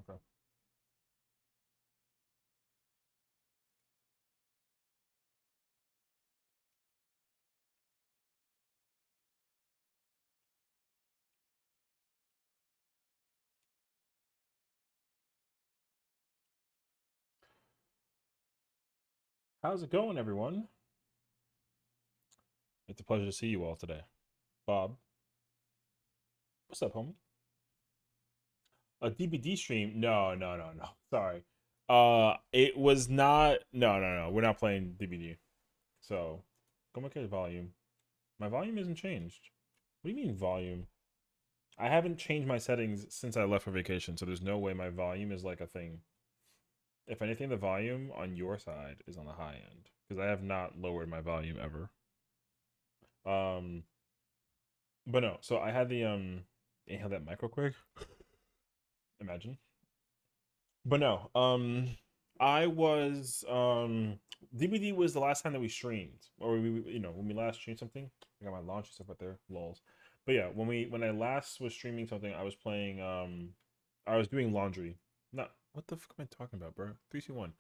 Okay. How's it going, everyone? It's a pleasure to see you all today. Bob, what's up, homie? A DBD stream? No, no, no, no. Sorry. It was not. No, no, no. We're not playing DBD. So, go make it volume. My volume isn't changed. What do you mean volume? I haven't changed my settings since I left for vacation, so there's no way my volume is like a thing. If anything, the volume on your side is on the high end because I have not lowered my volume ever. Um, but no. So I had the inhale that micro quick. Imagine. But no, I was DBD was the last time that we streamed, or when we last streamed something. I got my launch and stuff right there, lols. But yeah, when I last was streaming something, I was playing I was doing laundry. Not what the fuck am I talking about, bro? Three, two, one.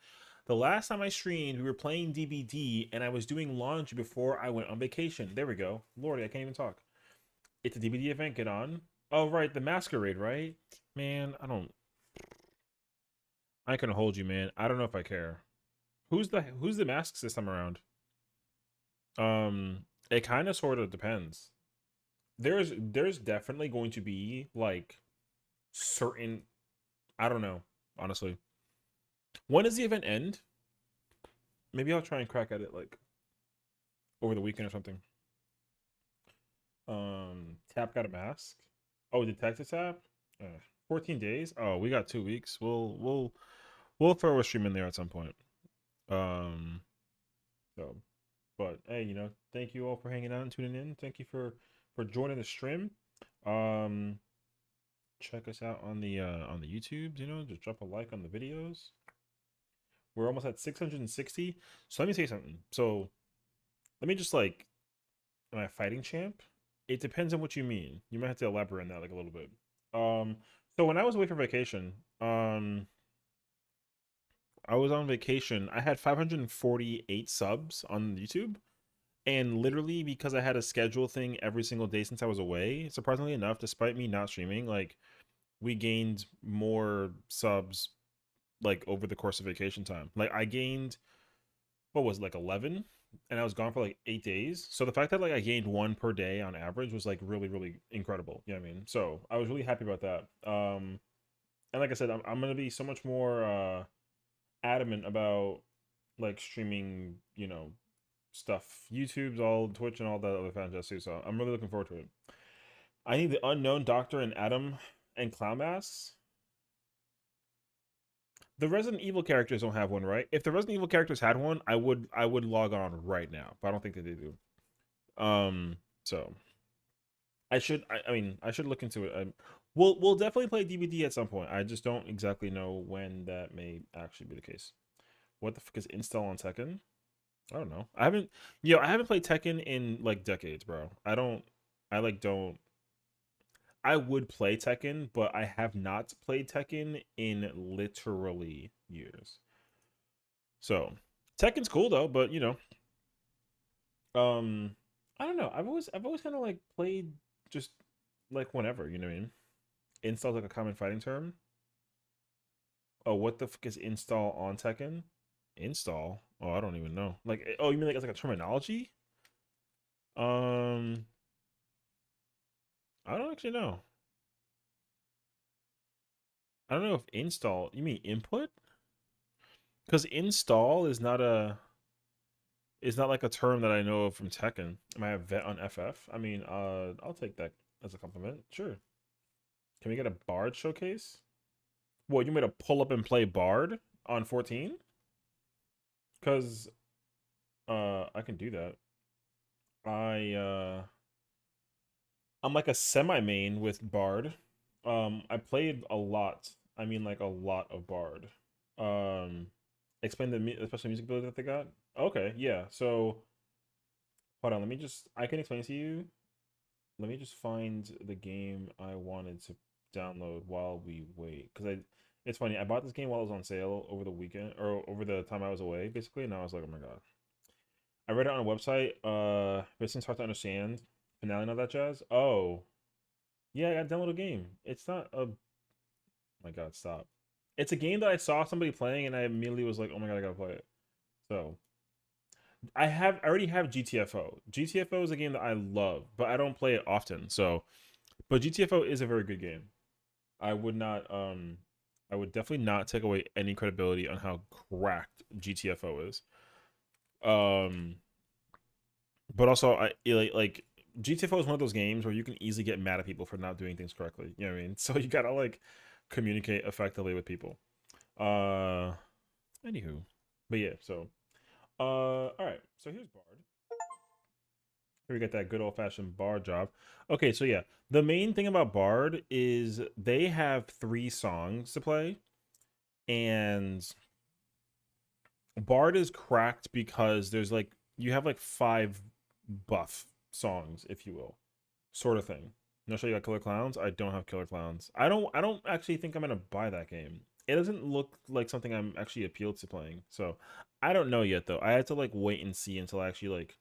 The last time I streamed, we were playing DBD, and I was doing laundry before I went on vacation. There we go. Lordy, I can't even talk. It's a DBD event. Get on. Oh right, the masquerade, right? Man, I can hold you, man. I don't know if I care. Who's the masks this time around? It kind of sort of depends. There's definitely going to be like certain. I don't know, honestly. When does the event end? Maybe I'll try and crack at it like over the weekend or something. Tap got a mask. Oh, detective tap. 14 days. Oh, we got 2 weeks. We'll throw a stream in there at some point. Um, so But hey, thank you all for hanging out and tuning in. Thank you for joining the stream. Um, check us out on the YouTubes. Just drop a like on the videos. We're almost at 660. So let me say something. So let me just like, am I a fighting champ? It depends on what you mean. You might have to elaborate on that like a little bit. Um, so when I was away for vacation, I was on vacation. I had 548 subs on YouTube. And literally, because I had a schedule thing every single day since I was away, surprisingly enough, despite me not streaming, like we gained more subs like over the course of vacation time. Like I gained what was it, like 11, and I was gone for like 8 days. So the fact that like I gained one per day on average was like really, really incredible. You know what I mean? So I was really happy about that. And like I said, I'm gonna be so much more adamant about like streaming, stuff. YouTube's all Twitch and all that other fan too. So I'm really looking forward to it. I need the unknown Doctor and Adam and Clown Masks. The Resident Evil characters don't have one, right? If the Resident Evil characters had one, I would log on right now, but I don't think that they do. So I mean I should look into it. We'll definitely play DVD at some point. I just don't exactly know when that may actually be the case. What the fuck is install on Tekken? I don't know. I haven't played Tekken in like decades, bro. I like don't. I would play Tekken, but I have not played Tekken in literally years. So Tekken's cool though, but um, I don't know. I've always kind of like played just like whenever, you know what I mean? Install's like a common fighting term. Oh, what the fuck is install on Tekken? Install? Oh, I don't even know. Like, oh, you mean like it's like a terminology? Um, I don't actually know. I don't know if install, you mean input? Because install is not like a term that I know of from Tekken. Am I a vet on FF? I mean, I'll take that as a compliment. Sure. Can we get a Bard showcase? What, you made a pull up and play Bard on 14? Because I can do that. I I'm like a semi main with Bard. I played a lot. I mean like a lot of Bard. Um explain the special music ability that they got. Okay, yeah. So hold on, I can explain to you. Let me just find the game I wanted to download while we wait. Because It's funny. I bought this game while it was on sale over the weekend or over the time I was away, basically, and I was like, oh my god. I read it on a website. Business hard to understand. Finale and all that jazz. Oh, yeah, I got to download a game. It's not a. My god, stop. It's a game that I saw somebody playing, and I immediately was like, oh my god, I gotta play it. So I already have GTFO. GTFO is a game that I love, but I don't play it often. So, but GTFO is a very good game. I would not I would definitely not take away any credibility on how cracked GTFO is. Um but also I like GTFO is one of those games where you can easily get mad at people for not doing things correctly. You know what I mean? So you gotta like communicate effectively with people. Uh Anywho. But yeah, so alright, so here's Bard. Here we get that good old-fashioned Bard job. Okay, so yeah, the main thing about Bard is they have 3 songs to play, and Bard is cracked because there's like you have like 5 buff songs, if you will, sort of thing. No, show you got Killer Clowns. I don't have Killer Clowns. I don't actually think I'm gonna buy that game. It doesn't look like something I'm actually appealed to playing. So I don't know yet though. I had to like wait and see until I actually like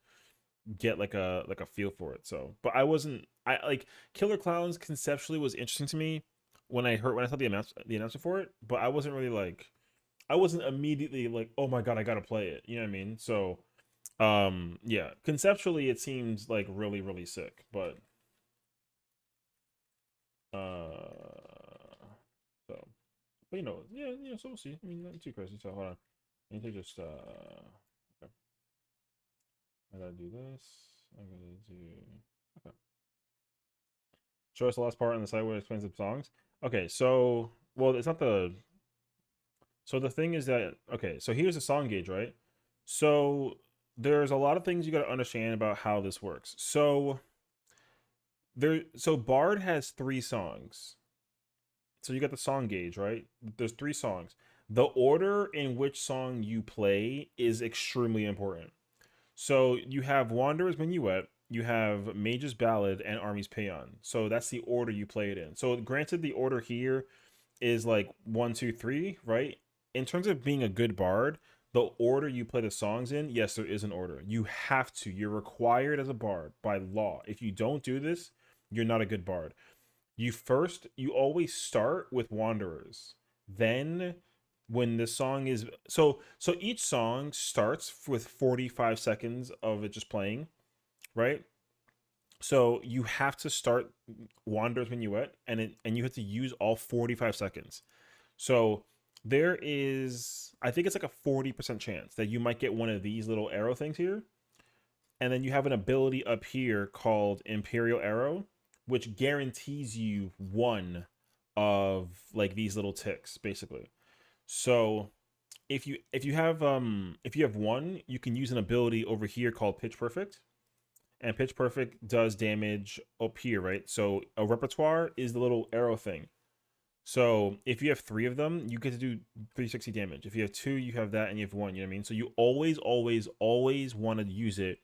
get like a feel for it. So, but I like Killer Clowns conceptually was interesting to me when I saw the announcement for it, but I wasn't really like I wasn't immediately like, "Oh my god, I got to play it." You know what I mean? So, yeah, conceptually it seems like really really sick, so but yeah, yeah, so we'll see. I mean, nothing too crazy. So, hold on. I need to just okay. I gotta do this. I gotta do okay. Show us the last part on the site where it explains the songs. Okay, so well, it's not the. So the thing is that okay, so here's the song gauge, right? So there's a lot of things you got to understand about how this works. So Bard has 3 songs. So you got the song gauge, right? There's 3 songs. The order in which song you play is extremely important. So you have Wanderer's Minuet, you have Mage's Ballad, and Army's Paean. So that's the order you play it in. So granted, the order here is like 1, 2, 3, right? In terms of being a good bard, the order you play the songs in, yes, there is an order. You have to. You're required as a bard by law. If you don't do this, you're not a good bard. You always start with Wanderers. Then when the song is so each song starts with 45 seconds of it just playing, right? So you have to start Wanderers Minuet and you have to use all 45 seconds. So there is I think it's like a 40% chance that you might get one of these little arrow things here. And then you have an ability up here called Imperial Arrow, which guarantees you one of like these little ticks, basically. So if you have one, you can use an ability over here called Pitch Perfect. And Pitch Perfect does damage up here, right? So a repertoire is the little arrow thing. So if you have 3 of them, you get to do 360 damage. If you have 2, you have that, and you have 1. You know what I mean? So you always want to use it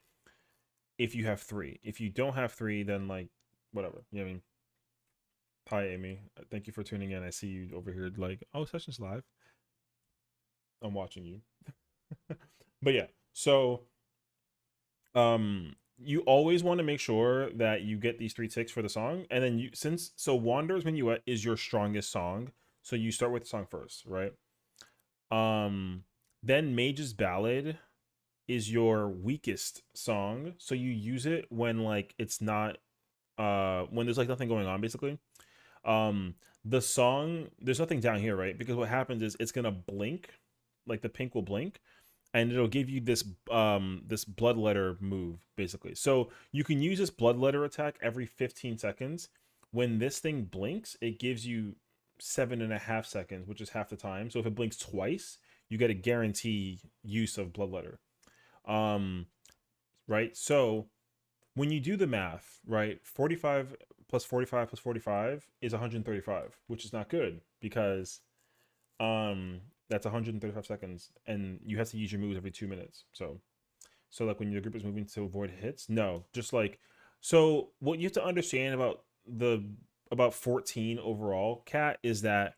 if you have 3. If you don't have 3, then like whatever. You know what I mean? Hi, Amy. Thank you for tuning in. I see you over here. Like, oh, session's live. I'm watching you. But yeah, so you always want to make sure that you get these 3 ticks for the song, and then Wanderer's Minuet is your strongest song, so you start with the song first, right? Then Mage's Ballad is your weakest song, so you use it when like it's not when there's like nothing going on, basically. The song, there's nothing down here, right? Because what happens is it's gonna blink, like the pink will blink, and it'll give you this bloodletter move, basically. So you can use this bloodletter attack every 15 seconds. When this thing blinks, it gives you 7.5 seconds, which is half the time. So if it blinks twice, you get a guarantee use of bloodletter. Right? So when you do the math, right, 45 plus 45 plus 45 is 135, which is not good because that's 135 seconds and you have to use your moves every 2 minutes. So like when your group is moving to avoid hits, no, just like so what you have to understand about 14 overall, cat, is that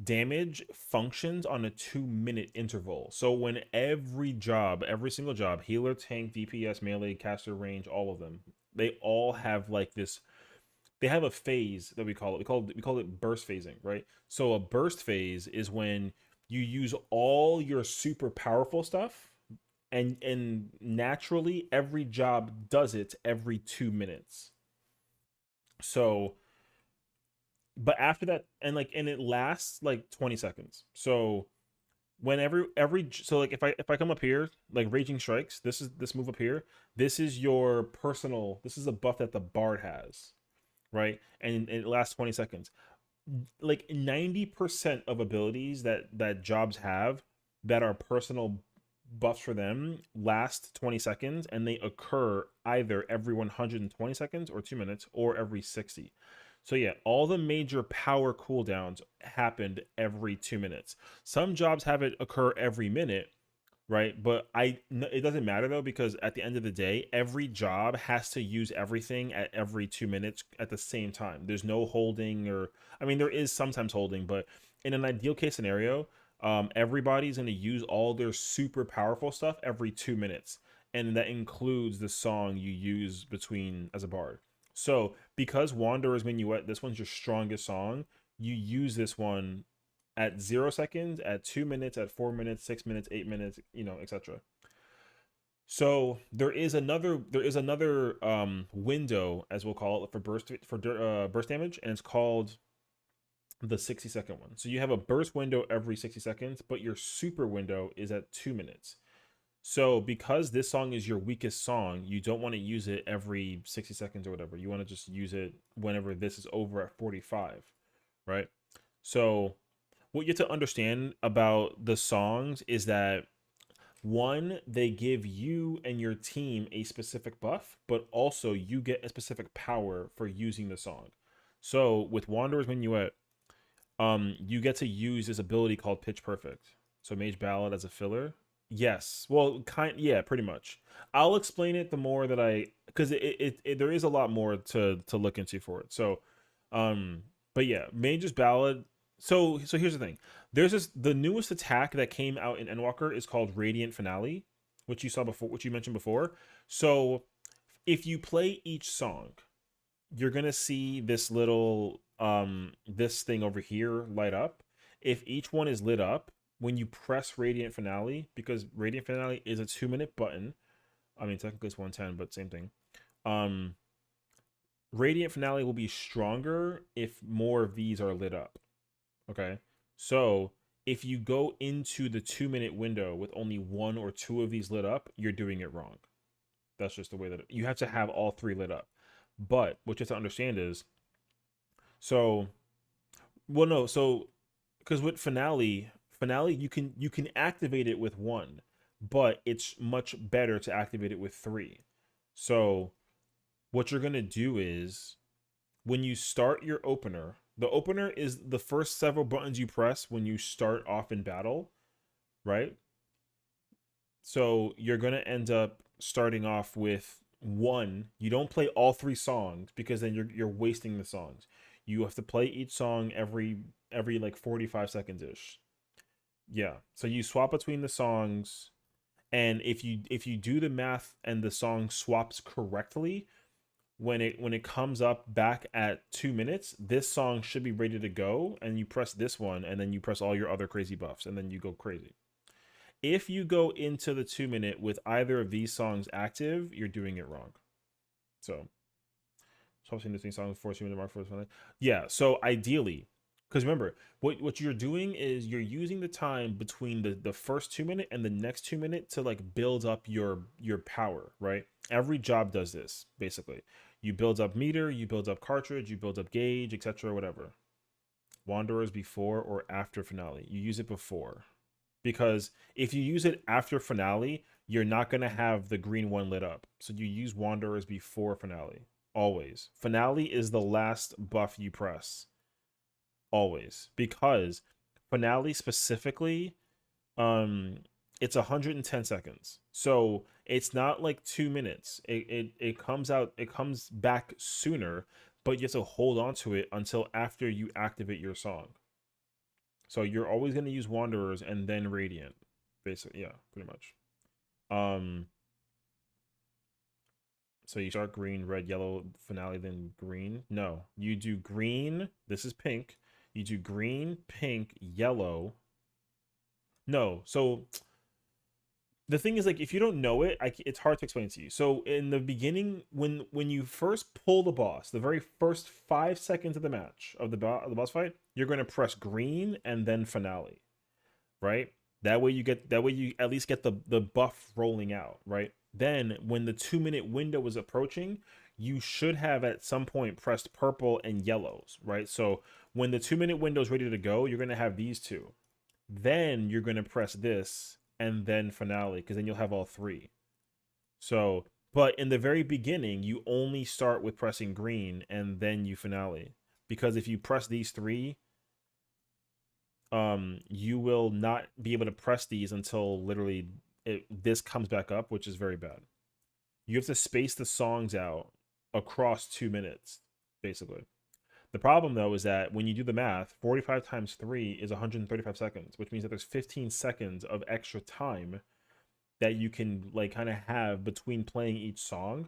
damage functions on a 2-minute interval. So when every single job, healer, tank, DPS, melee, caster, range, all of them, they all have like this. They have a phase that we call it. We call it burst phasing, right? So a burst phase is when you use all your super powerful stuff, and naturally every job does it every 2 minutes. So but after that, and it lasts like 20 seconds. So whenever every so like if I come up here, like Raging Strikes, this move up here, this is your personal, this is a buff that the bard has, right? And it lasts 20 seconds. Like 90% of abilities that jobs have that are personal buffs for them last 20 seconds, and they occur either every 120 seconds or 2 minutes or every 60. So yeah, all the major power cooldowns happened every 2 minutes. Some jobs have it occur every minute, right? But it doesn't matter though, because at the end of the day, every job has to use everything at every 2 minutes at the same time. There's no holding, or I mean, there is sometimes holding, but in an ideal case scenario, everybody's going to use all their super powerful stuff every 2 minutes, and that includes the song you use between as a bard. So because Wanderer's Minuet, this one's your strongest song, you use this one at 0 seconds, at 2 minutes, at 4 minutes, 6 minutes, 8 minutes, etc. So there is another window, as we'll call it, for burst damage, and it's called the 60-second one. So you have a burst window every 60 seconds, but your super window is at 2 minutes. So because this song is your weakest song, you don't want to use it every 60 seconds or whatever. You want to just use it whenever this is over at 45, right? So what you have to understand about the songs is that, one, they give you and your team a specific buff, but also you get a specific power for using the song. So with Wanderer's Minuet, you get to use this ability called Pitch Perfect. So Mage Ballad as a filler. Yes, well, yeah, pretty much. I'll explain it the more that I, because there is a lot more to look into for it. So, um, but yeah, Mage's Ballad. So here's the thing. There's the newest attack that came out in Endwalker is called Radiant Finale, which you saw before, which you mentioned before. So if you play each song, you're gonna see this little this thing over here light up. If each one is lit up, when you press Radiant Finale, because Radiant Finale is a 2-minute button. I mean, technically it's 110, but same thing. Um, Radiant Finale will be stronger if more of these are lit up. Okay, so if you go into the 2-minute window with only one or two of these lit up, you're doing it wrong. That's just the way that you have to have all three lit up. But what you have to understand is, so, well, no, so because with finale, you can activate it with one, but it's much better to activate it with three. So what you're gonna do is, when you start your opener, the opener is the first several buttons you press when you start off in battle, right? So you're gonna end up starting off with one. You don't play all three songs, because then you're wasting the songs. You have to play each song every like 45 seconds ish. Yeah. So you swap between the songs, and if you do the math and the song swaps correctly, when it comes up back at 2 minutes, this song should be ready to go, and you press this one, and then you press all your other crazy buffs, and then you go crazy. If you go into the 2 minute with either of these songs active, you're doing it wrong. So swap between the three songs before 2 minute mark for this. Yeah. So ideally, because remember, what you're doing is you're using the time between the first 2 minute and the next 2 minute to like build up your power, right? Every job does this basically. You build up meter, you build up cartridge, you build up gauge, etc. Whatever. Wanderers before or after finale. You use it before, because if you use it after finale, you're not gonna have the green one lit up. So you use Wanderers before finale. Always. Finale is the last buff you press. Always. Because finale specifically, um it's 110 seconds. So it's not like 2 minutes. It comes back sooner, but you have to hold on to it until after you activate your song. So you're always going to use Wanderers and then Radiant. Basically, yeah, pretty much. Um, so you start green, red, yellow, finale, then green. No, you do green. This is pink. You do green, pink, yellow. No, so the thing is, like, if you don't know it, it's hard to explain to you. So in the beginning, when you first pull the boss, the very first 5 seconds of the match of the boss fight, you're going to press green and then finale, right? That way you at least get the buff rolling out, right? Then when the 2 minute window was approaching, you should have at some point pressed purple and yellows, right? So when the 2 minute window is ready to go, you're gonna have these two. Then you're gonna press this and then finale, because then you'll have all three. So, but in the very beginning, you only start with pressing green and then you finale. Because if you press these three, you will not be able to press these until literally this comes back up, which is very bad. You have to space the songs out across 2 minutes, basically. The problem though is that when you do the math, 45 times 3 is 135 seconds, which means that there's 15 seconds of extra time that you can like kind of have between playing each song,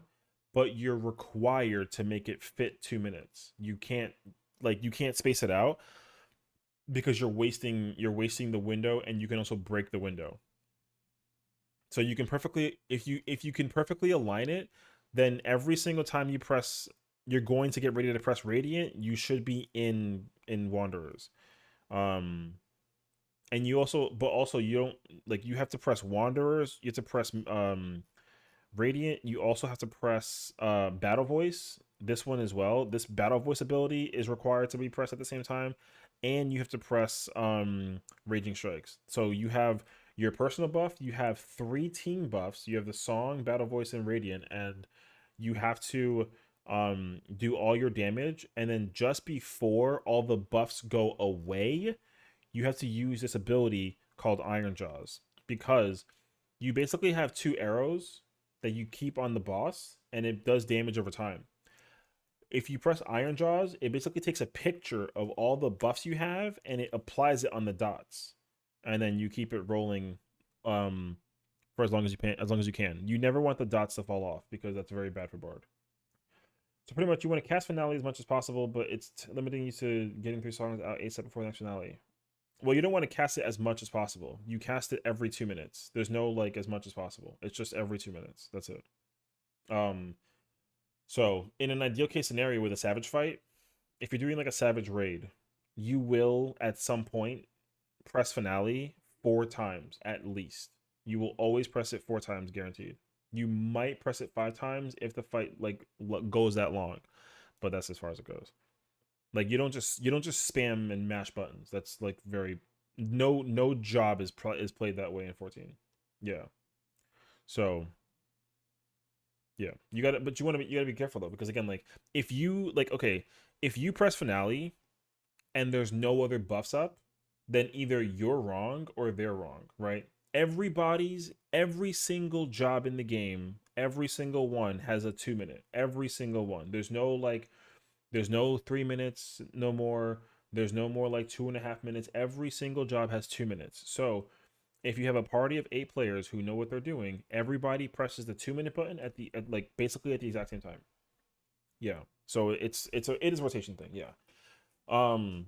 but you're required to make it fit 2 minutes. You can't space it out because you're wasting the window, and you can also break the window. So you can perfectly, if you can perfectly align it, then every single time you're going to get ready to press Radiant, you should be in Wanderers. Um and you don't, like, you have to press Wanderers, you have to press Radiant, you also have to press Battle Voice, this one as well. This Battle Voice ability is required to be pressed at the same time, and you have to press Raging Strikes. So you have your personal buff, you have 3 team buffs, you have the song, Battle Voice, and Radiant, and you have to do all your damage, and then just before all the buffs go away, you have to use this ability called Iron Jaws, because you basically have 2 arrows that you keep on the boss, and it does damage over time. If you press Iron Jaws, it basically takes a picture of all the buffs you have and it applies it on the dots, and then you keep it rolling um for as long as you can. As long as you can, you never want the dots to fall off because that's very bad for Bard. So pretty much, you want to cast finale as much as possible, but it's limiting you to getting 3 songs out ASAP before the next finale. Well, you don't want to cast it as much as possible. You cast it every 2 minutes. There's no like as much as possible. It's just every 2 minutes. That's it. Um, so in an ideal case scenario with a savage fight, if you're doing like a savage raid, you will at some point press finale 4 times at least. You will always press it 4 times guaranteed. You might press it 5 times if the fight like goes that long, but that's as far as it goes. Like you don't just spam and mash buttons. That's like very no job is played that way in 14. Yeah. So yeah, you got to but you got to be careful though, because again, like, if you like okay, if you press finale and there's no other buffs up, then either you're wrong or they're wrong, right? Every single job in the game, every single one has a 2 minute. Every single one. There's no 3 minutes, no more. There's no more like 2.5 minutes. Every single job has 2 minutes. So if you have a party of 8 players who know what they're doing, everybody presses the 2 minute button like basically at the exact same time. Yeah. So it is a rotation thing. Yeah. Um.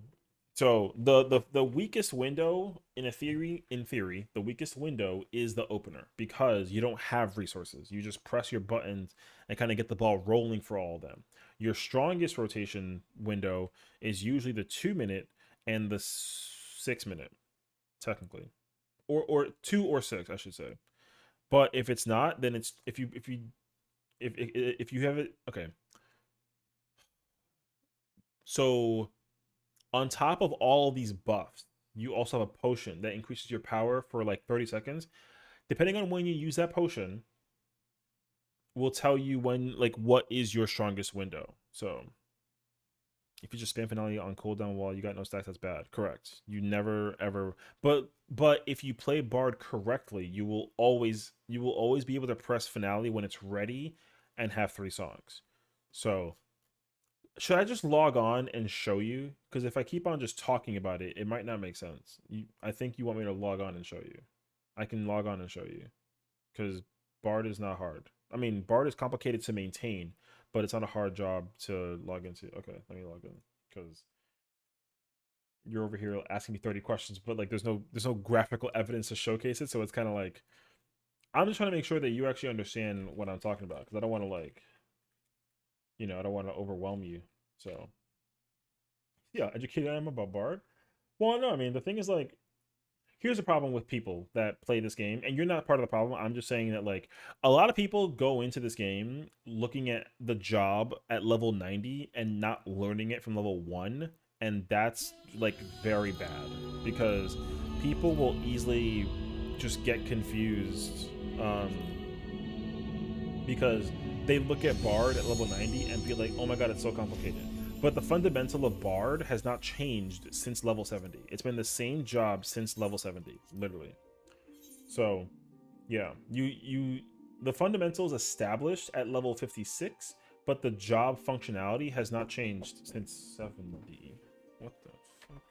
So the weakest window in theory, the weakest window is the opener, because you don't have resources. You just press your buttons and kind of get the ball rolling for all of them. Your strongest rotation window is usually the 2 minute and the 6 minute, technically, or 2 or 6, I should say. But if it's not, then it's if you have it, okay. So on top of all of these buffs, you also have a potion that increases your power for like 30 seconds. Depending on when you use that potion, will tell you when, like, what is your strongest window. So if you just spam finale on cooldown while you got no stacks, that's bad. Correct. You never ever. But if you play Bard correctly, you will always be able to press finale when it's ready and have 3 songs. So should I just log on and show you? Because if I keep on just talking about it, it might not make sense. I think you want me to log on and show you. I can log on and show you. Because Bard is not hard. I mean, Bard is complicated to maintain, but it's not a hard job to log into. Okay, let me log in. Because you're over here asking me 30 questions, but like there's no graphical evidence to showcase it, so it's kind of like I'm just trying to make sure that you actually understand what I'm talking about, because I don't want to like, I don't want to overwhelm you. So yeah, educated I am about Bard. Well, no, I mean the thing is like, here's the problem with people that play this game, and you're not part of the problem. I'm just saying that like a lot of people go into this game looking at the job at level 90 and not learning it from level 1, and that's like very bad because people will easily just get confused because they look at Bard at level 90 and be like, oh my god, it's so complicated. But the fundamental of Bard has not changed since level 70. It's been the same job since level 70, literally. So, yeah, the fundamentals established at level 56, but the job functionality has not changed since 70. What the fuck?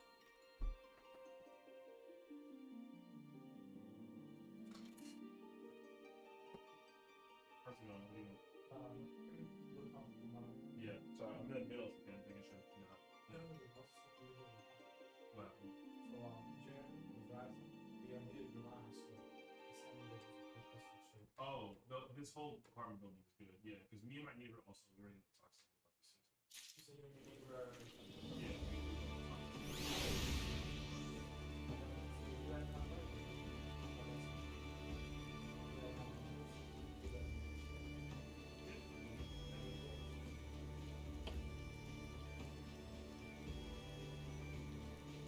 Yeah, sorry, I'm in the middle of something. I'm thinking shit. Oh, this whole apartment building is good. Yeah, because me and my neighbor also were in toxic about this. Yeah.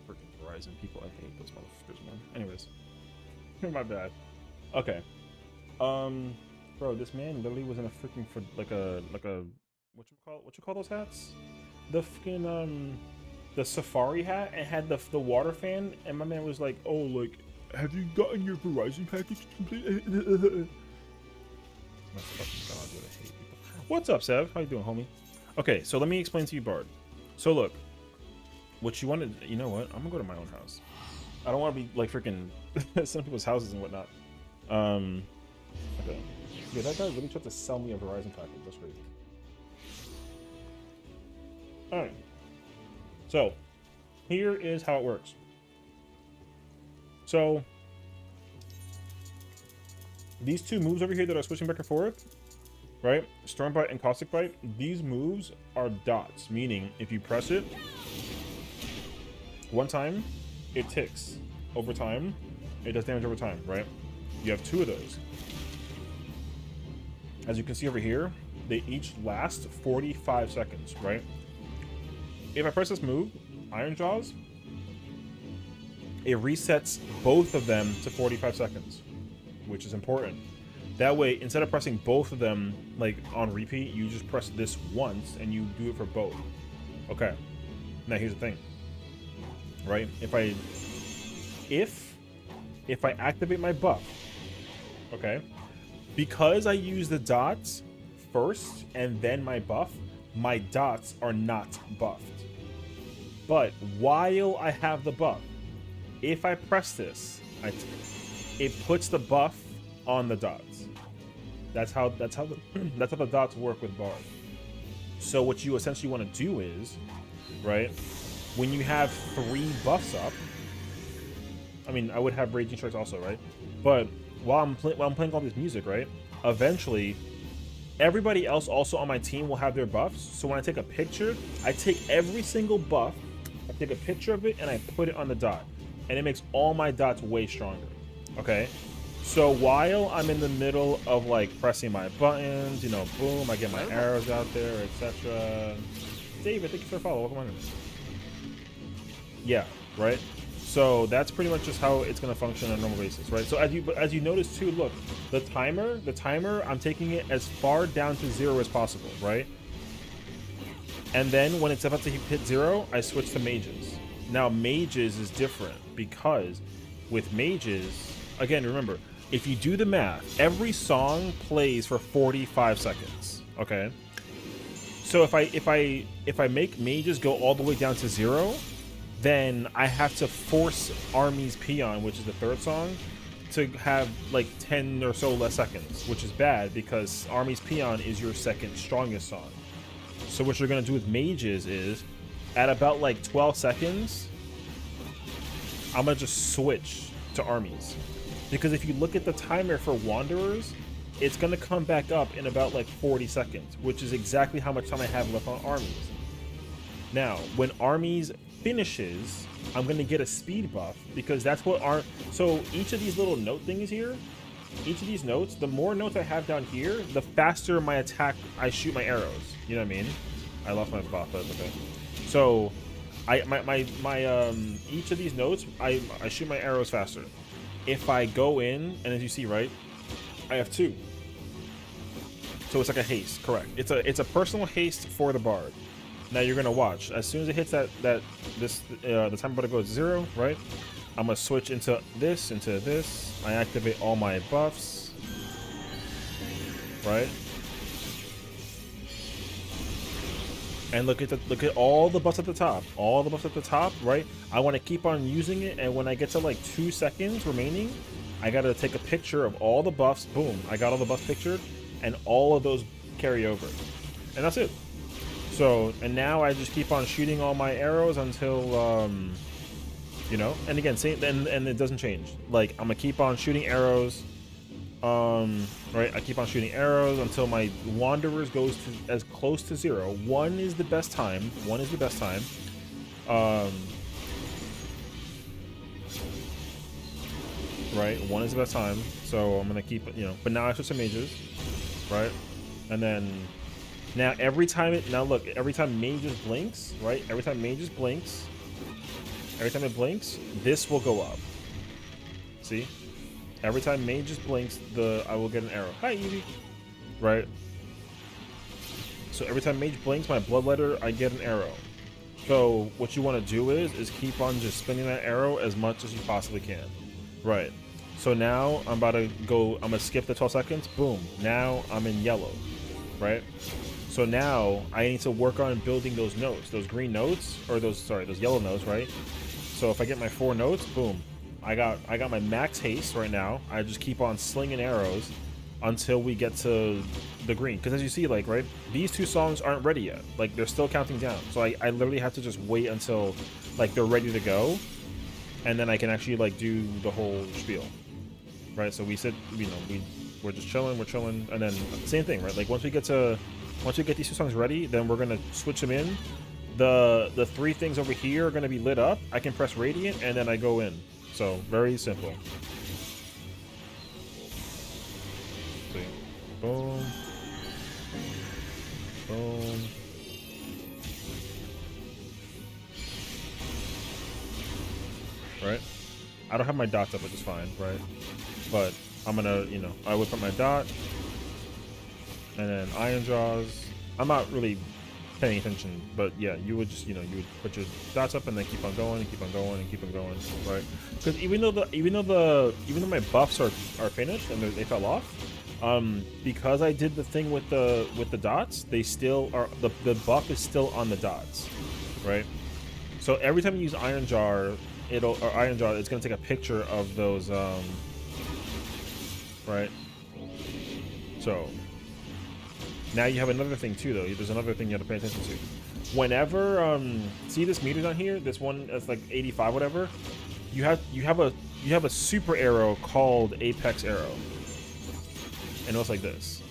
Freaking Verizon people, I hate those motherfuckers, man. Anyways, my bad. Okay. Bro, this man literally was in a freaking for like a what you call those hats? The freaking the safari hat and had the water fan, and my man was like, oh, like, have you gotten your Verizon package complete? My fucking god, what I hate people. What's up, Sev? How you doing, homie? Okay, so let me explain to you, Bard. So look, what you wanted, you know what? I'm gonna go to my own house. I don't want to be like freaking some people's houses and whatnot. Okay. Yeah, that guy really tried to sell me a Verizon package. That's crazy. Alright. So, here is how it works. So, these two moves over here that are switching back and forth, right? Storm Bite and Caustic Bite, these moves are dots, meaning if you press it one time, it ticks. Over time, it does damage over time, right? You have two of those. As you can see over here, they each last 45 seconds, right? If I press this move, Iron Jaws, it resets both of them to 45 seconds, which is important. That way, instead of pressing both of them like on repeat, you just press this once and you do it for both. Okay. Now here's the thing, right? If I activate my buff, okay, because I use the dots first and then my buff, my dots are not buffed. But while I have the buff, if I press this, it puts the buff on the dots. That's how the dots work with Bard. So what you essentially want to do is, right, when you have 3 buffs up, I mean, I would have Raging Strikes also, right? But while I'm playing all this music, right, eventually everybody else also on my team will have their buffs. So when I take a picture, I take every single buff, I take a picture of it, and I put it on the dot. And it makes all my dots way stronger. Okay? So while I'm in the middle of like pressing my buttons, you know, boom, I get my arrows out there, etc. David, thank you for the follow. Welcome on. Yeah, right? So that's pretty much just how it's going to function on a normal basis, right? So as you notice too, look, the timer, I'm taking it as far down to 0 as possible, right? And then when it's about to hit 0, I switch to mages. Now mages is different because with mages, again, remember, if you do the math, every song plays for 45 seconds, okay? So if I make mages go all the way down to 0, then I have to force Army's Peon, which is the third song, to have like 10 or so less seconds, which is bad because Army's Peon is your second strongest song. So what you're gonna do with mages is, at about like 12 seconds, I'm gonna just switch to armies. Because if you look at the timer for Wanderers, it's gonna come back up in about like 40 seconds, which is exactly how much time I have left on armies. Now, when armies finishes, I'm gonna get a speed buff because that's what so each of these little note things here, each of these notes, the more notes I have down here, the faster my attack, I shoot my arrows. You know what I mean? I lost my buff, but okay. So, each of these notes, I shoot my arrows faster. If I go in, and as you see, right, I have 2. So it's like a haste, correct? It's a personal haste for the bard. Now you're gonna watch. As soon as it hits the time about to go to 0, right? I'm gonna switch into this. I activate all my buffs, right? And look at all the buffs at the top, right? I want to keep on using it, and when I get to like 2 seconds remaining, I gotta take a picture of all the buffs. Boom! I got all the buffs pictured, and all of those carry over, and that's it. So, and now I just keep on shooting all my arrows until, you know, and again, same, and it doesn't change. Like, I'm gonna keep on shooting arrows, right? I keep on shooting arrows until my Wanderers goes to as close to 0. 1 is the best time. Right? 1 is the best time. So I'm gonna keep, you know, but now I switch to mages, right? And then now every time mages blinks, right? Every time it blinks, this will go up. See? Every time mages blinks, I will get an arrow. Hi, Evie. Right? So every time mage blinks, my bloodletter, I get an arrow. So what you want to do is keep on just spinning that arrow as much as you possibly can. Right. So now I'm gonna skip the 12 seconds. Boom. Now I'm in yellow. Right? So now I need to work on building those notes, those green notes, or those yellow notes, right? So if I get my 4 notes, boom. I got my max haste right now. I just keep on slinging arrows until we get to the green. Because as you see, like, right, these 2 songs aren't ready yet. Like, they're still counting down. So I literally have to just wait until, like, they're ready to go. And then I can actually, like, do the whole spiel. Right? So we said, you know, we're just chilling, and then same thing, right? Like, once we get these 2 songs ready, then we're gonna switch them in. The 3 things over here are gonna be lit up. I can press Radiant, and then I go in. So, very simple. See. Boom. Boom. Right? I don't have my dots up, which is fine, right? But I'm gonna, you know, I whip up my dot. And then Iron Jaws. I'm not really paying attention, but yeah, you would just, you know, you would put your dots up and then keep on going and keep on going and keep on going, right? Because even though my buffs are finished and they fell off, because I did the thing with the dots, they still are, the buff is still on the dots, right? So every time you use Iron Jaw, it's gonna take a picture of those, right? So now you have another thing too, though. There's another thing you have to pay attention to. Whenever, see this meter down here? This one that's like 85, whatever. You have a super arrow called Apex Arrow, and it looks like this.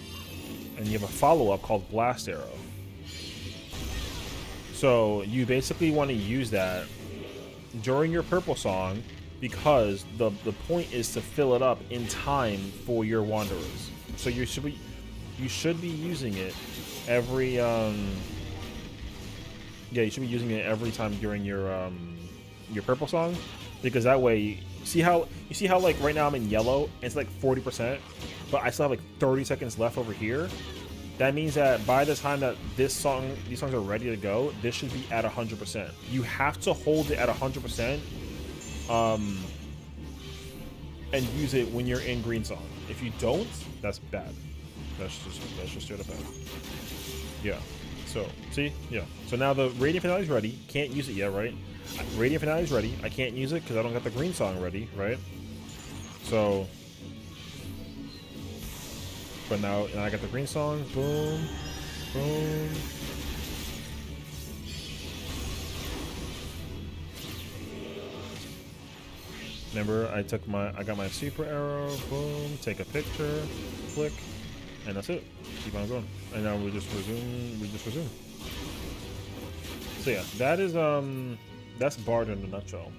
And you have a follow-up called Blast Arrow. So you basically want to use that during your purple song, because the point is to fill it up in time for your Wanderers. So you should be using it every you should be using it every time during your purple song, because that way you see how like right now I'm in yellow and it's like 40%, but I still have like 30 seconds left over here. That means that by the time that these songs are ready to go, this should be at 100%. You have to hold it at 100%, and use it when you're in green song. If you don't, that's bad. That's just straight up bad. Yeah. So, see? Yeah. So now the Radiant Finale is ready. Can't use it yet, right? Radiant Finale is ready. I can't use it because I don't got the green song ready, right? So, but now I got the green song. Boom. Boom. Remember, I got my super arrow. Boom. Take a picture. Click. And that's it. Keep on going. And now we just resume. So yeah, that is that's Bard in a nutshell.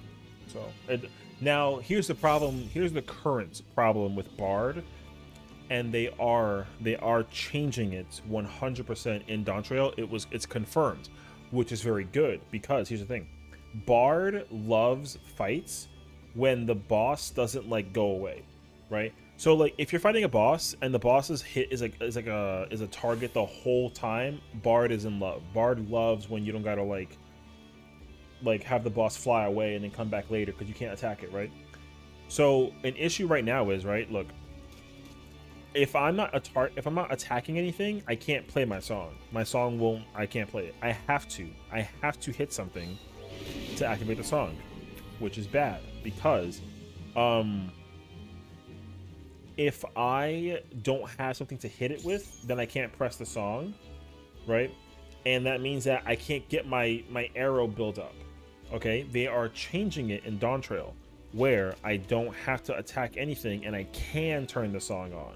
So now here's the problem. Here's the current problem with Bard, and they are changing it 100% in Dawntrail. It's confirmed, which is very good because here's the thing: Bard loves fights when the boss doesn't like go away, right? So like if you're fighting a boss and the boss's hit is a target the whole time, Bard is in love. Bard loves when you don't gotta like have the boss fly away and then come back later because you can't attack it, right? So an issue right now is, right, look, if I'm not attacking anything, I can't play my song. My song won't. I can't play it. I have to hit something to activate the song, which is bad because if I don't have something to hit it with, then I can't press the song, right? And that means that I can't get my arrow build up. Okay, they are changing it in Dawntrail where I don't have to attack anything and I can turn the song on,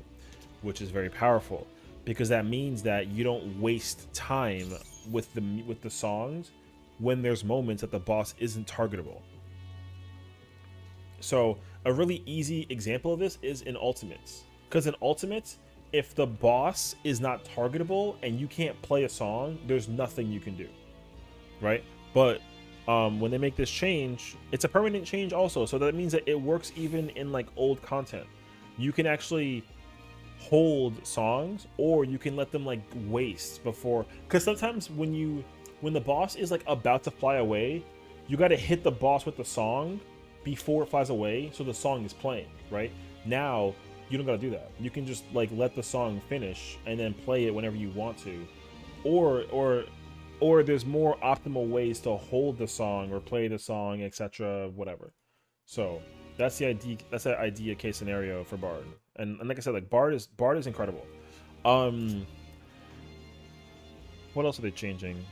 which is very powerful because that means that you don't waste time with the songs when there's moments that the boss isn't targetable. So a really easy example of this is in Ultimates, because in Ultimates, if the boss is not targetable and you can't play a song, there's nothing you can do, right? But when they make this change, it's a permanent change also, so that means that it works even in like old content. You can actually hold songs, or you can let them like waste before, because sometimes when the boss is like about to fly away, you got to hit the boss with the song before it flies away so the song is playing, right? Now you don't gotta do that. You can just like let the song finish and then play it whenever you want to, or there's more optimal ways to hold the song or play the song, etc., whatever. So that's the idea. That's that idea case scenario for Bard. And like I said, like Bard is incredible. What else are they changing?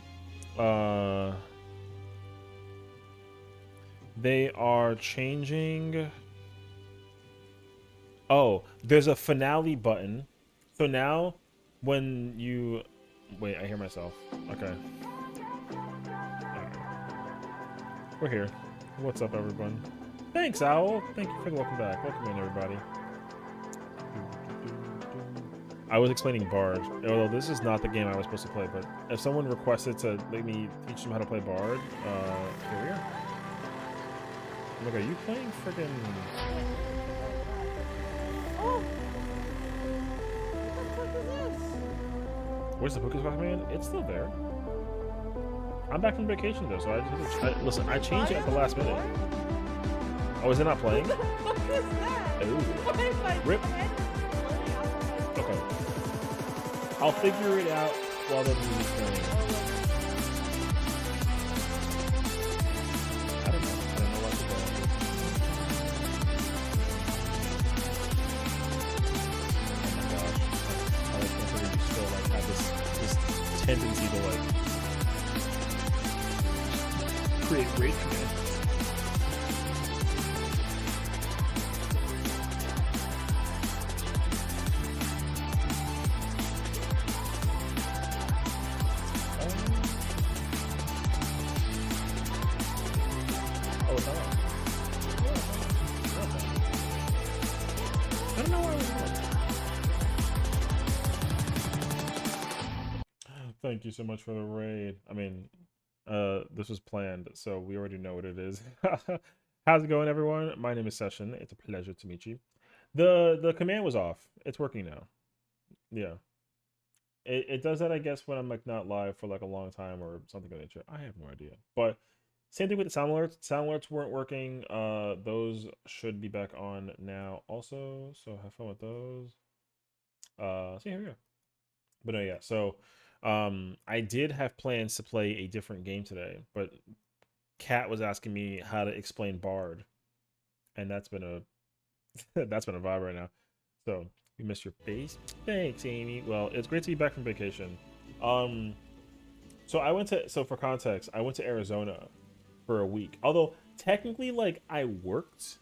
They are changing. Oh, there's a finale button. So now, when you wait, I hear myself. Okay. We're here. What's up, everyone? Thanks, Owl. Thank you for the welcome back. Welcome in, everybody. I was explaining Bard, although this is not the game I was supposed to play, but if someone requested to let me teach them how to play Bard, here we are. Look, are you playing friggin'... Oh! What the fuck is this? Where's the Pokemon Man? It's still there. I'm back from vacation though, so listen, I changed it at the last minute. Oh, is it not playing? What the fuck is that? Ooh. Why is my Rip. head floating Okay. I'll figure it out while the music's playing. I don't know what to do. Oh my gosh. I like can't believe you still like have this tendency to like create rage command. Oh, it's not. I don't know why it was. Thank you so much for the raid. I mean, this was planned, so we already know what it is. How's it going, everyone? My name is Session. It's a pleasure to meet you. The command was off. It's working now. Yeah. It does that, I guess, when I'm like not live for like a long time or something of nature. I have no idea. But same thing with the sound alerts. Sound alerts weren't working. Those should be back on now also. So have fun with those. So here we go. But no, yeah. So I did have plans to play a different game today, but Kat was asking me how to explain Bard, and that's been a that's been a vibe right now. So you missed your face. Thanks, Amy. Well, it's great to be back from vacation. Um, so for context, I went to Arizona for a week. Although technically, like I worked,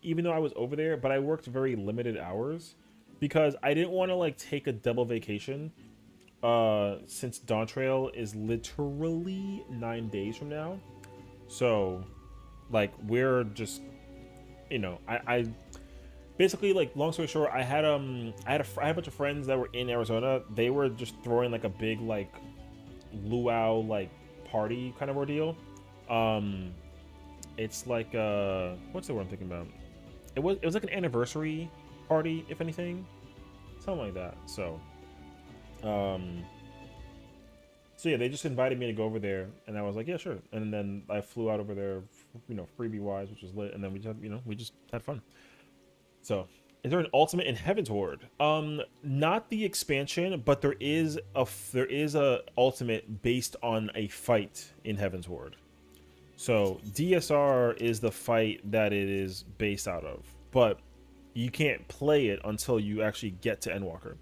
even though I was over there, but I worked very limited hours because I didn't want to like take a double vacation. Since Dawn Trail is literally 9 days from now, so like we're just I basically, like, long story short, I had a bunch of friends that were in Arizona. They were just throwing like a big like luau like party kind of ordeal. um it's like what's the word I'm thinking about? It was like an anniversary party, if anything, something like that. Um so yeah, they just invited me to go over there, and I was like, yeah, sure. And then I flew out over there, freebie wise, which was lit. And then we just had fun. So, is there an ultimate in Heaven's Ward? Not the expansion, but there is a ultimate based on a fight in Heaven's Ward. So DSR is the fight that it is based out of, but you can't play it until you actually get to Endwalker.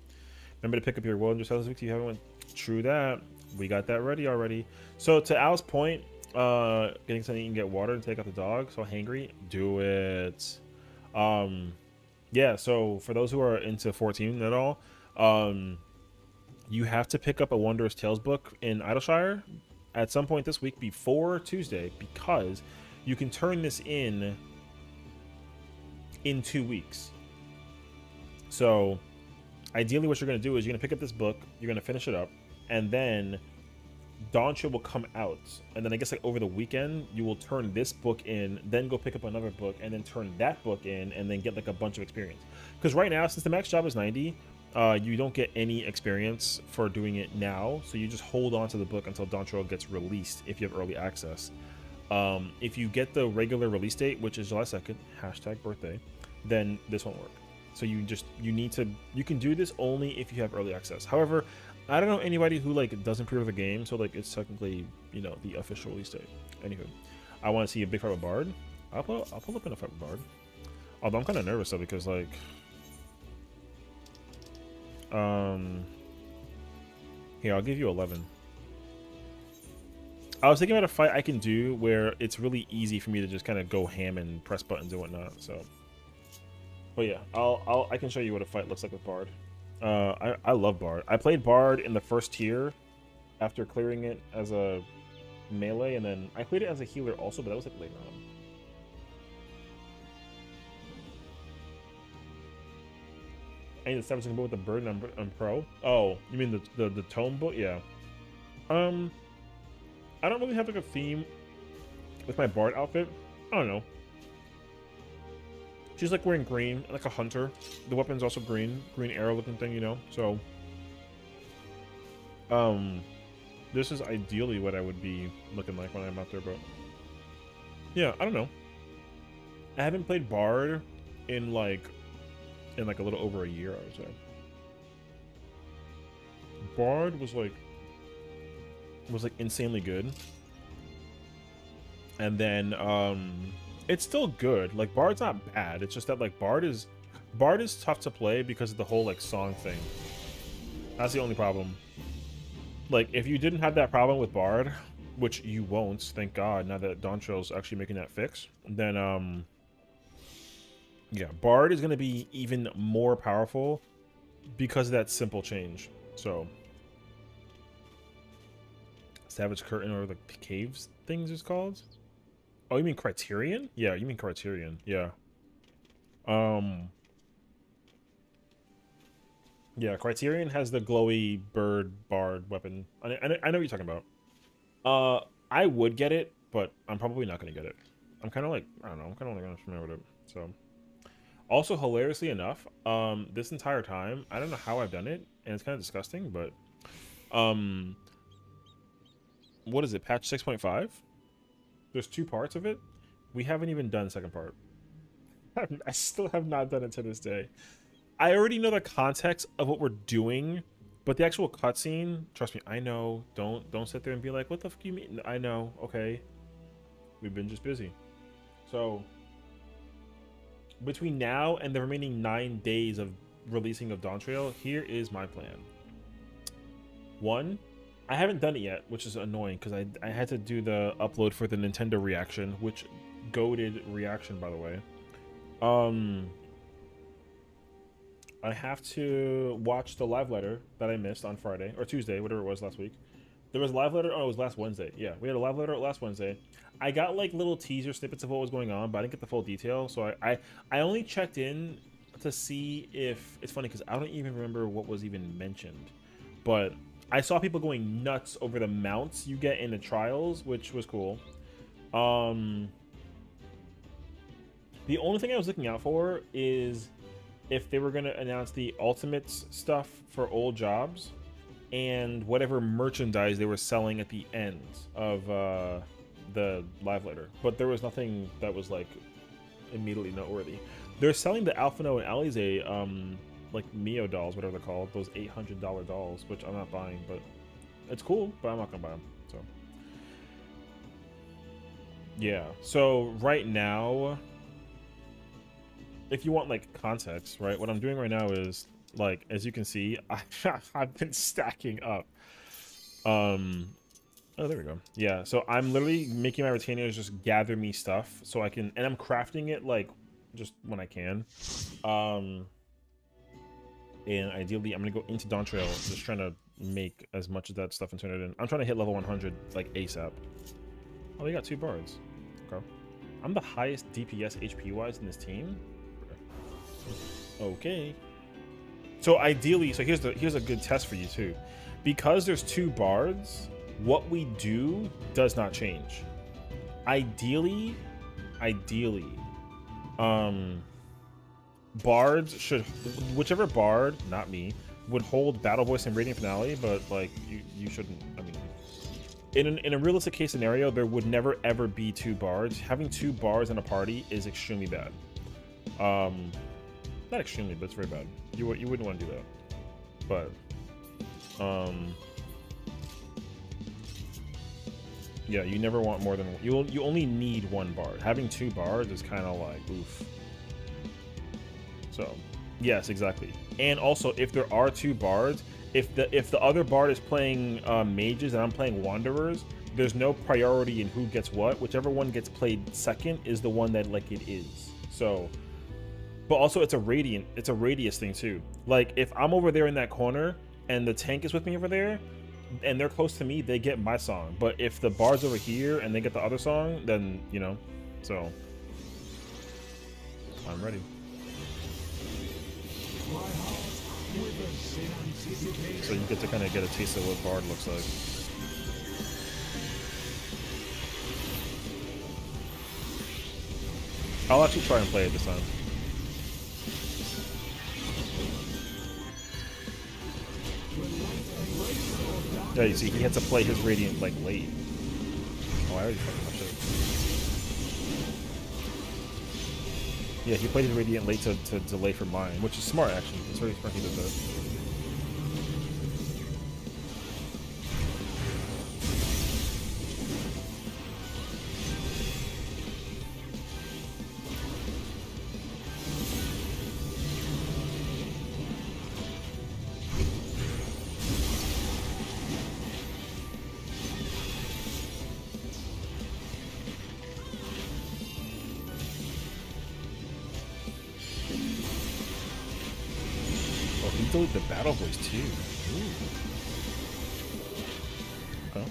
Remember to pick up your World Wonders this week if you haven't went. True that. We got that ready already. So to Al's point, getting something you can get water and take out the dog. So hangry, do it. Yeah, so for those who are into 14 at all, you have to pick up a Wondrous Tales book in Idleshire at some point this week before Tuesday, because you can turn this in 2 weeks. So ideally what you're going to do is you're going to pick up this book, you're going to finish it up, and then Dawn Trail will come out, and then I guess like over the weekend you will turn this book in, then go pick up another book, and then turn that book in, and then get like a bunch of experience. Because right now, since the max job is 90, you don't get any experience for doing it now, so you just hold on to the book until Dawn Trail gets released if you have early access. If you get the regular release date, which is July 2nd, #birthday, then this won't work. So you can do this only if you have early access. However, I don't know anybody who like doesn't pre-order the game, so like it's technically the official release date. Anywho, I want to see a big fight with Bard. I'll pull up in a fight with Bard. Although I'm kind of nervous though, because like here, I'll give you 11. I was thinking about a fight I can do where it's really easy for me to just kind of go ham and press buttons and whatnot. So, but yeah, I can show you what a fight looks like with Bard. I love Bard. I played Bard in the first tier after clearing it as a melee, and then I played it as a healer also, but that was like later on. I need to establish a book with the burden on pro. Oh, you mean the tome book? Yeah. I don't really have like a theme with my Bard outfit. I don't know. She's like wearing green, like a hunter. The weapon's also green arrow looking thing, So, this is ideally what I would be looking like when I'm out there, but yeah, I don't know. I haven't played Bard in like a little over a year, I would say. Bard was like insanely good, and then it's still good. Like Bard's not bad. It's just that like Bard is tough to play because of the whole like song thing. That's the only problem. Like if you didn't have that problem with Bard, which you won't, thank God, now that Dawn Trail's actually making that fix, then yeah, Bard is gonna be even more powerful because of that simple change. So Savage Curtain, or the caves things is called. Oh, you mean Criterion? Yeah, you mean Criterion. Yeah. Yeah, Criterion has the glowy bird bard weapon. I know what you're talking about. I would get it, but I'm probably not gonna get it. I'm kind of like, I don't know, I'm kind of like unfamiliar with it. So, also hilariously enough, this entire time, I don't know how I've done it, and it's kind of disgusting, but what is it? Patch 6.5? There's 2 parts of it. We haven't even done the second part. I still have not done it to this day. I already know the context of what we're doing But the actual cutscene, trust me, I know. Don't sit there and be like, "What the fuck you mean?" I know. Okay, we've been just busy. So between now and the remaining 9 days of releasing of Dawn Trail, here is my plan. One, I haven't done it yet, which is annoying because I had to do the upload for the Nintendo reaction, which goated reaction, by the way. I have to watch the live letter that I missed on Friday or Tuesday, whatever it was last week. There was a live letter. Oh, it was last Wednesday. Yeah, we had a live letter last Wednesday. I got like little teaser snippets of what was going on, but I didn't get the full detail. So I only checked in to see if it's funny because I don't even remember what was even mentioned, but I saw people going nuts over the mounts you get in the trials, which was cool. The only thing I was looking out for is if they were going to announce the ultimates stuff for old jobs and whatever merchandise they were selling at the end of the live letter. But there was nothing that was like immediately noteworthy. They're selling the Alphino and Alize like Mio dolls, whatever they're called, those $800 dolls, which I'm not buying, but it's cool, but I'm not gonna buy them. So yeah, so right now, if you want like context, right, what I'm doing right now is, like, as you can see, I've been stacking up. Oh, there we go. Yeah, so I'm literally making my retainers just gather me stuff so I can, and I'm crafting it like just when I can. And ideally, I'm gonna go into Dawn Trail, just trying to make as much of that stuff and turn it in. I'm trying to hit level 100 like ASAP. Oh, we got 2 bards. Okay. I'm the highest DPS HP wise in this team. Okay. So ideally, so here's a good test for you too. Because there's 2 bards, what we do does not change. Ideally, bards should, whichever bard, not me, would hold Battle Voice and Radiant Finale, but like you shouldn't. I mean, in a realistic case scenario, there would never ever be 2 bards. Having 2 bards in a party is extremely bad. Not extremely, but it's very bad. You wouldn't want to do that. But yeah, you never want more than you only need 1 bard. Having 2 bards is kind of like oof. So yes, exactly. And also, if there are 2 bards, if the other bard is playing mages and I'm playing wanderers, there's no priority in who gets what. Whichever one gets played second is the one that like it is. So, but also it's a radius thing too. Like if I'm over there in that corner and the tank is with me over there and they're close to me, they get my song. But if the bard's over here and they get the other song, then you know. So I'm ready. So you get to kind of get a taste of what bard looks like. I'll actually try and play it this time. Yeah, you see, he had to play his Radiant like late. Oh, I already fucking watched it. Yeah, he played his Radiant late to delay for mine, which is smart actually. It's very smart he did that. The Battle Voice too. Ooh. Okay.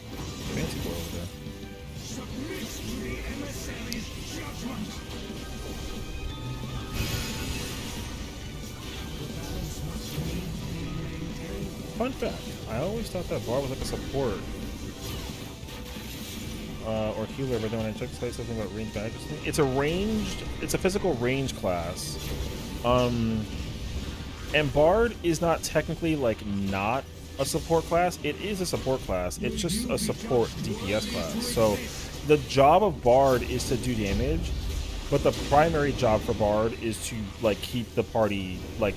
Fancy boy over there. Fun fact, I always thought that bar was like a support or healer, but then when I checked the something about range magic, it's a physical range class. And Bard is not technically like not a support class. It is a support class. It's just a support DPS class. So the job of Bard is to do damage, but the primary job for Bard is to like keep the party like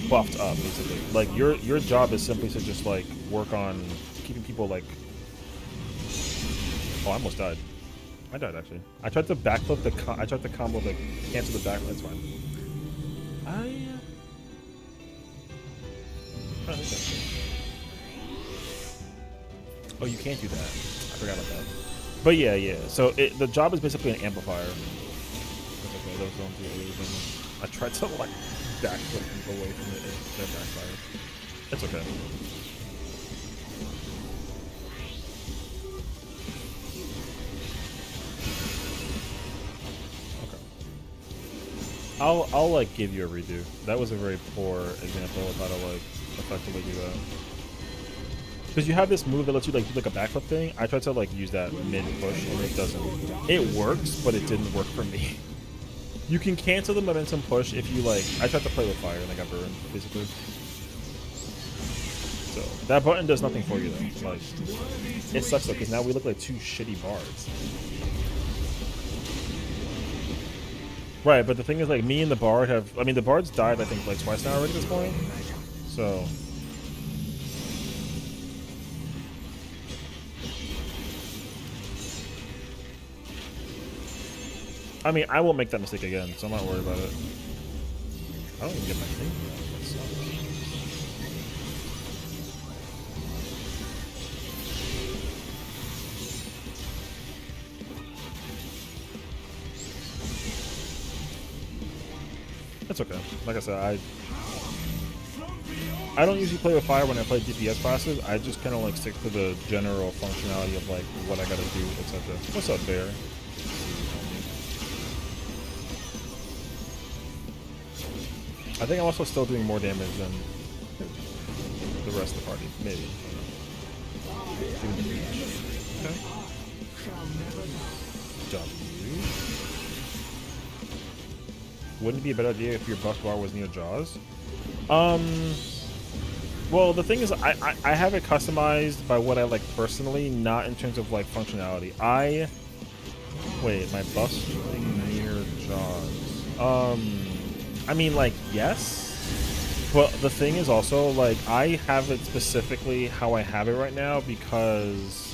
buffed up basically. Like your job is simply to just like work on keeping people like. Oh, I almost died. I died actually. I tried to backflip I tried to combo the cancel the backflip. That's fine. Oh, you can't do that. I forgot about that. But yeah, yeah. So the job is basically an amplifier. That's okay. Those don't do anything. I tried to like backflip people away from it. That backfire. It's okay. I'll like give you a redo. That was a very poor example of how to like effectively do that. Because you have this move that lets you like do like a backflip thing. I tried to like use that mid push and it doesn't. It works, but it didn't work for me. You can cancel the momentum push if you like. I tried to play with fire and I got burned basically. So that button does nothing for you though. Like it sucks though because now we look like two shitty bards. Right, but the thing is, like, me and the Bard have... I mean, the Bard's died, I think, like, twice now already at this point. So... I mean, I won't make that mistake again, so I'm not worried about it. I don't even get my thing. That sucks. That's okay. Like I said, I don't usually play with fire when I play DPS classes. I just kind of like stick to the general functionality of like what I gotta do, etc. What's up, Bear? I think I'm also still doing more damage than the rest of the party. Maybe. Okay. Job. Wouldn't it be a better idea if your buff bar was near Jaws? Well, the thing is, I have it customized by what I like personally, not in terms of like functionality. Wait, my buff's near Jaws. I mean, like, yes, but the thing is also like I have it specifically how I have it right now because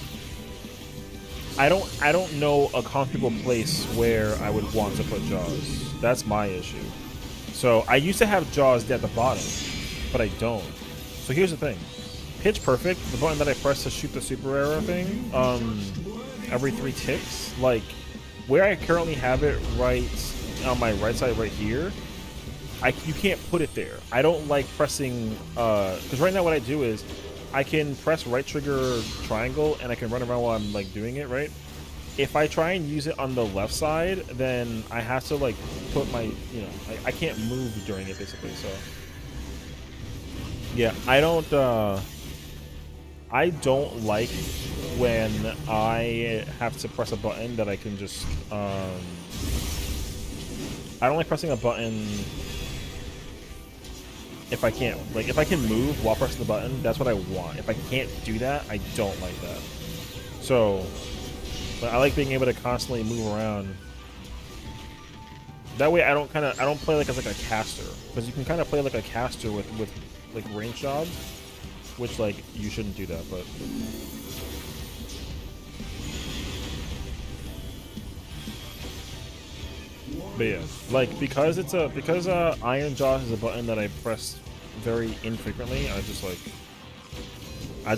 I don't know a comfortable place where I would want to put Jaws. That's my issue. So I used to have Jaws at the bottom, but I don't. So here's the thing. Pitch Perfect, the button that I press to shoot the super arrow thing, every 3 ticks, like where I currently have it right on my right side right here, you can't put it there. I don't like pressing, because right now what I do is I can press right trigger triangle and I can run around while I'm like doing it, right? If I try and use it on the left side, then I have to like put my, I can't move during it basically, so. Yeah, I don't like when I have to press a button that I can just, I don't like pressing a button if I can't, like, if I can move while pressing the button, that's what I want. If I can't do that, I don't like that. So, but I like being able to constantly move around. That way I don't play like as like a caster. Because you can kind of play like a caster with like range jobs. Which like you shouldn't do that, but yeah, like because Iron Jaws is a button that I press very infrequently, I just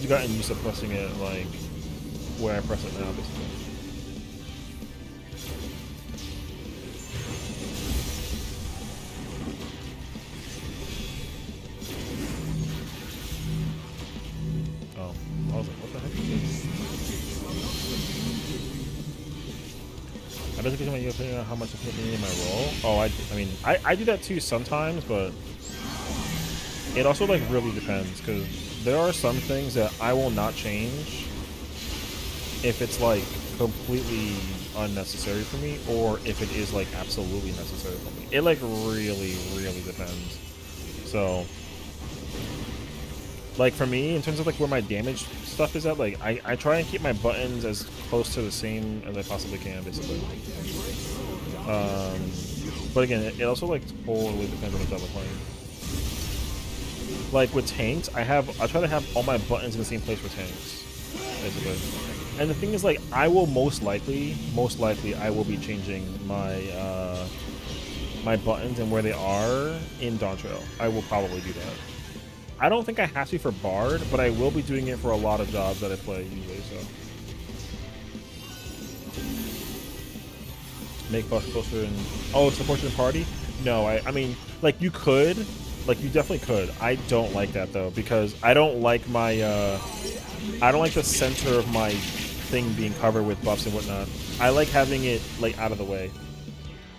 gotten used to pressing it like where I press it now basically. Oh, I was like, what the heck is this? I basically my opinion on how much I put in my role. Oh, I mean, I do that too sometimes, but it also like really depends because there are some things that I will not change if it's like completely unnecessary for me, or if it is like absolutely necessary for me. It like really depends. So, like for me, in terms of like where my damage stuff is at, like I try and keep my buttons as close to the same as I possibly can, basically. But again, it also like totally depends on the job I'm playing. Like with tanks, I try to have all my buttons in the same place for tanks, basically. And the thing is, like, I will most likely, I will be changing my my buttons and where they are in Dawn Trail. I will probably do that. I don't think I have to for Bard, but I will be doing it for a lot of jobs that I play usually. So make buffs closer and support your party. No, I mean, like, you could, like, you definitely could. I don't like that though, because I don't like my I don't like the center of my thing being covered with buffs and whatnot. I like having it like out of the way.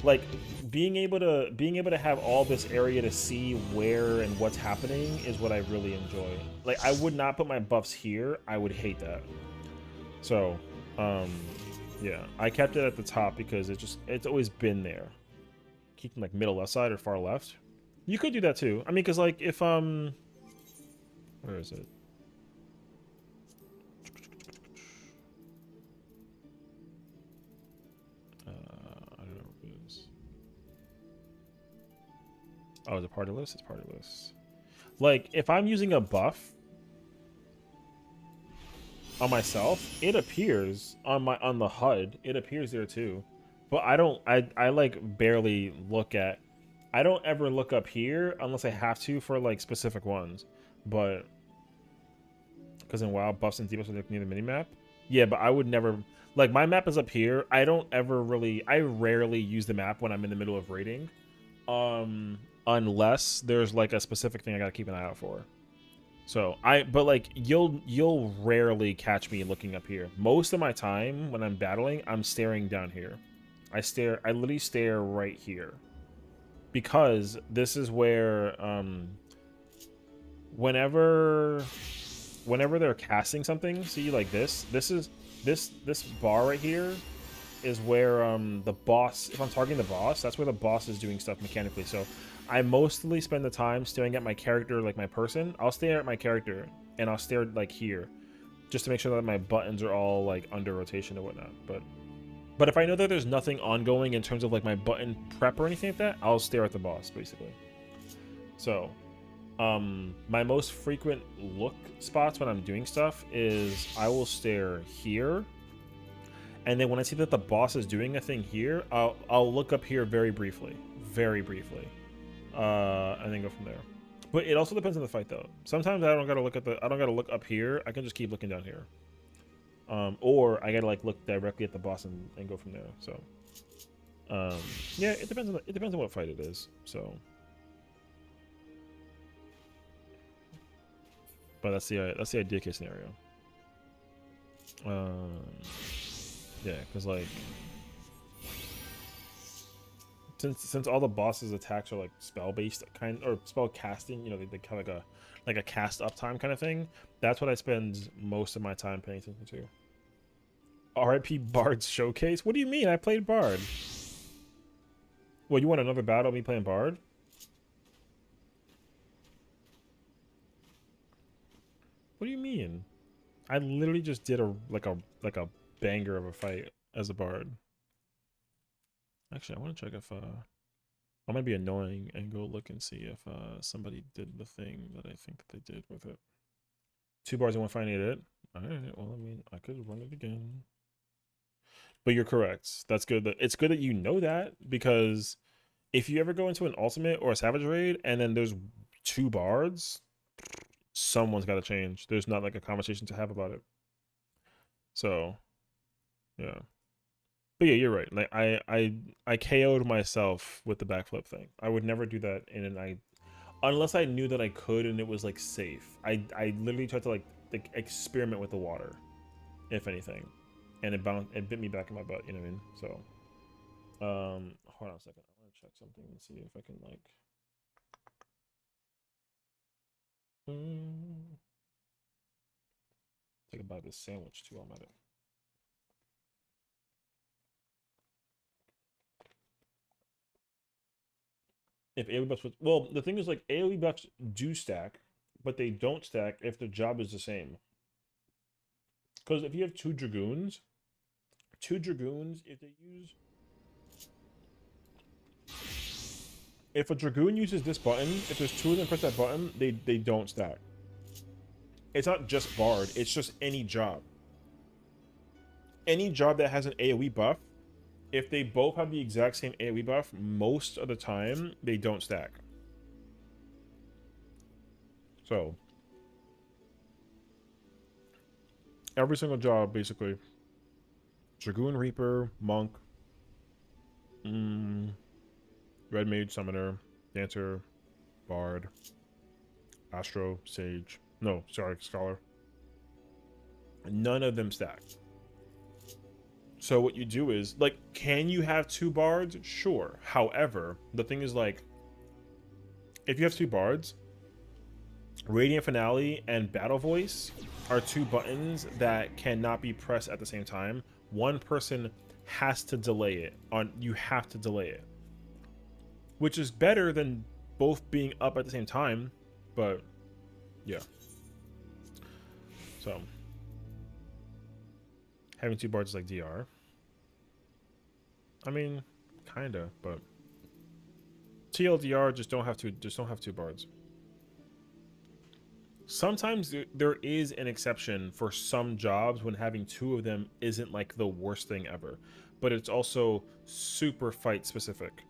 Like being able to have all this area to see where and what's happening is what I really enjoy. Like, I would not put my buffs here. I would hate that. So, yeah, I kept it at the top because it's always been there. Keep them like middle left side or far left. You could do that too. I mean, because like if where is it? I don't know what it is. Oh, is it party list? It's party list. Like if I'm using a buff on myself, it appears on the HUD. It appears there too, but I like barely look at. I don't ever look up here unless I have to for like specific ones, but because in WoW buffs and debuffs are near the minimap. Yeah, but I would never like my map is up here. I rarely use the map when I'm in the middle of raiding, unless there's like a specific thing I gotta keep an eye out for. So but like you'll rarely catch me looking up here. Most of my time when I'm battling, I'm staring down here. I literally stare right here, because this is where whenever they're casting something, see, like this bar right here is where the boss, if I'm targeting the boss, that's where the boss is doing stuff mechanically. So I mostly spend the time staring at my character, like my person. I'll stare at my character and I'll stare like here just to make sure that my buttons are all like under rotation or whatnot. But if I know that there's nothing ongoing in terms of like my button prep or anything like that, I'll stare at the boss basically. So my most frequent look spots when I'm doing stuff is I will stare here, and then when I see that the boss is doing a thing here, I'll look up here very briefly, and then go from there. But it also depends on the fight though. Sometimes I don't gotta look up here. I can just keep looking down here, or I gotta like look directly at the boss and go from there. So yeah, it depends on what fight it is. So. But that's the idea case scenario. Yeah, because like since all the bosses' attacks are like spell based or spell casting, you know, they kind of like a cast up time kind of thing. That's what I spend most of my time paying attention to. RIP Bard's showcase? What do you mean? I played Bard. Well, you want another battle of me playing Bard? What do you mean? I literally just did a banger of a fight as a Bard. Actually, I want to check if I might be annoying and go look and see if somebody did the thing that I think they did with it. 2 bars and 1 fight it. Alright, well, I mean, I could run it again. But you're correct. That's good. It's good that you know that, because if you ever go into an ultimate or a savage raid and then there's 2 bards, someone's got to change. There's not like a conversation to have about it. So, yeah. But yeah, you're right. Like I KO'd myself with the backflip thing. I would never do that unless I knew that I could and it was like safe. I literally tried to like experiment with the water, if anything, and it bit me back in my butt. You know what I mean? So, hold on a second. I want to check something and see if I can like. Think about this sandwich too. I'm at it. If AoE buffs, well, the thing is, like, AoE buffs do stack, but they don't stack if the job is the same. Because if you have two dragoons, if they use If a Dragoon uses this button, if there's two of them press that button, they don't stack. It's not just Bard, it's just any job. Any job that has an AoE buff, if they both have the exact same AoE buff, most of the time, they don't stack. So, every single job, basically. Dragoon, Reaper, Monk, Red Mage, Summoner, Dancer, Bard, Astro, Sage. No, sorry, Scholar. None of them stack. So what you do is, like, can you have two bards? Sure. However, the thing is, like, if you have two bards, Radiant Finale and Battle Voice are two buttons that cannot be pressed at the same time. One person has to delay it. You have to delay it. Which is better than both being up at the same time, but yeah. So having two bards is like DR. I mean, kinda, but TLDR just don't have two bards. Sometimes there is an exception for some jobs when having two of them isn't like the worst thing ever, but it's also super fight specific.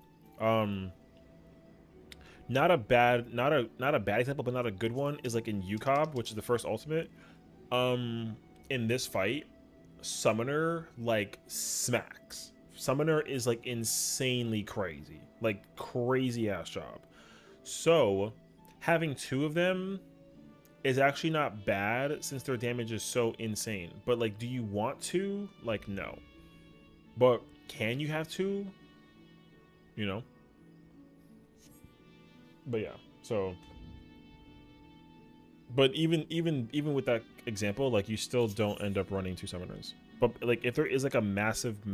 Not a bad example, but not a good one is like in UCOB, which is the first ultimate. In this fight, Summoner like smacks. Summoner is like insanely crazy, like crazy ass job. So having two of them is actually not bad since their damage is so insane. But like, do you want to? Like, no. But can you have two? You know? But yeah, so but even with that example, like you still don't end up running two summoners. But like if there is like a massive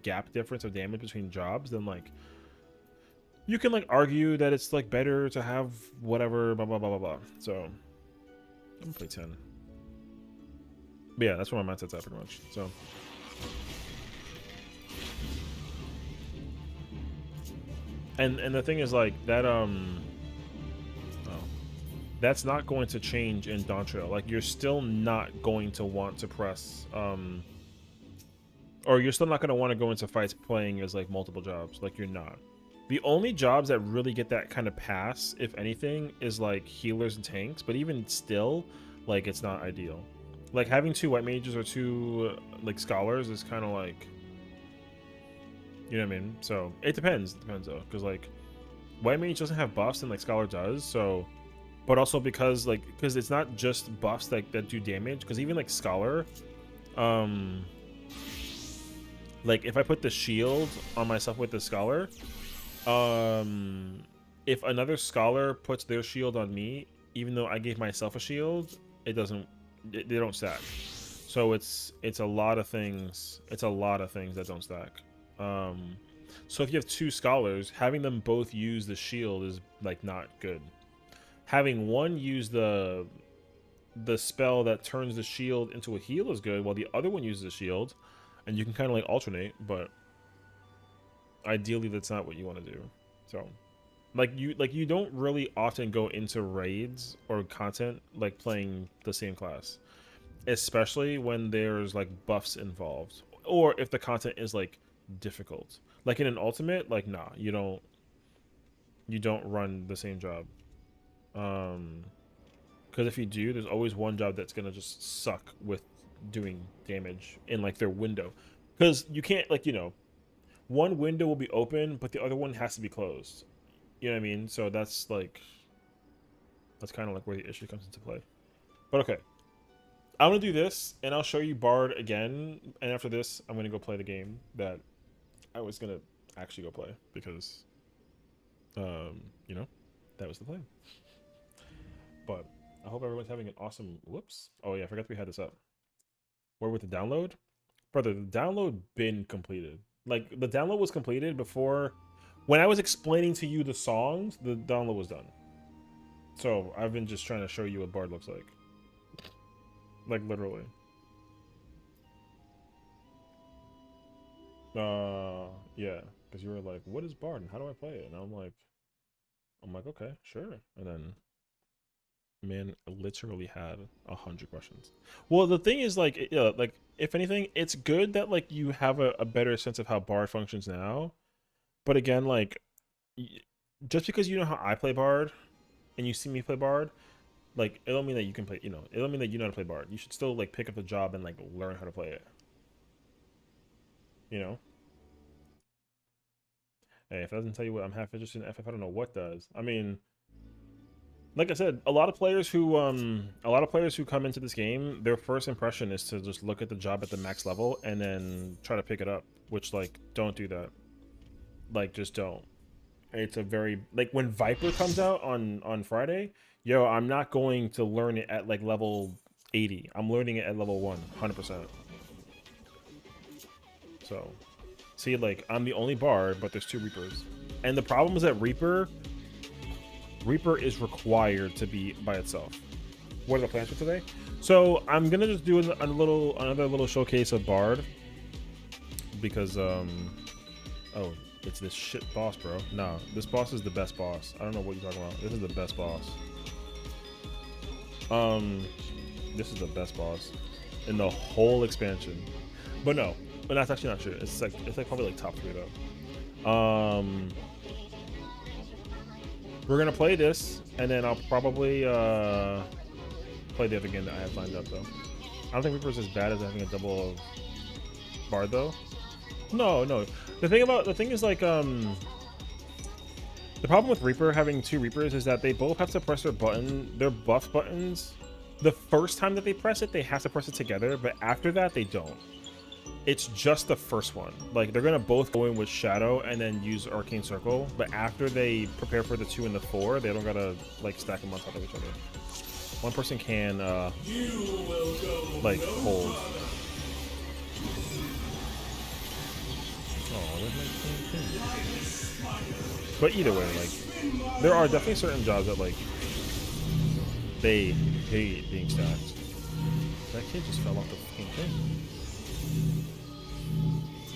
gap difference of damage between jobs, then like you can like argue that it's like better to have whatever blah blah blah blah blah. So I'm gonna play 10. But yeah, that's where my mindset's at pretty much. So and the thing is like that that's not going to change in Dawntrail. Like you're still not going to want to press or you're still not going to want to go into fights playing as like multiple jobs. Like you're not. The only jobs that really get that kind of pass, if anything, is like healers and tanks, but even still, like it's not ideal. Like having two white mages or two like scholars is kind of like, you know what I mean? So it depends though, because like white mage doesn't have buffs and like scholar does, so but also because it's not just buffs that do damage, because even like scholar, like if I put the shield on myself with the scholar, if another scholar puts their shield on me, even though I gave myself a shield, they don't stack. So it's a lot of things. It's a lot of things that don't stack. So if you have two scholars, having them both use the shield is like not good. Having one use the spell that turns the shield into a heal is good, while the other one uses a shield, and you can kind of like alternate, but ideally that's not what you want to do. So like you don't really often go into raids or content like playing the same class, especially when there's like buffs involved, or if the content is like difficult. Like in an ultimate, like nah, you don't run the same job. Because if you do, there's always one job that's gonna just suck with doing damage in like their window, because you can't like, you know, one window will be open but the other one has to be closed, you know what I mean? So that's like, that's kind of like where the issue comes into play. But okay, I'm gonna do this and I'll show you Bard again, and after this I'm gonna go play the game that I was gonna actually go play, because you know, that was the plan. But I hope everyone's having an awesome... Whoops. Oh, yeah, I forgot we had this up. Where with the download? Brother, the download been completed. Like, the download was completed before... When I was explaining to you the songs, the download was done. So, I've been just trying to show you what Bard looks like. Like, literally. Yeah. Because you were like, what is Bard and how do I play it? And I'm like, I'm like, okay, sure. And then man literally had 100 questions. Well, the thing is, like, like if anything, it's good that like you have a better sense of how Bard functions now. But again, like, just because you know how I play Bard and you see me play Bard, like, it don't mean that you can play. You know, it don't mean that you know how to play Bard. You should still like pick up the job and like learn how to play it. You know. Hey, if that doesn't tell you what I'm half interested in FF, I don't know what does. I mean, like I said, a lot of players who come into this game, their first impression is to just look at the job at the max level and then try to pick it up, which, like, don't do that. Like, just don't. It's a very, like, when Viper comes out on Friday, yo, I'm not going to learn it at like level 80. I'm learning it at level 1, 100%. So, see, like, I'm the only Bard, but there's 2 Reapers. And the problem is that Reaper is required to be by itself. What are the plans for today? So I'm gonna just do another little showcase of Bard because oh, it's this shit boss, bro. No, this boss is the best boss. I don't know what you're talking about. This is the best boss. This is the best boss in the whole expansion. But no, but that's actually not true. It's like probably like top 3 though. We're gonna play this, and then I'll probably play the other game that I have lined up though. I don't think Reaper's as bad as having a double of Bard though. No. The thing is like the problem with Reaper having 2 Reapers is that they both have to press their buff buttons. The first time that they press it, they have to press it together, but after that they don't. It's just the first one. Like, they're gonna both go in with Shadow and then use Arcane Circle, but after they prepare for the 2 and the 4, they don't gotta like stack them on top of each other. One person can like hold. Oh, but either way, like, there are definitely certain jobs that like they hate being stacked. That kid just fell off the fucking thing.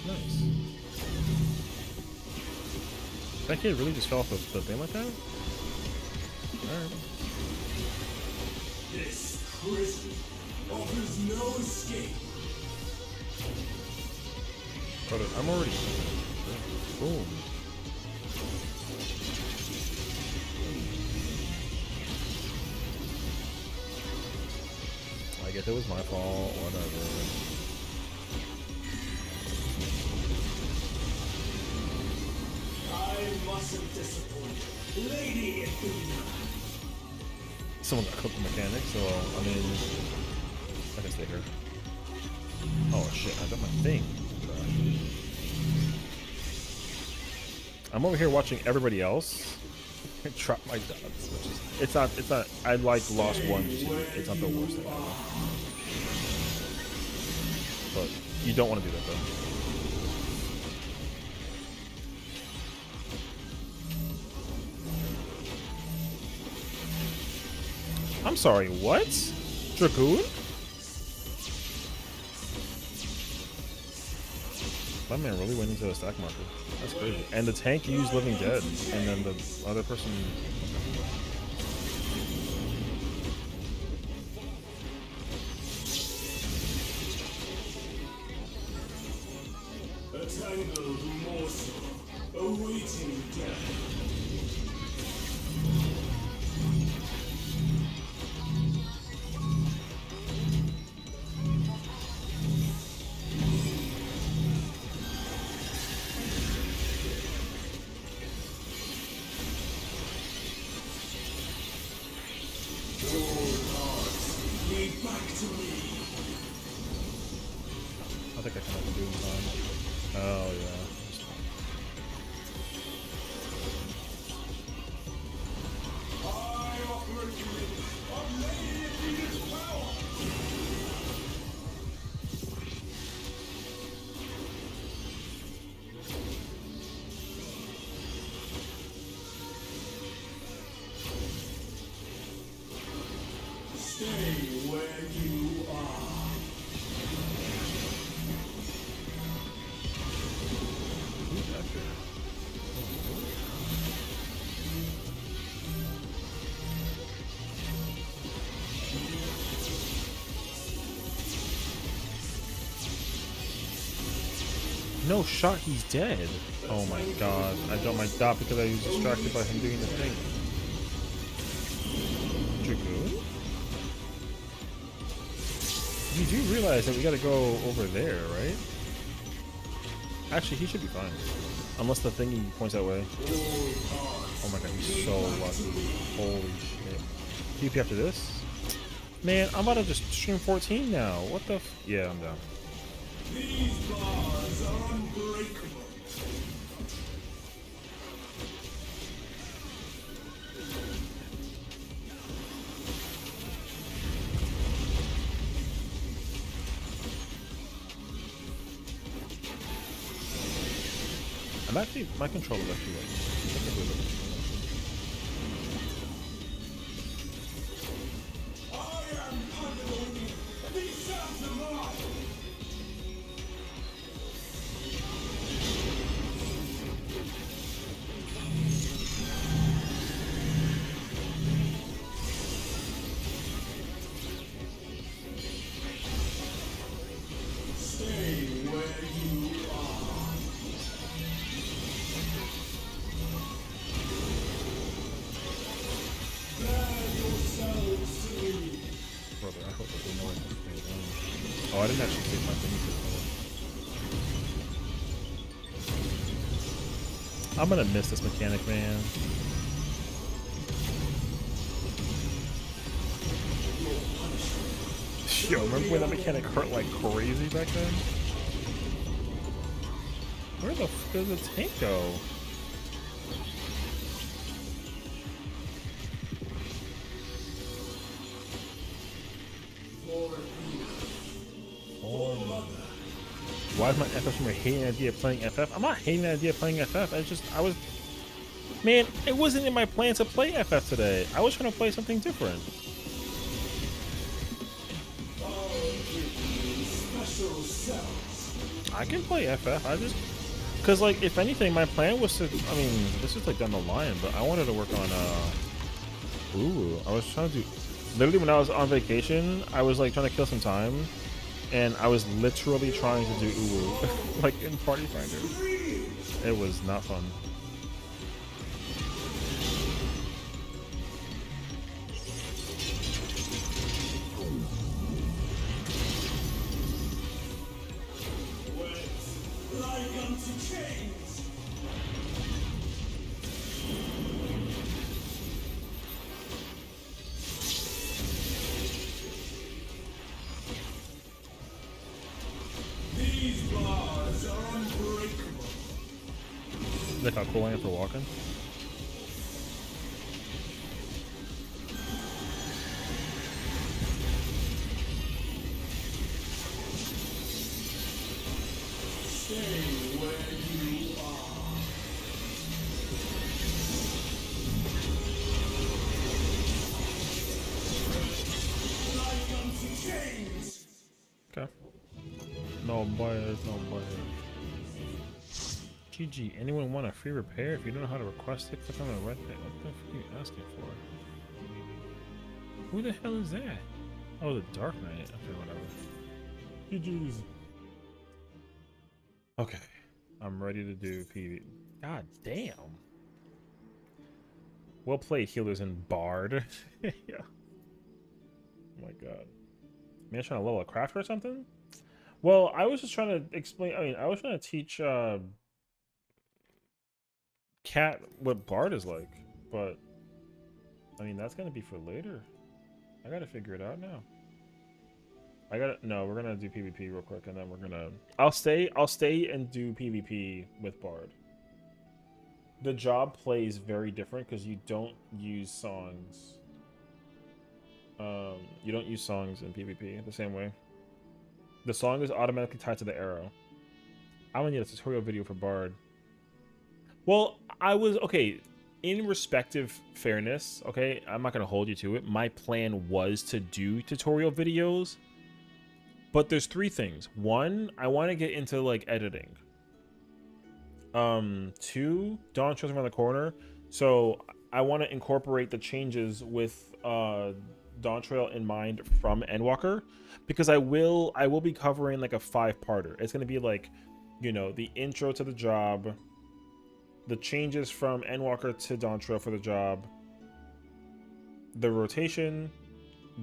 Nice. That kid really just fell off the thing like that? Alright. This prison offers no escape. But I'm already. Boom. I guess it was my fault, whatever. I mustn't disappoint. Lady Athena. Someone got cooked the mechanic, so I mean, I can stay here. Oh shit, I got my thing. I'm over here watching everybody else trap my dogs, which is it's not I like lost one, it's not the worst thing ever. But you don't want to do that though. I'm sorry, what? Dragoon? My man really went into the stack marker. That's crazy. And the tank used Living Dead, and then the other person. A tangled morsel awaiting death. I think I can also do in time. Oh yeah. Stay where you are. No shot, he's dead. Oh my god. I dropped my dot because I was distracted by him doing the thing. Dragoon? You do realize that we gotta go over there, right? Actually, he should be fine. Unless the thingy points that way. Oh my god, he's so lucky. Holy shit. DP after this? Man, I'm about to just stream 14 now. What the f— yeah, I'm down. These bars are unbreakable. I'm actually— my controller's actually like— I am Pandalone. These sounds are mine. Stay where you are. Bear yourselves free. brother, I hope that they know what this thing is. Oh, I didn't actually save my thingy for— I'm gonna miss this mechanic, man. Yo, remember when that mechanic hurt like crazy back then? Where the f does the tank go? Why is my FF from hating the idea of playing FF? I'm not hating the idea of playing FF. I was, man, it wasn't in my plan to play FF today. I was trying to play something different. Special cells. I can play FF. I just, cause like, if anything, my plan was to— I mean, this is like down the line, but I wanted to work on ooh, I was trying to do— literally when I was on vacation, I was like trying to kill some time, and I was literally trying to do Uwu, like in Party Finder. It was not fun. Like unto chains. These bars are unbreakable. Look how cool I am for walking. Stay where you are. Like unto chains. Okay. No bias, no bias. GG, anyone want a free repair? If you don't know how to request it, click on the red thing. What the fuck are you asking for? Who the hell is that? Oh, the Dark Knight. Okay, whatever. GG's. Okay. I'm ready to do PV. God damn. Well played, healers and Bard. Yeah. Oh my god. Man, trying to level a crafter or something? Well, I was just trying to explain. I mean, I was trying to teach Cat what Bard is like, but I mean, that's gonna be for later. I gotta figure it out now. No, we're gonna do PvP real quick, and then we're gonna— I'll stay and do PvP with Bard. The job plays very different because you don't use songs. You don't use songs in PvP the same way. The song is automatically tied to the arrow. I'm gonna need a tutorial video for Bard. Well, I was— okay, in respective fairness, okay, I'm not gonna hold you to it. My plan was to do tutorial videos, but there's three things. One, I want to get into like editing. Two, Dawn Trail's around the corner, so I want to incorporate the changes with Dawn Trail in mind from Endwalker, because I will be covering like a 5-parter. It's gonna be like you know, the intro to the job, the changes from Endwalker to Dawntrail for the job, the rotation,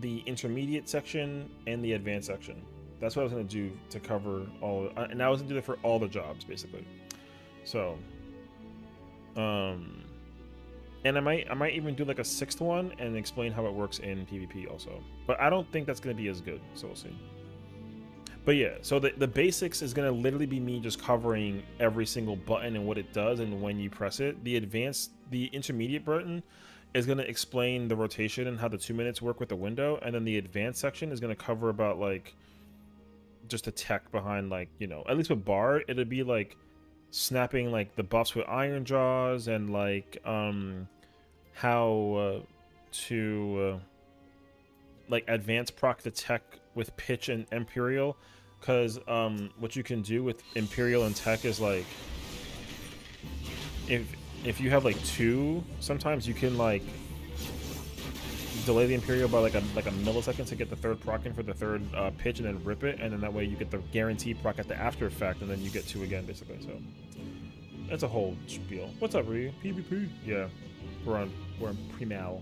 the intermediate section, and the advanced section. That's what I was going to do to cover all, and I was going to do that for all the jobs basically. So, and I might even do like a 6th one and explain how it works in PvP also. But I don't think that's going to be as good, so we'll see. But yeah, so the basics is going to literally be me just covering every single button and what it does and when you press it. The intermediate button is going to explain the rotation and how the 2 minutes work with the window. And then the advanced section is going to cover about like just the tech behind, like, you know, at least with Bard, it'll be like snapping like the buffs with Iron Jaws and like how to like advance proc the tech with Pitch and Imperial, because what you can do with Imperial and tech is like if you have like 2, sometimes you can like delay the Imperial by like a millisecond to get the 3rd proc in for the 3rd pitch and then rip it, and then that way you get the guaranteed proc at the after effect, and then you get 2 again basically. So that's a whole spiel. What's up, Ryu? PvP? Yeah, we're on pre-mal.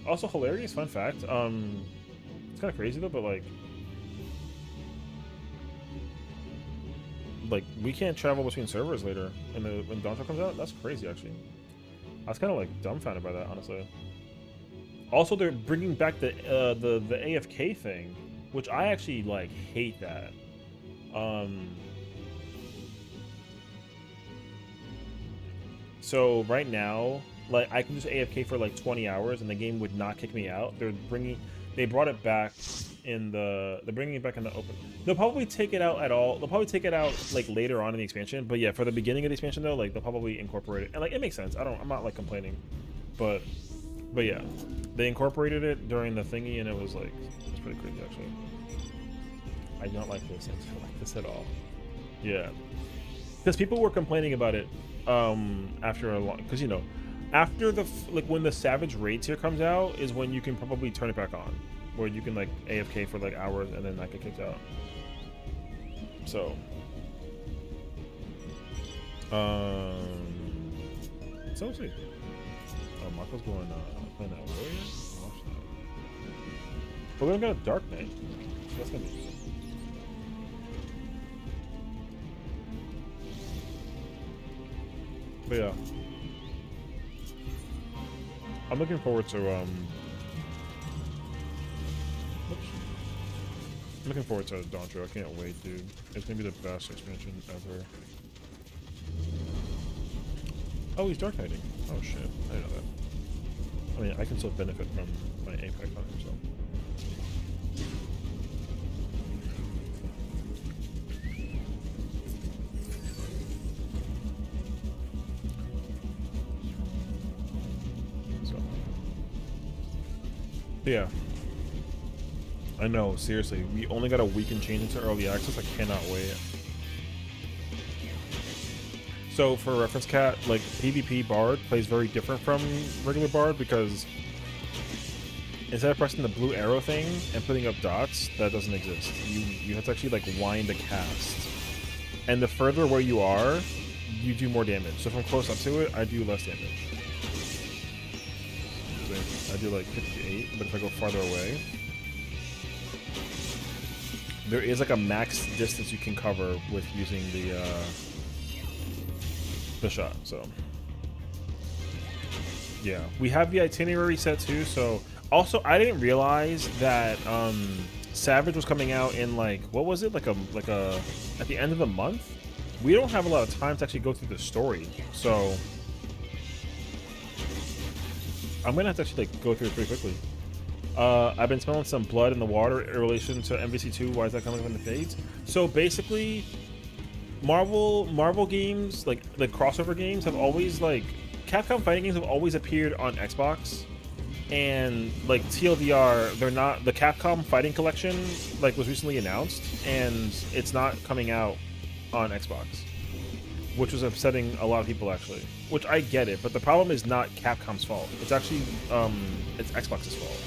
Also, hilarious fun fact. It's kind of crazy though, but like we can't travel between servers later when Dawntrail comes out. That's crazy, actually. I was kind of like dumbfounded by that, honestly. Also, they're bringing back the AFK thing, which I actually like hate that. So right now, like I can just AFK for like 20 hours and the game would not kick me out. They brought it back they're bringing it back in the open. They'll probably take it out They'll probably take it out like later on in the expansion. But yeah, for the beginning of the expansion though, like they'll probably incorporate it. And like it makes sense. I'm not like complaining. But yeah, they incorporated it during the thingy and it's pretty crazy actually. I don't like this. I don't like this at all. Yeah. Because people were complaining about it after a long, because you know, after when the Savage Raid tier comes out is when you can probably turn it back on, where you can like AFK for like hours and then not get kicked out. So so let's see. Oh, Marco's going playing that warrior. Watch that. But we don't got a Dark Knight, so that's gonna be interesting. But yeah, I'm looking forward to I'm looking forward to Dawntrail. I can't wait, dude. It's gonna be the best expansion ever. Oh, he's Dark Knighting. Oh shit, I didn't know that. I mean, I can still benefit from my Apex on him, so. Yeah, I know, seriously, we only got a week and change into early access. I cannot wait. So for reference, Cat, like PvP Bard plays very different from regular Bard because instead of pressing the blue arrow thing and putting up dots, that doesn't exist. You have to actually like wind a cast, and the further away you are, you do more damage. So if I'm close up to it, I do less damage. I do like 58, but if I go farther away, there is like a max distance you can cover with using the shot. So yeah, we have the itinerary set too. So also, I didn't realize that Savage was coming out in like, what was it, like a at the end of the month. We don't have a lot of time to actually go through the story, so I'm gonna have to actually like go through it pretty quickly. I've been smelling some blood in the water in relation to MVC2. Why is that coming up in the fades? So basically, Marvel games, like the crossover games, have always like Capcom fighting games have always appeared on Xbox, and like TLDR, they're not, the Capcom Fighting Collection like was recently announced, and it's not coming out on Xbox, which was upsetting a lot of people actually. Which I get it, but the problem is not Capcom's fault. It's actually it's Xbox's fault,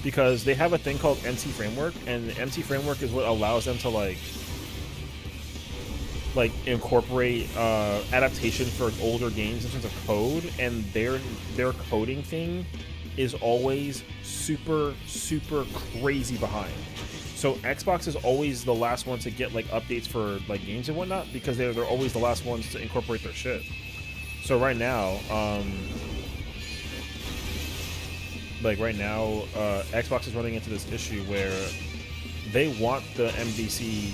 because they have a thing called MC Framework, and the MC Framework is what allows them to like like incorporate adaptation for older games in terms of code, and their coding thing is always super crazy behind. So Xbox is always the last one to get like updates for like games and whatnot, because they're always the last ones to incorporate their shit. So right now, Xbox is running into this issue where they want the MVC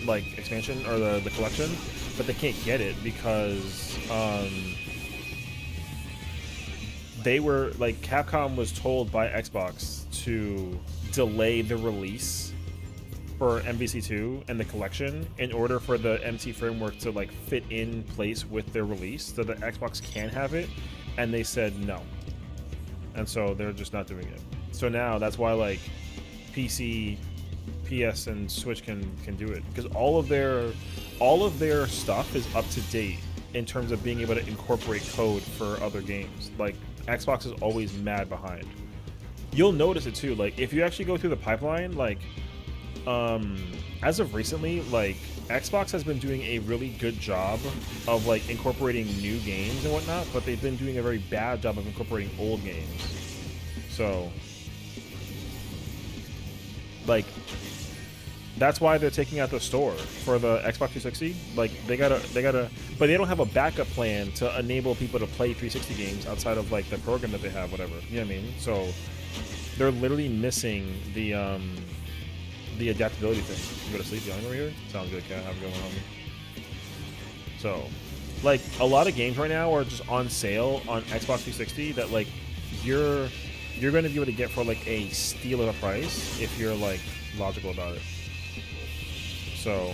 like expansion or the collection, but they can't get it because they were like, Capcom was told by Xbox to delay the release for MVC2 and the collection in order for the MT framework to like fit in place with their release so that Xbox can have it, and they said no, and so they're just not doing it. So now that's why like PC, PS, and Switch can do it, because all of their stuff is up to date in terms of being able to incorporate code for other games. Like Xbox is always mad behind. You'll notice it too, like if you actually go through the pipeline, like as of recently, like Xbox has been doing a really good job of like incorporating new games and whatnot, but they've been doing a very bad job of incorporating old games. So like that's why they're taking out the store for the Xbox 360. Like they gotta, but they don't have a backup plan to enable people to play 360 games outside of like the program that they have, whatever. You know what I mean? So they're literally missing the adaptability thing. You go to sleep, young over here. Sounds good, cat. Have a good one on me. So, like a lot of games right now are just on sale on Xbox 360 that like you're going to be able to get for like a steal of a price if you're like logical about it. So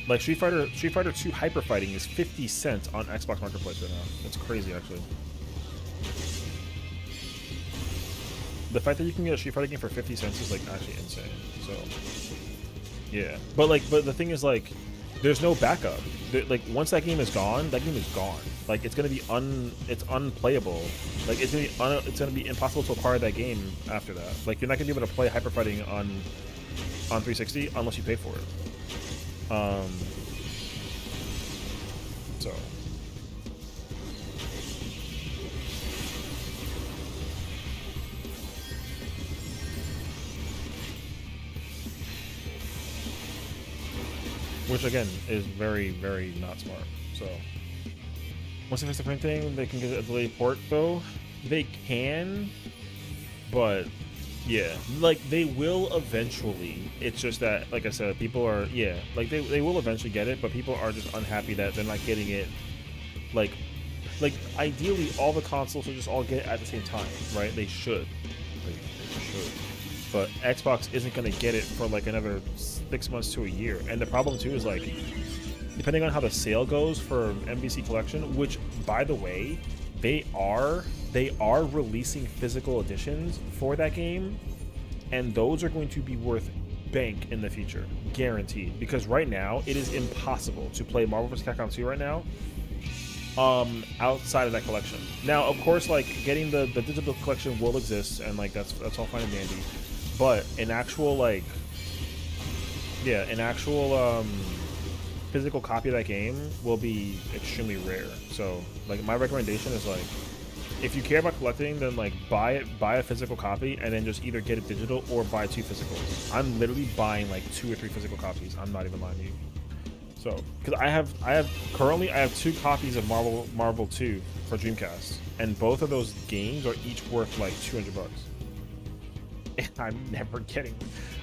like Street Fighter 2 Hyper Fighting is 50 cents on Xbox Marketplace right now. It's crazy, actually. The fact that you can get a Street Fighter game for 50 cents is like actually insane. So yeah, but the thing is like, there's no backup. Like once that game is gone, that game is gone. Like it's gonna be it's unplayable. Like it's gonna be impossible to acquire that game after that. Like you're not gonna be able to play Hyper Fighting on 360 unless you pay for it. So which again is very not smart. So once they fix the print thing, they can get a delayed port though. They can, but yeah, like they will eventually. It's just that, like I said, people are like they will eventually get it, but people are just unhappy that they're not getting it. Like ideally, all the consoles should just all get it at the same time, right? They should, but Xbox isn't gonna get it for like another 6 months to a year. And the problem too is like, depending on how the sale goes for MVC Collection, which by the way, they are releasing physical editions for that game, and those are going to be worth bank in the future, guaranteed. Because right now it is impossible to play Marvel vs. Capcom 2 right now outside of that collection. Now, of course, like getting the digital collection will exist, and like that's all fine and dandy. But an actual physical copy of that game will be extremely rare. So like my recommendation is like, if you care about collecting, then like buy a physical copy and then just either get it digital or buy 2 physicals. I'm literally buying like 2 or 3 physical copies. I'm not even lying to you. So because I have currently 2 copies of Marvel 2 for Dreamcast, and both of those games are each worth like $200. And I'm never getting.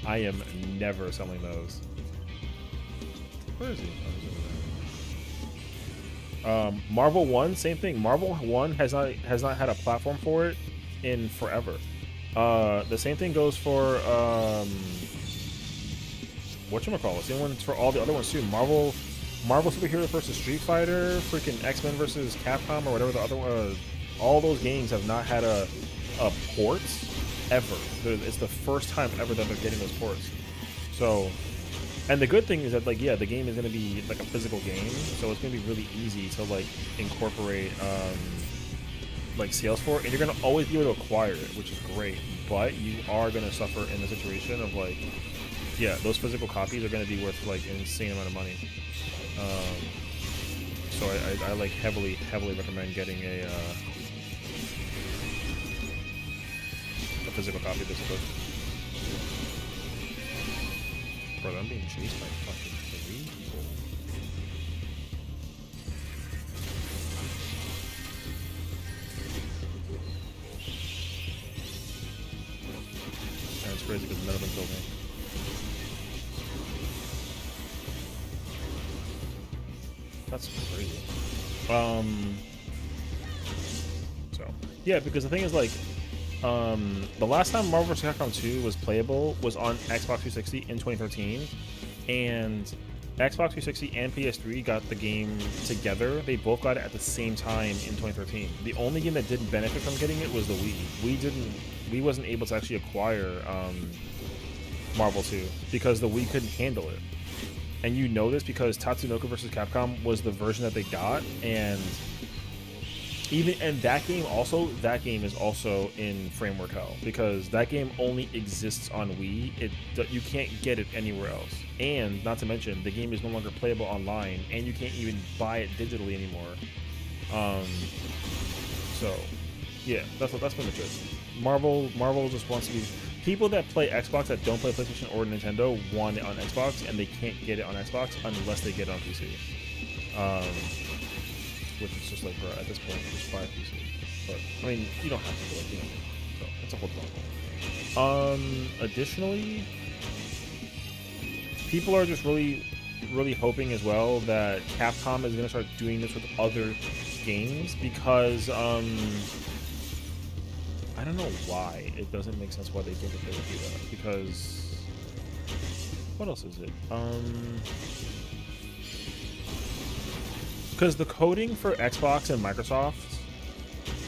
I am never selling those. Where is he? Marvel 1, same thing. Marvel 1 has not had a platform for it in forever. The same thing goes for whatchamacallit. Same one for all the other ones too. Marvel Superhero versus Street Fighter, freaking X-Men versus Capcom, or whatever the other one. All those games have not had a port ever. It's the first time ever that they're getting those ports. So. And the good thing is that, like, yeah, the game is going to be, like, a physical game, so it's going to be really easy to, like, incorporate like sales for, and you're gonna always be able to acquire it, which is great. But you are gonna suffer in the situation of like, yeah, those physical copies are gonna be worth like an insane amount of money. So I like heavily recommend getting a physical copy of this book. Brother, I'm being chased by fucking 3 people. And it's crazy because none of them killed me. That's crazy. So yeah, because the thing is like, the last time Marvel vs. Capcom 2 was playable was on Xbox 360 in 2013, and Xbox 360 and PS3 got the game together. They both got it at the same time in 2013. The only game that didn't benefit from getting it was the Wii. We wasn't able to actually acquire Marvel 2 because the Wii couldn't handle it. And you know this because Tatsunoko vs. Capcom was the version that they got, and that game is also in framework hell because that game only exists on Wii. You can't get it anywhere else, and not to mention the game is no longer playable online, and you can't even buy it digitally anymore. So yeah, that's pretty much it. Marvel just wants to be. People that play Xbox that don't play PlayStation or Nintendo want it on Xbox, and they can't get it on Xbox unless they get it on PC. Which is just like, bro, at this point, just buy a PC. But I mean, you don't have to, like, you know. So it's a whole problem. Additionally, people are just really hoping as well that Capcom is gonna start doing this with other games because I don't know why it doesn't make sense why they think that they would do that. Because what else is it? Because the coding for Xbox and Microsoft,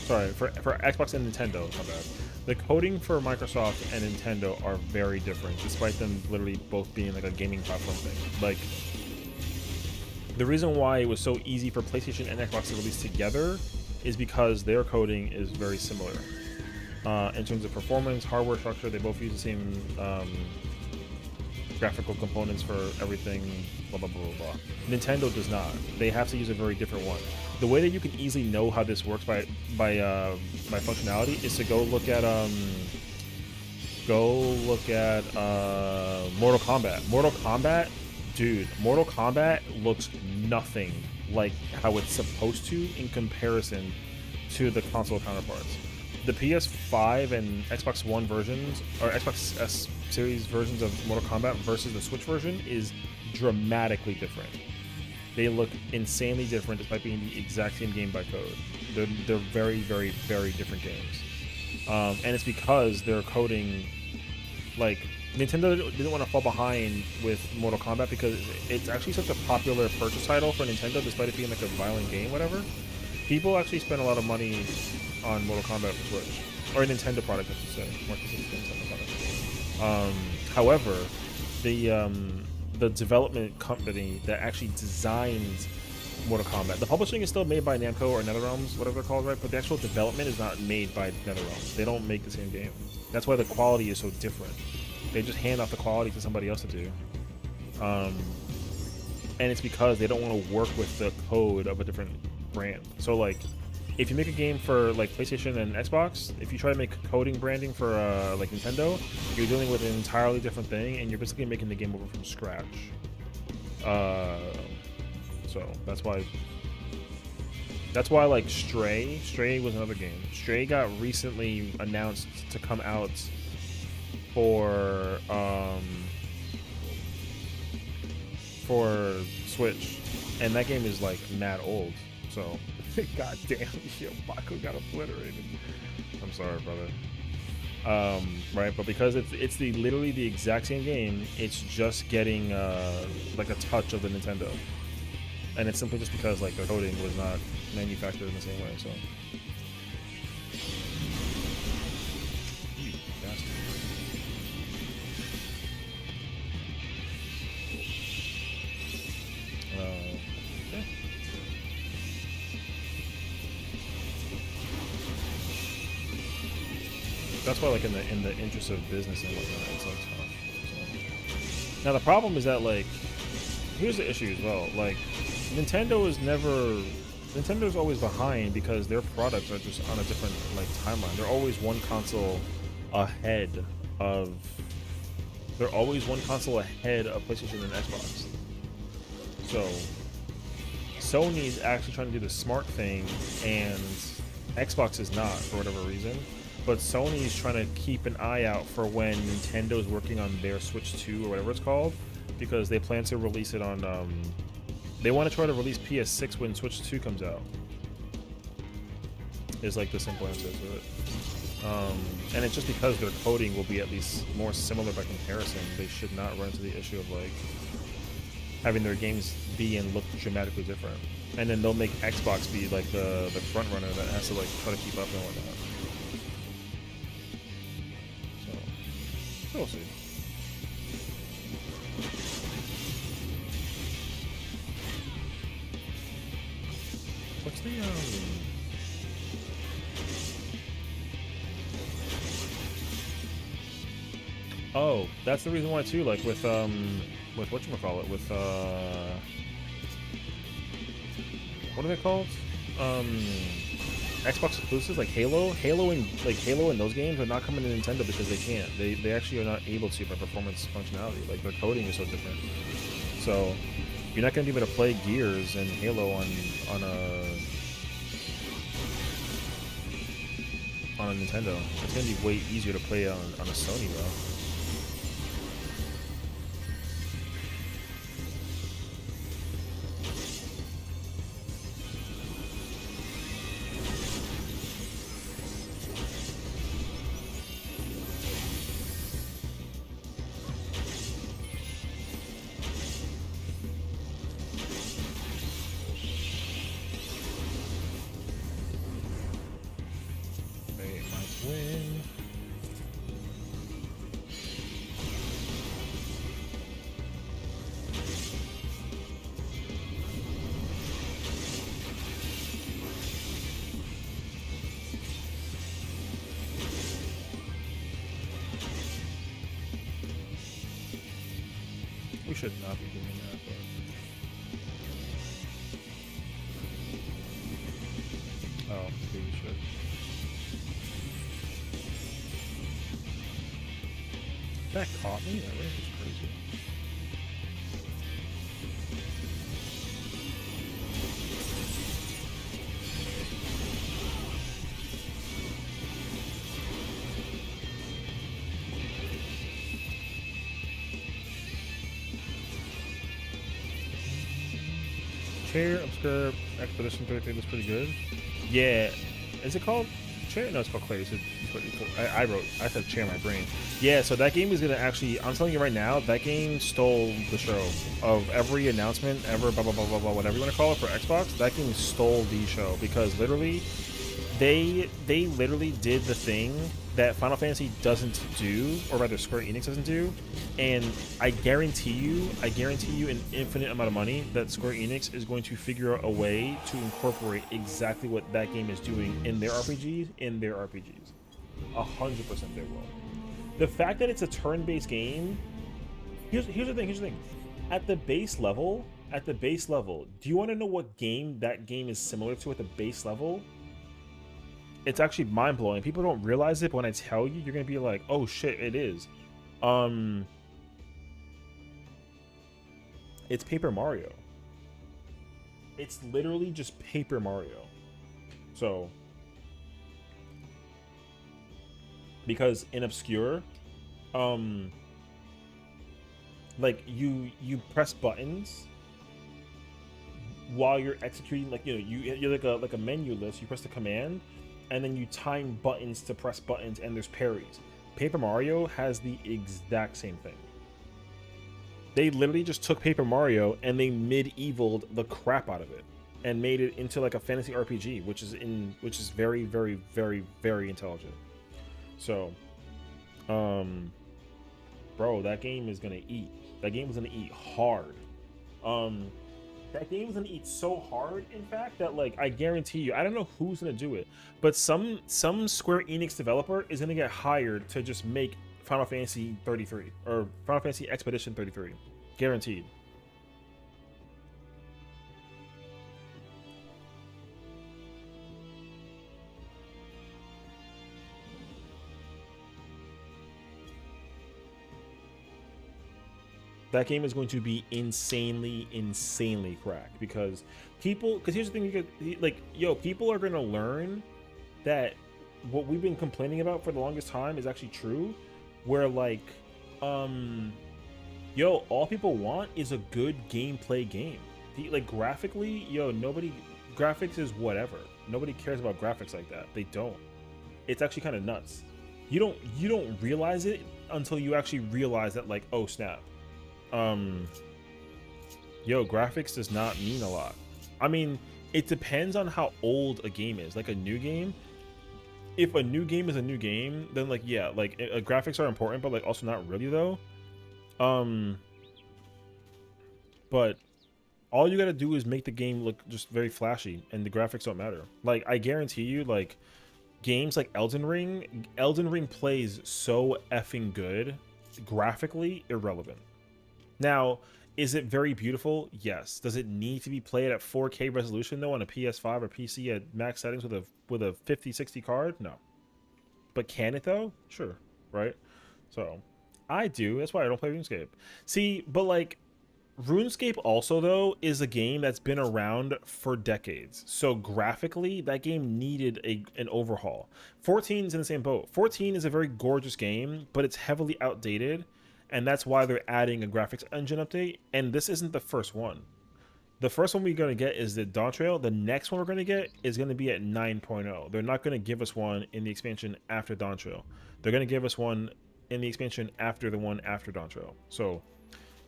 sorry, for Xbox and Nintendo, my bad. The coding for Microsoft and Nintendo are very different, despite them literally both being like a gaming platform thing. Like, the reason why it was so easy for PlayStation and Xbox to release together is because their coding is very similar. In terms of performance, hardware structure, they both use the same graphical components for everything, blah, blah, blah, blah, blah. Nintendo does not. They have to use a very different one. The way that you can easily know how this works by functionality is to go look at Mortal Kombat. Mortal Kombat looks nothing like how it's supposed to in comparison to the console counterparts. The PS5 and Xbox One versions, or Xbox S series versions of Mortal Kombat versus the Switch version is dramatically different. They look insanely different despite being the exact same game by code. They're very, very, very different games. And it's because they're coding, like, Nintendo didn't want to fall behind with Mortal Kombat because it's actually such a popular purchase title for Nintendo despite it being like a violent game, whatever. People actually spend a lot of money on Mortal Kombat for Switch, or a Nintendo product, I should say. More specifically, Nintendo product. However, the development company that actually designed Mortal Kombat, the publishing is still made by Namco or NetherRealms, whatever they're called, right? But the actual development is not made by NetherRealms. They don't make the same game. That's why the quality is so different. They just hand off the quality to somebody else to do. And it's because they don't want to work with the code of a different brand. So like, if you make a game for like PlayStation and Xbox, if you try to make coding branding for like Nintendo, you're dealing with an entirely different thing, and you're basically making the game over from scratch. So that's why like Stray was another game. Stray got recently announced to come out for Switch, and that game is like mad old. So god damn, yo, Baku got obliterated. I'm sorry, brother. Right, but because it's literally the exact same game, it's just getting like a touch of the Nintendo, and it's simply just because like the coding was not manufactured in the same way. So you bastard. Okay. That's why, like, in the interest of business and whatnot, it's like tough. So. Now the problem is that, like, here's the issue as well. Like, Nintendo's always behind because their products are just on a different, like, timeline. They're always one console ahead of. They're always one console ahead of PlayStation and Xbox. So Sony's actually trying to do the smart thing, and Xbox is not for whatever reason. But Sony's trying to keep an eye out for when Nintendo's working on their Switch 2 or whatever it's called, because they plan to release it on. They want to try to release PS6 when Switch 2 comes out. Is like the simple answer to it. And it's just because their coding will be at least more similar by comparison. They should not run into the issue of like having their games be and look dramatically different. And then they'll make Xbox be like the front runner that has to like try to keep up and whatnot. So we'll see. What's the Oh, that's the reason why too, like with whatchamacallit, with what are they called? Xbox exclusives like Halo and those games are not coming to Nintendo because they can't. They actually are not able to by performance functionality. Like their coding is so different. So you're not gonna be able to play Gears and Halo on a Nintendo. It's gonna be way easier to play on a Sony though. We should not be doing that, but oh, maybe we should. That caught me. That really was crazy. Chair, Obscure, Expedition 33 looks pretty good. Yeah. Is it called Chair? No, it's called Clay. I said Chair in my brain. Yeah, so that game is going to actually, I'm telling you right now, that game stole the show. Of every announcement ever, blah, blah, blah, blah, blah, whatever you want to call it for Xbox, that game stole the show. Because literally, they literally did the thing that Final Fantasy doesn't do, or rather Square Enix doesn't do, and I guarantee you an infinite amount of money that Square Enix is going to figure out a way to incorporate exactly what that game is doing in their RPGs, 100% they will. The fact that it's a turn-based game, here's the thing. At the base level, do you want to know what game that game is similar to at the base level? It's actually mind-blowing. People don't realize it, but when I tell you, you're gonna be like, oh shit, it is. It's Paper Mario. It's literally just Paper Mario. So, because in Obscure, like you press buttons while you're executing, like you're like a menu list. You press the command, and then you time buttons to press buttons, and there's parries. Paper Mario has the exact same thing. They literally just took Paper Mario and they medievaled the crap out of it and made it into like a fantasy RPG, which is very, very, very, very intelligent. So, bro, that game is gonna eat. That game is gonna eat hard. That game is gonna eat so hard, in fact, that like I guarantee you, I don't know who's gonna do it, but some Square Enix developer is gonna get hired to just make Final Fantasy 33 or Final Fantasy Expedition 33, guaranteed. That game is going to be insanely cracked because because here's the thing, like, yo, people are gonna learn that what we've been complaining about for the longest time is actually true, where like, yo, all people want is a good gameplay game. Like graphically, yo, graphics is whatever. Nobody cares about graphics like that. They don't. It's actually kind of nuts. You don't realize it until you actually realize that, like, oh snap. Yo, graphics does not mean a lot. I mean, it depends on how old a game is. Like a new game, if a new game is a new game, then like, yeah, like graphics are important, but like also not really though. But all you gotta do is make the game look just very flashy, and the graphics don't matter. Like, I guarantee you, like, games like Elden Ring plays so effing good, graphically irrelevant. Now, is it very beautiful? Yes. Does it need to be played at 4K resolution though on a PS5 or PC at max settings with a 5060 card? No. But can it though? Sure, right? So, I do. That's why I don't play RuneScape. See, but like, RuneScape also though is a game that's been around for decades. So graphically, that game needed an overhaul. 14 is in the same boat. 14 is a very gorgeous game, but it's heavily outdated. And that's why they're adding a graphics engine update. And this isn't the first one. The first one we're going to get is the Dawntrail. The next one we're going to get is going to be at 9.0. They're not going to give us one in the expansion after Dawntrail. They're going to give us one in the expansion after the one after Dawntrail. So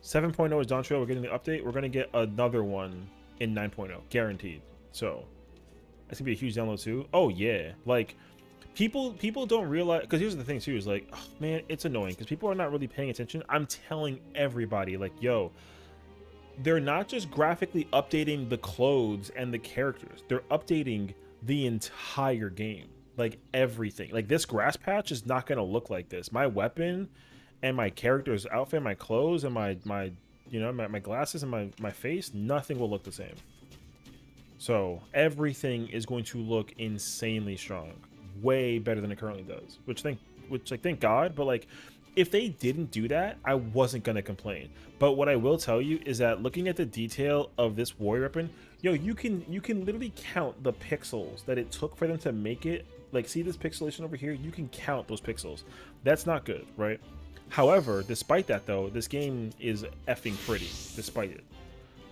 7.0 is Dawntrail. We're getting the update. We're going to get another one in 9.0. Guaranteed. So that's going to be a huge download too. Oh, yeah. Like, people don't realize, because here's the thing too, is like, oh, man, it's annoying because people are not really paying attention. I'm telling everybody, like, yo, they're not just graphically updating the clothes and the characters, they're updating the entire game, like everything. Like, this grass patch is not going to look like this. My weapon and my character's outfit, my clothes and my you know, my glasses and my face, nothing will look the same. So everything is going to look insanely strong, way better than it currently does, which thank God. But like, if they didn't do that, I wasn't gonna complain. But what I will tell you is that looking at the detail of this warrior weapon, yo, you can literally count the pixels that it took for them to make it. Like, see this pixelation over here? You can count those pixels. That's not good, right? However, despite that though, this game is effing pretty, despite it.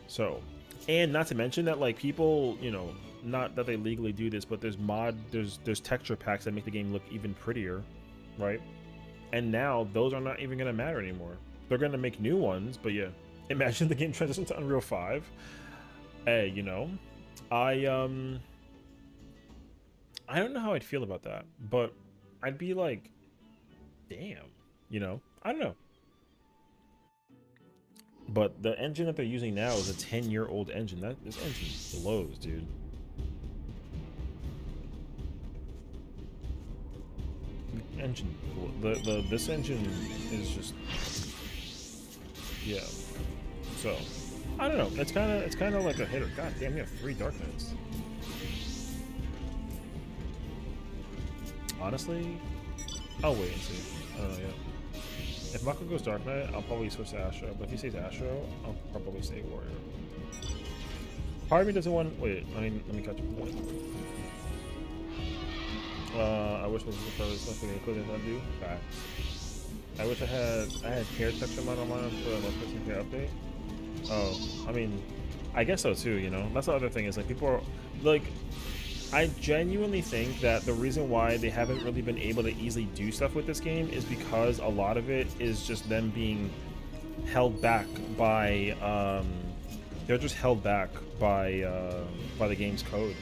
So, and not to mention that, like, people, you know, not that they legally do this, but there's texture packs that make the game look even prettier, right? And now those are not even gonna matter anymore. They're gonna make new ones, but yeah, imagine the game transitions to Unreal 5. Hey, you know, I don't know how I'd feel about that, but I'd be like, damn, you know, I don't know. But the engine that they're using now is a 10-year-old engine. This engine blows, dude. Engine, this engine is just, yeah. So I don't know. It's kind of like a hitter. God damn, we have 3 Dark Knights. Honestly, I'll wait and see. I don't know yet. If Mako goes Dark Knight, I'll probably switch to Astro. But if he stays Astro, I'll probably stay Warrior. Part of me doesn't want. Wait, let me catch up. I wish this was the furthest something included in undo. Facts. I wish I had hair texture mod online for the most recent update. Oh, I mean, I guess so too. You know, that's the other thing is, like, people are like, I genuinely think that the reason why they haven't really been able to easily do stuff with this game is because a lot of it is just them being held back by they're just held back by the game's code.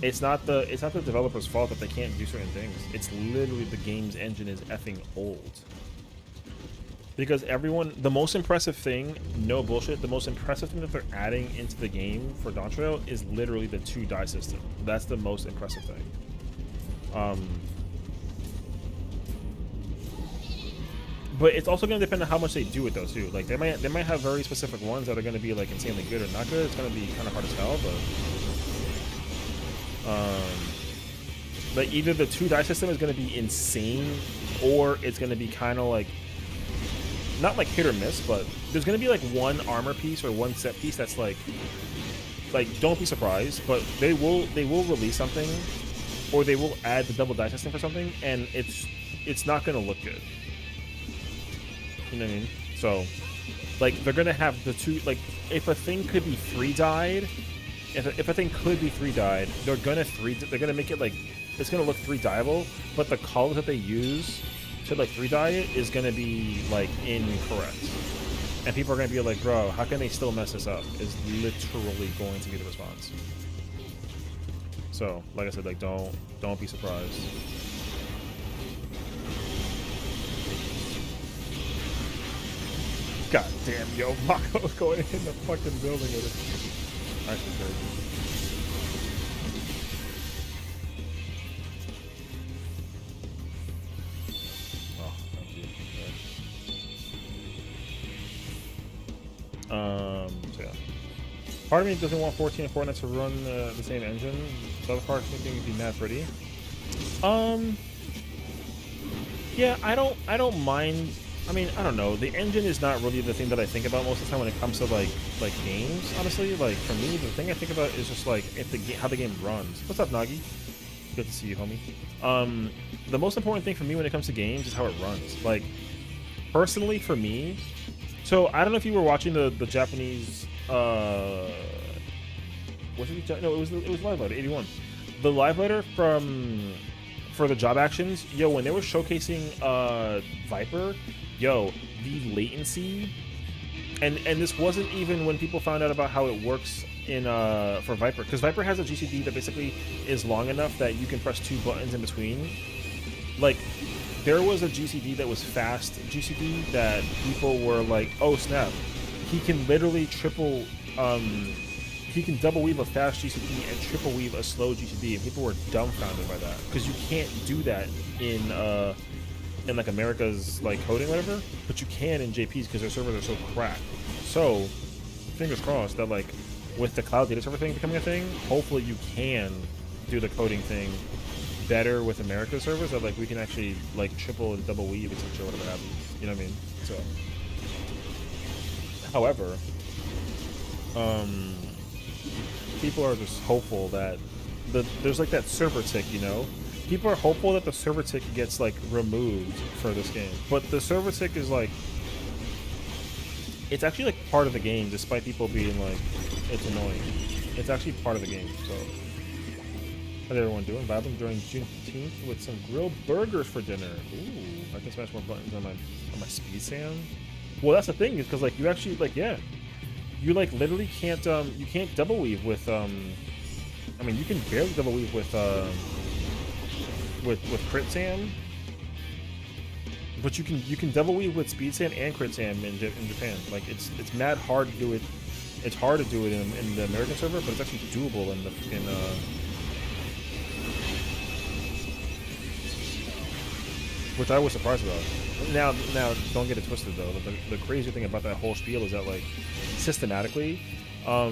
It's not the developer's fault that they can't do certain things. It's literally the game's engine is effing old. because the most impressive thing, no bullshit, the most impressive thing that they're adding into the game for Dawn Trail is literally the 2 die system. That's the most impressive thing. But it's also going to depend on how much they do it though too. Like they might have very specific ones that are going to be like insanely good or not good. It's going to be kind of hard to tell, but like either the 2 die system is going to be insane, or it's going to be kind of like not like hit or miss, but there's going to be like one armor piece or one set piece that's like don't be surprised, but they will release something, or they will add the double die system for something, and it's not going to look good. You know what I mean? So, like, they're gonna have the 2. Like, if a thing could be 3-dyed, if a thing could be 3-dyed, they're gonna make it like it's gonna look 3-dyeable, but the colors that they use to like 3-dye it is gonna be like incorrect, and people are gonna be like, bro, how can they still mess this up? Is literally going to be the response. So, like I said, like don't be surprised. God damn, yo, Mako's going in the fucking building with it. Actually, crazy. Oh, thank you. So yeah. Part of me doesn't want 14 and Fortnite to run the same engine. The other part thinking it'd be mad pretty. Yeah, I don't mind. I mean, I don't know. The engine is not really the thing that I think about most of the time when it comes to like games. Honestly, like for me, the thing I think about is just like how the game runs. What's up, Nagi? Good to see you, homie. The most important thing for me when it comes to games is how it runs. Like, personally, for me, so I don't know if you were watching the Japanese. Was it? No, it was Live Letter 81. The Live Letter for the job actions. Yo, when they were showcasing Viper. Yo, the latency, and this wasn't even when people found out about how it works in for Viper, because Viper has a GCD that basically is long enough that you can press 2 buttons in between. Like, there was a GCD that was fast GCD that people were like, oh snap, he can literally he can double weave a fast GCD and triple weave a slow GCD, and people were dumbfounded by that because you can't do that in like America's like coding or whatever, but you can in JP's because their servers are so cracked. So fingers crossed that like with the cloud data server thing becoming a thing, hopefully you can do the coding thing better with America's servers, that like we can actually like triple and double weave or whatever happens. You know what I mean? So however, people are just hopeful that there's like that server tick, you know? People are hopeful that the server tick gets like removed for this game, but the server tick is like, it's actually like part of the game, despite people being like it's annoying. It's actually part of the game. So how's everyone doing? Bob, enjoying Juneteenth with some grilled burgers for dinner. Ooh, I can smash more buttons on my speed Sam. Well, that's the thing, is because like you actually like, yeah, you like literally can't you can't double weave with I mean, you can barely double weave with Crit Sam, but you can double weave with Speed Sam and Crit Sam in Japan. Like it's mad hard to do it. It's hard to do it in the American server, but it's actually doable in which I was surprised about. Now don't get it twisted though. The crazy thing about that whole spiel is that like systematically the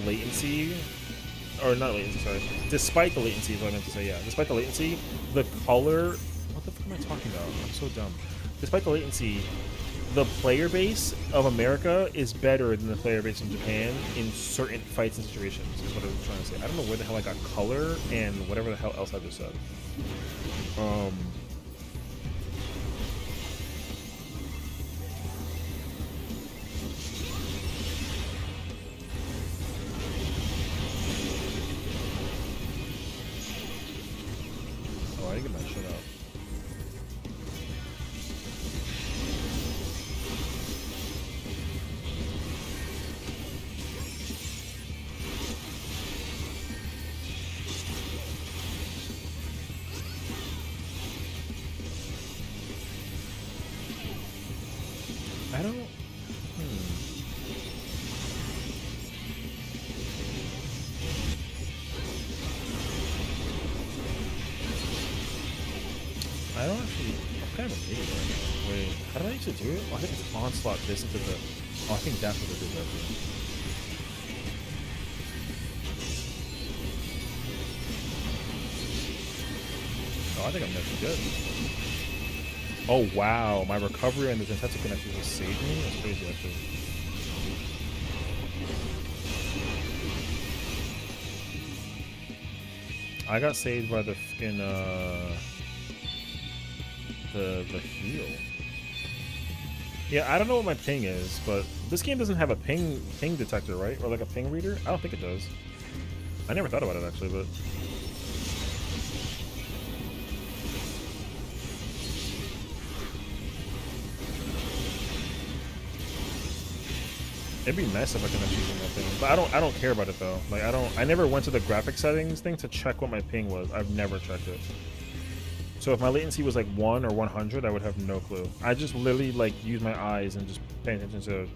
latency, or not latency, sorry, despite the latency is what I meant to say, yeah, despite the latency, the color, what the fuck am I talking about? I'm so dumb. Despite the latency, the player base of America is better than the player base in Japan in certain fights and situations, is what I was trying to say. I don't know where the hell I got color and whatever the hell else I just said. Oh, I didn't get my shit up. I don't. I don't actually. I'm kind of an idiot right now. Wait, how did I used to do it? Oh, I think it's onslaught this into the. Oh, I think that's what it is actually. Oh, I think I'm next good. Oh wow, my recovery and the Gentetsu can actually just save me? That's crazy actually. I got saved by the fucking the heal. Yeah, I don't know what my ping is, but this game doesn't have a ping detector, right? Or like a ping reader? I don't think it does. I never thought about it actually, but it'd be nice if I can actually do that thing. But I don't care about it though. Like I never went to the graphic settings thing to check what my ping was. I've never checked it. So if my latency was like 1 or 100, I would have no clue. I just literally like use my eyes and just pay attention to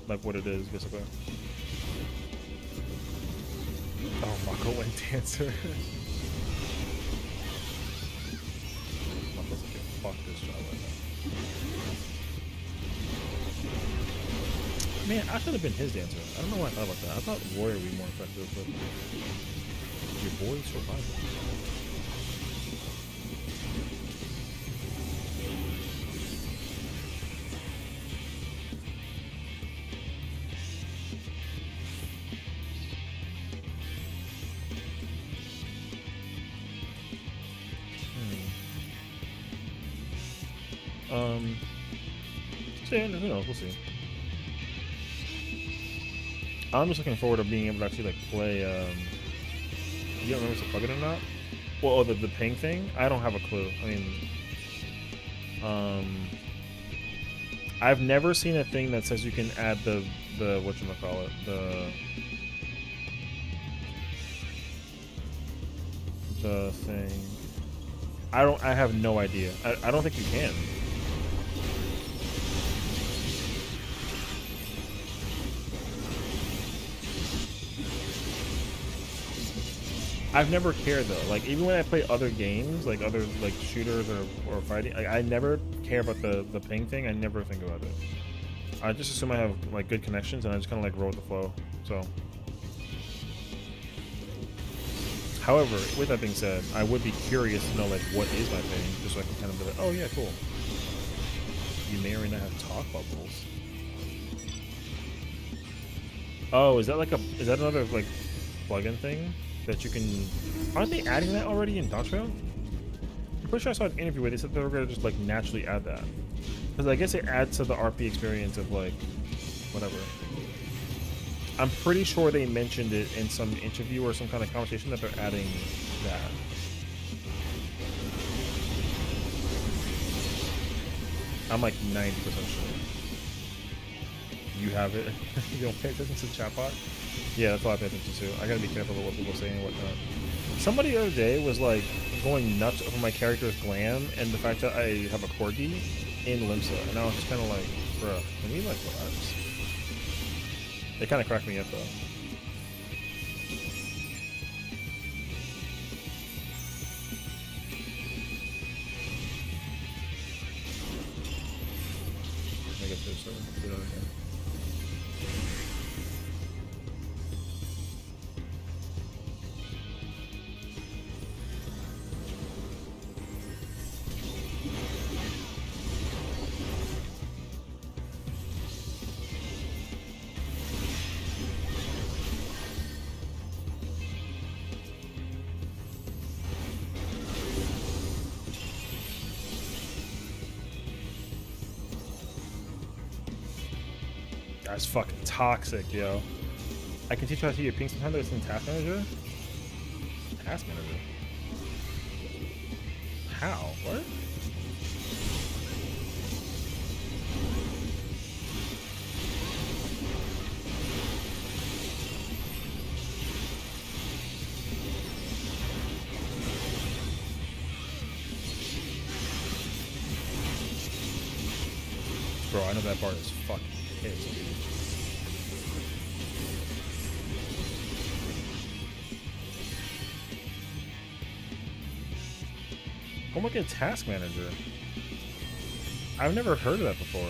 like what it is basically. Oh, Mako Wing Dancer. Mako's like, fuck this job right now. Man, I should have been his dancer. I don't know why I thought about that. I thought Warrior would be more effective, but your boy survived. Yeah, who knows? We'll see. I'm just looking forward to being able to actually like play. You don't remember to plug it or not? Well, oh, the ping thing. I don't have a clue. I mean, I've never seen a thing that says you can add the whatchamacallit, the thing. I have no idea. I don't think you can. I've never cared though. Like even when I play other games, like other like shooters or fighting, I never care about the ping thing. I never think about it. I just assume I have like good connections, and I just kind of like roll with the flow. So, however, with that being said, I would be curious to know like what is my ping, just so I can kind of be like, oh yeah, cool. You may or may not have talk bubbles. Oh, is that another like plugin thing? That you can, aren't they adding that already in Dawntrail? I'm pretty sure I saw an interview where they said they were gonna just like naturally add that, because I guess it adds to the RP experience of like whatever. I'm pretty sure they mentioned it in some interview or some kind of conversation that they're adding that. I'm like 90% sure. You have it. You don't pay attention to the chatbot? Yeah, that's all I pay attention to. I gotta be careful about what people say and whatnot. Somebody the other day was like going nuts over my character's glam and the fact that I have a corgi in Limsa, and I was just kind of like, bruh, can we like relax? It kind of cracked me up though. I guess there's a bit of it. That's fucking toxic, yo. I can teach you how to see your ping sometimes. It's in Task Manager. Task Manager. How? What? Bro, I know that bar is fucking pissed. Oh my god, Task Manager. I've never heard of that before.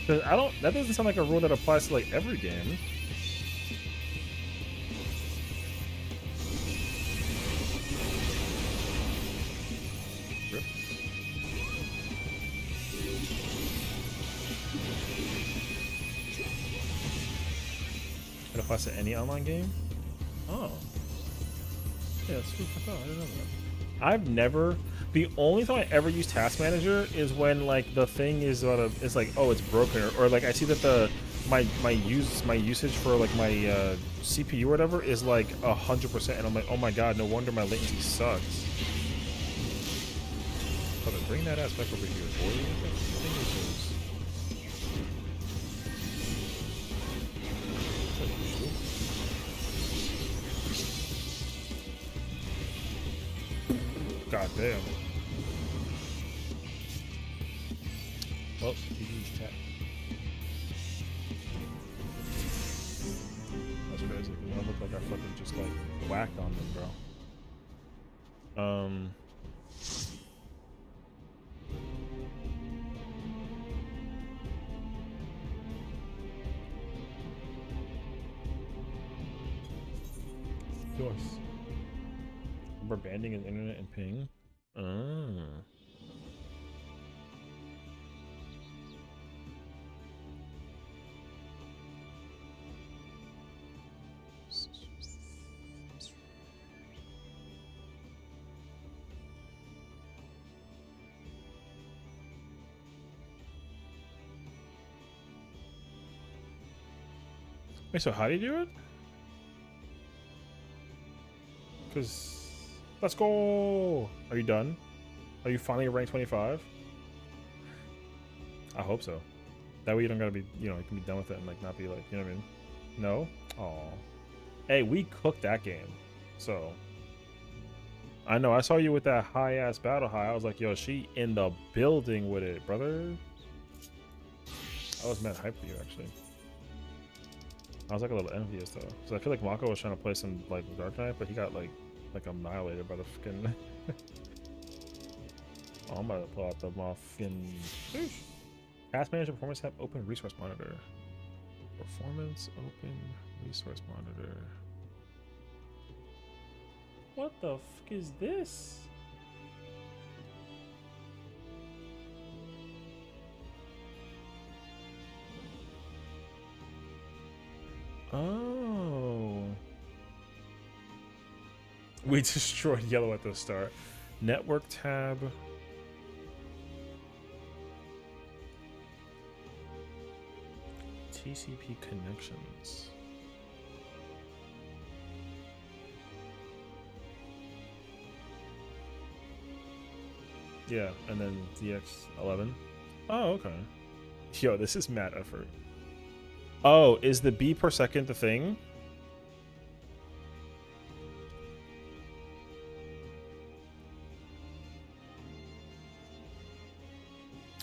'Cause I don't. That doesn't sound like a rule that applies to like every game. Rip. It applies to any online game. Oh. Yeah, that's sweet. I didn't know that. I've never. The only time I ever use Task Manager is when like the thing is it's like, oh, it's broken, or like I see that the my usage for like my CPU or whatever is like 100%, and I'm like, oh my god, no wonder my latency sucks. Brother, bring that ass back over here, boy. What the thing is this? God damn. Well, GG's chat. That's crazy. I look like I fucking just like whacked on them, bro. Yours. We're banding his internet and ping. Wait, so how do you do it? Because let's go. Are you done? Are you finally ranked 25? I hope so. That way you don't gotta be, you know, you can be done with it and like not be like, you know what I mean? No? Oh. Hey, we cooked that game. So I know I saw you with that high ass battle high. I was like, yo, she in the building with it, brother. I was mad hyped for you actually. I was like a little envious though, because I feel like Mako was trying to play some like Dark Knight, but he got like annihilated by the fucking. Oh, I'm about to pull out the motherfucking. Task Manager Performance tab. Open Resource Monitor. Performance Open Resource Monitor. What the fuck is this? Oh. We destroyed yellow at the start. Network tab. TCP connections. Yeah, and then DX11. Oh, okay. Yo, this is mad effort. Oh, is the B per second the thing?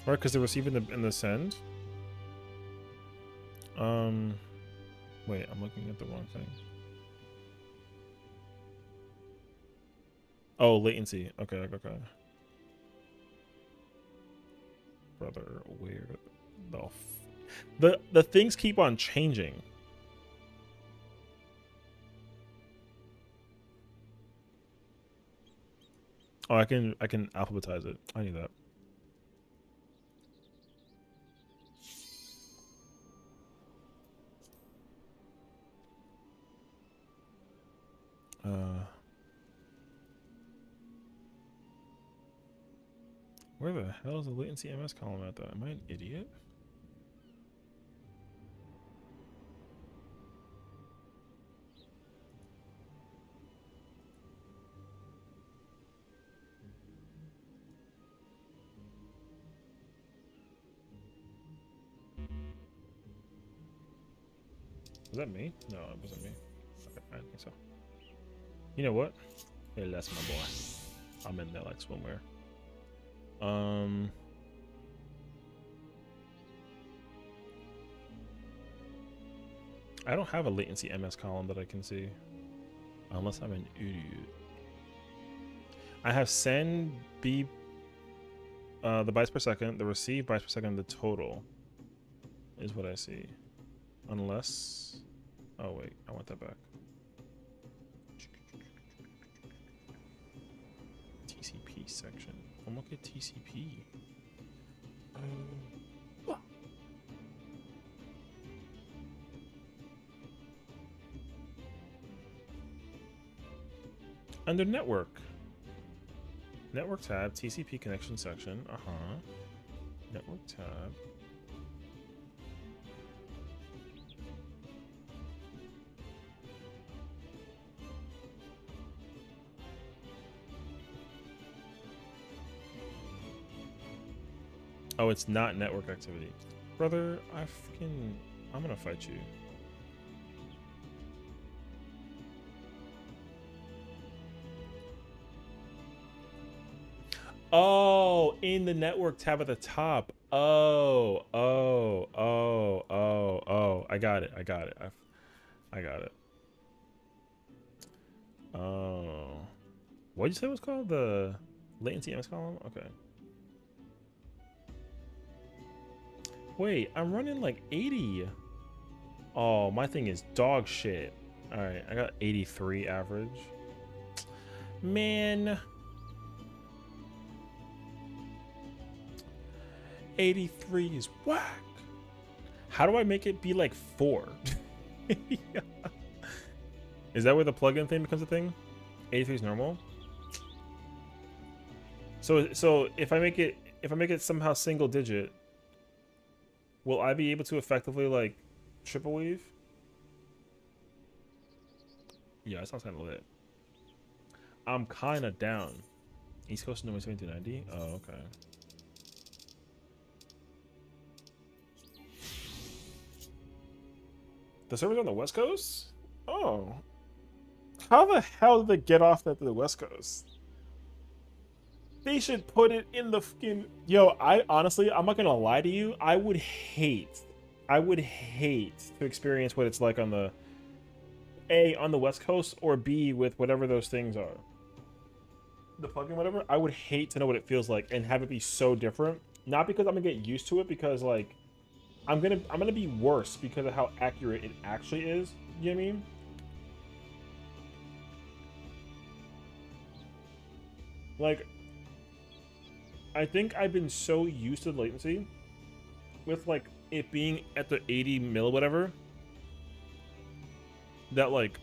Right, because the receive and the send. Wait, I'm looking at the wrong thing. Oh, latency. Okay, okay. Brother, where the things keep on changing. Oh, I can alphabetize it. I need that. Where the hell is the latency MS column at though? Am I an idiot? Was that me? No, it wasn't me. Okay, I don't think so. You know what? Hey, that's my boy. I'm in there like swimwear. I don't have a latency MS column that I can see. Unless I'm an idiot. I have send B the bytes per second, the receive bytes per second, the total is what I see. Unless, oh wait, I want that back. TCP section. I'm looking at TCP. Under network. Network tab, TCP connection section. Network tab. Oh, it's not network activity. Brother, I'm gonna fight you. Oh, in the network tab at the top. Oh. I got it. I got it. Oh. What'd you say it was called? The latency MS column? Okay. Wait, I'm running like 80. Oh, my thing is dog shit. Alright, I got 83 average. Man. 83 is whack. How do I make it be like 4? Yeah. Is that where the plugin thing becomes a thing? 83 is normal. So if I make it somehow single digit, will I be able to effectively like triple weave? Yeah, that sounds kind of lit. I'm kind of down. East Coast number 7290. Oh, okay. The server's on the West Coast? Oh. How the hell did they get off that to the West Coast? They should put it in the fucking... Yo, I honestly, I'm not gonna lie to you. I would hate to experience what it's like on the... A, on the West Coast, or B, with whatever those things are. The plugin, whatever. I would hate to know what it feels like and have it be so different. Not because I'm gonna get used to it, because like... I'm gonna be worse because of how accurate it actually is. You know what I mean? Like, I think I've been so used to the latency with like it being at the 80 mil whatever that like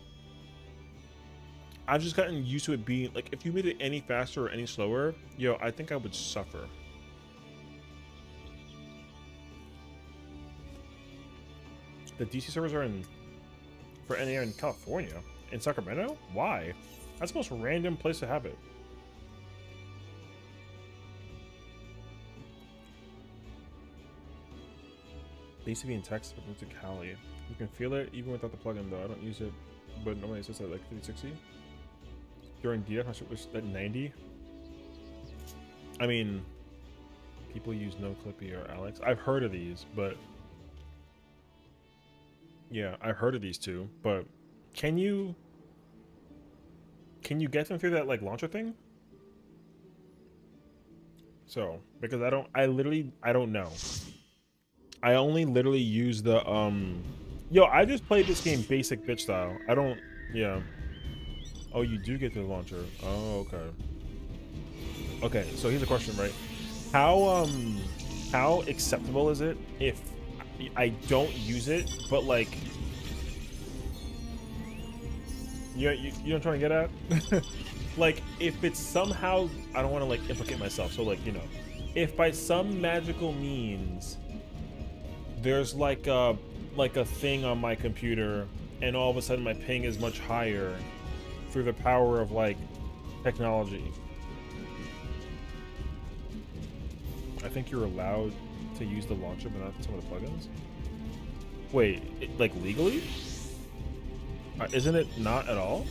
I've just gotten used to it being like, if you made it any faster or any slower, yo, I think I would suffer. The DC servers are for NA in California. In Sacramento? Why? That's the most random place to have it. They used to be in Texas, but moved to Cali. You can feel it even without the plugin though. I don't use it, but normally it's just at like 360. During DF, my was at 90. I mean, people use NoClippy or Alex. I've heard of these, but... Yeah, I've heard of these two, but can you get them through that like launcher thing? So, because I don't know. I only literally use the yo, I just played this game basic bitch style. I don't, yeah. Oh, you do get the launcher. Oh, okay. Okay, so here's a question, right? How acceptable is it if I don't use it, but like, you know what I'm trying to get at? Like, if it's somehow, I don't want to like implicate myself, so like, you know, if by some magical means there's like a thing on my computer and all of a sudden my ping is much higher through the power of like technology, I think you're allowed to use the launcher but not some of the plugins. Wait, like legally? Isn't it not at all?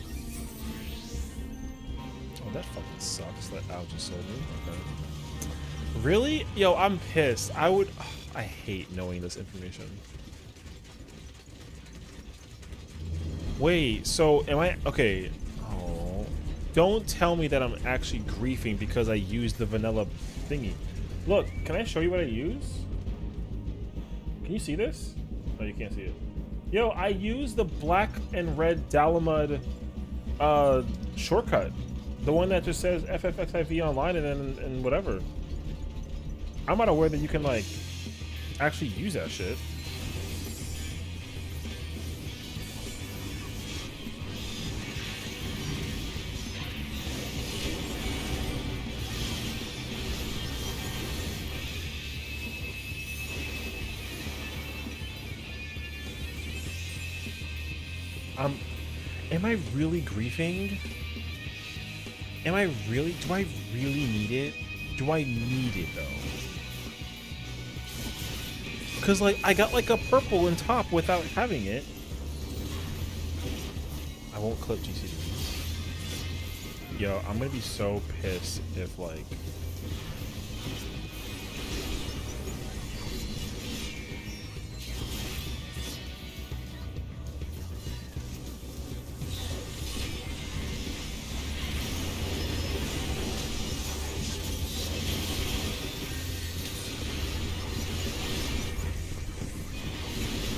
Oh, that fucking sucks that Al just sold me. Okay. Really? Yo, I'm pissed. I hate knowing this information. Wait, so am I okay? Oh, don't tell me that I'm actually griefing because I used the vanilla thingy. Look, can I show you what I use? Can you see this? No, you can't see it. Yo, I use the black and red Dalamud shortcut. The one that just says FFXIV online and then and whatever. I'm not aware that you can like actually use that shit. Am I really griefing? Am I really? Do I really need it? Do I need it though? Cause like I got like a purple in top without having it. I won't clip GCD. Yo, I'm gonna be so pissed if like.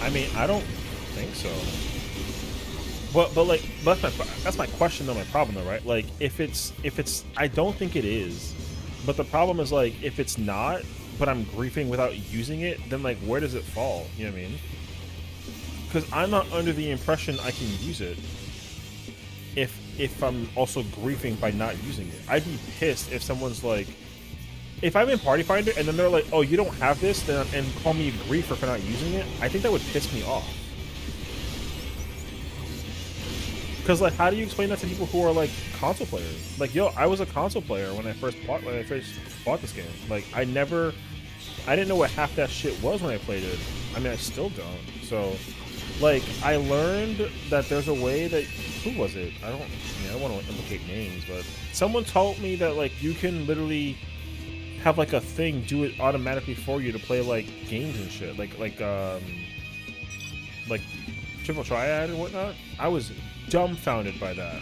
I mean, I don't think so. But like, that's my question though, my problem though, right? Like, if it's, I don't think it is. But the problem is like, if it's not, but I'm griefing without using it, then like, where does it fall? You know what I mean? Because I'm not under the impression I can use it. If I'm also griefing by not using it, I'd be pissed if someone's like, if I'm in Party Finder and then they're like, "Oh, you don't have this," then and call me a griefer for not using it. I think that would piss me off. Because like, how do you explain that to people who are like console players? Like, yo, I was a console player when I first bought this game. Like, I didn't know what half that shit was when I played it. I mean, I still don't. So, like, I learned that there's a way that, who was it? I don't want to implicate names, but someone told me that like you can literally have like a thing do it automatically for you to play like games and shit, like Triple Triad and whatnot. I was dumbfounded by that.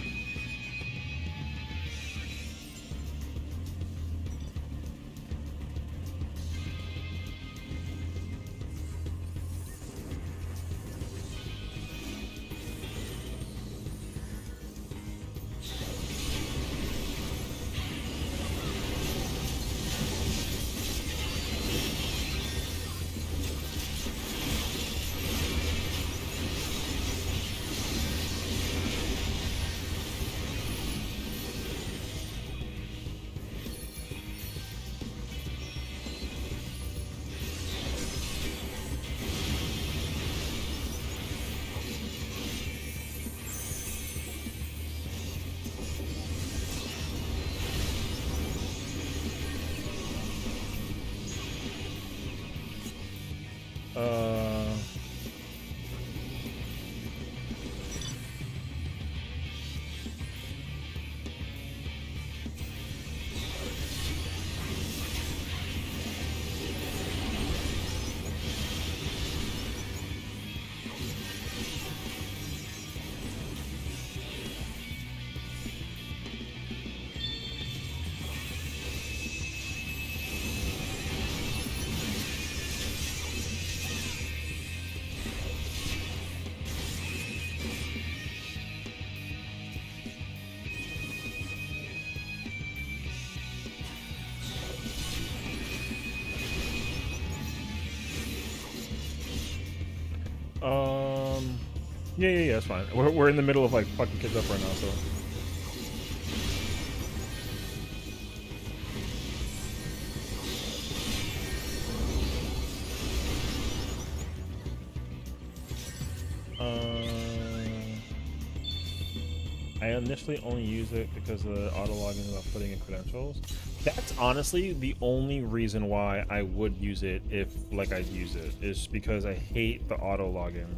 Yeah, it's fine. We're in the middle of like fucking kids up right now, so. I initially only use it because of the auto login without putting in credentials. That's honestly the only reason why I would use it if like I'd use it, is because I hate the auto login.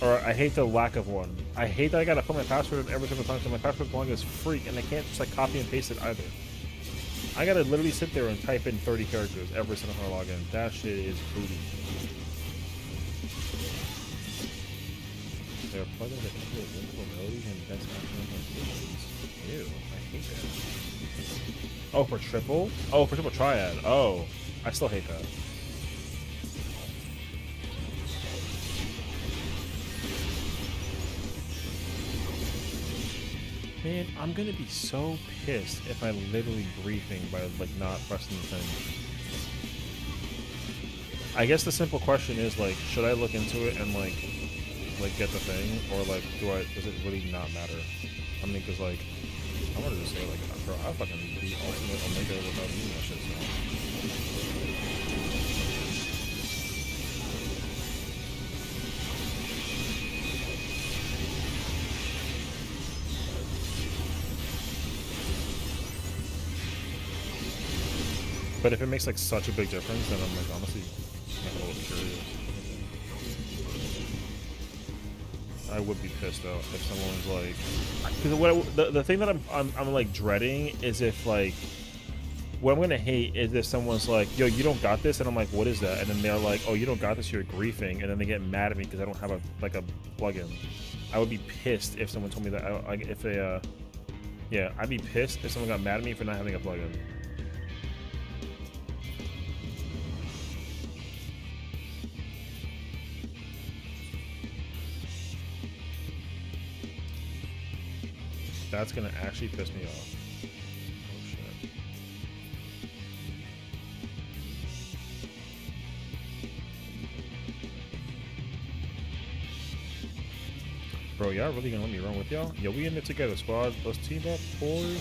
Or I hate the lack of one. I hate that I gotta put my password in every single time because my password belong is freak and I can't just like copy and paste it either. I gotta literally sit there and type in 30 characters every single time I log in. That shit is booty. Yep. plug in the multiple abilities and best action implementations. Ew, I hate that. Oh, for triple? Oh, for triple triad. Oh, I still hate that. Man, I'm gonna be so pissed if I literally briefing by like not pressing the thing. I guess the simple question is like, should I look into it and like get the thing, or like does it really not matter? I mean, cause like I wanted to say like, bro, I fucking beat Ultimate Omega without using that shit. So. But if it makes like such a big difference, then I'm like honestly I'm a little curious. I would be pissed out if someone's like, because the thing that I'm like dreading is if like, what I'm gonna hate is if someone's like, yo, you don't got this, and I'm like, what is that? And then they're like, oh, you don't got this, you're griefing, and then they get mad at me because I don't have a plugin. I would be pissed if someone told me that. If they yeah, I'd be pissed if someone got mad at me for not having a plugin. That's gonna actually piss me off. Oh shit. Bro, y'all really gonna let me run with y'all? Yo, we in it together, squad. Let's team up, boys.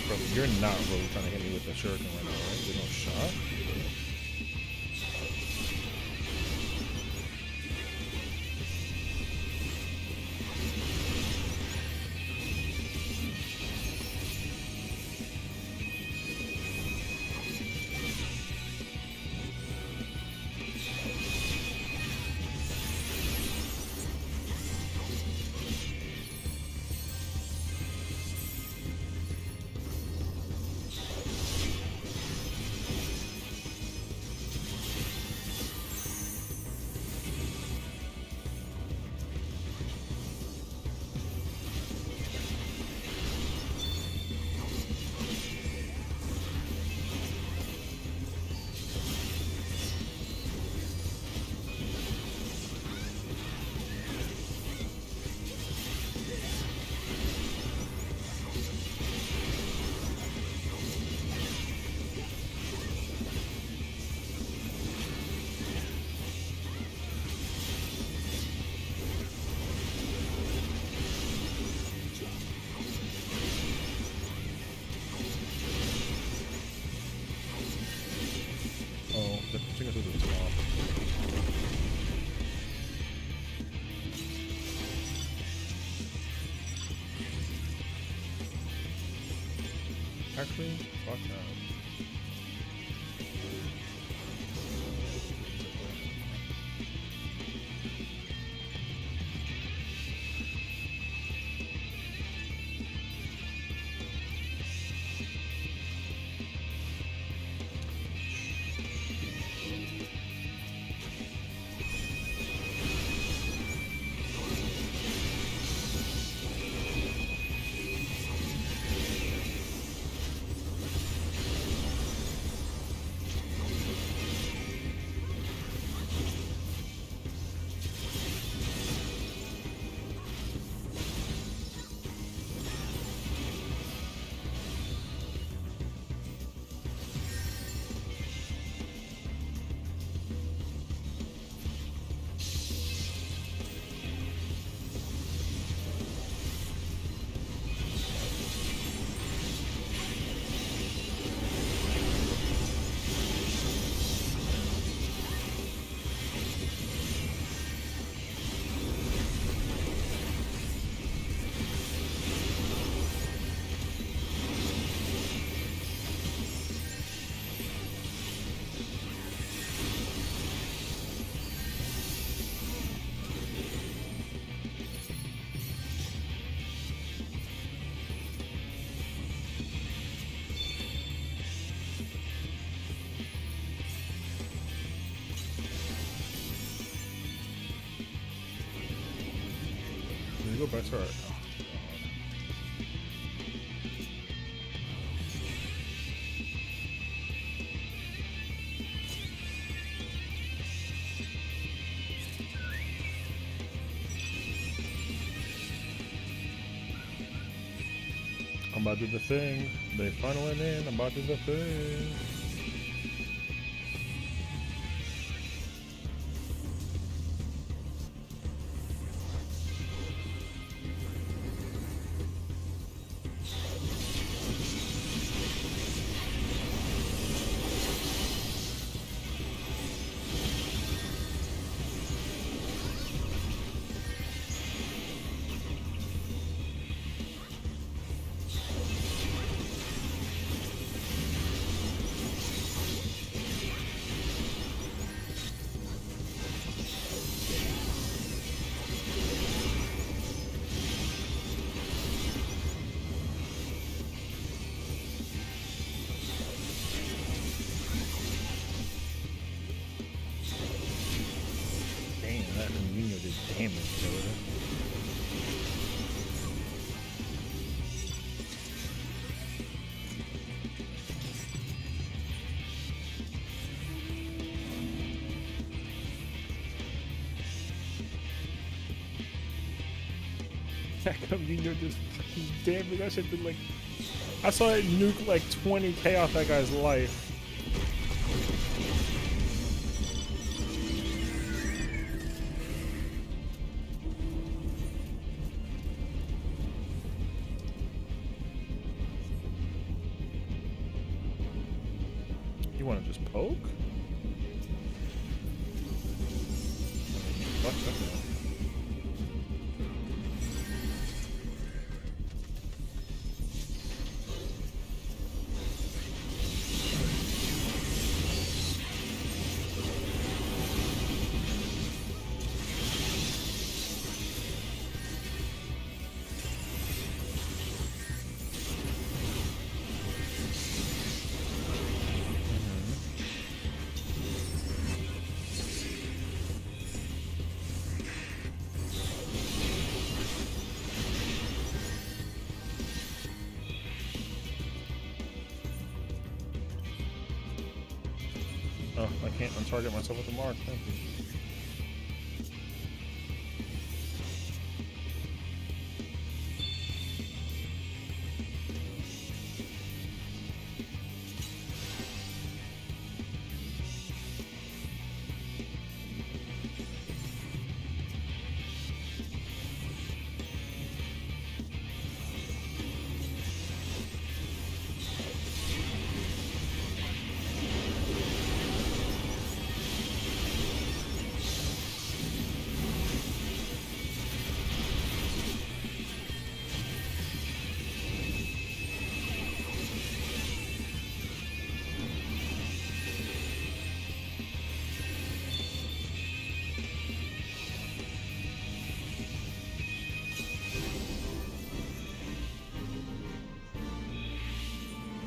Bro, you're not really trying to hit me with the shuriken right now, right? There's no shot. Oh, the chicken through the top. Actually, fuck that. Can we go back to our? Oh, I'm about to do the thing. They funneling in. I'm about to do the thing. Damn, that Nino did damage to it. That Nino just fucking damage. That shit did like. I saw it nuke like 20k off that guy's life. You want to just poke? Fuck that guy. Oh, I can't untarget myself with the mark. Thank you.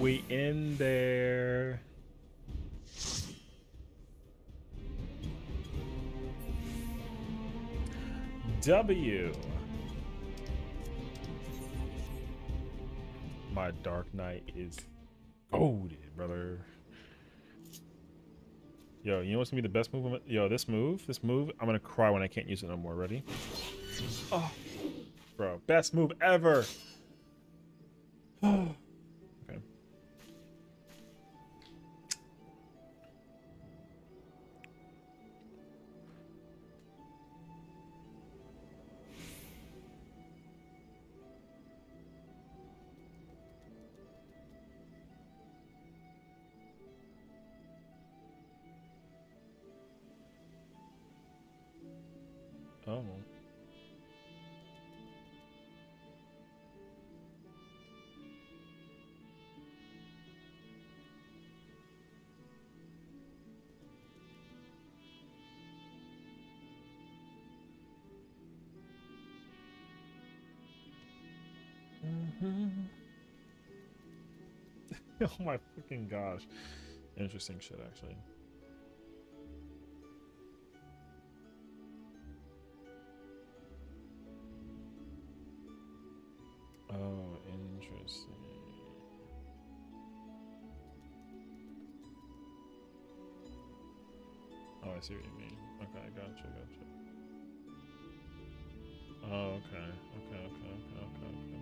We in there. W. My Dark Knight is golded, brother. Yo, you know what's gonna be the best move? Yo, this move, I'm gonna cry when I can't use it no more. Ready? Oh, bro, best move ever. Okay. Oh. Oh my fucking gosh. Interesting shit, actually. see. Oh, I see what you mean. Okay, gotcha. Oh, okay. What the fuck is that?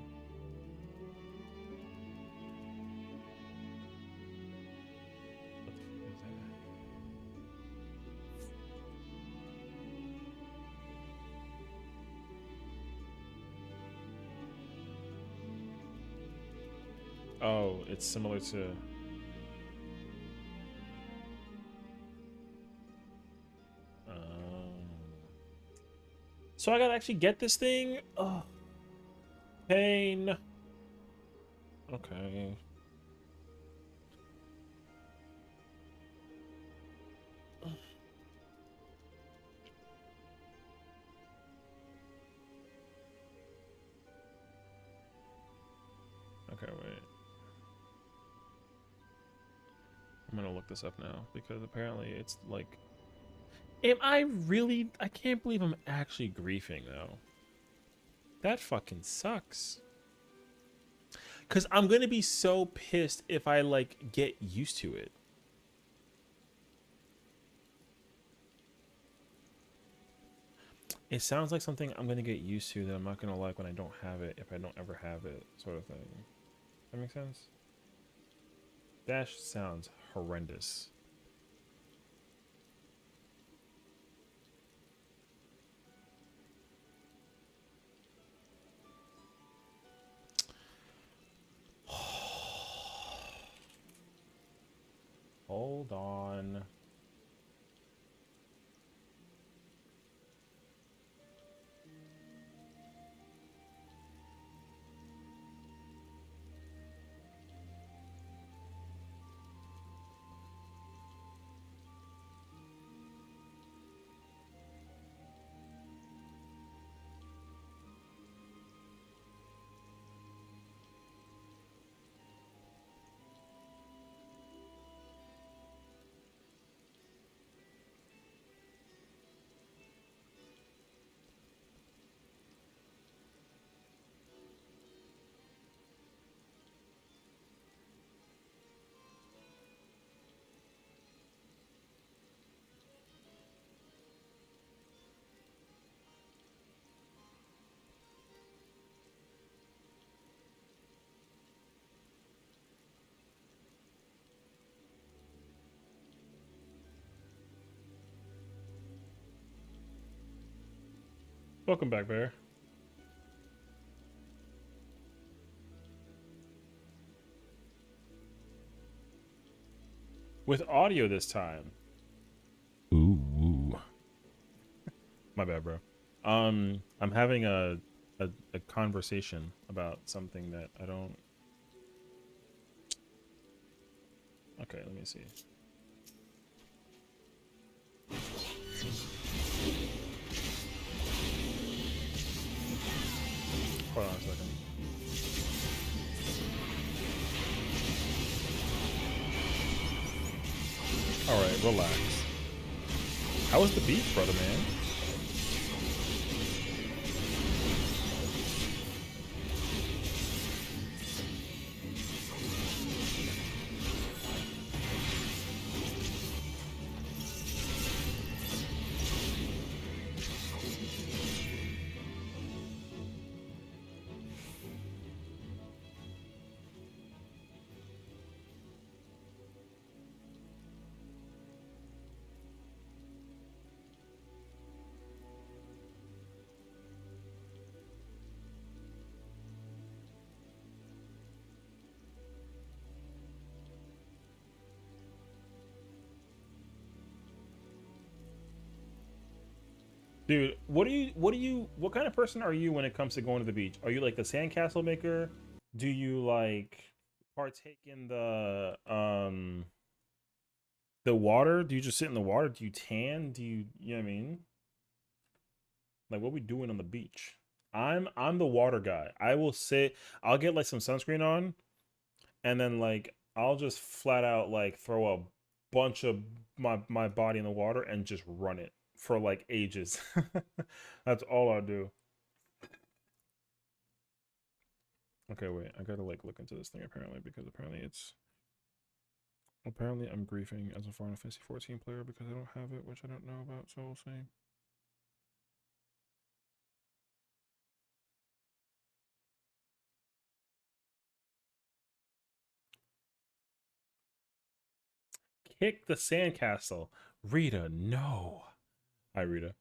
Oh, it's similar to. So I gotta actually get this thing? Oh, pain. Okay. Okay, wait. I'm gonna look this up now because apparently it's like. Am I really? I can't believe I'm actually griefing though. That fucking sucks. Cause I'm gonna be so pissed if I like get used to it. It sounds like something I'm gonna get used to that I'm not gonna like when I don't have it, if I don't ever have it, sort of thing. That makes sense? Dash sounds horrendous. Hold on. Welcome back, Bear. With audio this time. Ooh. My bad, bro. I'm having a conversation about something that I don't. Okay, let me see. Hold on a second. All right, relax. How was the beach, brother, man? Dude, what kind of person are you when it comes to going to the beach? Are you like the sandcastle maker? Do you like partake in the water? Do you just sit in the water? Do you tan? You know what I mean? Like what we doing on the beach? I'm the water guy. I will sit, I'll get like some sunscreen on and then like I'll just flat out like throw a bunch of my body in the water and just run it for like ages. That's all I do. Okay, wait. I gotta like look into this thing apparently because apparently I'm griefing as a Final Fantasy 14 player because I don't have it, which I don't know about. So we'll see. Kick the sandcastle, Rita. No, hi Rita.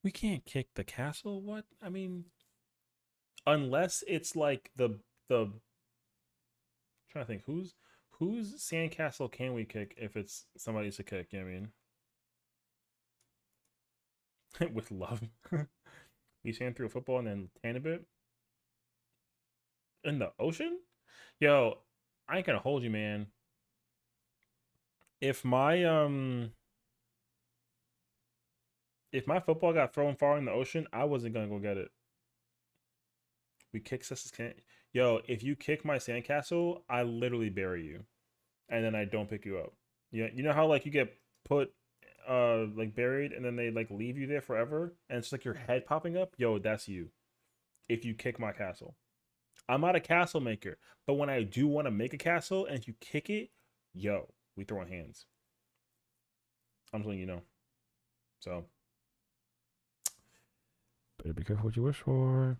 We can't kick the castle. What? I mean, unless it's like the trying to think whose sandcastle can we kick if it's somebody's to kick, you know what I mean? With love. You sand through a football and then tan a bit in the ocean? Yo, I ain't gonna hold you, man. If my football got thrown far in the ocean, I wasn't gonna go get it. We kick Cessus can Yo, if you kick my sandcastle, I literally bury you. And then I don't pick you up. Yeah, you know how like you get put like buried and then they like leave you there forever and it's like your head popping up? Yo, that's you. If you kick my castle. I'm not a castle maker, but when I do want to make a castle and you kick it, yo, we throwing hands. I'm just letting you know. So better be careful what you wish for.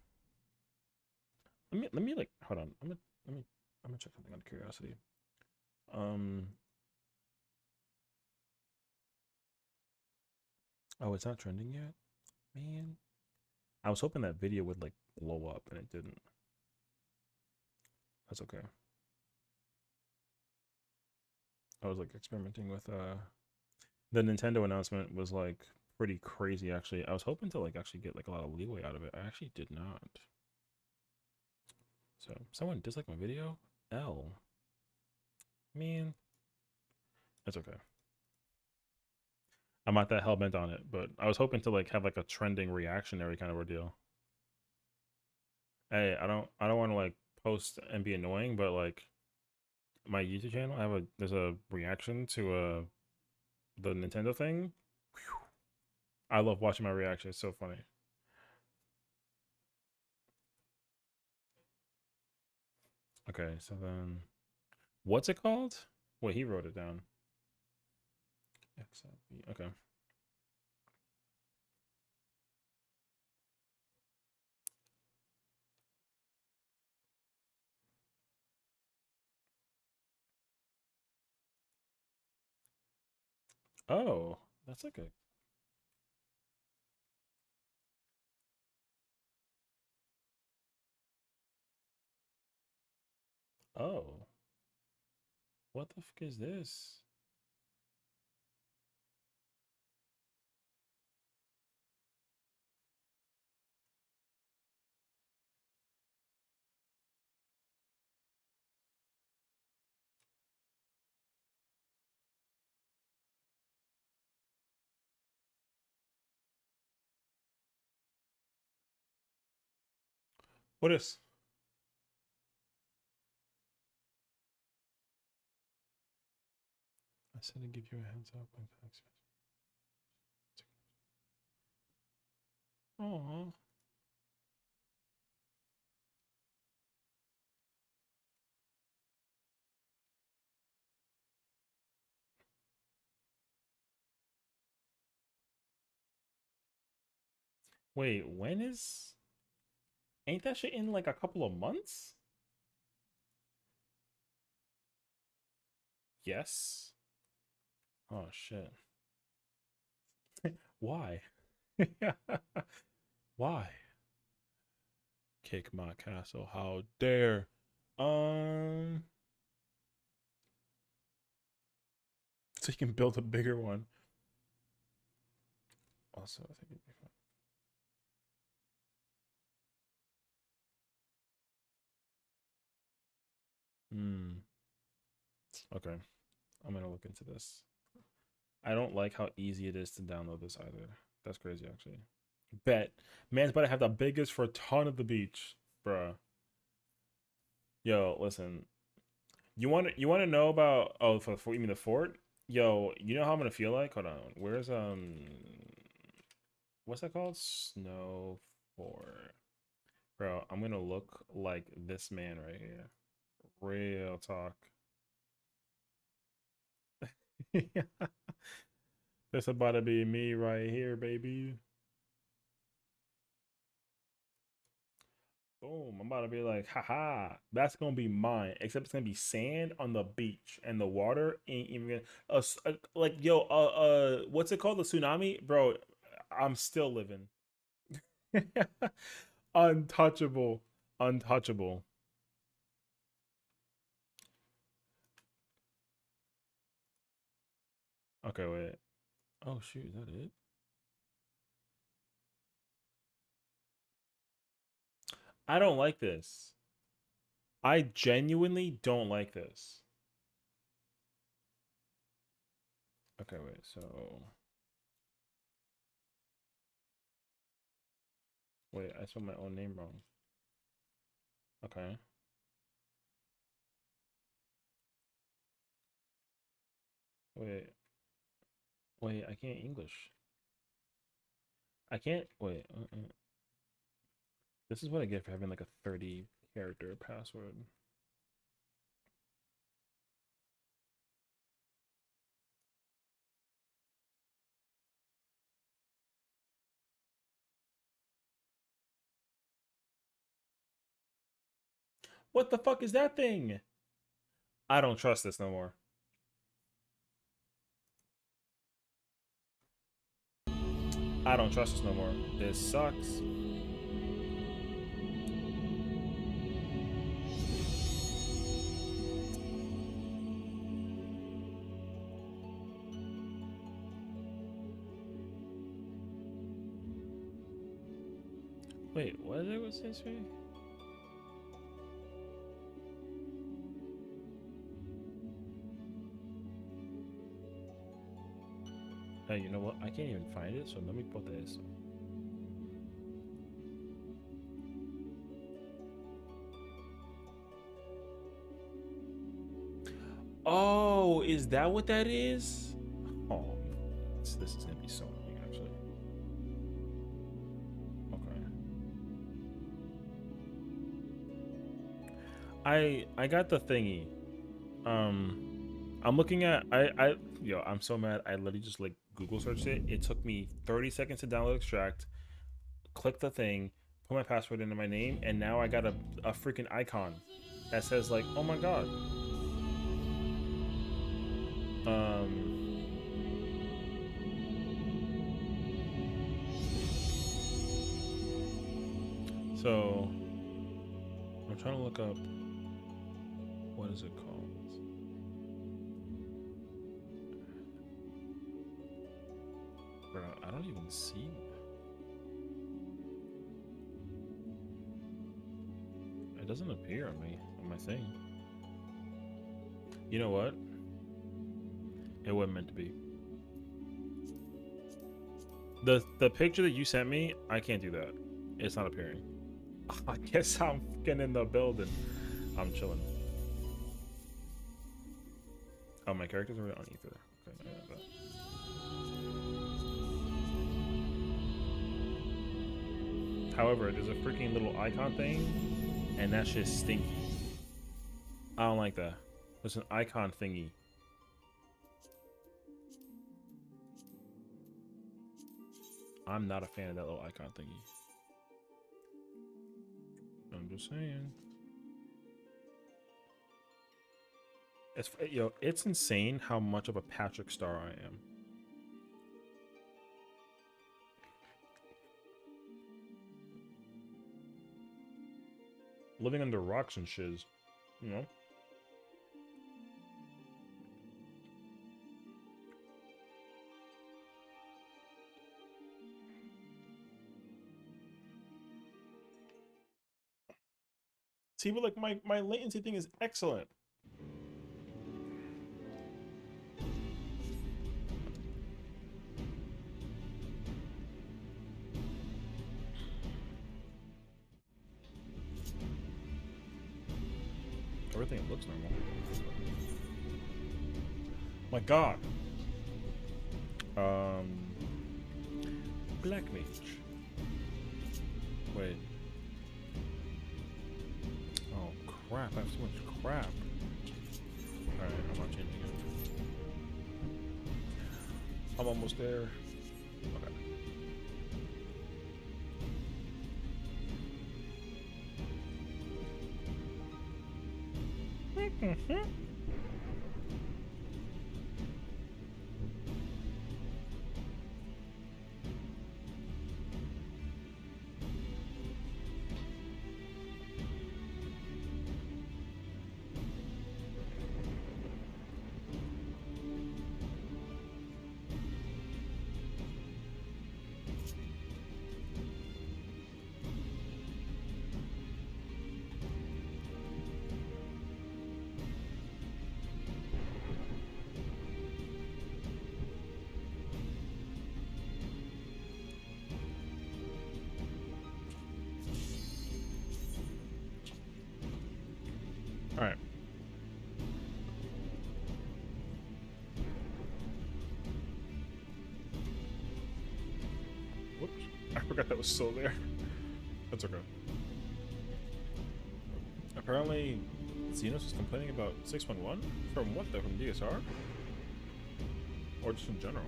Let me like hold on. I'm gonna check something out of curiosity. Oh, it's not trending yet? Man. I was hoping that video would like blow up and it didn't. That's okay. I was like experimenting with the Nintendo announcement was like pretty crazy actually. I was hoping to like actually get like a lot of leeway out of it. I actually did not. So someone disliked my video? L. Man. That's okay. I'm not that hell bent on it, but I was hoping to like have like a trending reactionary kind of ordeal. Hey, I don't want to like post and be annoying, but like my YouTube channel, there's a reaction to the Nintendo thing. Whew. I love watching my reaction. It's so funny. Okay, so then what's it called? Wait, he wrote it down. XLB. Okay. Oh, that's like a oh. What the fuck is this? What is? I said to give you a heads up on text. Oh. Wait, when is ain't that shit in like a couple of months? Yes. Oh shit. Why? Why? Kick my castle. How dare. Um so you can build a bigger one. Also, I think it'd be fun. Hmm. Okay. I'm gonna look into this. I don't like how easy it is to download this either. That's crazy actually. Bet. Man's about to have the biggest for a ton of the beach. Bruh. Yo, listen. You want to know about for you mean the fort? Yo, you know how I'm gonna feel like? Hold on. Where's what's that called? Snow Fort. Bro, I'm gonna look like this man right here. Real talk. That's about to be me right here, baby. Boom. I'm about to be like, haha, that's gonna be mine. Except it's gonna be sand on the beach and the water ain't even gonna like yo, what's it called? The tsunami? Bro, I'm still living. Untouchable. Untouchable. Okay, wait. Oh shoot, is that it? I don't like this. I genuinely don't like this. Okay, wait, so wait, I spelled my own name wrong. Okay. Wait. Wait, I can't English. I can't wait. This is what I get for having like a 30 character password. What the fuck is that thing? I don't trust this no more. I don't trust this no more. This sucks. Wait, what did it say to me? Hey, you know what? I can't even find it, so let me put this. Oh, is that what that is? Oh, this is gonna be so annoying, actually. Okay. I got the thingy. I'm looking at yo, I'm so mad. I literally just like Google searched it. It took me 30 seconds to download extract, click the thing, put my password into my name, and now I got a freaking icon that says like, oh my god. So I'm trying to look up, what is it called? Bro, I don't even see. It doesn't appear on me, on my thing. You know what? It wasn't meant to be. The picture that you sent me, I can't do that. It's not appearing. I guess I'm fucking in the building. I'm chilling. Oh, my characters are on ether. Okay, I got that. However, there's a freaking little icon thing, and that's just stinky. I don't like that. There's an icon thingy. I'm not a fan of that little icon thingy. I'm just saying. It's insane how much of a Patrick Star I am. Living under rocks and shiz, you know? See, but like my latency thing is excellent. Everything looks normal. My god. Black Mage. Wait. crap. I have so much crap. Alright, I'm not changing it. I'm almost there. Okay. All right. Whoops. I forgot that was still there. That's okay. Apparently, Xenos is complaining about 611? From what though? From DSR? Or just in general?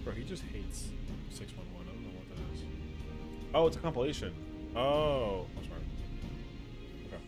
Bro, he just hates 611. I don't know what that is. Oh, it's a compilation. Oh, I'm sorry. Okay.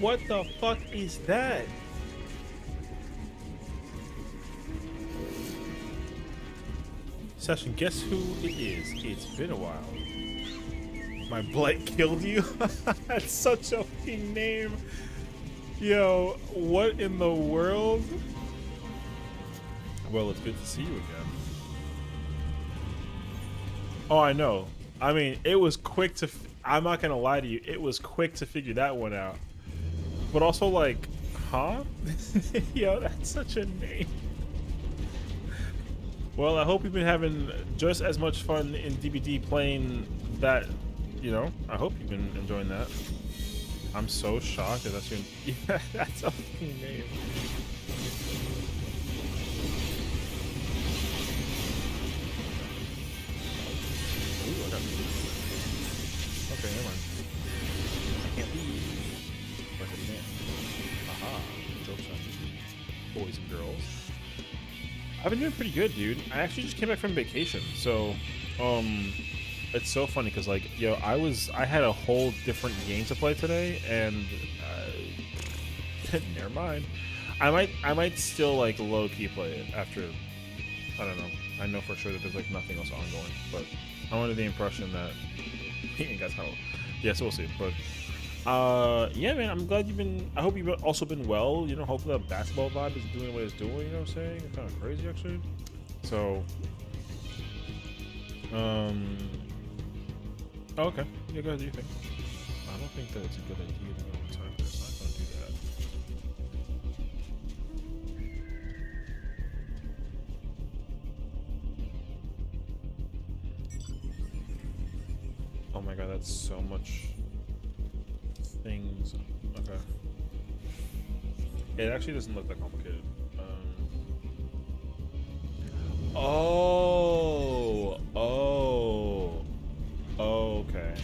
What the fuck is that? Session, guess who it is? It's been a while. My blight killed you? That's such a fucking name. Yo, what in the world? Well, it's good to see you again. Oh, I know. I mean, it was quick to... I'm not gonna lie to you. It was quick to figure that one out. But also, like, huh? Yo, that's such a name. Well, I hope you've been having just as much fun in DBD playing that, you know. I hope you've been enjoying that. I'm so shocked that that's your... Yeah, that's a fucking name. Ooh, I got... Okay, never mind. I can't leave. But I can. Aha. Joke's on boys and girls. I've been doing pretty good, dude. I actually just came back from vacation, so it's so funny because like, yo, I had a whole different game to play today, and never mind. I might still like low key play it after. I don't know. I know for sure that there's like nothing else ongoing, but I'm under the impression that you guys know. Yeah, so we'll see. But yeah, man, I'm glad you've been. I hope you've also been well. You know, hopefully that basketball vibe is doing what it's doing. You know what I'm saying? It's kind of crazy, actually. So, oh, okay. Yeah, go ahead. Do you think? I don't think that it's a good idea to go on time. It's not going to do that. Oh my god, that's so much. Things. Okay. It actually doesn't look that complicated. Oh. Okay.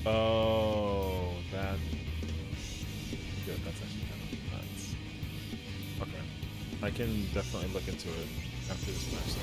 Oh, that. Good. That's actually kind of nuts. Okay. I can definitely look into it after this match.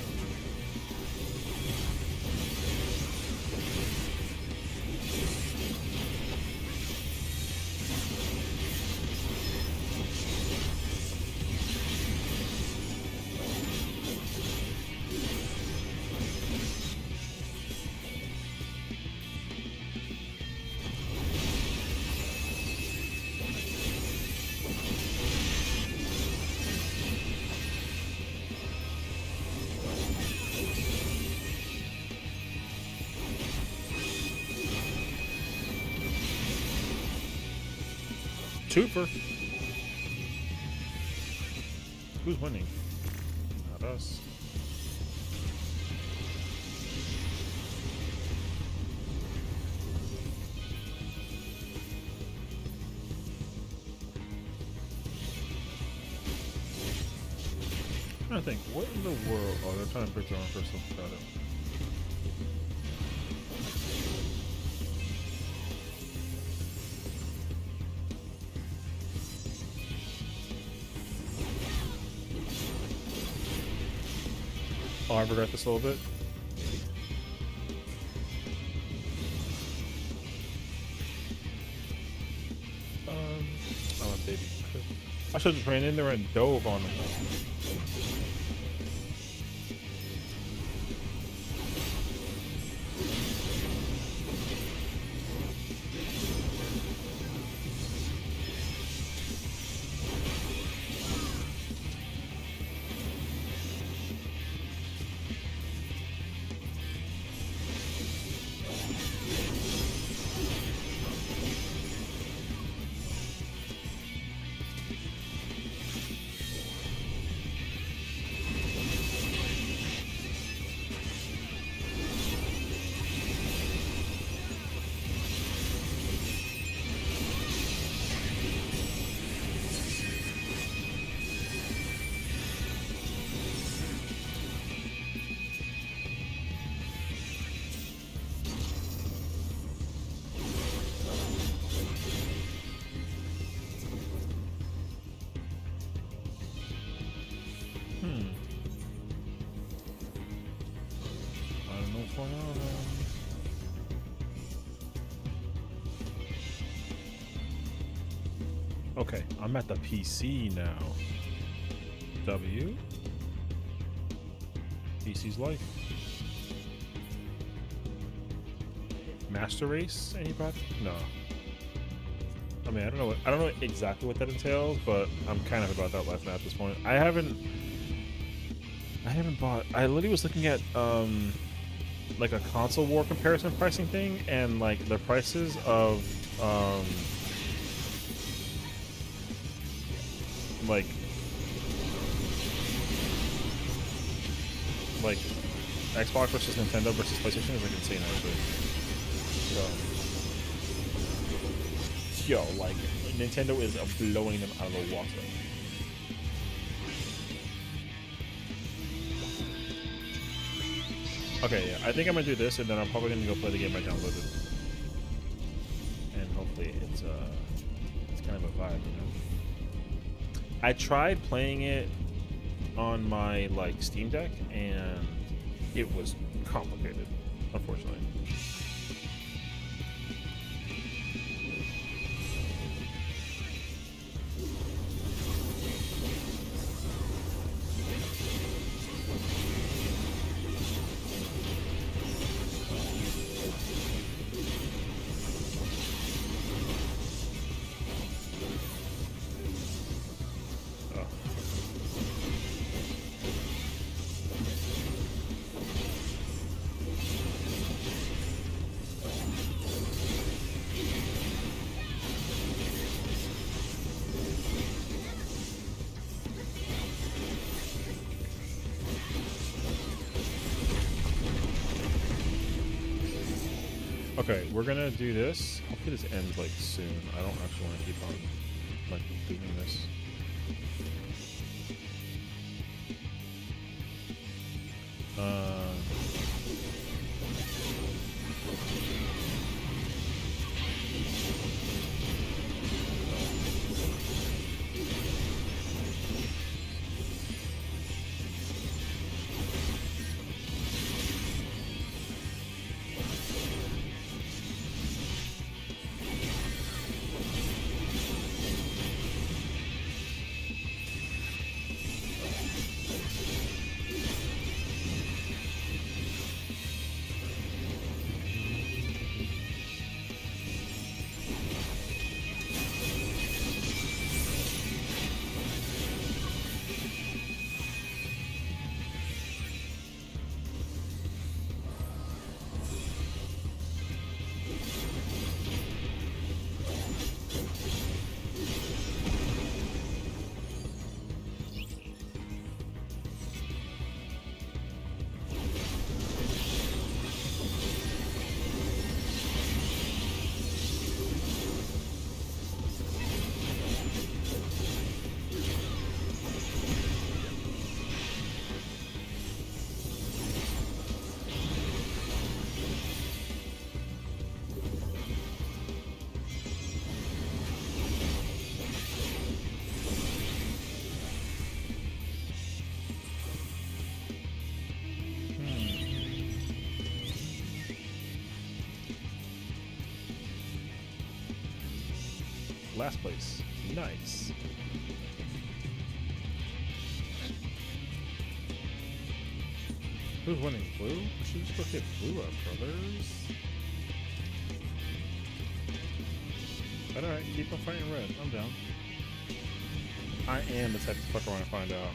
twofer. Who's winning? Not us. I'm trying to think, what in the world? Oh, they're trying to break their own personal shadow. Oh, I regret this a little bit. I'm a baby. I should have ran in there and dove on them. I don't know what's going on. Okay, I'm at the PC now. W. PC's life. Master race? Anybody? No. I mean, I don't know exactly what that entails, but I'm kind of about that life now at this point. I haven't bought. I literally was looking at like a console war comparison pricing thing, and like the prices of like Xbox versus Nintendo versus PlayStation is like insane actually. Yo, like Nintendo is blowing them out of the water. Okay, yeah, I think I'm gonna do this, and then I'm probably gonna go play the game I downloaded, and hopefully it's kind of a vibe, you know. I tried playing it on my like Steam Deck, and it was complicated, unfortunately. Okay, we're gonna do this. Hopefully this ends like soon. I don't actually want to keep on like doing this. last place. Nice. Who's winning? Blue? We should just go hit blue up, brothers. But alright, keep on fighting red. I'm down. I am the type of fucker I want to find out.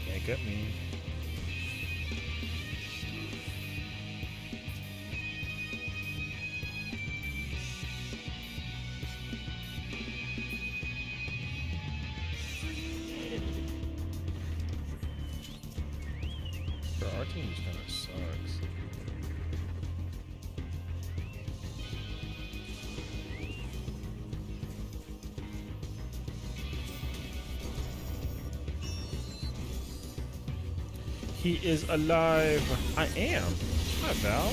Can't get me. Bro, our team just kind of sucks. He is alive. I am. Not Val.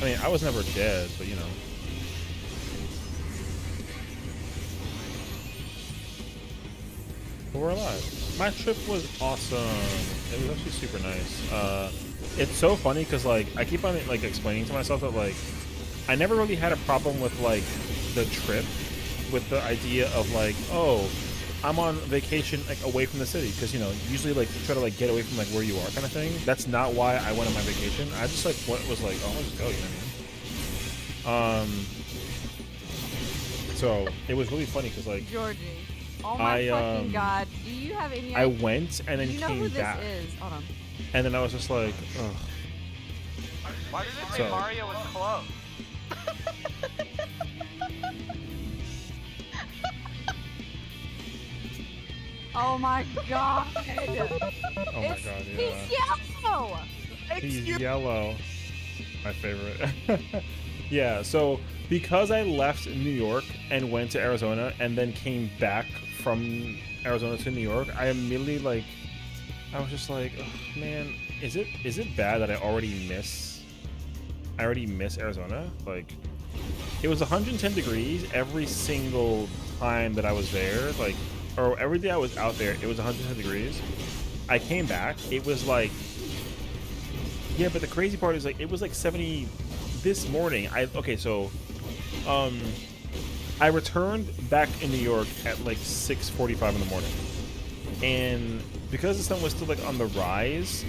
I mean, I was never dead, but you know. But we're alive. My trip was awesome. It was actually super nice. It's so funny because like I keep on like explaining to myself that like I never really had a problem with like the trip, with the idea of like, oh, I'm on vacation like away from the city, because you know usually like you try to like get away from like where you are kind of thing. That's not why I went on my vacation. I just like was like, oh, let's go, you know what I mean? So it was really funny because like Georgie. Oh my fucking god. Do you have any I idea? went and then Do you know came who this back, is? Hold on. and then I was just like, ugh. Why did it say So- Mario was close? Oh my god. Oh my It's- god, He's yeah. yellow. He's yellow. My favorite. Yeah, so because I left New York and went to Arizona and then came back from Arizona to New York, I immediately like I was just like, oh, man, is it bad that I already miss Arizona? Like it was 110 degrees every single time that I was there, like, or every day I was out there, it was 110 degrees. I came back, it was like, yeah, but the crazy part is like it was like 70 this morning. I returned back in New York at like 6:45 in the morning, and because the sun was still like on the rise,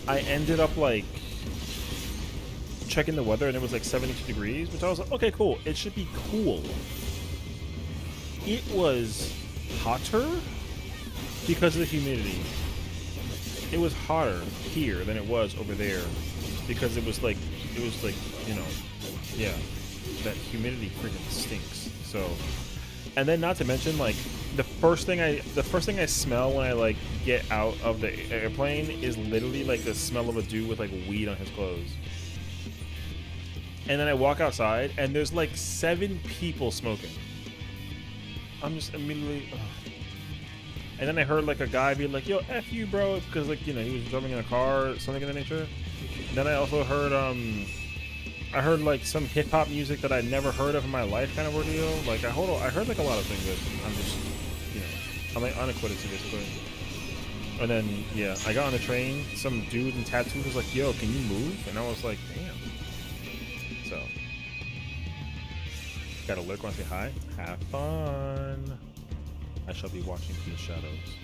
I ended up like checking the weather, and it was like 72 degrees, which I was like, okay, cool, it should be cool. It was hotter because of the humidity. It was hotter here than it was over there because it was like, you know, yeah, that humidity freaking stinks. So, and then not to mention like the first thing I smell when I like get out of the airplane is literally like the smell of a dude with like weed on his clothes. And then I walk outside and there's like 7 people smoking. I'm just immediately, ugh. And then I heard like a guy be like, yo, F you, bro, because like, you know, he was driving in a car or something of that nature. And then I also heard I heard like some hip hop music that I'd never heard of in my life, kind of ordeal. Like I heard like a lot of things that I'm just, you know, I'm like unacquitted to basically. And then yeah, I got on the train. Some dude in tattoos was like, "Yo, can you move?" And I was like, "Damn." So, got to lurk want to say hi. Have fun. I shall be watching from the shadows.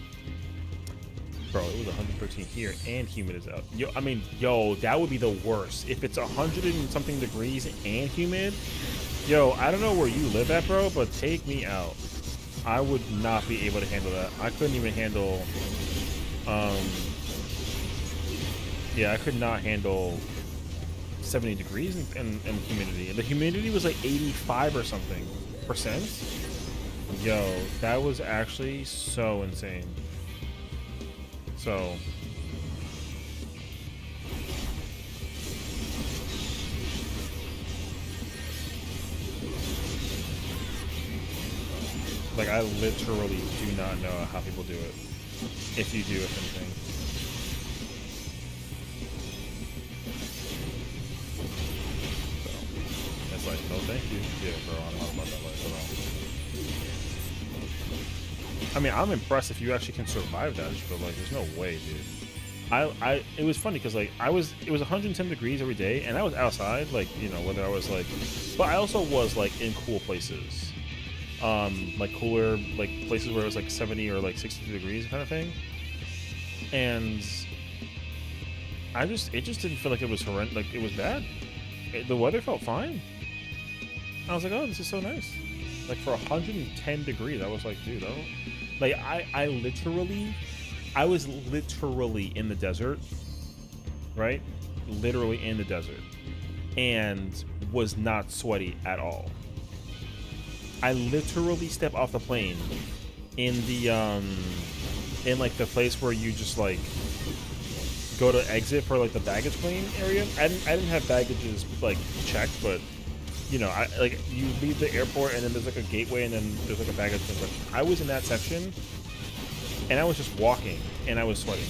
Bro, it was 113 here and humid as out. Yo, I mean, yo, that would be the worst. If it's 100 and something degrees and humid, yo, I don't know where you live at, bro, but take me out. I would not be able to handle that. I couldn't even handle, yeah, I could not handle 70 degrees and humidity. The humidity was like 85 or something percent. Yo, that was actually so insane. So, like, I literally do not know how people do it. If you do, if anything. So, it's like, no thank you. Yeah, bro, I'm not about that life at all. I mean, I'm impressed if you actually can survive that, but like, there's no way, dude. It was funny because like it was 110 degrees every day, and I was outside, like, you know, whether I was like, but I also was like in cool places, like cooler, like places where it was like 70 or like 62 degrees kind of thing, and it just didn't feel like it was horrendous, like it was bad. The weather felt fine. I was like, oh, this is so nice. Like for 110 degrees, I was like, dude, like I was literally in the desert, right? Literally in the desert, and was not sweaty at all. I literally stepped off the plane in the in like the place where you just like go to exit for like the baggage claim area. I didn't have baggages like checked, but you know, I like you leave the airport and then there's like a gateway and then there's like a baggage claim. But I was in that section and I was just walking and I was sweating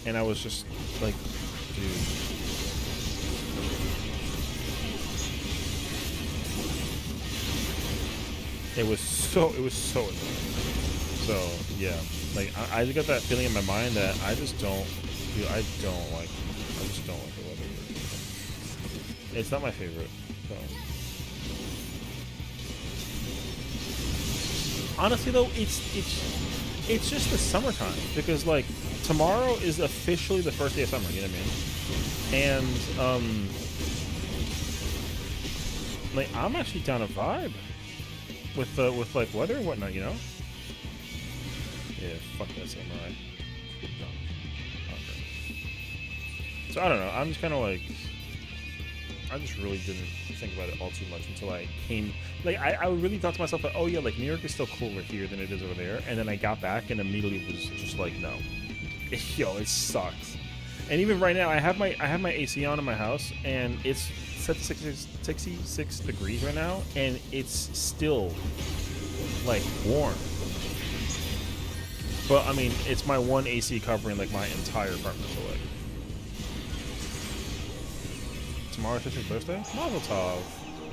and I was just like, dude. It was so annoying. So yeah, like I just got that feeling in my mind that I just don't, dude, I just don't like the weather. It's not my favorite. So honestly though, it's just the summertime because like tomorrow is officially the first day of summer. You know what I mean? And like I'm actually down to vibe with like weather and whatnot. You know? Yeah, fuck that samurai. No. Okay. So I don't know. I'm just kind of like, I just really didn't think about it all too much until I came. Like I really thought to myself, like, oh yeah, like New York is still cooler here than it is over there. And then I got back and immediately was just like, no, yo, it sucks. And even right now, I have my AC on in my house, and it's set to 66 degrees right now, and it's still like warm. But I mean, it's my one AC covering like my entire apartment. So like, tomorrow's sister's birthday. Mazel tov.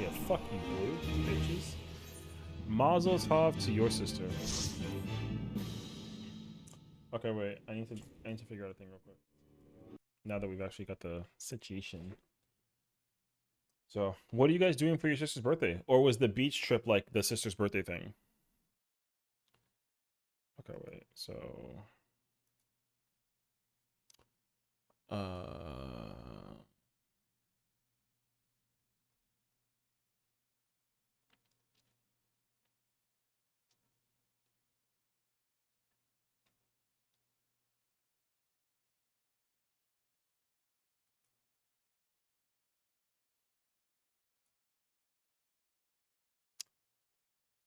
Yeah, fuck you, blue bitches. Mazel tov to your sister. Okay, wait. I need to figure out a thing real quick. Now that we've actually got the situation. So, what are you guys doing for your sister's birthday? Or was the beach trip like the sister's birthday thing? Okay, wait. So,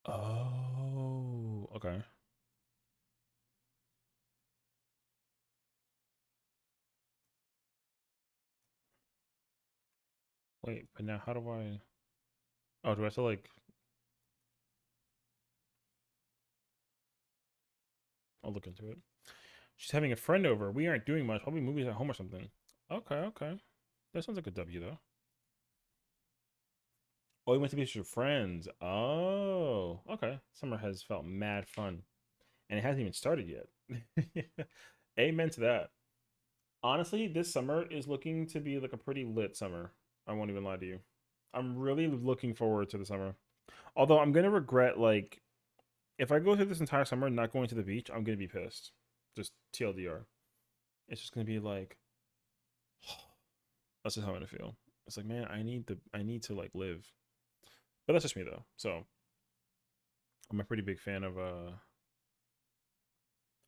oh, okay. Wait, but now how do I? Oh, do I have to like? I'll look into it. She's having a friend over. We aren't doing much. Probably movies at home or something. Okay, okay. That sounds like a W though. Oh, you went to be with your friends. Oh, okay. Summer has felt mad fun, and it hasn't even started yet. Amen to that. Honestly, this summer is looking to be like a pretty lit summer. I won't even lie to you. I'm really looking forward to the summer. Although I'm gonna regret like if I go through this entire summer not going to the beach, I'm gonna be pissed. Just TLDR. It's just gonna be like that's just how I'm gonna feel. It's like, man, I need to like live. But that's just me though. So I'm a pretty big fan of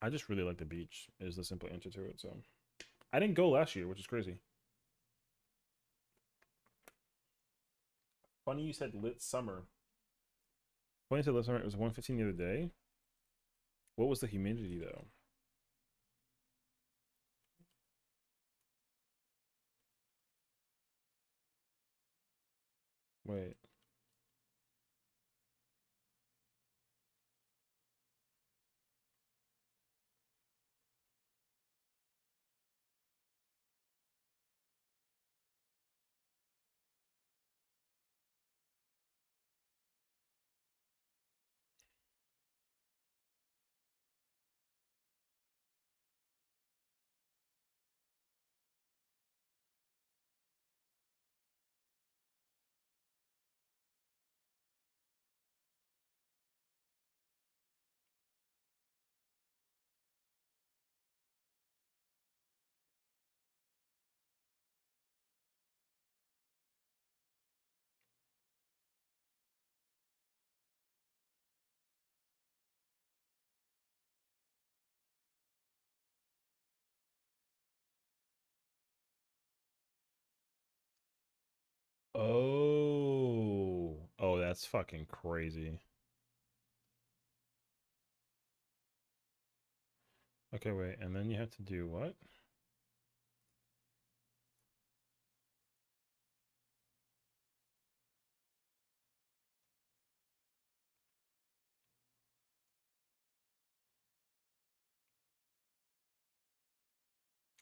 I just really like the beach is the simple answer to it. So I didn't go last year, which is crazy. Funny you said lit summer. Funny you said lit summer, it was 115 the other day. What was the humidity though? Wait. That's fucking crazy. Okay, wait, and then you have to do what?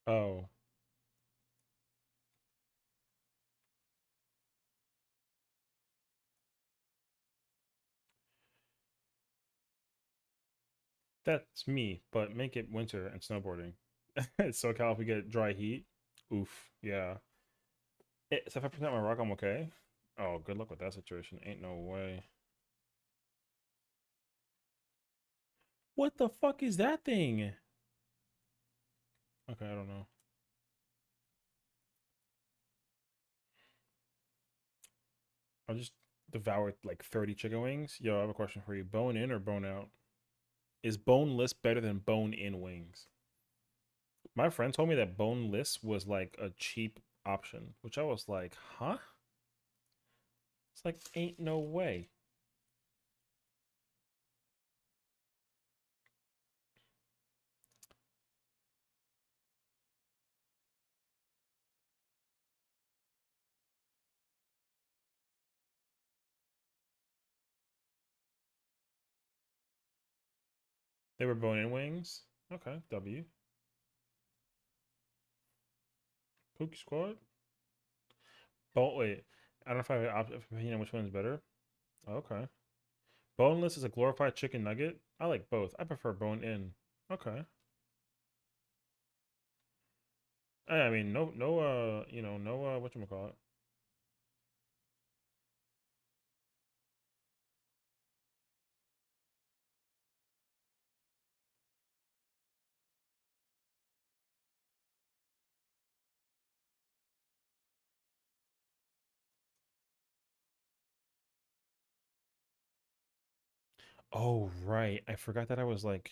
Oh. That's me, but make it winter and snowboarding. SoCal, if we get dry heat, oof, yeah. 75% my rock, I'm okay. Oh, good luck with that situation. Ain't no way. What the fuck is that thing? Okay, I don't know. I just devoured like 30 chicken wings. Yo, I have a question for you. Bone in or bone out? Is boneless better than bone in wings? My friend told me that boneless was like a cheap option, which I was like, huh? It's like, ain't no way. They were bone in wings. Okay, W. Pookie Squad. Wait, I don't know if I have an opinion on which one is better. Okay. Boneless is a glorified chicken nugget. I like both. I prefer bone in. Okay. I mean, no, whatchamacallit. Oh, right. I forgot that I was like,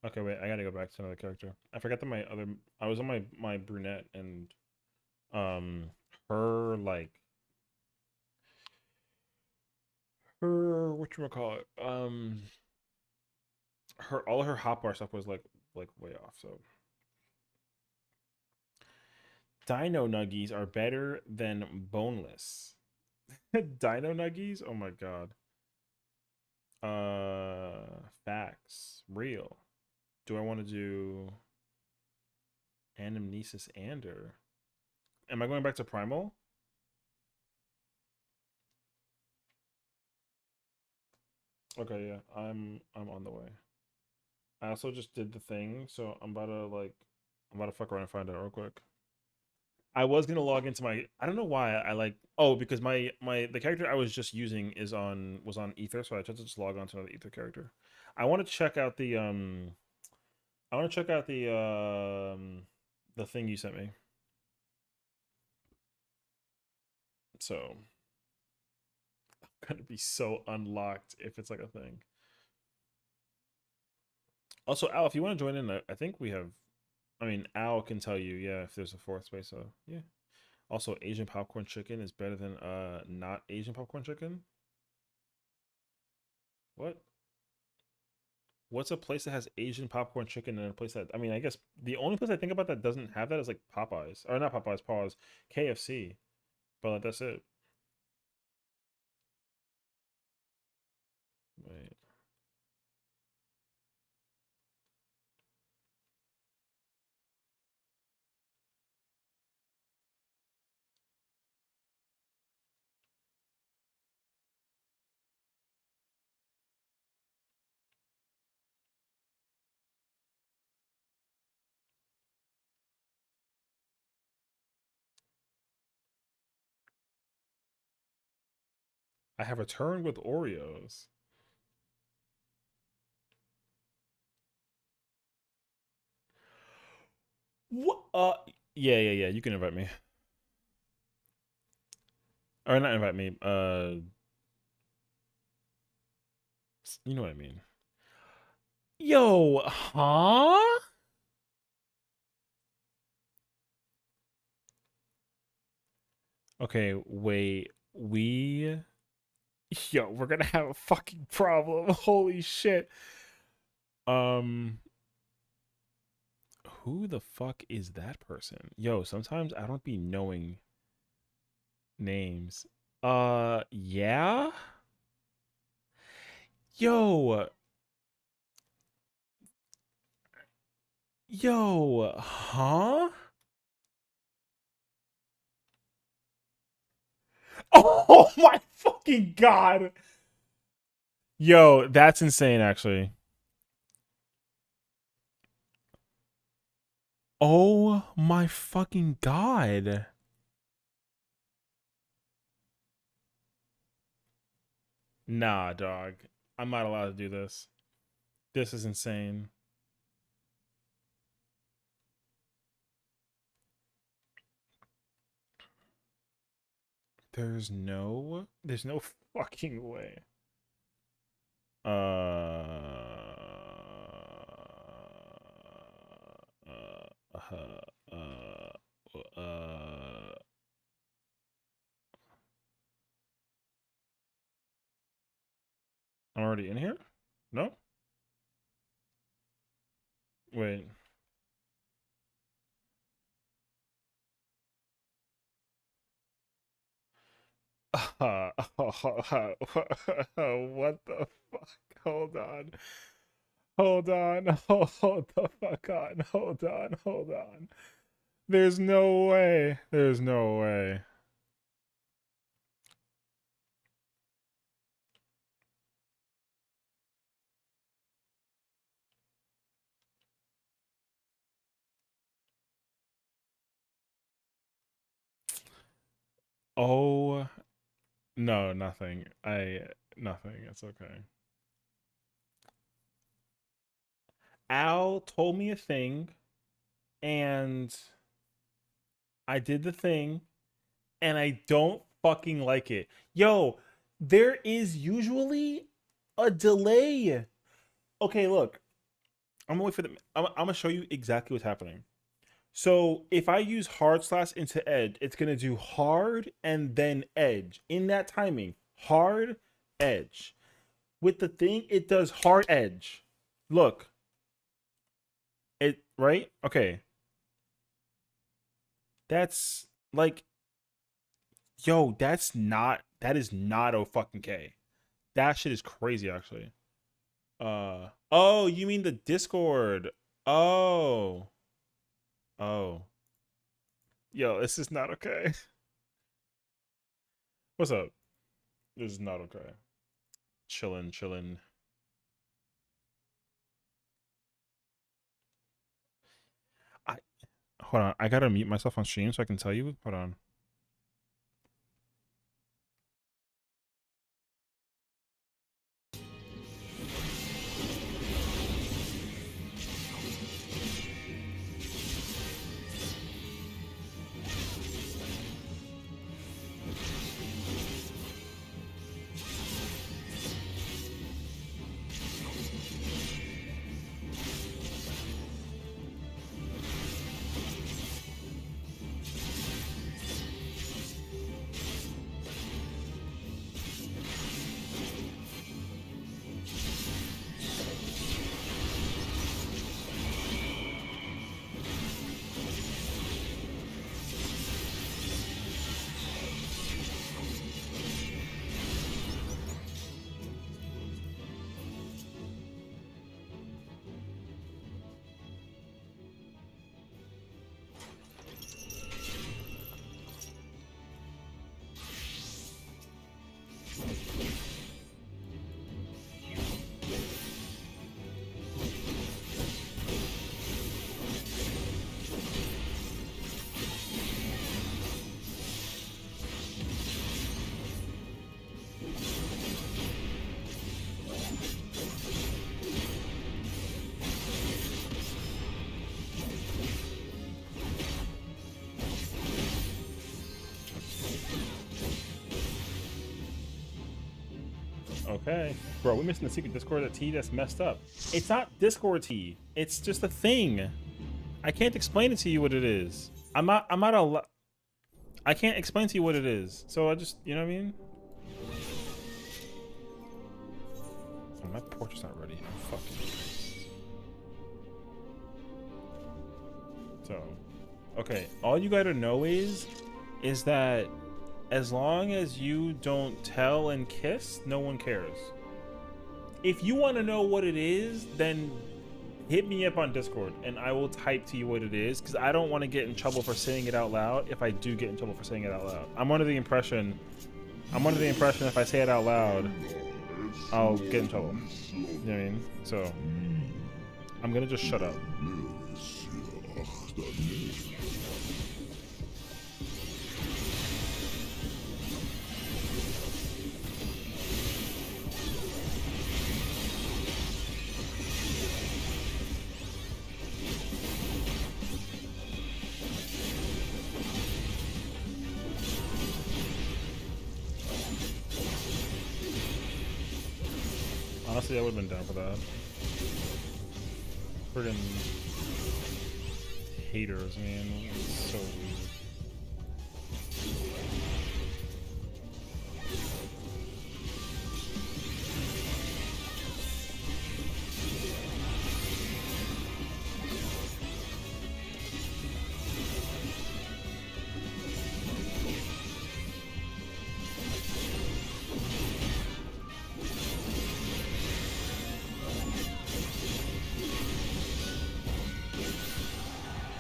okay, wait, I gotta go back to another character. I forgot that I was on my brunette and um her like her whatchamacallit, her all her hotbar stuff was like way off. So Dino Nuggies are better than boneless. Dino Nuggies? Oh my god. Facts. Real. Do I want to do Anamnesis Ander? Am I going back to Primal? Okay, yeah. I'm on the way. I also just did the thing, so I'm about to fuck around and find out real quick. I was gonna log into my I don't know why I like because the character I was just using was on Ether, so I tried to just log on to another Ether character. I want to check out the thing you sent me. So I'm gonna be so unlocked if it's like a thing. Also, Al, if you want to join in, I think we have. I mean, Al can tell you, yeah, if there's a fourth space. So yeah. Also, Asian popcorn chicken is better than not Asian popcorn chicken. What? What's a place that has Asian popcorn chicken and a place that I mean, I guess the only place I think about that doesn't have that is like Popeyes or not Popeyes, pause, KFC. But like, that's it. Wait. I have a turn with Oreos. What? Yeah. You can invite me, or not invite me. You know what I mean. Yo, huh? Okay, wait. Yo, we're gonna have a fucking problem. Holy shit. Who the fuck is that person? Yo, sometimes I don't be knowing names. Yeah? Yo. Yo, huh? Oh my fucking god. Yo, that's insane actually. Oh my fucking god. Nah, dog. I'm not allowed to do this. This is insane. There's no fucking way. Uh, uh, uh, uh, I'm already in here? No? Wait. What the fuck? Hold on. Hold on. Hold the fuck on. Hold on. Hold on. There's no way. There's no way. Oh, no, nothing. Nothing. It's okay. Al told me a thing, and I did the thing, and I don't fucking like it. Yo, there is usually a delay. Okay, look. I'm gonna wait for the. I'm gonna show you exactly what's happening. So if I use hard slash into edge, it's gonna do hard and then edge in that timing. Hard edge. With the thing, it does hard edge. Look. It right? Okay. That's like, yo, that is not a fucking K. That shit is crazy actually. Oh, you mean the Discord. Oh. Oh. Yo, this is not okay. What's up? This is not okay. Chillin', chillin'. Hold on. I gotta mute myself on stream so I can tell you. Hold on. Okay. Bro, we missing the secret Discord at T that's messed up. It's not Discord T. It's just a thing. I can't explain it to you what it is. I'm not I can't explain to you what it is. So I just, you know what I mean? Oh, my porch is not ready. Fucking Christ. So, okay. All you gotta know is that as long as you don't tell and kiss, no one cares. If you want to know what it is, then hit me up on Discord and I will type to you what it is, because I don't want to get in trouble for saying it out loud if I do get in trouble for saying it out loud. I'm under the impression if I say it out loud, I'll get in trouble. You know what I mean? So I'm gonna just shut up. Honestly, I would have been down for that. Friggin' haters, man. It's so weird.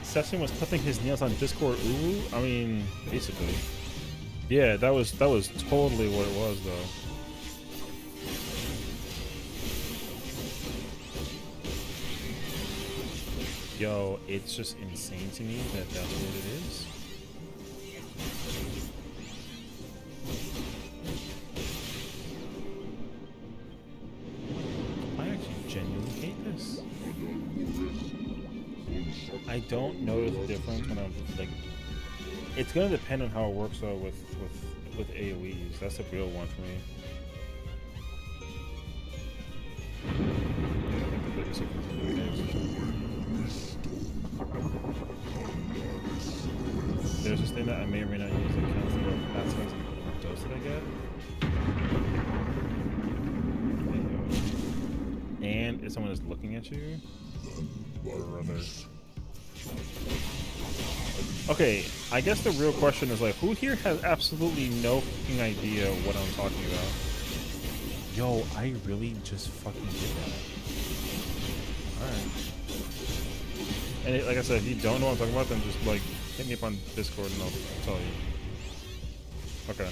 Session was clipping his nails on Discord. Ooh, I mean, basically. Yeah, that was totally what it was, though. Yo, it's just insane to me that that's what it is. I actually genuinely hate this. I don't notice the difference when I'm like. It's gonna depend on how it works though with AOE's. That's a real one for me. There's this thing that I may or may not use that counts the aspects of dose that I get. And if someone is looking at you, or rather. Okay, I guess the real question is like, who here has absolutely no fucking idea what I'm talking about? Yo, I really just fucking did that. Alright. And like I said, if you don't know what I'm talking about, then just like hit me up on Discord and I'll tell you. Okay.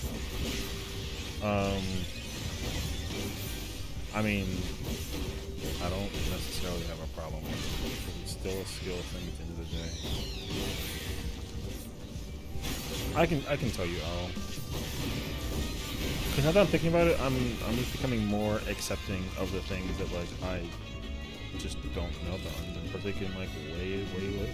I mean, I don't necessarily have a problem with it. It's still a skill thing at the end of the day. I can tell you all. Because now that I'm thinking about it, I'm just becoming more accepting of the things that like I just don't know about, and particularly like way later.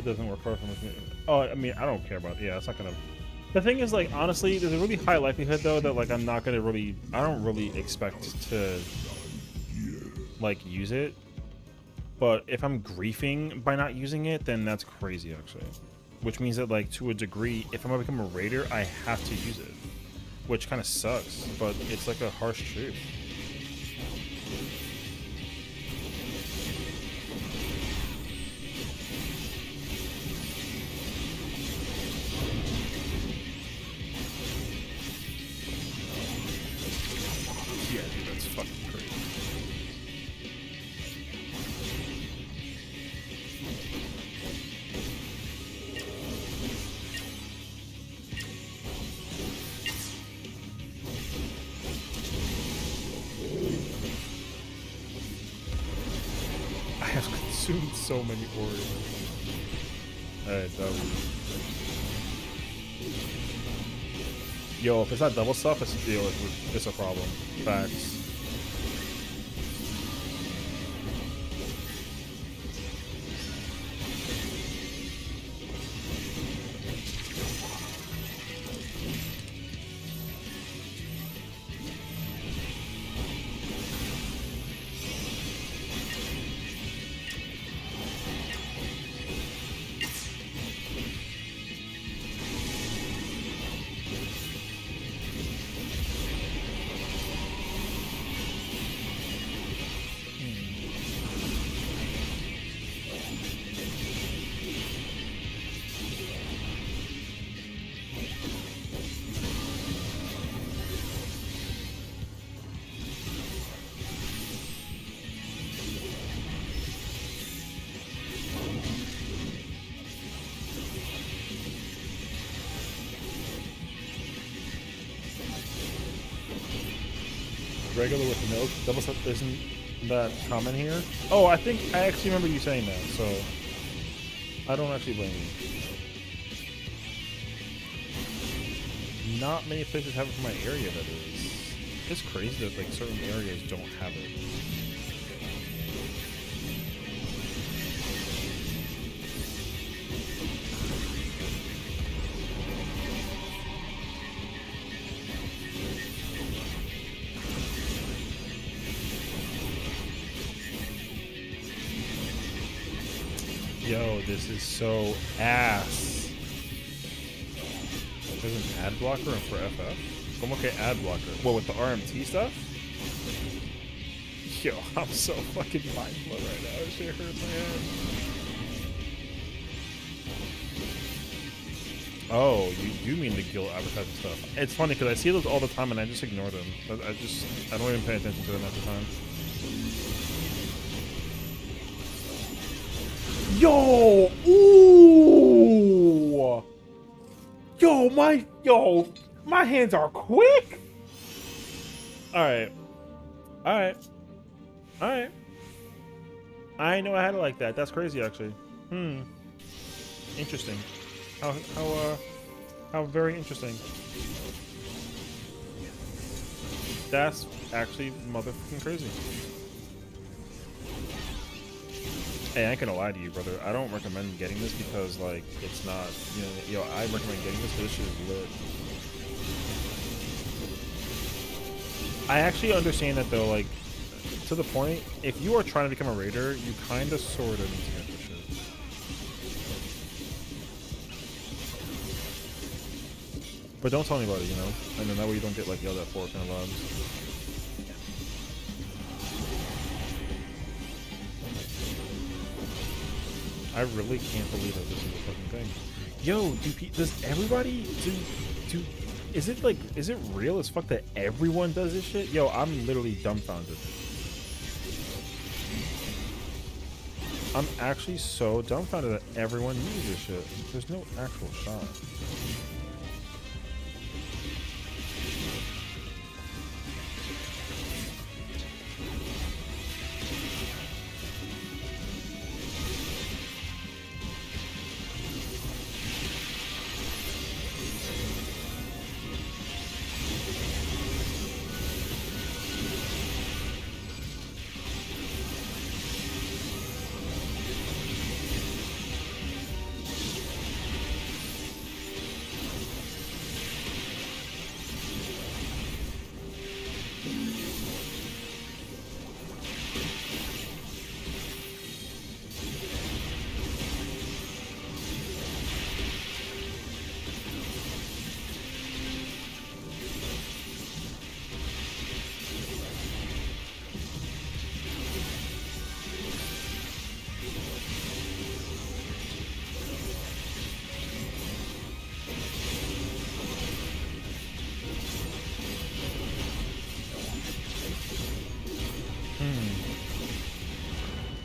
Doesn't work hard for me. Oh, I mean, I don't care about it. Yeah, it's not gonna. The thing is, like, honestly, there's a really high likelihood though that like I'm not gonna really. I don't really expect to like use it. But if I'm griefing by not using it, then that's crazy actually. Which means that like to a degree, if I'm gonna become a raider, I have to use it, which kind of sucks. But it's like a harsh truth. consumed so many Oreos. Alright, yo, if it's not double stuff, it's a problem. Facts. Regular with milk. Double stuff isn't that common here. Oh, I actually remember you saying that, so I don't actually blame you. Not many places have it for my area, that is. It's crazy that like certain areas don't have it. Yo, this is so ass. There's an ad blocker for FF? Como que ad blocker? What, with the RMT stuff? Yo, I'm so fucking mind blown right now. This shit hurts my head. Oh, you do mean the guild advertising stuff. It's funny because I see those all the time and I just ignore them. I don't even pay attention to them at the time. Yo! Ooh! My hands are quick! Alright. I didn't know I had it like that. That's crazy, actually. Interesting. How very interesting. That's actually motherfucking crazy. Hey, I ain't gonna lie to you, brother. I don't recommend getting this because, like, it's not, yo, I recommend getting this because this shit is lit. I actually understand that, though, like, to the point, if you are trying to become a raider, you kind of sort of need to get this shit. But don't tell anybody, and then that way you don't get, like, yelled at for kind of vibes. I really can't believe that this is a fucking thing. Yo, does everybody is it real as fuck that everyone does this shit? Yo, I'm literally dumbfounded. I'm actually so dumbfounded that everyone uses this shit. There's no actual shot.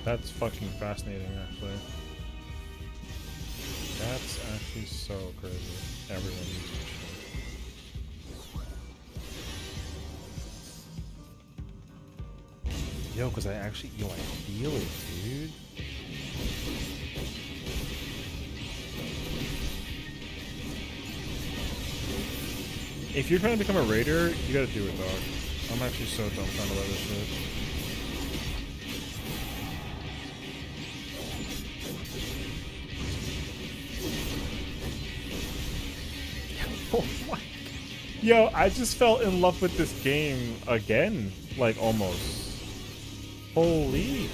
That's fucking fascinating, actually. That's actually so crazy. Everyone uses this shit. Yo, because I feel it, dude. If you're trying to become a raider, you gotta do it, dog. I'm actually so dumbfounded by this shit. Oh my. Yo, I just fell in love with this game again. Like, almost. Holy.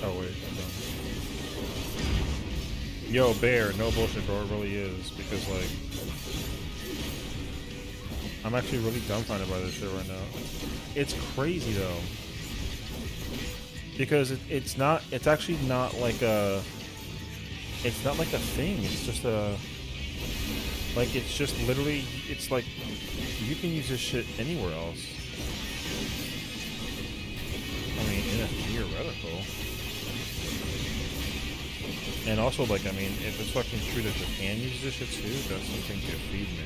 Oh wait, hold on. Yo, Bear, no bullshit, bro. It really is because like I'm actually really dumbfounded by this shit right now. It's crazy though, because it's not. It's actually not like a. It's not like a thing. It's just a. Like it's just literally. It's like you can use this shit anywhere else. I mean, in a theoretical. And also, like, I mean, if it's fucking true that Japan uses this shit too, that's something to feed me.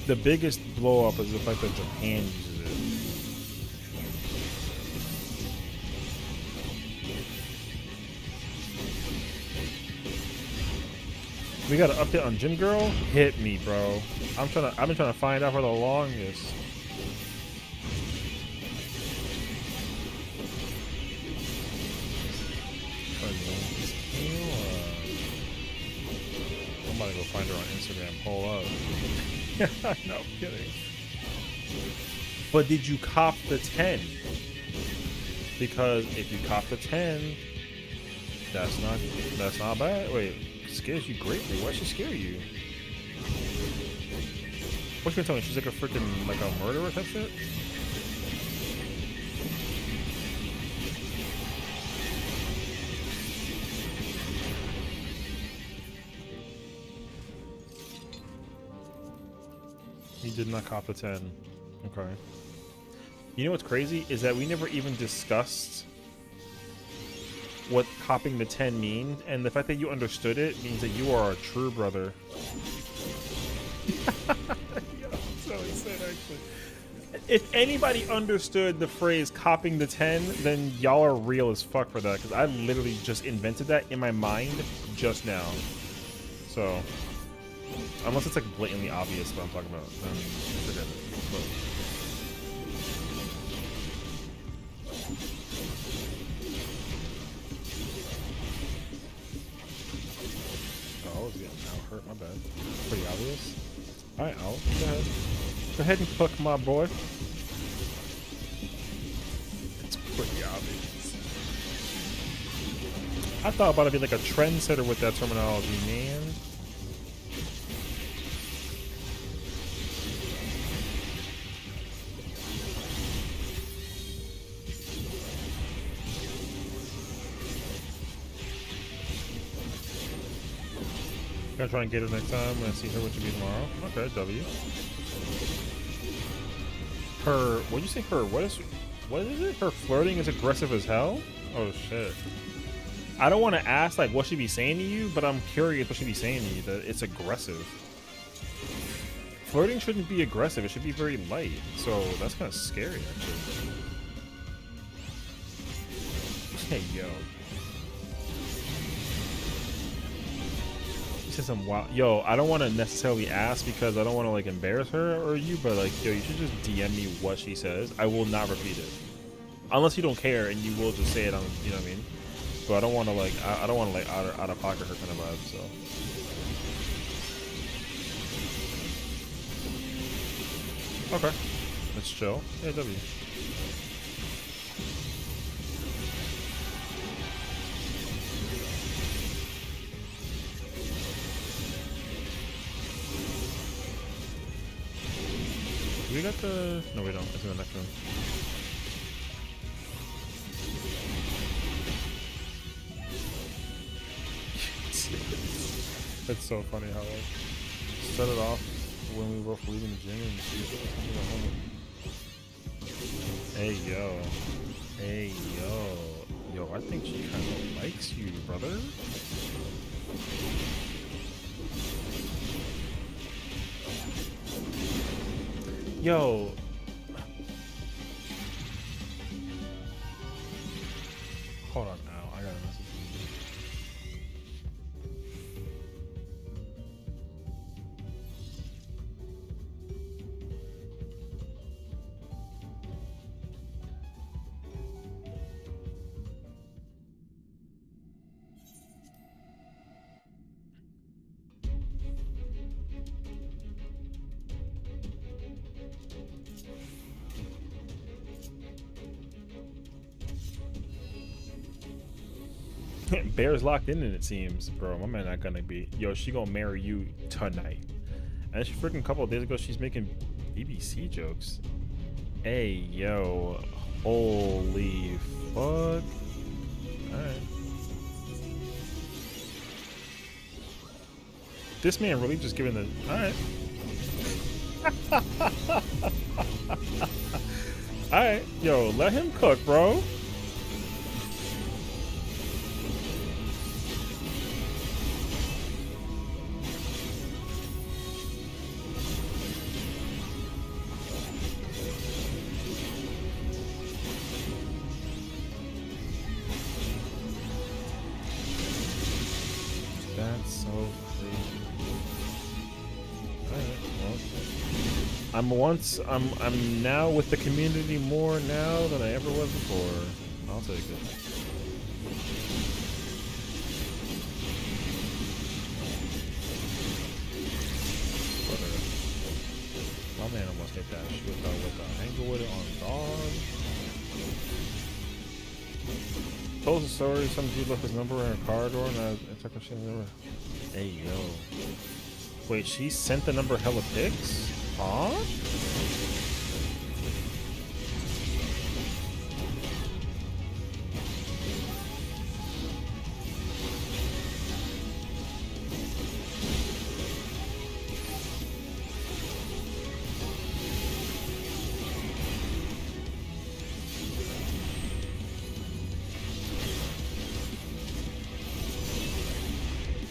The biggest blow up is the fact that Japan uses it. We got an update on Gym Girl? Hit me, bro. I've been trying to find out for the longest. I'm about to go find her on Instagram. Pull up. No I'm kidding. But did you cop the 10? Because if you cop the 10, that's not bad. Wait, scares you greatly. Why she scare you? What you gonna tell me? She's like a freaking like a murderer type shit? He did not cop the 10. Okay. You know what's crazy is that we never even discussed what copping the 10 means, and the fact that you understood it means that you are a true brother. Yo, so insane, actually. If anybody understood the phrase copping the 10, then y'all are real as fuck for that, because I literally just invented that in my mind just now. So, unless it's like blatantly obvious what I'm talking about, then forget it. But, oh, yeah, now hurt, my bad. Pretty obvious. Alright, Al, go ahead. Go ahead and cook, my boy. It's pretty obvious. I thought about it being like a trendsetter with that terminology, man. Gonna try and get her next time when I see her, which will be tomorrow. Okay, W. Her, what'd you say? Her, what is it? Her flirting is aggressive as hell? Oh shit. I don't want to ask like what she be saying to you, but I'm curious what she be saying to you, that it's aggressive. Flirting shouldn't be aggressive, it should be very light. So that's kind of scary actually. Hey yo. Some wild. Yo, I don't want to necessarily ask because I don't want to like embarrass her or you, but like, yo, you should just DM me what she says. I will not repeat it unless you don't care, and you will just say it on, you know what I mean? But I don't want to like, I don't want to like out of pocket her kind of vibe. So okay, let's chill. Yeah, W. We got the... No, we don't. It's in the next room. It's so funny how like set it off when we were both leaving the gym and she was like, hey yo. Hey yo. Yo, I think she kind of likes you, brother. Yo. Hold on now. I got a message. Bear's locked in, it seems, bro. My man not gonna be. Yo, she gonna marry you tonight. And she freaking couple of days ago, she's making BBC jokes. Hey, yo, holy fuck! All right, this man really just giving the. All right, all right, yo, let him cook, bro. That's so crazy. Alright, well, I'm now with the community more now than I ever was before. I'll take it. My man almost hit that shit with a angle with it on dog. Told the story, some dude left his number in her car door and I took her shit number. Hey yo. Wait, she sent the number hella pics? Huh?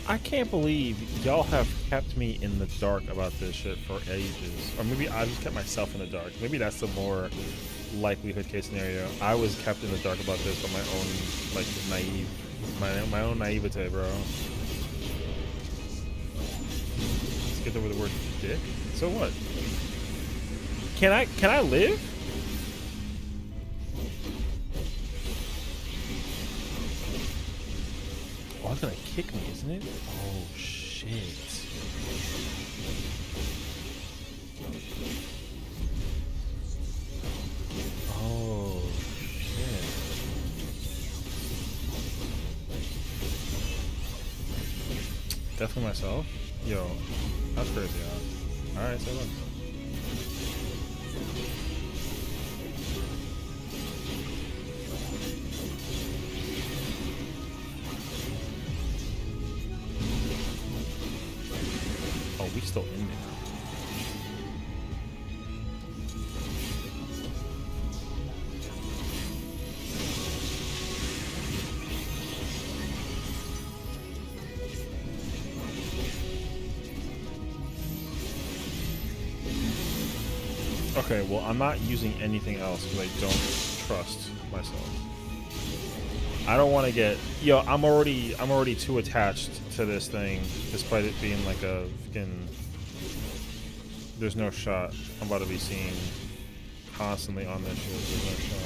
I can't believe y'all have kept me in the dark about this shit for ages. Or maybe I just kept myself in the dark. Maybe that's the more likelihood case scenario. I was kept in the dark about this by my own, like, my own naivete, bro. Let's get over the word dick. So what? Can I live? Oh, it's gonna kick me, isn't it? Oh shit. Oh shit. Definitely myself? Yo, that's crazy, huh? Alright, so look. Oh, we still in there. Okay, well, I'm not using anything else because I don't trust myself. I don't want to get... Yo, I'm already too attached to this thing, despite it being like a fucking... There's no shot. I'm about to be seen constantly on this shit. There's no shot.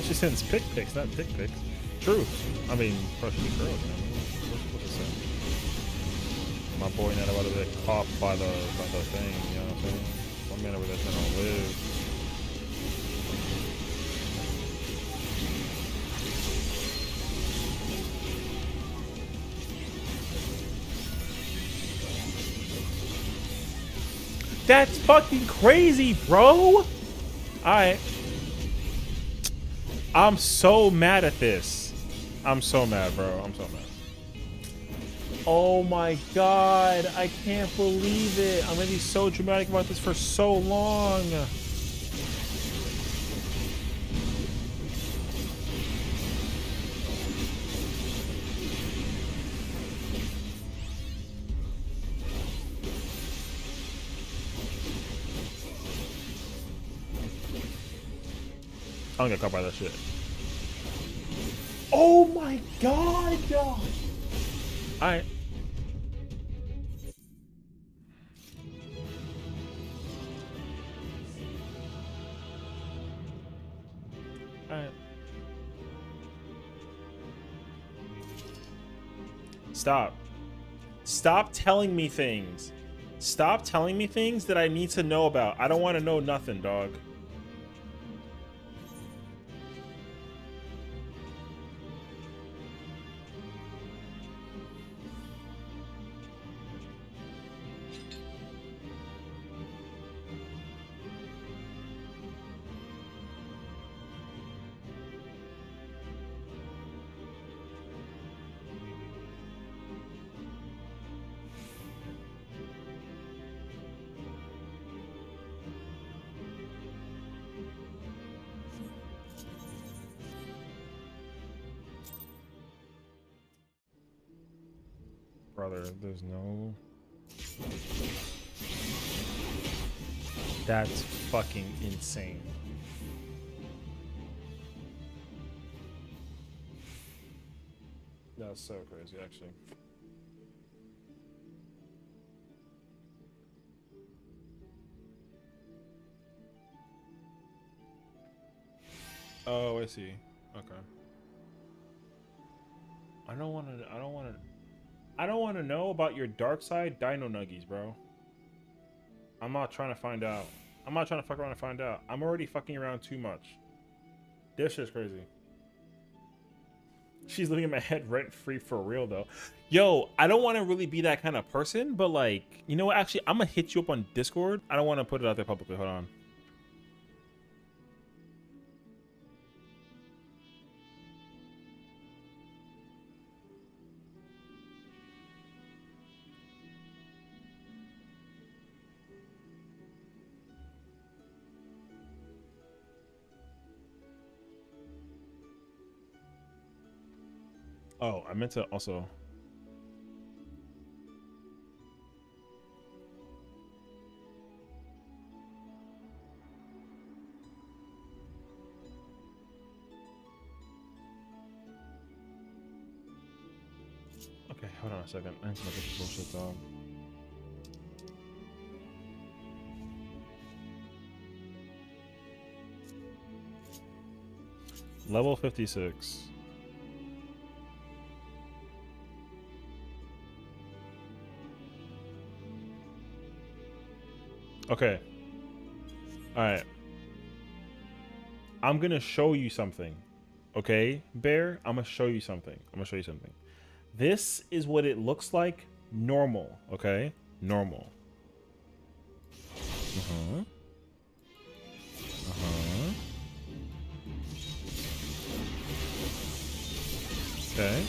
She sends pick pics, not dick pics. Truth. I mean, crushing the girls, man. What's it say? My boy not about to get popped by the thing, you know what I'm saying? My man over there trying to live. That's fucking crazy, bro! Alright. I'm so mad at this. I'm so mad, bro. I'm so mad. Oh my god, I can't believe it. I'm gonna be so dramatic about this for so long. I don't get caught by that shit. Oh my god! Alright. Alright. Stop. Stop telling me things. Stop telling me things that I need to know about. I don't want to know nothing, dog. Brother, there's no... That's fucking insane. That's so crazy, actually. Oh, I see. Okay. I don't want to know about your dark side dino nuggies, bro. I'm not trying to find out. I'm not trying to fuck around and find out. I'm already fucking around too much. This shit's crazy. She's living in my head rent free for real though. Yo, I don't want to really be that kind of person, but like, you know what? Actually, I'm gonna hit you up on Discord. I don't want to put it out there publicly. Hold on. Oh, I meant to also. Okay, hold on a second. I need to look at this bullshit, dog. Level 56. Okay. All right. I'm gonna show you something. Okay, Bear? I'm gonna show you something. This is what it looks like normal, okay? Normal. Uh-huh. Uh-huh. Okay.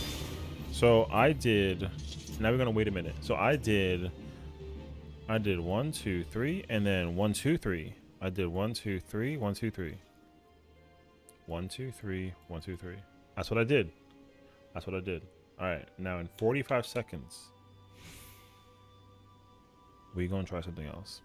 So I did... Now we're gonna wait a minute. So I did 1, 2, 3, and then 1, 2, 3. I did 1, 2, 3, 1, 2, 3. 1, 2, 3, 1, 2, 3. That's what I did. All right, now in 45 seconds, we're gonna try something else.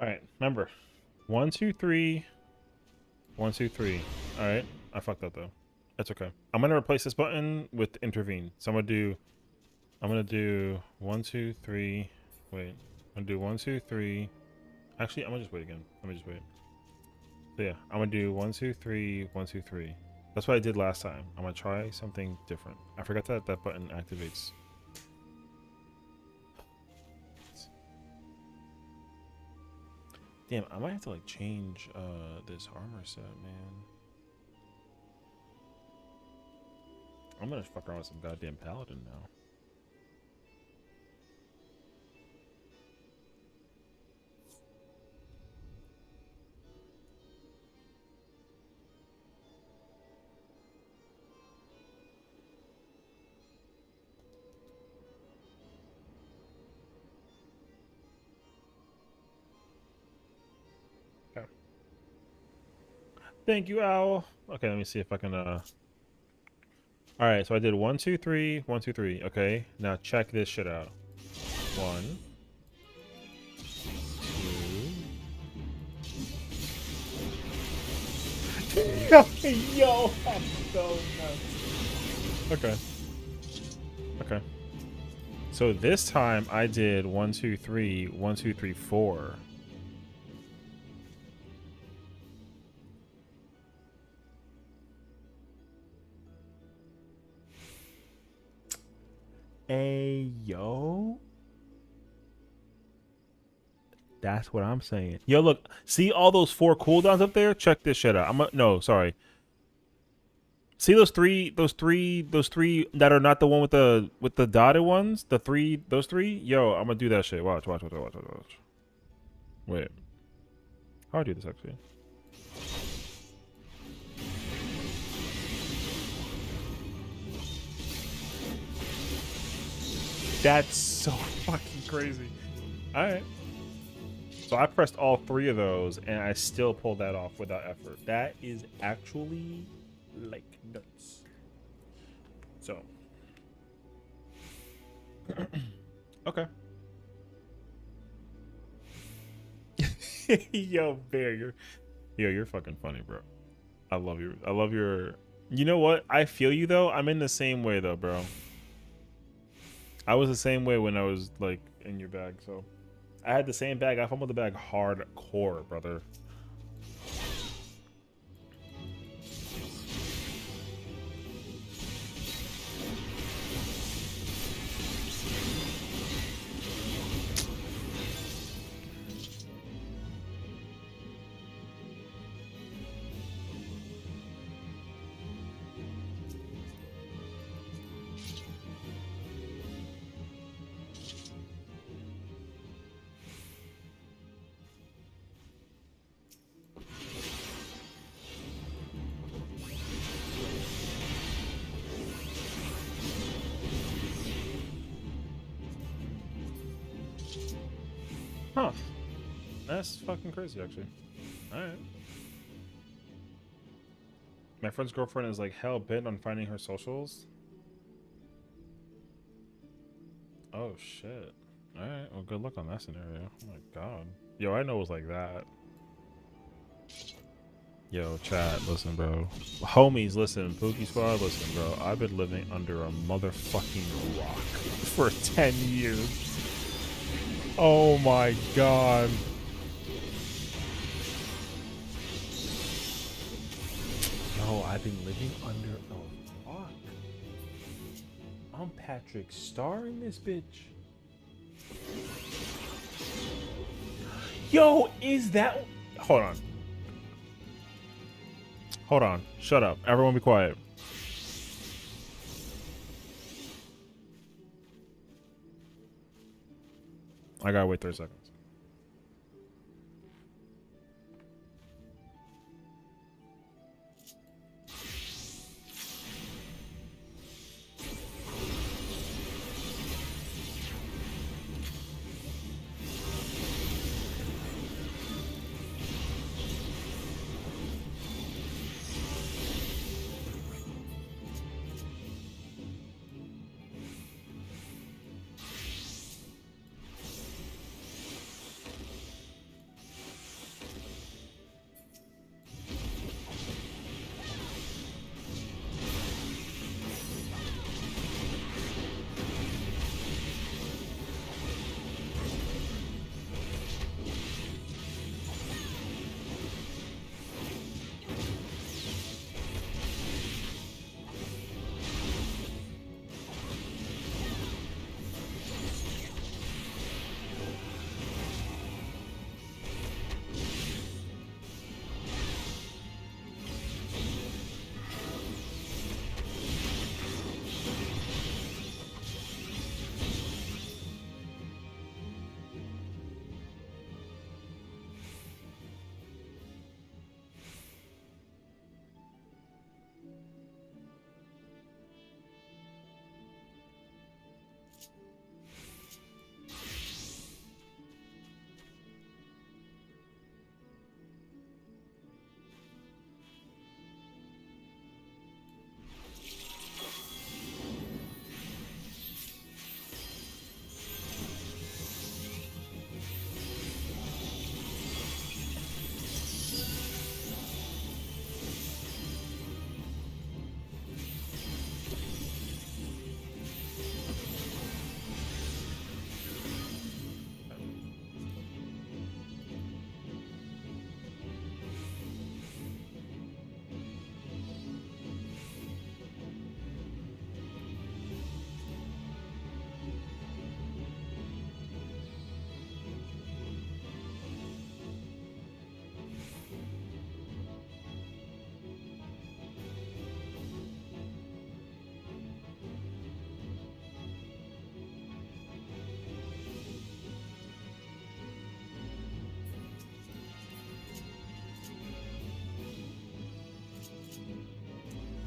All right, remember, 1, 2, 3, 1, 2, 3. All right, I fucked up though. That's okay. I'm gonna replace this button with intervene. So I'm gonna do 1, 2, 3. Wait, I'm gonna do 1, 2, 3. Actually, I'm gonna just wait again. Let me just wait. So yeah, I'm gonna do 1, 2, 3, 1, 2, 3. That's what I did last time. I'm gonna try something different. I forgot that that button activates. Damn, I might have to like change this armor set, man. I'm gonna fuck around with some goddamn paladin now. Okay. Thank you, Owl. Okay, let me see if I can all right, so I did 1, 2, 3, 1, 2, 3. Okay, now check this shit out. 1, 2. Yo, I'm so nuts. Okay. Okay. So this time I did 1, 2, 3, 1, 2, 3, 4. Hey, yo. That's what I'm saying. Yo, look. See all those 4 cooldowns up there? Check this shit out. No, sorry. See those three that are not the one with the dotted ones? Those 3? Yo, I'm gonna do that shit. Watch. Wait. How do I do this actually? That's so fucking crazy. Alright. So I pressed all 3 of those and I still pulled that off without effort. That is actually like nuts. So okay. Yo, Bear, you're fucking funny, bro. I love your you know what? I feel you though. I'm in the same way though, bro. I was the same way when I was like in your bag, so I had the same bag. I fumbled the bag hardcore, brother. Huh. That's fucking crazy, actually. Alright. My friend's girlfriend is like hell bent on finding her socials. Oh, shit. Alright, well, good luck on that scenario. Oh my god. Yo, I know it was like that. Yo, chat, listen, bro. Homies, listen. Pookie Squad, listen, bro. I've been living under a motherfucking rock for 10 years. Oh my god. Yo, I've been living under a rock. I'm Patrick Star in this bitch. Yo, is that... Hold on. Hold on. Shut up. Everyone be quiet. I gotta wait 30 seconds.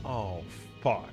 Oh, fuck.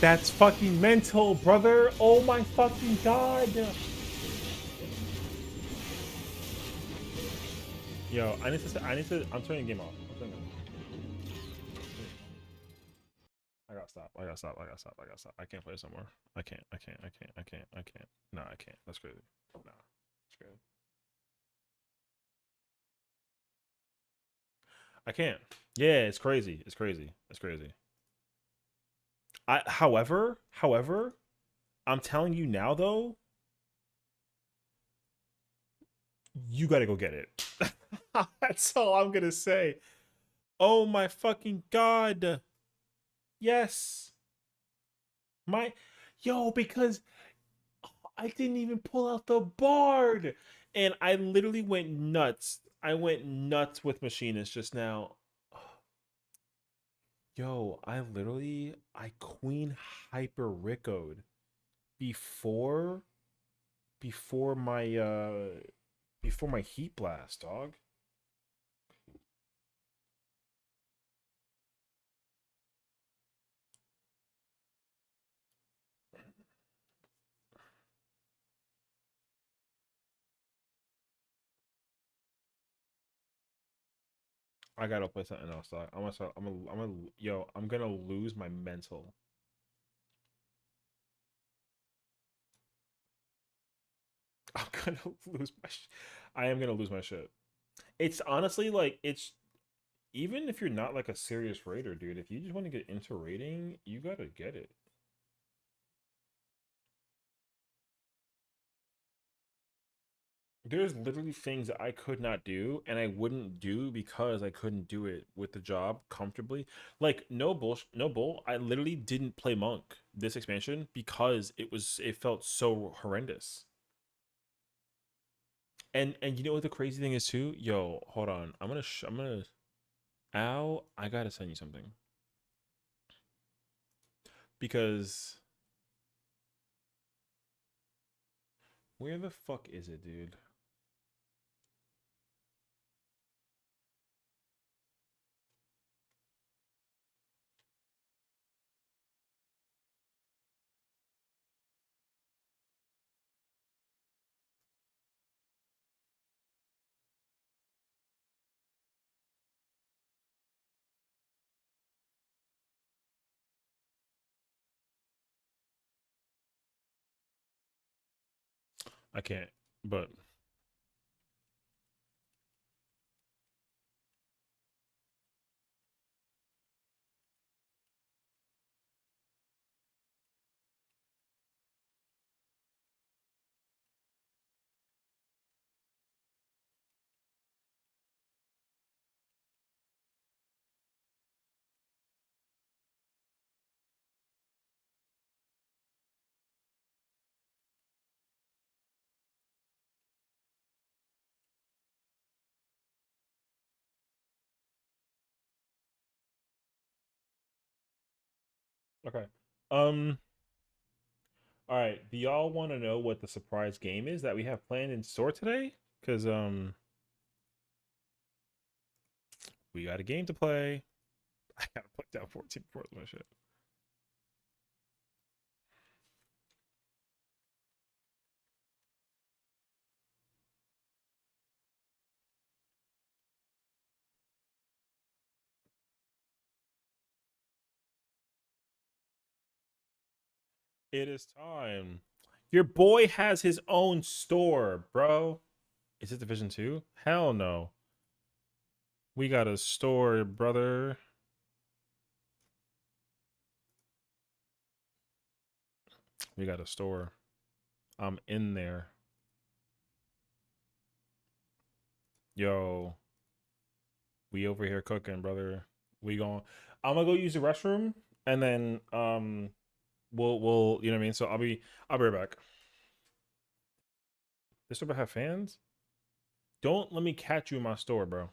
That's fucking mental, brother. Oh my fucking god. Yo, I'm turning the game off. I gotta stop. I gotta stop. I gotta stop. I gotta stop. I can't play this anymore. I can't. I can't. I can't. I can't. I can't. No, I can't. That's crazy. No, that's crazy. I can't. Yeah, it's crazy. It's crazy. It's crazy. However, I'm telling you now though, you gotta go get it. That's all I'm gonna say. Oh my fucking god. Yes. Because I didn't even pull out the bard. And I literally went nuts. I went nuts with Machinist just now. Yo, I Queen Hyper Rickoed before before my before my Heat Blast, dog. I gotta play something else, dog. I'm gonna lose my mental. I'm gonna lose my I am gonna lose my shit. It's honestly like it's even if you're not like a serious raider, dude, if you just want to get into raiding, you gotta get it. There's literally things that I could not do and I wouldn't do because I couldn't do it with the job comfortably. Like no bull. I literally didn't play monk this expansion because it felt so horrendous. And you know what the crazy thing is too? Yo, hold on. I'm gonna Al, I gotta send you something. Because where the fuck is it, dude? I can't, but okay. Um, all right. Do y'all want to know what the surprise game is that we have planned in store today? Because we got a game to play. I gotta put down 14 before my shit. It is time. Your boy has his own store, bro. Is it Division 2? Hell no. We got a store, brother. We got a store. I'm in there. Yo. We over here cooking, brother. I'm gonna go use the restroom and then we'll you know what I mean? So I'll be right back. This store have fans? Don't let me catch you in my store, bro.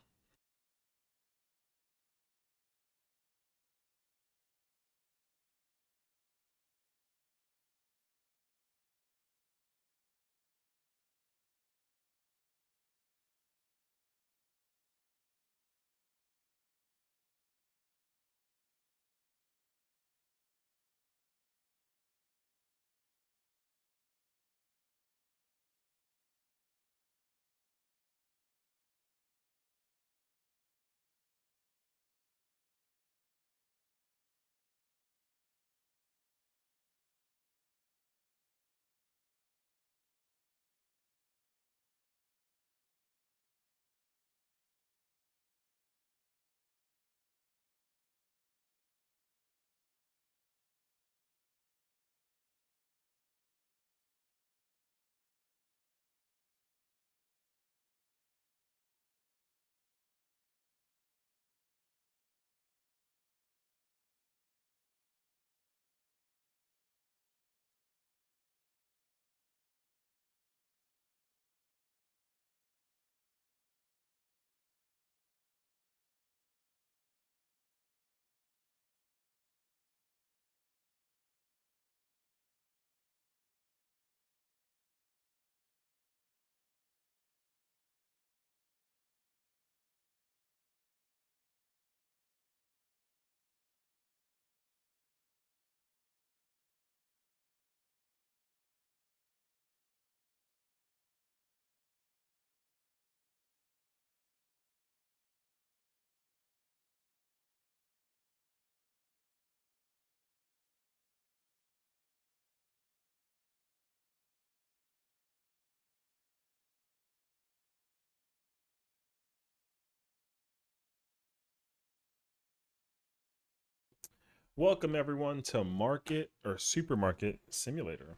Welcome everyone to Market or Supermarket Simulator.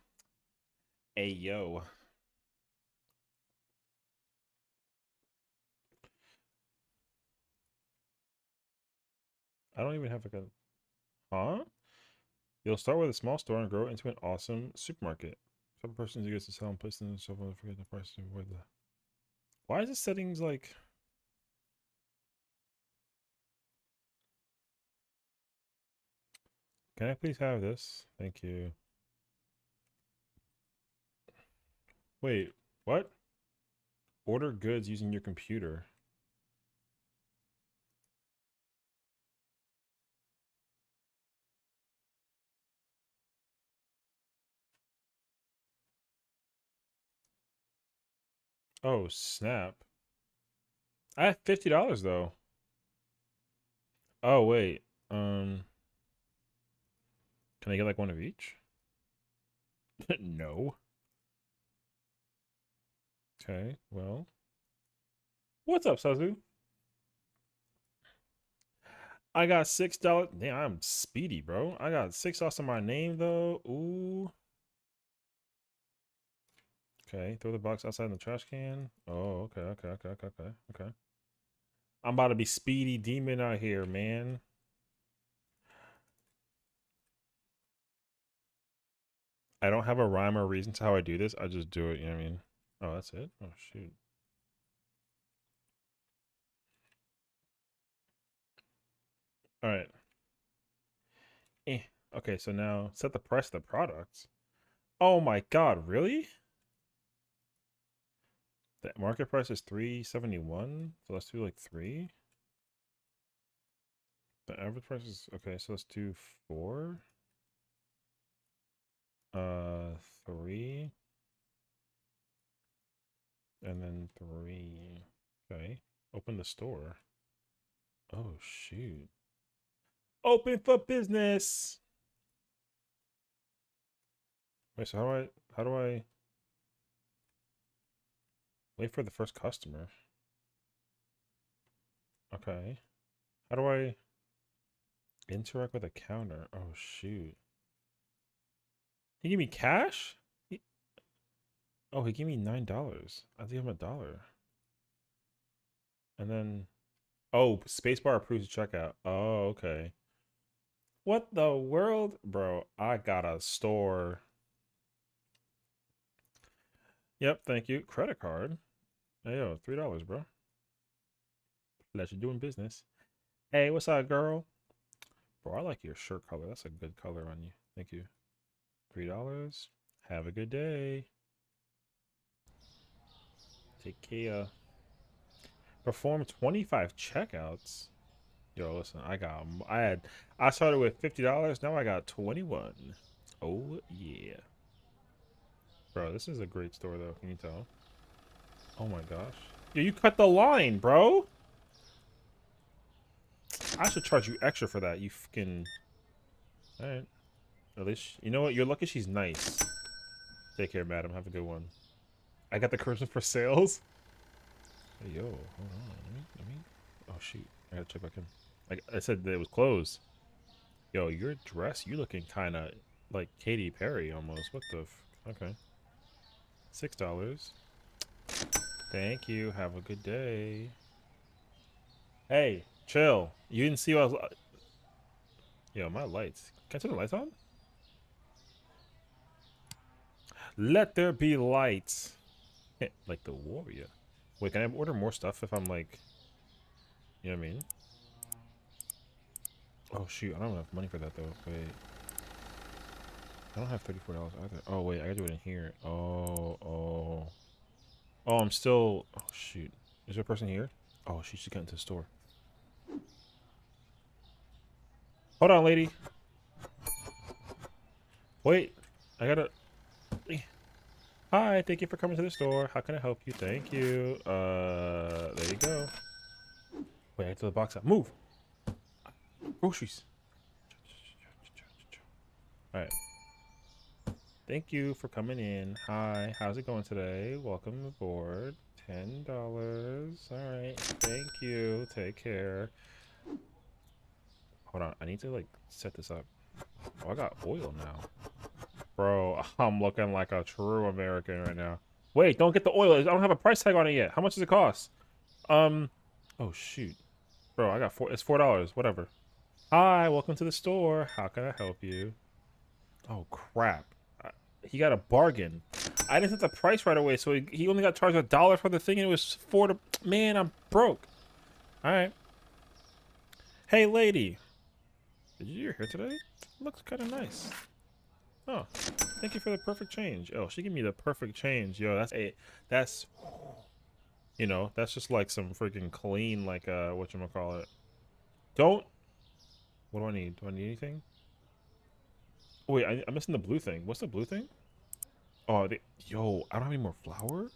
Hey yo. I don't even have like a huh? You'll start with a small store and grow into an awesome supermarket. Some persons who gets to sell and place them so far forget the price to avoid the. Why is the settings like can I please have this? Thank you. Wait, what? Order goods using your computer. Oh, snap. I have $50 though. Oh, wait. Can I get like one of each? No. Okay, well. What's up, Sazu? I got $6. Damn, I'm speedy, bro. I got $6 on my name though. Ooh. Okay, throw the box outside in the trash can. Oh, okay. I'm about to be speedy demon out here, man. I don't have a rhyme or reason to how I do this. I just do it, you know what I mean? Oh, that's it? Oh, shoot. All right. Okay, so now set the price of the products. Oh my god, really? The market price is $3.71. So let's do like 3. The average price is okay, so let's do 4. 3. And then 3. Okay. Open the store. Oh shoot. Open for business. Wait, so how do I wait for the first customer? Okay. How do I interact with a counter? Oh shoot. He gave me cash? Oh, he gave me $9. I gave him $1. And then oh, spacebar approves checkout. Oh, okay. What the world? Bro, I got a store. Yep, thank you. Credit card. Hey, yo, $3, bro. Let you doing business. Hey, what's up, girl? Bro, I like your shirt color. That's a good color on you. Thank you. $3. Have a good day. Take care. Perform 25 checkouts. Yo, listen, I started with $50. Now I got 21. Oh yeah. Bro, this is a great store though. Can you tell? Oh my gosh. Yo, you cut the line, bro. I should charge you extra for that. You fucking. All right. At least you know what. You're lucky she's nice. Take care, madam. Have a good one. I got the cursor for sales. Hey, yo, hold on. Let me. Oh shoot. I gotta check back in. Like I said, that it was closed. Yo, your dress. You looking kind of like Katy Perry almost. What the? Okay. $6. Thank you. Have a good day. Hey, chill. You didn't see what I was. Yo, my lights. Can I turn the lights on? Let there be lights. Like the warrior. Wait, can I order more stuff if I'm like. You know what I mean? Oh, shoot. I don't have enough money for that, though. Wait. I don't have $34 either. Oh, wait. I gotta do it in here. Oh, I'm still... Oh, shoot. Is there a person here? Oh, she should get into the store. Hold on, lady. Wait. I gotta... Hi, thank you for coming to the store. How can I help you? Thank you. There you go. Wait, I have to the box out. Move! Groceries. Alright. Thank you for coming in. Hi, how's it going today? Welcome aboard. $10. Alright, thank you. Take care. Hold on, I need to like set this up. Oh, I got oil now. Bro, I'm looking like a true American right now. Wait, don't get the oil. I don't have a price tag on it yet. How much does it cost? Oh shoot. Bro, I got it's $4. Whatever. Hi, welcome to the store. How can I help you? Oh crap. He got a bargain. I didn't set the price right away, so he only got charged $1 for the thing, and it was $4 to... Man, I'm broke. Alright. Hey, lady. Did you hear today? Looks kind of nice. Oh, thank you for the perfect change. Oh, she gave me the perfect change. Yo, that's you know, that's just like some freaking clean, like whatchamacallit. Don't. What do I need? Do I need anything? Oh, wait, I'm missing the blue thing. What's the blue thing? Oh, yo, I don't have any more flour.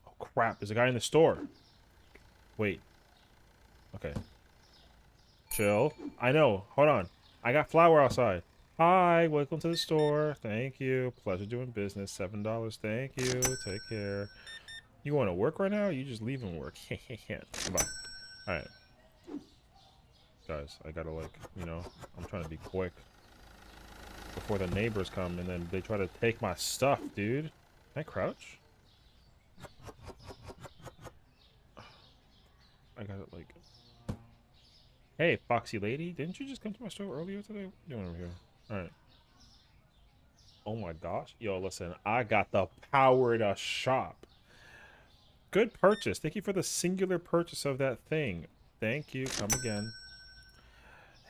Oh crap! There's a guy in the store. Wait. Okay. Chill. I know. Hold on. I got flour outside. Hi, welcome to the store. Thank you. Pleasure doing business. $7. Thank you. Take care. You going to work right now? Or you just leaving work? Goodbye. All right. Guys, I gotta like, you know, I'm trying to be quick before the neighbors come and then they try to take my stuff, dude. Can I crouch? I got it like... Hey, foxy lady, didn't you just come to my store earlier today? What are you doing over here? Alright. Oh my gosh. Yo, listen, I got the power to shop. Good purchase. Thank you for the singular purchase of that thing. Thank you. Come again.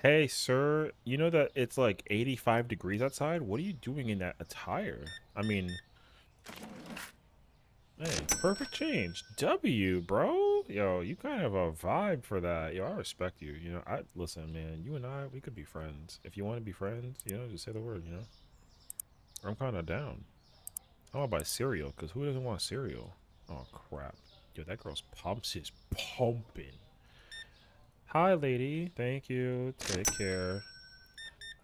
Hey, sir, you know that it's like 85 degrees outside? What are you doing in that attire? I mean... Hey, perfect change. W, bro. Yo, you kind of have a vibe for that. Yo, I respect you. You know, listen, man. You and I, we could be friends. If you want to be friends, you know, just say the word. You know, I'm kind of down. I want to buy cereal because who doesn't want cereal? Oh crap. Yo, that girl's pumps is pumping. Hi, lady. Thank you. Take care.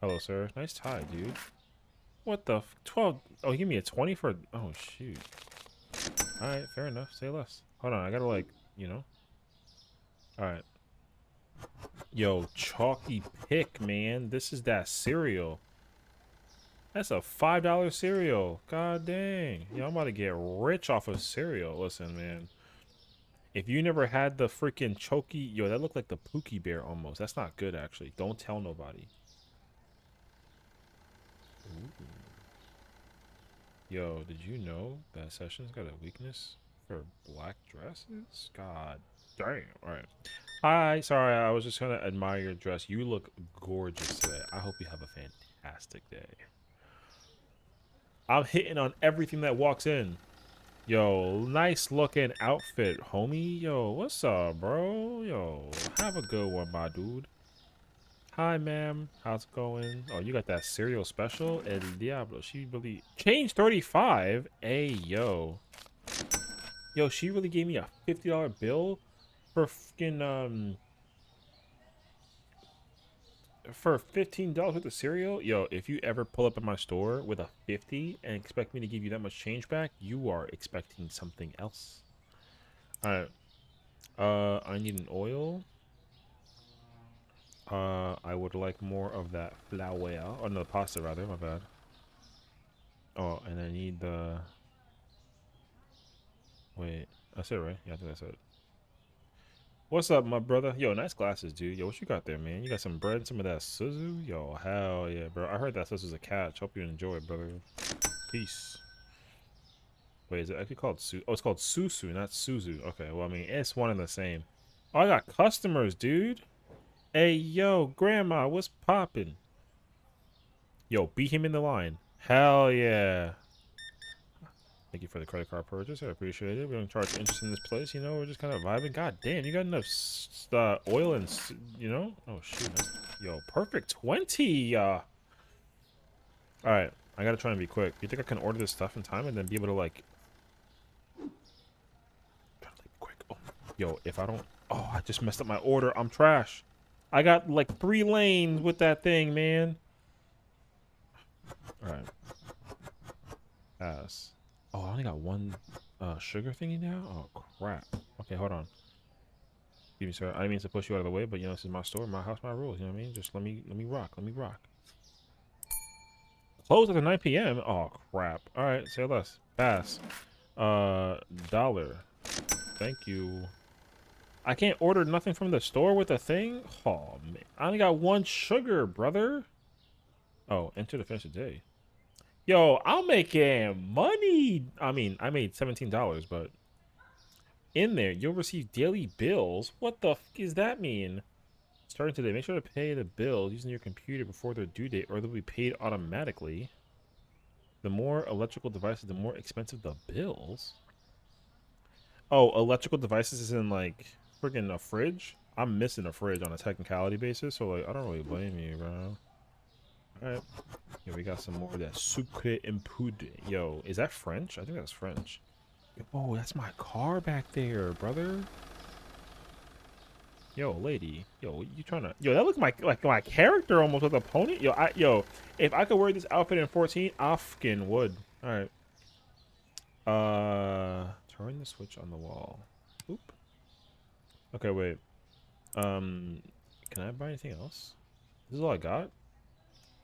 Hello, sir. Nice tie, dude. What the 12? Oh, give me a 20 for. Oh shoot. All right, fair enough. Say less. Hold on, I gotta like, you know. All right. Yo, chalky pick, man. This is that cereal. That's a $5 cereal. God dang. Yo, I'm about to get rich off of cereal. Listen, man. If you never had the freaking choky, yo, that looked like the Pookie Bear almost. That's not good, actually. Don't tell nobody. Ooh. Yo, did you know that Sessions got a weakness for black dresses? God damn. All right. Hi. Sorry, I was just gonna admire your dress. You look gorgeous today. I hope you have a fantastic day. I'm hitting on everything that walks in. Yo, nice looking outfit, homie. Yo, what's up, bro? Yo, have a good one, my dude. Hi, ma'am. How's it going? Oh, you got that cereal special? El Diablo. She really... Change 35? Hey, yo. Yo, she really gave me a $50 bill for fucking, for $15 worth of cereal. Yo, if you ever pull up at my store with a 50 and expect me to give you that much change back, you are expecting something else. All right. I need an oil. I would like more of that flour. Oh, no, pasta rather. My bad. Oh, and I need the... Wait, that's it, right? Yeah, I think that's it. What's up, my brother? Yo, nice glasses, dude. Yo, what you got there, man? You got some bread, some of that Suzu? Yo, hell yeah, bro. I heard that Suzu's a catch. Hope you enjoy it, brother. Peace. Wait, is it actually called Su? Oh, it's called Susu, not Suzu. Okay, well, I mean, it's one and the same. Oh, I got customers, dude. Hey, yo, grandma, what's poppin'? Yo, beat him in the line. Hell yeah. Thank you for the credit card purchase. I appreciate it. We don't charge interest in this place, you know. We're just kind of vibing. God damn, you got enough oil and, you know. Oh shoot, yo, perfect 20. All right, I gotta try and be quick. You think I can order this stuff in time and then be able to like? Quick. Oh, yo, if I don't, oh, I just messed up my order. I'm trash. I got like 3 lanes with that thing, man. All right. Pass. Oh, I only got 1 sugar thingy now? Oh, crap. Okay, hold on. Excuse me, sir. I didn't mean to push you out of the way, but, you know, this is my store, my house, my rules. You know what I mean? Just let me rock. Let me rock. Close at 9 p.m.? Oh, crap. All right, say less. Pass. Dollar. Thank you. I can't order nothing from the store with a thing? Oh, man. I only got 1 sugar, brother. Oh, enter to finish the day. Yo, I'm making money. I mean, I made $17, but in there, you'll receive daily bills. What the f does that mean? Starting today, make sure to pay the bills using your computer before their due date, or they'll be paid automatically. The more electrical devices, the more expensive the bills. Oh, electrical devices is in like freaking a fridge? I'm missing a fridge on a technicality basis, so like I don't really blame you, bro. Alright. Yeah, we got some more of that sucre and poudre. Yo, is that French? I think that's French. Oh, that's my car back there, brother. Yo, lady. Yo, you trying to... Yo, that looks like my character almost with a pony. Yo, if I could wear this outfit in 14, I fucking would. Alright. Turn the switch on the wall. Oop. Okay, wait. Can I buy anything else? This is all I got?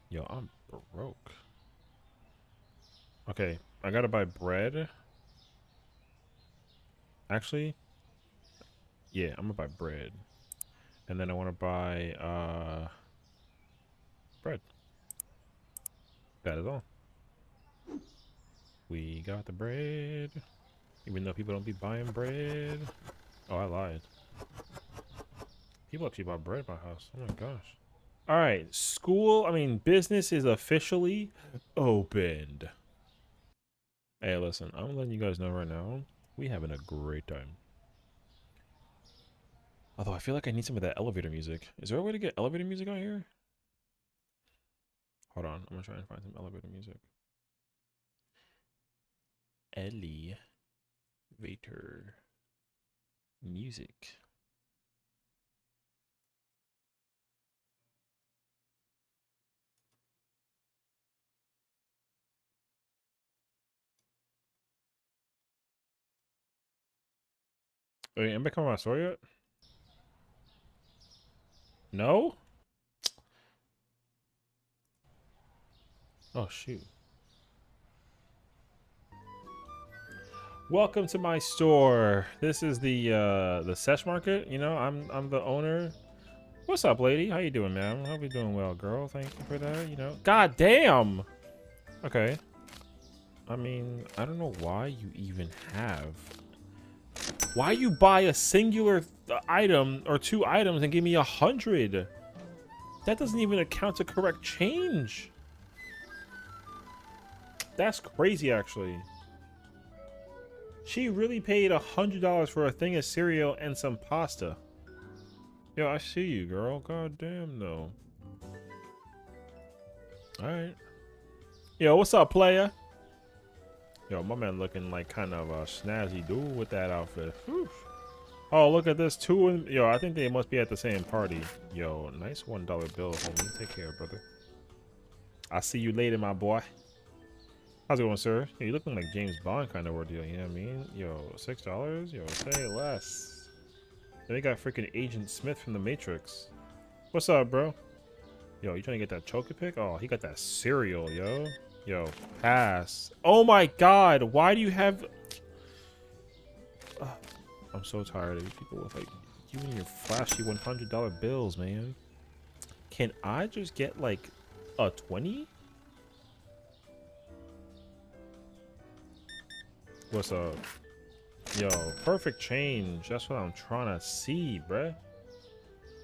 Yo, I'm broke. Okay, I gotta buy bread. Actually, yeah, I'm gonna buy bread. And then I wanna buy bread. That is all. We got the bread. Even though people don't be buying bread. Oh, I lied. People actually buy bread at my house. Oh my gosh. Alright, business is officially opened. Hey, listen, I'm letting you guys know right now, we having a great time. Although I feel like I need some of that elevator music. Is there a way to get elevator music out here? Hold on, I'm gonna try and find some elevator music. Elevator music. Wait, anybody come on my store yet? No? Oh shoot. Welcome to my store. This is the Sesh Market. You know, I'm the owner. What's up, lady? How you doing, man? I hope you're doing well, girl. Thank you for that. You know, god damn. Okay. I mean, I don't know why you even have. Why you buy a singular item or 2 items and give me 100? That doesn't even account to correct change. That's crazy, actually. She really paid $100 for a thing of cereal and some pasta. Yo, I see you, girl. God damn, though. All right. Yo, what's up, player? Yo, my man looking like kind of a snazzy dude with that outfit. Whew. Oh, look at this too. And yo, I think they must be at the same party. Yo, nice $1 bill, homie. Take care, brother. I'll see you later, my boy. How's it going, sir? Yo, you looking like James Bond kind of ordeal, you know what I mean? Yo, $6? Yo, say less. Then we got freaking Agent Smith from the Matrix. What's up, bro? Yo, you trying to get that Chocopic? Oh, he got that cereal, yo. Yo, pass. Oh my god, why do you have... I'm so tired of these people with like you and your flashy $100 bills, man. Can I just get like a 20? What's up? Yo, perfect change. That's what I'm trying to see, bruh.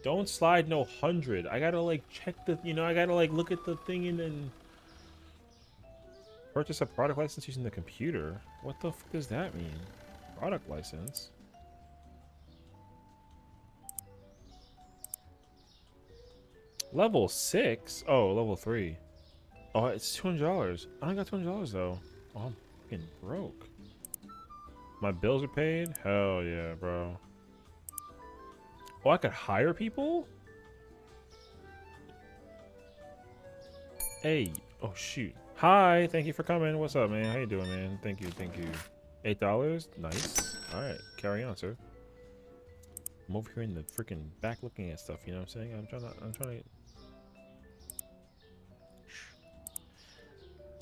Don't slide no 100. I gotta like check the, you know, I gotta like look at the thing and then purchase a product license using the computer. What the fuck does that mean? Product license? Level 6? Oh, level 3. Oh, it's $200. I only got $200 though. Oh, I'm fucking broke. My bills are paid? Hell yeah, bro. Oh, I could hire people? Hey. Oh, shoot. Hi. Thank you for coming. What's up, man? How you doing, man? Thank you. Thank you. $8? Nice. All right. Carry on, sir. I'm over here in the freaking back looking at stuff. You know what I'm saying? I'm trying to...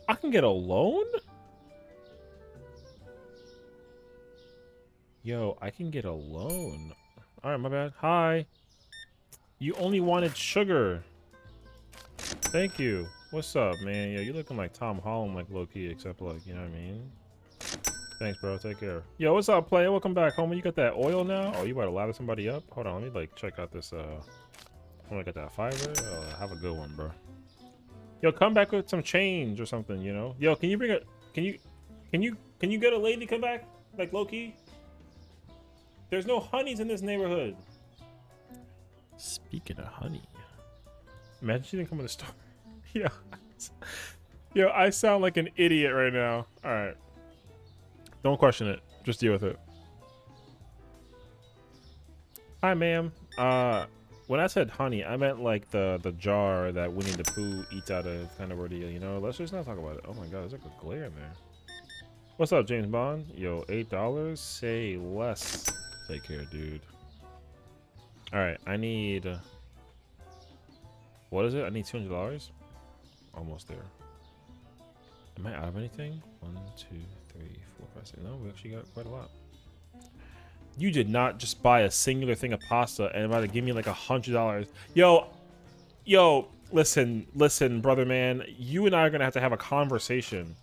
I can get a loan? Yo, I can get a loan. All right, my bad. Hi. You only wanted sugar. Thank you. What's up, man? Yo, you looking like Tom Holland, like low-key, except like, you know what I mean? Thanks, bro. Take care. Yo, what's up, player? Welcome back, homie. You got that oil now? Oh, you about to ladder somebody up? Hold on, let me like check out this. I'm gonna get that fiber. Have a good one, bro. Yo, come back with some change or something, you know? Yo, can you bring a... Can you get a lady to come back? Like, low-key? There's no honeys in this neighborhood. Speaking of honey. Imagine she didn't come to the store. Yeah. Yo, I sound like an idiot right now. Alright. Don't question it. Just deal with it. Hi, ma'am. When I said honey, I meant like the jar that Winnie the Pooh eats out of, kind of ordeal, you know? Let's just not talk about it. Oh my god, there's like a glare in there. What's up, James Bond? Yo, $8? Say less. Take care, dude. Alright, I need... what is it? I need $200? Almost there. Am I out of anything? 1, 2, 3, 4, 5, 6. No, we actually got quite a lot. You did not just buy a singular thing of pasta and about to give me like $100. Yo, listen, brother man. You and I are gonna have a conversation.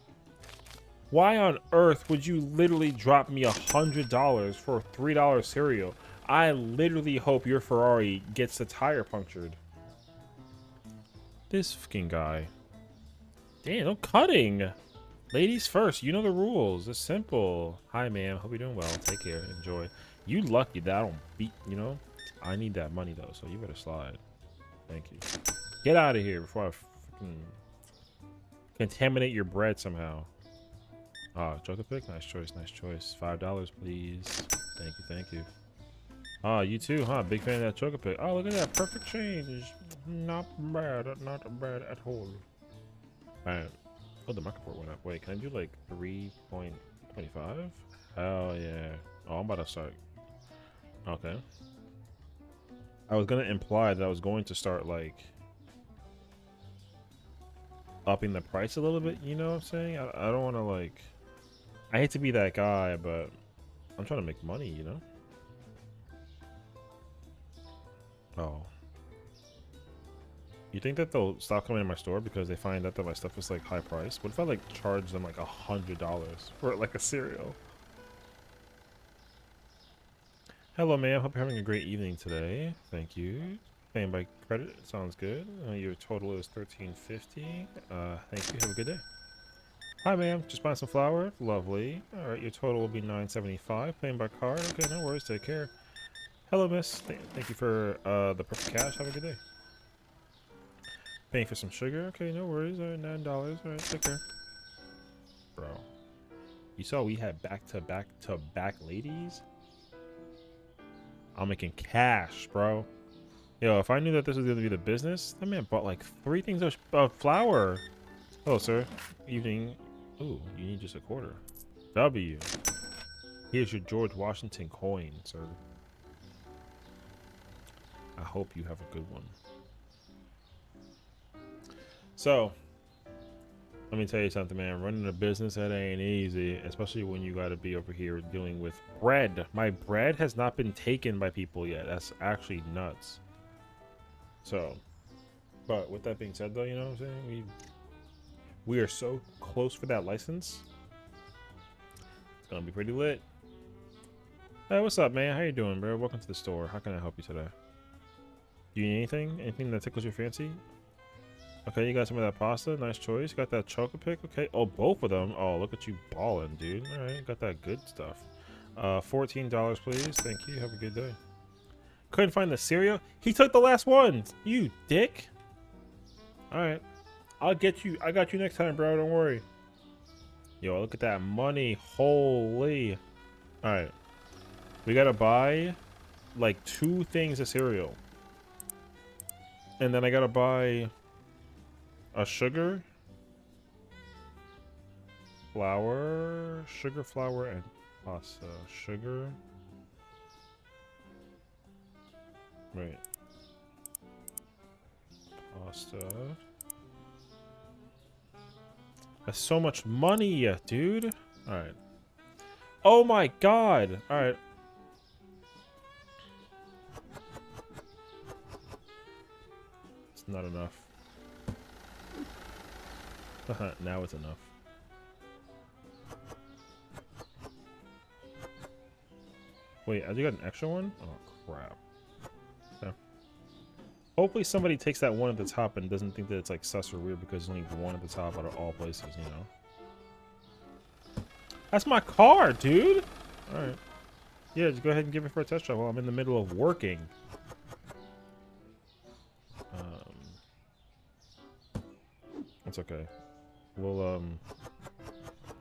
Why on earth would you literally drop me $100 for a $3 cereal? I literally hope your Ferrari gets the tire punctured. This fucking guy. Damn, no cutting. Ladies first, you know the rules. It's simple. Hi, ma'am. Hope you're doing well. Take care. Enjoy. You lucky that I don't beat, you know? I need that money, though, so you better slide. Thank you. Get out of here before I freaking contaminate your bread somehow. Ah, Chocopic? Nice choice, nice choice. $5, please. Thank you. Ah, you too, huh? Big fan of that Chocopic. Oh, look at that. Perfect change. Not bad at all. Alright. Oh, the market report went up. Wait, can I do like 3.25? Hell yeah. Oh, I'm about to start. Okay. I was gonna imply that I was going to start like upping the price a little bit. You know what I'm saying? I don't want to like. I hate to be that guy, but I'm trying to make money. You know. Oh. You think that they'll stop coming to my store because they find out that my stuff is like high price? What if I like charge them like $100 for like a cereal? Hello, ma'am. Hope you're having a great evening today. Thank you. Paying by credit sounds good. Your total is $13.50. Thank you. Have a good day. Hi, ma'am. Just buying some flour. Lovely. All right, your total will be $9.75. Paying by card. Okay, no worries. Take care. Hello, miss. Thank you for the perfect cash. Have a good day. Paying for some sugar. Okay, no worries. All right, $9. All right, take care. Bro, you saw we had back-to-back ladies? I'm making cash, bro. Yo, if I knew that this was going to be the business, that man bought like 3 things of flour. Hello, sir. Evening. Ooh, you need just a quarter. W. Here's your George Washington coin, sir. I hope you have a good one. So, let me tell you something, man. Running a business, that ain't easy, especially when you got to be over here dealing with bread. My bread has not been taken by people yet. That's actually nuts. So, but with that being said, though, you know what I'm saying? We are so close for that license. It's gonna be pretty lit. Hey, what's up, man? How you doing, bro? Welcome to the store. How can I help you today? Do you need anything? Anything that tickles your fancy? Okay, you got some of that pasta. Nice choice. Got that chocolate pick. Okay. Oh, both of them. Oh, look at you balling, dude. All right, got that good stuff. $14, please. Thank you. Have a good day. Couldn't find the cereal. He took the last one. You dick. All right. I'll get you. I got you next time, bro. Don't worry. Yo, look at that money. Holy. All right. We got to buy like 2 things of cereal. And then I got to buy a sugar, flour, flour, and pasta. Sugar. Wait. Pasta. That's so much money, dude. Alright. Oh my god. Alright. It's not enough. Now it's enough. Wait, I just got an extra one? Oh, crap. Okay. Hopefully somebody takes that one at the top and doesn't think that it's like sus or weird because there's only one at the top out of all places, you know? That's my car, dude! Alright. Yeah, just go ahead and give it for a test drive while I'm in the middle of working. It's okay. We'll,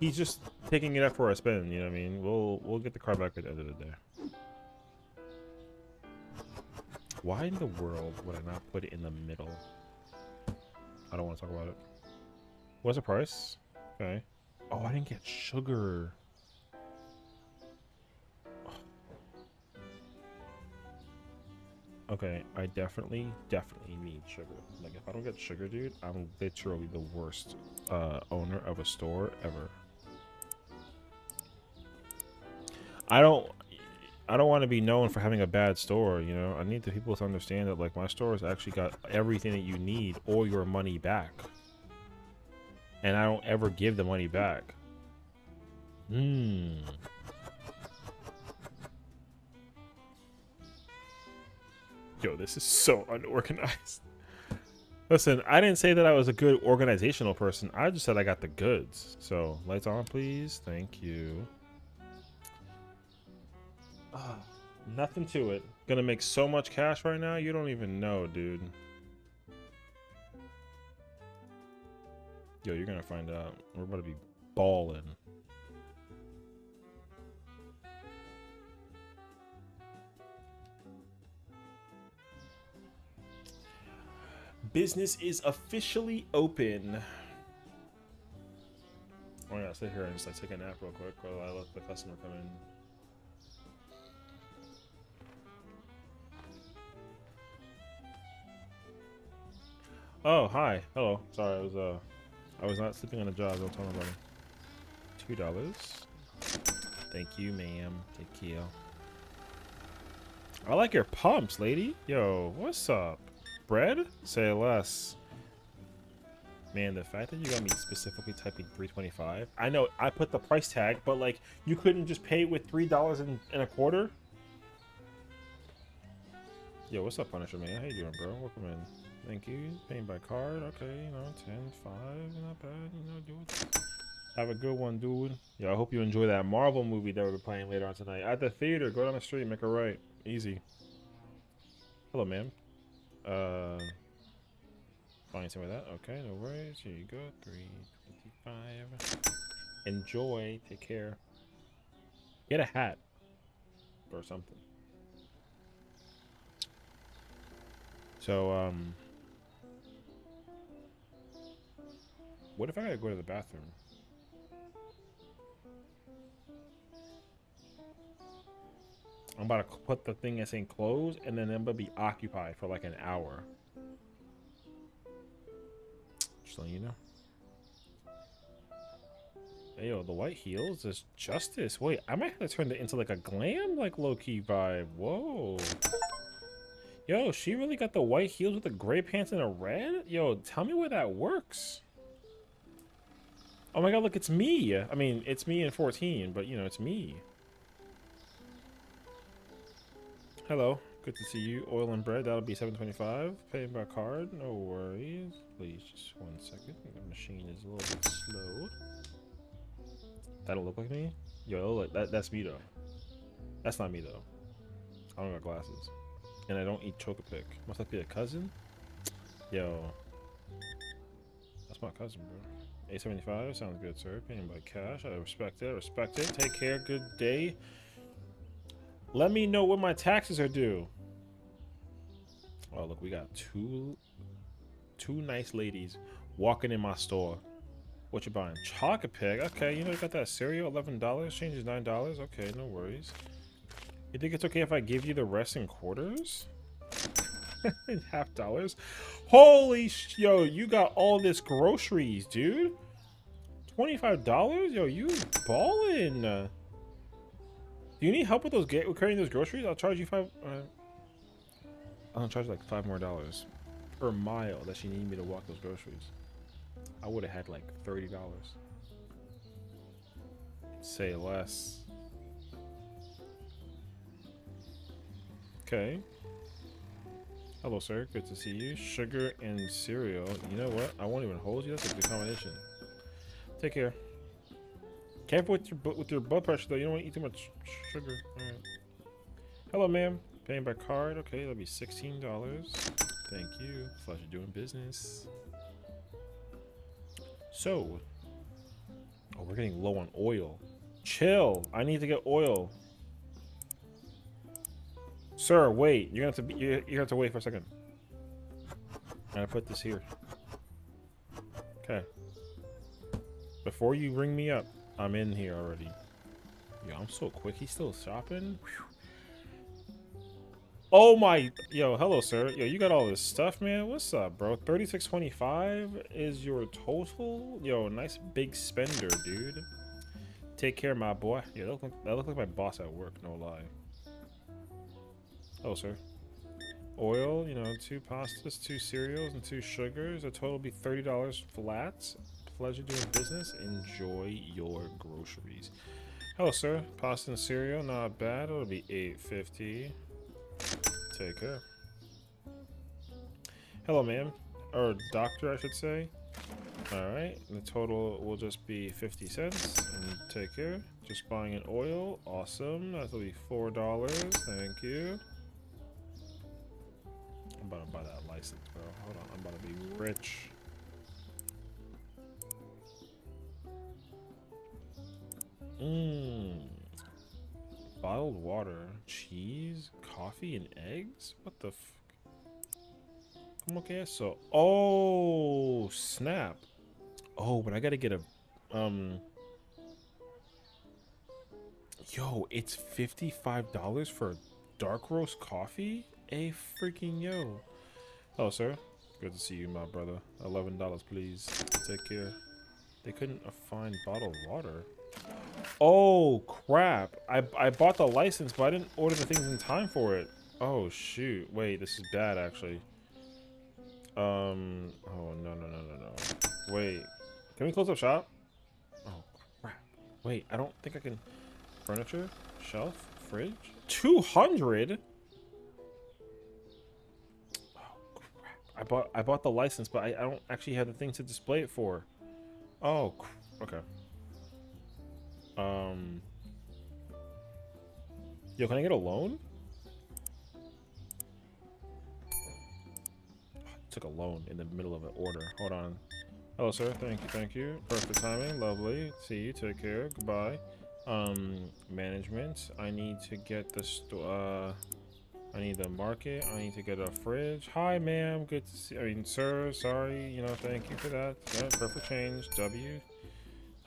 he's just taking it up for a spin, you know what I mean? We'll get the car back at the end of the day. Why in the world would I not put it in the middle? I don't want to talk about it. What's the price? Okay. Oh, I didn't get sugar. Okay, I definitely need sugar. Like, if I don't get sugar, dude, I'm literally the worst owner of a store ever. I don't want to be known for having a bad store, you know? I need the people to understand that, like, my store has actually got everything that you need or your money back. And I don't ever give the money back. Yo, this is so unorganized. Listen, I didn't say that I was a good organizational person. I just said I got the goods. So, lights on, please. Thank you. Nothing to it. Gonna make so much cash right now, you don't even know, dude. Yo, you're gonna find out. We're about to be balling. Business is officially open. Oh yeah, sit here and just like take a nap real quick while I let the customer come in. Oh, hi. Hello. Sorry, I was not sleeping on the job. Don't tell nobody. $2. Thank you, ma'am. Thank you. I like your pumps, lady. Yo, what's up? Bread? Say less. Man, the fact that you got me specifically typing 325. I know I put the price tag, but like you couldn't just pay with $3 and a quarter. Yo, what's up, Punisher, man? How you doing, bro? Welcome in. Thank you. Paying by card. Okay, you know, 10, 5, not bad. You know, do it. Have a good one, dude. Yeah, I hope you enjoy that Marvel movie that we're playing later on tonight. At the theater, go down the street, make a right. Easy. Hello, ma'am. Find some of that. Okay, no worries. Here you go. 325. Enjoy. Take care. Get a hat. Or something. So, what if I gotta go to the bathroom? I'm about to put the thing that's saying closed, and then I'm gonna be occupied for like an hour. Just letting you know. Hey, yo, the white heels is justice. Wait, I might have to turn it into like a glam, like low-key vibe. Whoa. Yo, she really got the white heels with the gray pants and a red? Yo, tell me where that works. Oh my god, look, it's me. I mean, it's me in 14, but you know, it's me. Hello, good to see you. Oil and bread, that'll be $7.25. Paying by card, no worries. Please, just 1 second. The machine is a little bit slow. That'll look like me? Yo, look, that's me though. That's not me though. I don't got glasses. And I don't eat Chocopic. Must that be a cousin? Yo. That's my cousin, bro. $8.75, sounds good, sir. Paying by cash. I respect it. I respect it. Take care. Good day. Let me know when my taxes are due. Oh, look, we got two nice ladies walking in my store. What you buying? Chocopic. Okay, you know you got that cereal, $11. Changes $9. Okay, no worries. You think it's okay if I give you the rest in quarters? In $half? Holy yo, you got all this groceries, dude. $25? Yo, you ballin'. Do you need help with those carrying those groceries? I'll charge you I'll charge like $5 more per mile that you need me to walk those groceries. I would have had like $30. Say less. Okay. Hello, sir. Good to see you. Sugar and cereal. You know what? I won't even hold you. That's a good combination. Take care. Careful with your blood pressure, though. You don't want to eat too much sugar. All right. Hello, ma'am. Paying by card. Okay, that'll be $16. Thank you. Pleasure doing business. So. Oh, we're getting low on oil. Chill. I need to get oil. Sir, wait. You're gonna have to wait for a second. I'm gonna put this here. Okay. Before you ring me up, I'm in here already. Yo, I'm so quick. He's still shopping. Whew. Oh my. Yo, hello, sir. Yo, you got all this stuff, man. What's up, bro? $36.25 is your total. Yo, nice big spender, dude. Take care, my boy. Yeah, that look like my boss at work. No lie. Oh, sir. Oil, you know, 2 pastas, 2 cereals, and 2 sugars. A total will be $30 flat. Pleasure doing business. Enjoy your groceries. Hello, sir. Pasta and cereal, not bad. It'll be $8.50. Take care. Hello, ma'am. Or doctor, I should say. Alright. The total will just be 50 cents. And take care. Just buying an oil. Awesome. That'll be $4. Thank you. I'm about to buy that license, bro. Hold on, I'm about to be rich. Bottled water, cheese, coffee, and eggs? What the f... Como que eso? Oh, snap. Oh, but I gotta get a... Yo, it's $55 for a dark roast coffee? A freaking yo. Hello, sir. Good to see you, my brother. $11, please. Take care. They couldn't find bottled water. Oh, crap. I bought the license, but I didn't order the things in time for it. Oh, shoot. Wait, this is bad, actually. Oh, no. Wait. Can we close up shop? Oh, crap. Wait, I don't think I can... Furniture? Shelf? Fridge? 200? Oh, crap. I bought the license, but I don't actually have the thing to display it for. Oh, okay. Yo, can I get a loan? Took a loan in the middle of an order. Hold on. Hello, sir. Thank you. Perfect timing. Lovely. See you. Take care. Goodbye. Management. I need to get the I need the market. I need to get a fridge. Hi, ma'am. Good to see. I mean, sir. Sorry. You know, thank you for that. Yeah, perfect change. W.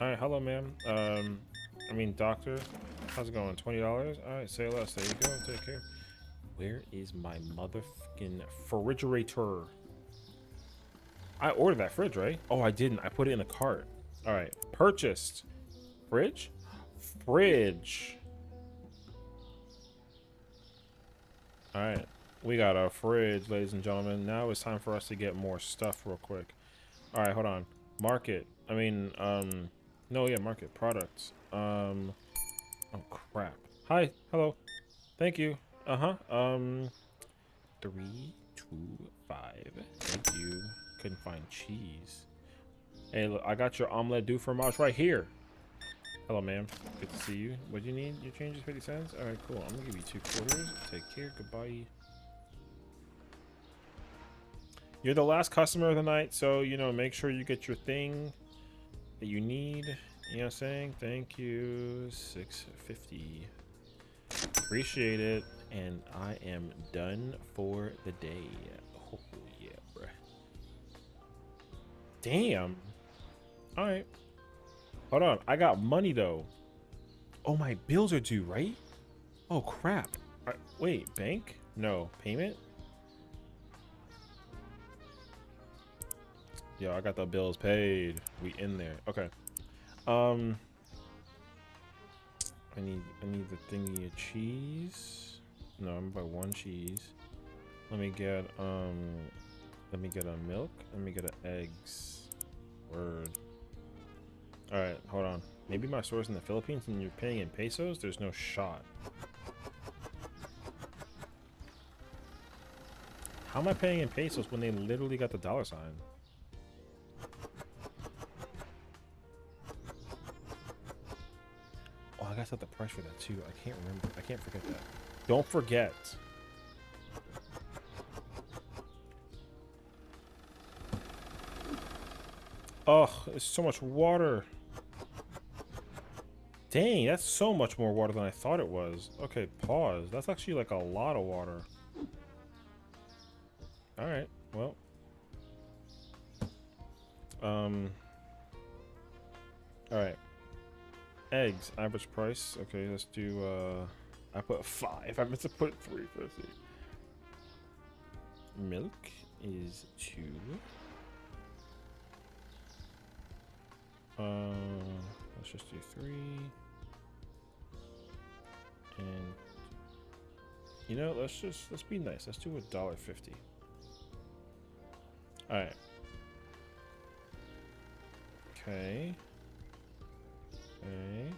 All right. Hello, ma'am. I mean, doctor. How's it going? $20. All right. Say less. There you go. Take care. Where is my motherfucking refrigerator? I ordered that fridge, right? Oh, I didn't. I put it in the cart. All right. Purchased. Fridge? Fridge. All right. We got a fridge, ladies and gentlemen. Now it's time for us to get more stuff real quick. All right, hold on. Market. I mean, no, yeah, market. Products. Oh, crap. Hi. Hello. Thank you. 3, 2, 5. Thank you. Couldn't find cheese. Hey, look, I got your omelette du fromage right here. Hello, ma'am. Good to see you. What do you need? Your change is 50 cents? All right, cool. I'm gonna give you 2 quarters. Take care. Goodbye. You're the last customer of the night, so, you know, make sure you get your thing that you need. You know what I'm saying? Thank you. $6.50. Appreciate it. And I am done for the day. Oh, yeah, bruh. Damn. All right. Hold on. I got money, though. Oh, my bills are due, right? Oh, crap. Wait, bank? No. Payment? Yo, I got the bills paid. We in there. Okay. I need the thingy of cheese. No, I'm gonna buy 1 cheese. Let me get a milk. Let me get an eggs. Word. All right, hold on. Maybe my store's in the Philippines and you're paying in pesos. There's no shot. How am I paying in pesos when they literally got the dollar sign? Oh, I gotta set the price for that too. I can't remember. I can't forget that. Don't forget. Oh, there's so much water. Dang, that's so much more water than I thought it was. Okay, pause. That's actually like a lot of water. Alright, well. Alright. Eggs, average price. Okay, let's do, I put 5. I meant to put 3 first. Milk is 2. Let's just do 3. And you know, let's be nice. Let's do $1.50. All right. Okay. Okay.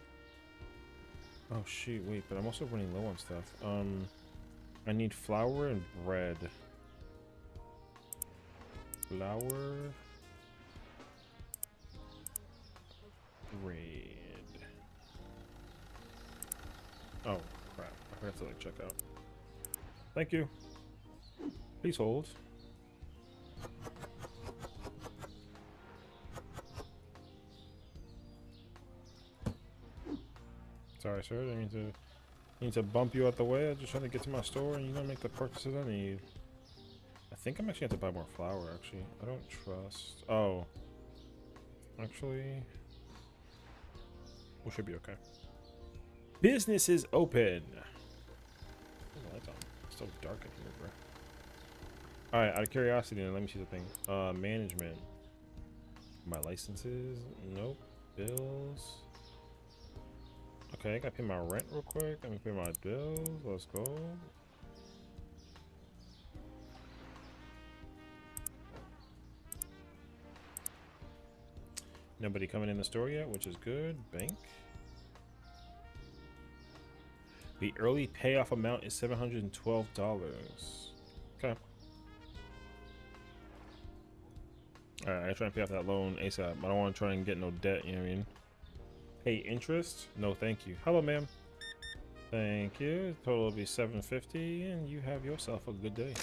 Oh shoot! Wait, but I'm also running low on stuff. I need flour and bread. Flour. Bread. Oh crap! I forgot to like check out. Thank you. Please hold. Sorry, sir. I need to bump you out the way. I'm just trying to get to my store and, you know, make the purchases I need. I think I'm actually have to buy more flour. Actually, I don't trust. Oh, actually, we should be okay. Business is open. Oh, that's on. It's so dark in here, bro. All right, out of curiosity, then let me see the thing. Management. My licenses? Nope. Bills. Okay, I gotta pay my rent real quick. I'm gonna pay my bills. Let's go. Nobody coming in the store yet, which is good. Bank. The early payoff amount is $712. Okay. Alright, I try and pay off that loan ASAP. I don't want to try and get no debt, you know what I mean? Pay interest? No, thank you. Hello, ma'am. Thank you. Total will be $750, and you have yourself a good day.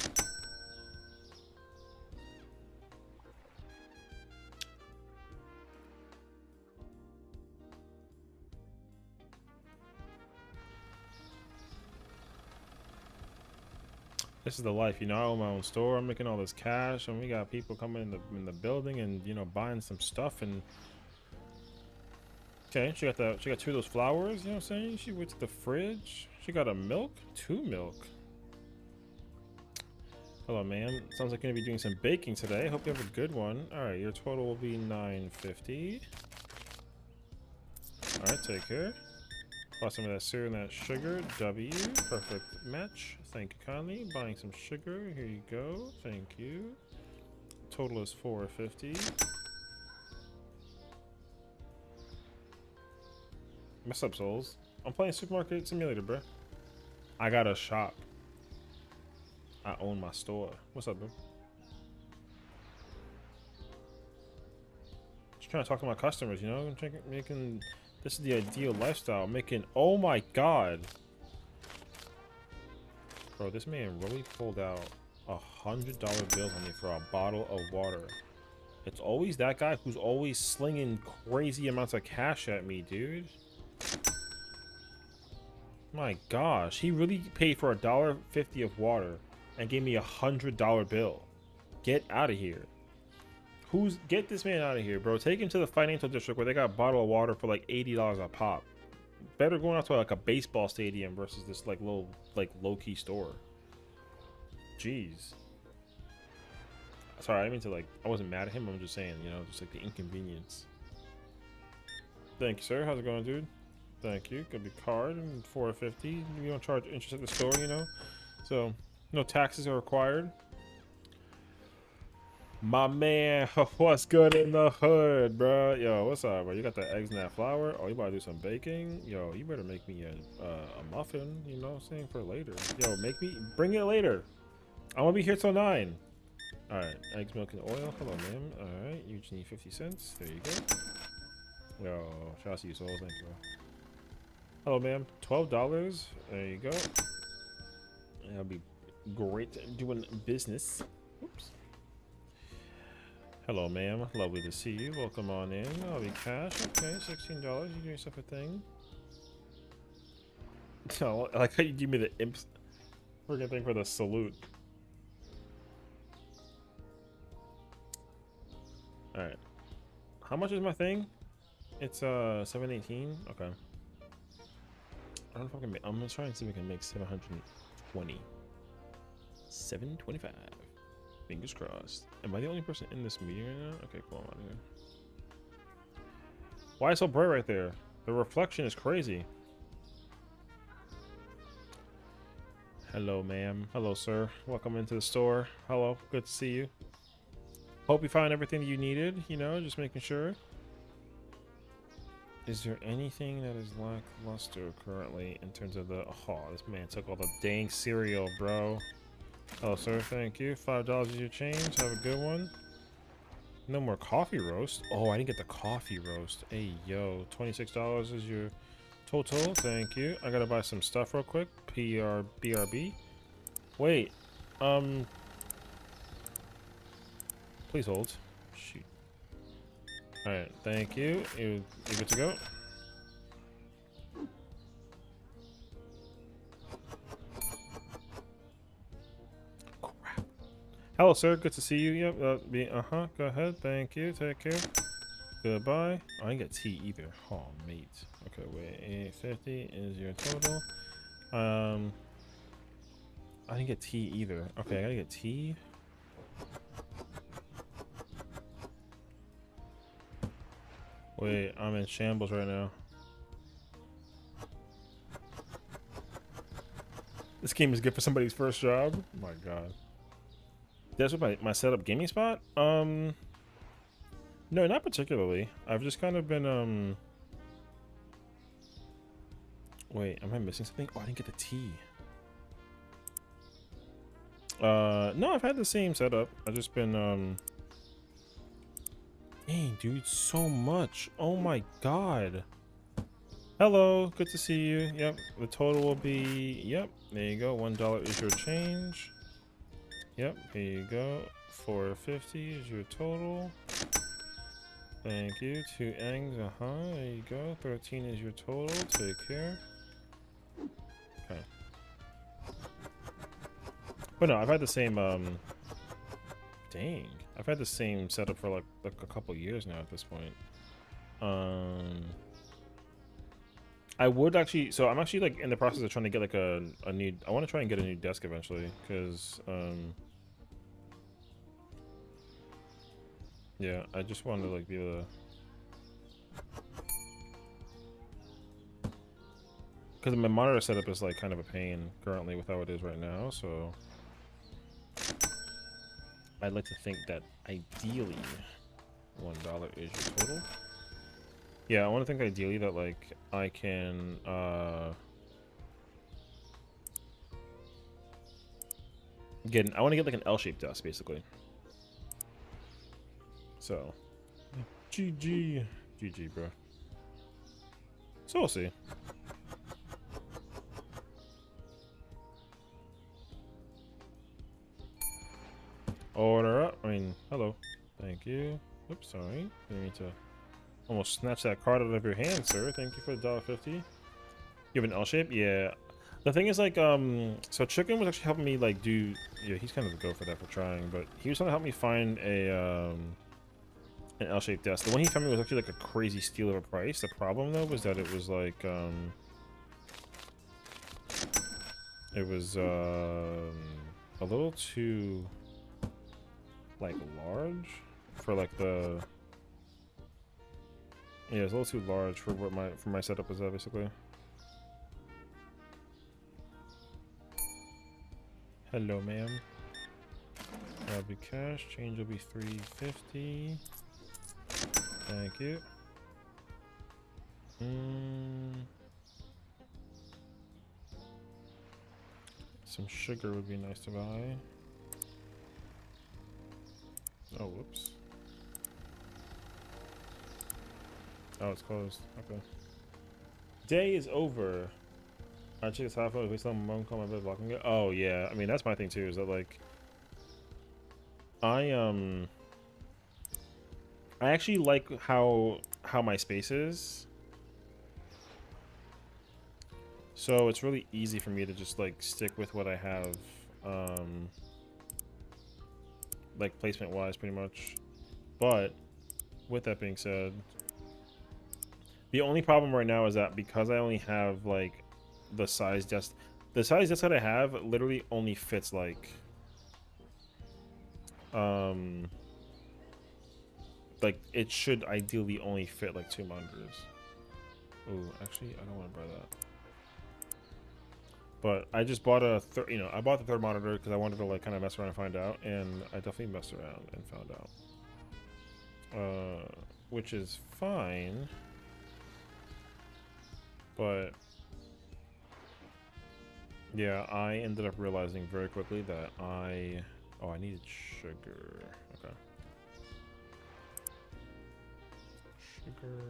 This is the life, you know. I own my own store. I'm making all this cash, and we got people coming in the building, and you know, buying some stuff. And okay, she got two of those flowers. You know what I'm saying? She went to the fridge. She got a milk, 2 milk. Hello, ma'am. Sounds like you're gonna be doing some baking today. Hope you have a good one. All right, your total will be $950. All right, take care. Bought some of that syrup and that sugar. W. Perfect match. Thank you kindly. Buying some sugar. Here you go. Thank you. Total is $450. What's up, souls? I'm playing Supermarket Simulator, bro. I got a shop. I own my store. What's up, bro? Just trying to talk to my customers, you know? Making... This is the ideal lifestyle. Making... Oh my god. Bro, this man really pulled out $100 bills on me for a bottle of water. It's always that guy who's always slinging crazy amounts of cash at me, dude. My gosh. He really paid for $1.50 of water and gave me $100 bill. Get out of here. Get this man out of here, bro. Take him to the financial district where they got a bottle of water for like $80 a pop. Better going out to like a baseball stadium versus this like little like low-key store. Jeez. Sorry, I mean to like I wasn't mad at him. I'm just saying, you know, just like the inconvenience. Thank you, sir. How's it going, dude? Thank you. Could be card and $4.50. You don't charge interest at the store, you know, so no taxes are required. My man, what's good in the hood, bro? Yo, what's up, bro? You got the eggs and that flour? Oh, you about to do some baking? Yo, you better make me a muffin, you know what I'm saying, for later. Yo, bring it later. I won't be here till 9. All right, eggs, milk, and oil. Hello, ma'am. All right, you just need 50 cents. There you go. Yo, shout out to you, soul. Thank you, bro. Hello, ma'am. $12. There you go. That'll be great doing business. Oops. Hello, ma'am. Lovely to see you. Welcome on in. I'll be cash. Okay, $16. You do yourself a thing. Oh, I like how you give me the imps freaking thing for the salute. Alright. How much is my thing? It's $718. Okay. I don't know if I can make. I'm gonna try and see if I can make 720. 725. Fingers crossed. Am I the only person in this meeting right now? Okay, cool. I'm out of here. Why is it so bright right there? The reflection is crazy. Hello, ma'am. Hello, sir. Welcome into the store. Hello. Good to see you. Hope you found everything that you needed. You know, just making sure. Is there anything that is lackluster currently in terms of the... Oh, this man took all the dang cereal, bro. Hello, sir. Thank you. $5 is your change. Have a good one. No more coffee roast. Oh, I didn't get the coffee roast. Hey, yo. $26 is your total. Thank you. I gotta buy some stuff real quick. BRB. Wait. Please hold. Shoot. Alright. Thank you. You're good to go. Hello, sir. Good to see you. Yep. Go ahead. Thank you. Take care. Goodbye. Oh, I didn't get tea either. Oh, mate. Okay, wait. $850 is your total. I didn't get tea either. Okay, I gotta get tea. Wait, I'm in shambles right now. This game is good for somebody's first job. Oh my god. That's what my setup gaming spot? No, not particularly. I've just kind of been wait, am I missing something? Oh, I didn't get the tea. No, I've had the same setup. I've just been dang, dude, so much. Oh my god. Hello, good to see you. Yep, the total will be, yep, there you go. $1 is your change. Yep, here you go. $4.50 is your total. Thank you. 2 eggs, there you go. 13 is your total. Take care. Okay. But no, I've had the same, dang. I've had the same setup for like a couple years now at this point. I would actually, so I'm actually like in the process of trying to get like a new, I want to try and get a new desk eventually, because yeah, I just want to like be able to, because my monitor setup is like kind of a pain currently with how it is right now, so I'd like to think that ideally $1 is your total. Yeah, I want to think ideally that like I can I want to get like an L-shaped desk basically. So GG bro. So we'll see. Order up. I mean, hello. Thank you. Oops, sorry. Didn't mean to almost snatch that card out of your hand, sir. Thank you for the $1.50. You have an L shape? Yeah. The thing is, like, so Chicken was actually helping me, like, do, yeah, he's kind of a go for that for trying, but he was trying to help me find a, an L-shaped desk. The one he found me was actually, like, a crazy steal of a price. The problem, though, was that it was, like, it was, a little too, like, large for, like, the... Yeah, it's a little too large for what my setup is, basically. Hello, ma'am. That'll be cash. Change will be $3.50. Thank you. Some sugar would be nice to buy. Oh, whoops. Oh, it's closed. Okay. Day is over. I check this half hour. We saw my mom call my bed blocking it. Oh yeah. I mean that's my thing too. Is that like I actually like how my space is. So it's really easy for me to just like stick with what I have, like placement wise, pretty much. But with that being said, the only problem right now is that because I only have like the size desk that I have literally only fits like it should ideally only fit like 2 monitors. Oh, actually I don't want to buy that. But I just bought a I bought the 3rd monitor because I wanted to like kind of mess around and find out, and I definitely messed around and found out. Which is fine. But yeah, I ended up realizing very quickly that I needed sugar. Okay. Sugar.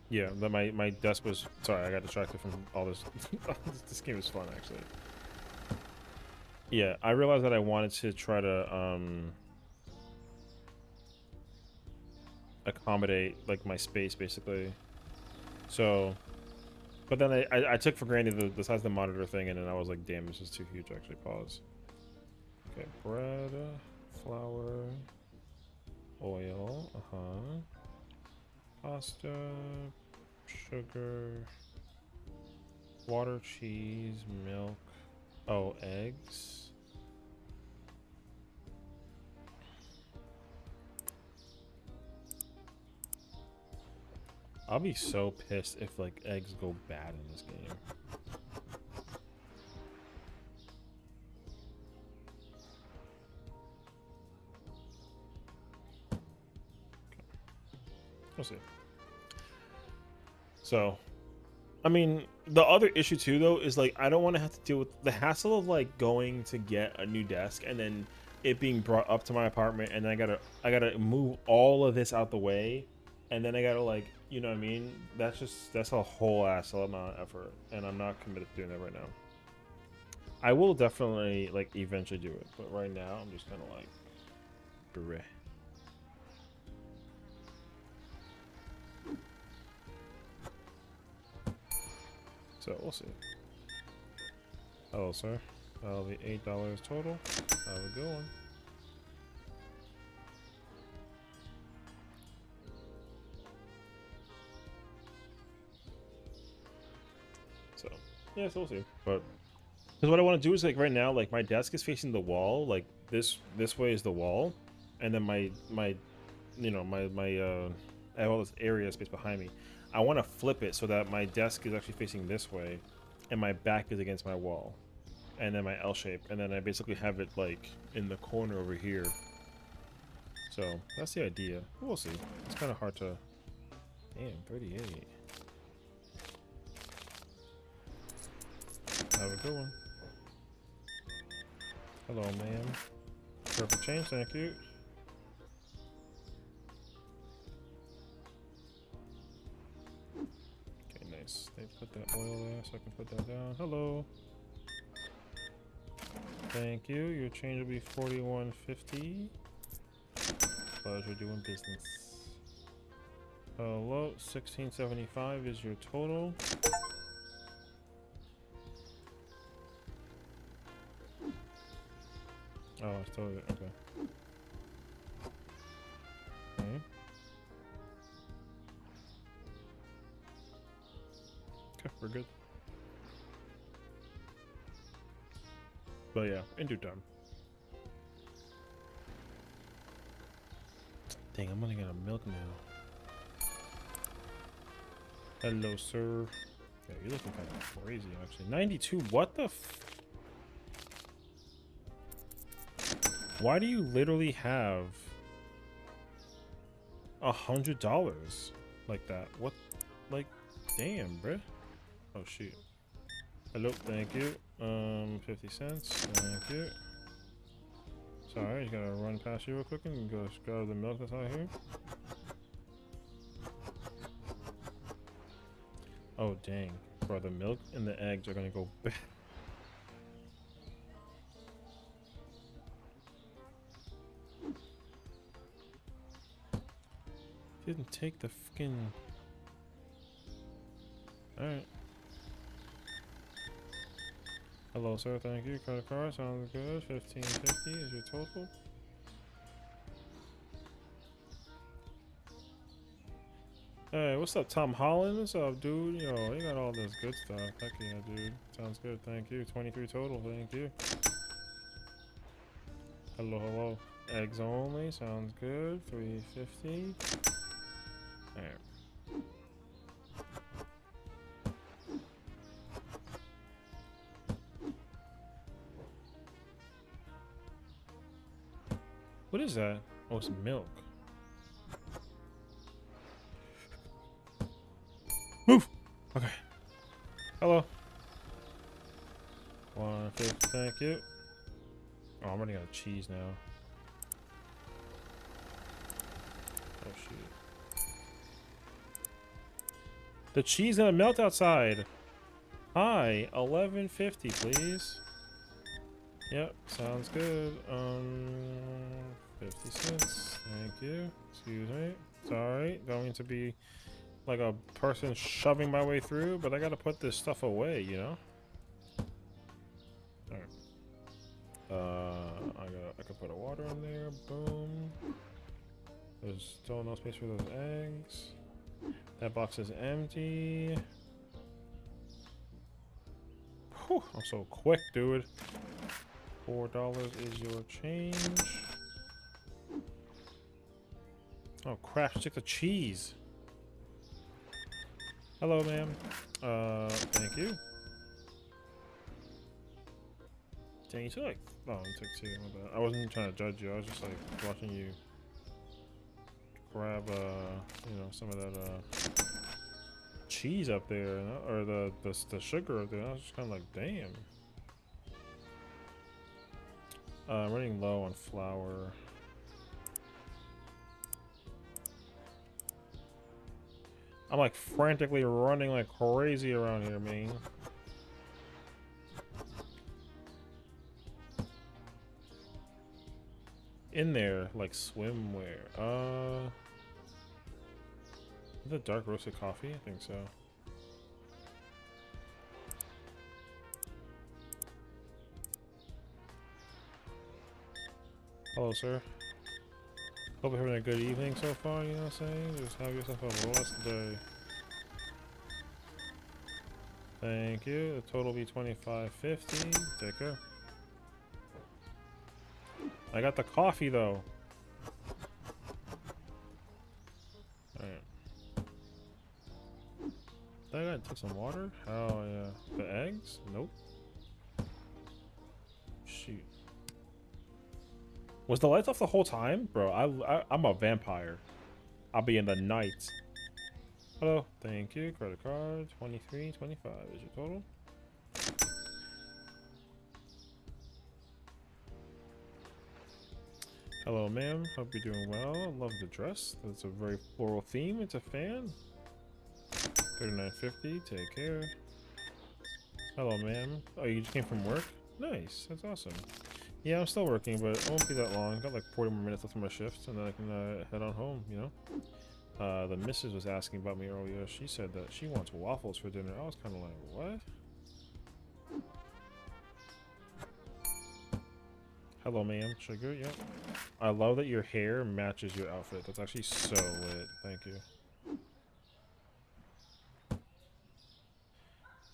Yeah, that my desk was, sorry, I got distracted from all this. This game is fun actually. Yeah, I realized that I wanted to try to accommodate like my space basically. So, but then I took for granted the size of the monitor thing, and then I was like, damn, this is too huge. Actually, pause. Okay, bread, flour, oil, pasta, sugar, water, cheese, milk, oh, eggs. I'll be so pissed if like eggs go bad in this game. We'll see. So, I mean, the other issue too, though, is like I don't want to have to deal with the hassle of like going to get a new desk and then it being brought up to my apartment, and then I gotta move all of this out the way, and then I gotta like, you know what I mean? That's a whole ass amount of effort, and I'm not committed to doing that right now. I will definitely like eventually do it, but right now I'm just kind of like, bleh. So we'll see. Hello, sir. That'll be $8 total. Have a good one. So yeah, so we'll see. But because what I want to do is like right now, like my desk is facing the wall. Like this way is the wall, and then my you know my I have all this area space behind me. I want to flip it so that my desk is actually facing this way and my back is against my wall, and then my L shape, and then I basically have it like in the corner over here. So that's the idea. We'll see. It's kind of hard to. Damn, 38. Have a good one. Hello, ma'am. Perfect change, thank you. They put that oil there so I can put that down. Hello. Thank you. Your change will be $41.50. Pleasure doing business. Hello. $16.75 is your total. Oh, I still okay. Okay. Okay, we're good. But yeah, in due time. Dang, I'm running out of milk now. Hello, sir. Yeah, you're looking kind of crazy, actually. 92, what the f... Why do you literally have $100 like that? What? Like, damn, bruh. Oh, shoot. Hello, thank you. 50 cents, thank you. Sorry, just gotta run past you real quick and go grab the milk that's out here. Oh, dang. Bro, the milk and the eggs are gonna go bad. Didn't take the fucking... Alright. Hello, sir. Thank you. Credit card sounds good. $15.50 is your total. Hey, what's up, Tom Holland? What's up, dude? Yo, you got all this good stuff. Heck yeah, dude. Sounds good. Thank you. 23 total. Thank you. Hello, hello. Eggs only. Sounds good. $3.50. Alright. What is that? Oh, it's milk. Move! Okay. Hello. 150, thank you. Oh, I'm running out of cheese now. Oh, shoot. The cheese gonna melt outside. Hi, 11.50, please. Yep, sounds good. 50 cents. Thank you. Excuse me. Sorry, don't mean to be like a person shoving my way through, but I gotta put this stuff away, you know? Alright. I could put a water in there. Boom. There's still no space for those eggs. That box is empty. Whew, I'm so quick, dude. $4 is your change. Oh crap, stick the cheese. Hello, ma'am. Thank you. Dang, you took like, oh, you took two. My bad. I wasn't trying to judge you. I was just like watching you grab, you know, some of that cheese up there, or the sugar up there. I was just kind of like, damn. I'm running low on flour. I'm like frantically running like crazy around here, man. In there, like swimwear. Is that dark roasted coffee? I think so. Hello, sir. Hope you're having a good evening so far, you know what I'm saying? Just have yourself a blessed day. Thank you. The total will be $25.50. Take care. I got the coffee though. Alright. That guy took some water? Oh yeah. The eggs? Nope. Shoot. Was the lights off the whole time? Bro, I'm a vampire. I'll be in the night. Hello. Thank you. Credit card. 23.25 is your total. Hello, ma'am. Hope you're doing well. I love the dress. That's a very floral theme. It's a fan. $39.50. Take care. Hello, ma'am. Oh, you just came from work? Nice. That's awesome. Yeah, I'm still working, but it won't be that long. Got like 40 more minutes left of my shift, and then I can head on home, you know? The missus was asking about me earlier. She said that she wants waffles for dinner. I was kind of like, what? Hello, ma'am. Sugar, yep. I love that your hair matches your outfit. That's actually so lit. Thank you.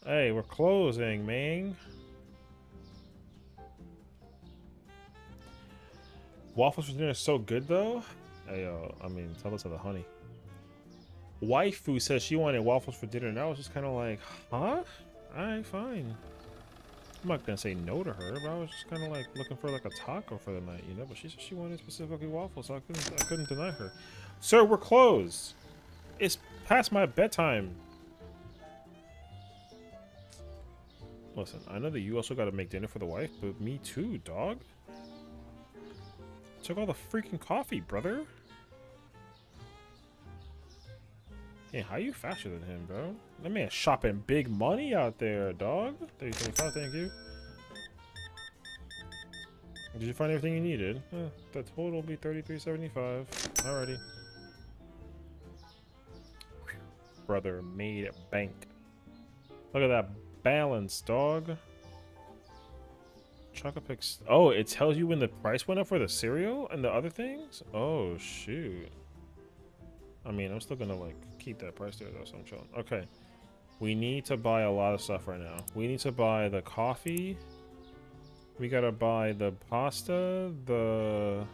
Hey, we're closing, man. Waffles for dinner is so good, though. Hey, I mean, tell us of the honey. Waifu says she wanted waffles for dinner, and I was just kind of like, huh? Alright, fine. I'm not gonna say no to her, but I was just kind of like looking for like a taco for the night, you know. But she said she wanted specifically waffles, so I couldn't deny her. Sir, we're closed. It's past my bedtime. Listen, I know that you also got to make dinner for the wife, but me too, dog. Took all the freaking coffee, brother. Hey, how you faster than him, bro? That man shopping big money out there, dog. 30.25, thank you. Did you find everything you needed? The total will be $33.75. Alrighty. Brother made bank. Look at that balance, dog. Chocolate picks. Oh, it tells you when the price went up for the cereal and the other things? Oh, shoot. I mean, I'm still gonna like keep that price there though, so I'm chilling. Okay. We need to buy a lot of stuff right now. We need to buy the coffee. We gotta buy the pasta, the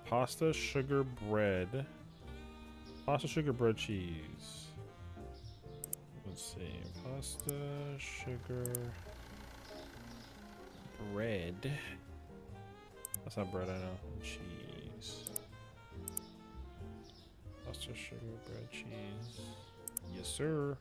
pasta, sugar, bread. Pasta, sugar, bread, cheese. Let's see. Pasta, sugar, bread. That's not bread, I know. Cheese. Pasta, sugar, bread, cheese. Yes, sir.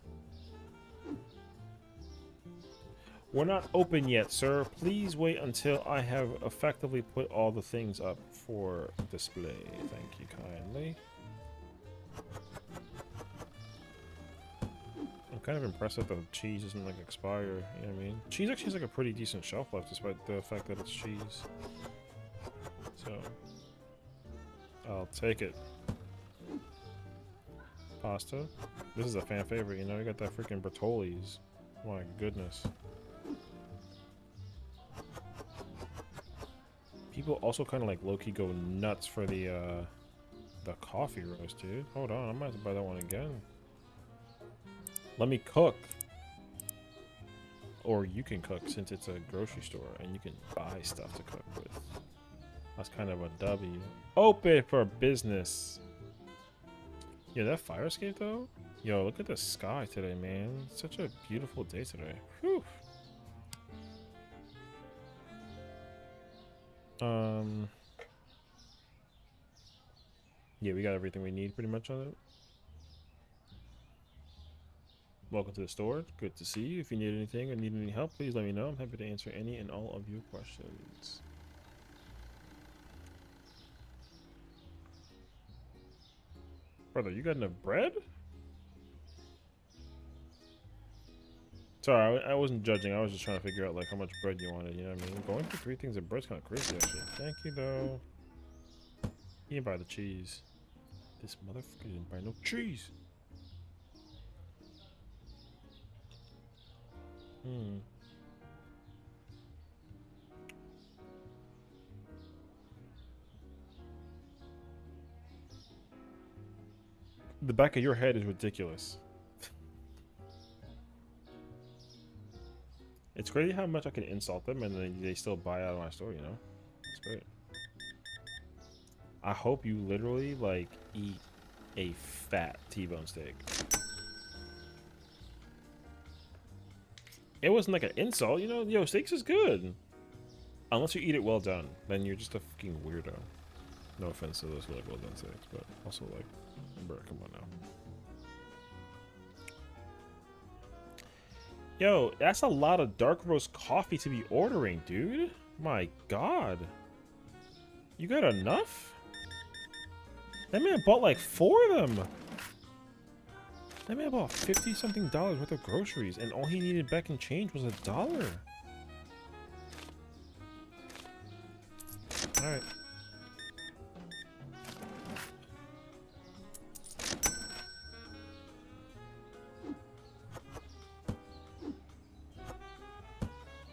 We're not open yet, sir. Please wait until I have effectively put all the things up for display. Thank you kindly. I'm kind of impressed that the cheese isn't like expire, you know what I mean? Cheese actually has like a pretty decent shelf life despite the fact that it's cheese. So, I'll take it. Pasta. This is a fan favorite, you know? You got that freaking Bertolli's. My goodness. People also kind of like low-key go nuts for the coffee roast, dude. Hold on, I might have to buy that one again. Let me cook. Or you can cook since it's a grocery store and you can buy stuff to cook with. That's kind of a W. Open for business. Yeah, that fire escape though. Yo, look at the sky today, man. It's such a beautiful day today. Whew. Yeah, we got everything we need pretty much on it. Welcome to the store. Good to see you. If you need anything or need any help, please let me know. I'm happy to answer any and all of your questions. Brother, you got enough bread? Sorry, I wasn't judging. I was just trying to figure out like how much bread you wanted. You know what I mean? Going for 3 things of bread's kind of crazy, actually. Thank you, though. He didn't buy the cheese. This motherfucker didn't buy no cheese. The back of your head is ridiculous. It's crazy how much I can insult them and then they still buy out of my store, you know? It's great. I hope you literally, like, eat a fat T-bone steak. It wasn't like an insult, you know? Yo, steaks is good. Unless you eat it well done, then you're just a fucking weirdo. No offense to those who like well done steaks, but also like, bro, come on now. Yo, that's a lot of dark roast coffee to be ordering, dude. My God. You got enough? That man bought like 4 of them. That man bought $50-something worth of groceries, and all he needed back in change was $1. Alright.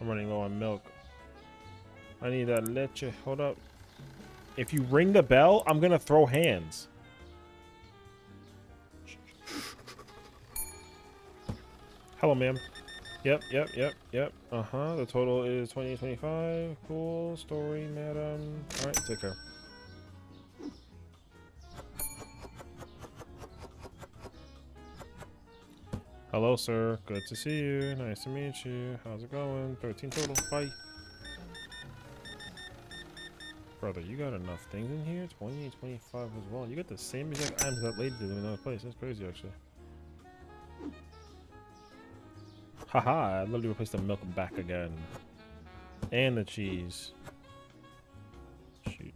I'm running low on milk. I need that leche. Hold up. If you ring the bell, I'm gonna throw hands. Hello, ma'am. Yep. Uh-huh. The total is 28.25. Cool story, madam. Alright, take care. Hello, sir. Good to see you. Nice to meet you. How's it going? 13 total. Bye. Brother, you got enough things in here? 20 25 as well. You got the same exact items that lady did in another place. That's crazy, actually. Haha, I literally replaced the milk back again. And the cheese. Shoot.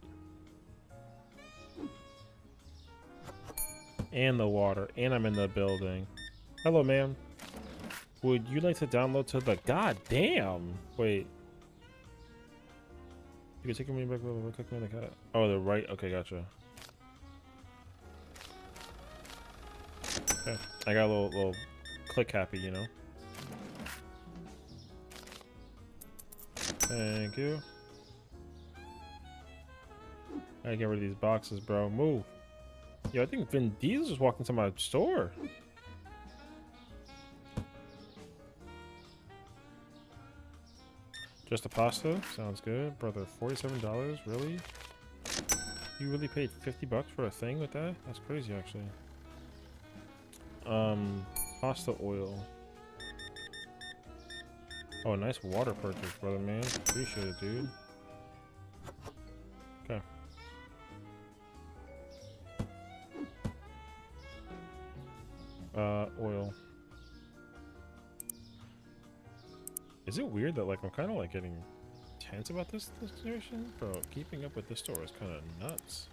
And the water. And I'm in the building. Hello, ma'am. Would you like to download to the... God damn! Wait. You can take me back over. Click me on the cat. Oh, the right. Okay, gotcha. Okay. I got a little click happy, you know. Thank you. I gotta get rid of these boxes, bro. Move. Yo, I think Vin Diesel just walked into my store. Just a pasta? Sounds good. Brother, $47? Really? You really paid $50 for a thing with that? That's crazy, actually. Pasta oil. Oh, nice water purchase, brother, man. Appreciate it, dude. Okay. Oil. Is it weird that, like, I'm kind of, like, getting tense about this situation? Bro, keeping up with this store is kind of nuts.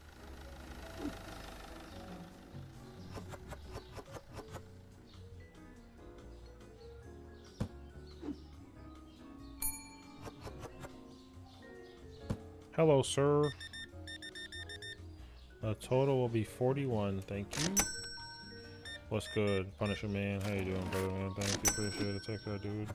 Hello, sir. The total will be 41. Thank you. What's good, Punisher man? How you doing, brother, man? Thank you. Appreciate it. Take care, dude.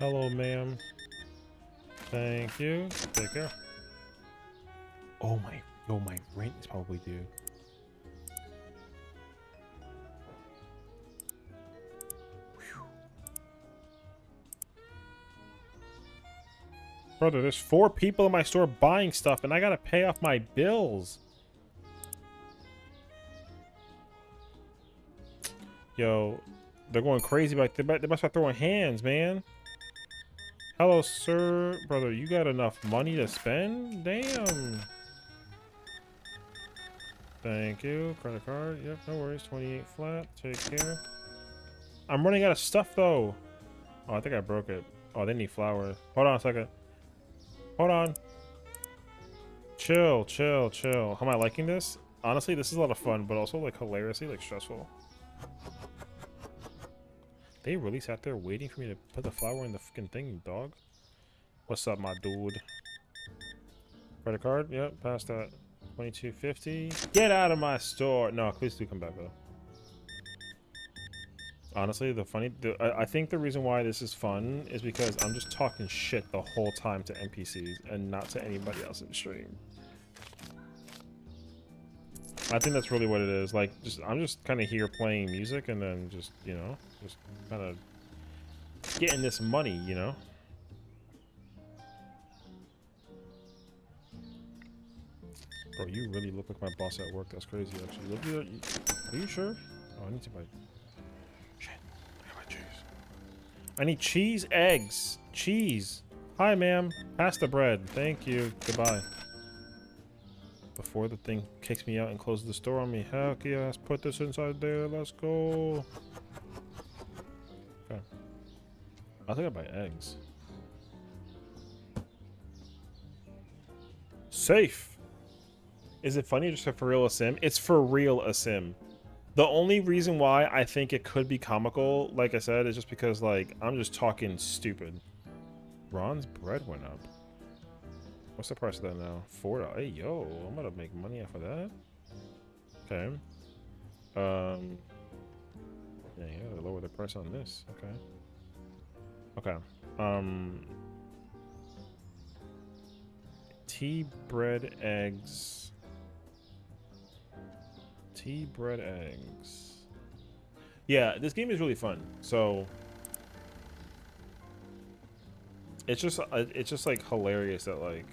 Hello, ma'am. Thank you. Take care. Oh my rent is probably due. Whew. Brother, there's 4 people in my store buying stuff, and I gotta pay off my bills. Yo, they're going crazy back there. They must start throwing hands, man. Hello, sir. Brother, you got enough money to spend? Damn. Thank you. Credit card. Yep, no worries. 28 flat. Take care. I'm running out of stuff, though. Oh, I think I broke it. Oh, they need flour. Hold on a second. Hold on. Chill, chill, chill. How am I liking this? Honestly, this is a lot of fun, but also, like, hilariously, like, stressful. They really sat there waiting for me to put the flour in the fucking thing, dog. What's up, my dude? Credit card? Yep, past that. 22.50. Get out of my store! No, please do come back though. Honestly, I think the reason why this is fun is because I'm just talking shit the whole time to NPCs and not to anybody else in the stream. I think that's really what it is. Like, I'm just kind of here playing music and then just, you know, just kind of getting this money, you know? Bro, you really look like my boss at work. That's crazy, actually. Are you sure? Oh, I need to buy... Shit. I gotta buy cheese. I need cheese, eggs. Cheese. Hi, ma'am. Pass the bread. Thank you. Goodbye. Before the thing kicks me out and closes the store on me. Heck yes, put this inside there. Let's go. Okay. I think I buy eggs. Safe. Is it funny just for real a sim? It's for real a sim. The only reason why I think it could be comical, like I said, is just because, like, I'm just talking stupid. Ron's bread went up. What's the price of that now? $4. Hey, yo, I'm gonna make money off of that. Okay. Yeah, they lower the price on this. Okay. Okay. Tea, bread, eggs. Tea, bread, eggs. Yeah, this game is really fun. So it's just like hilarious that, like,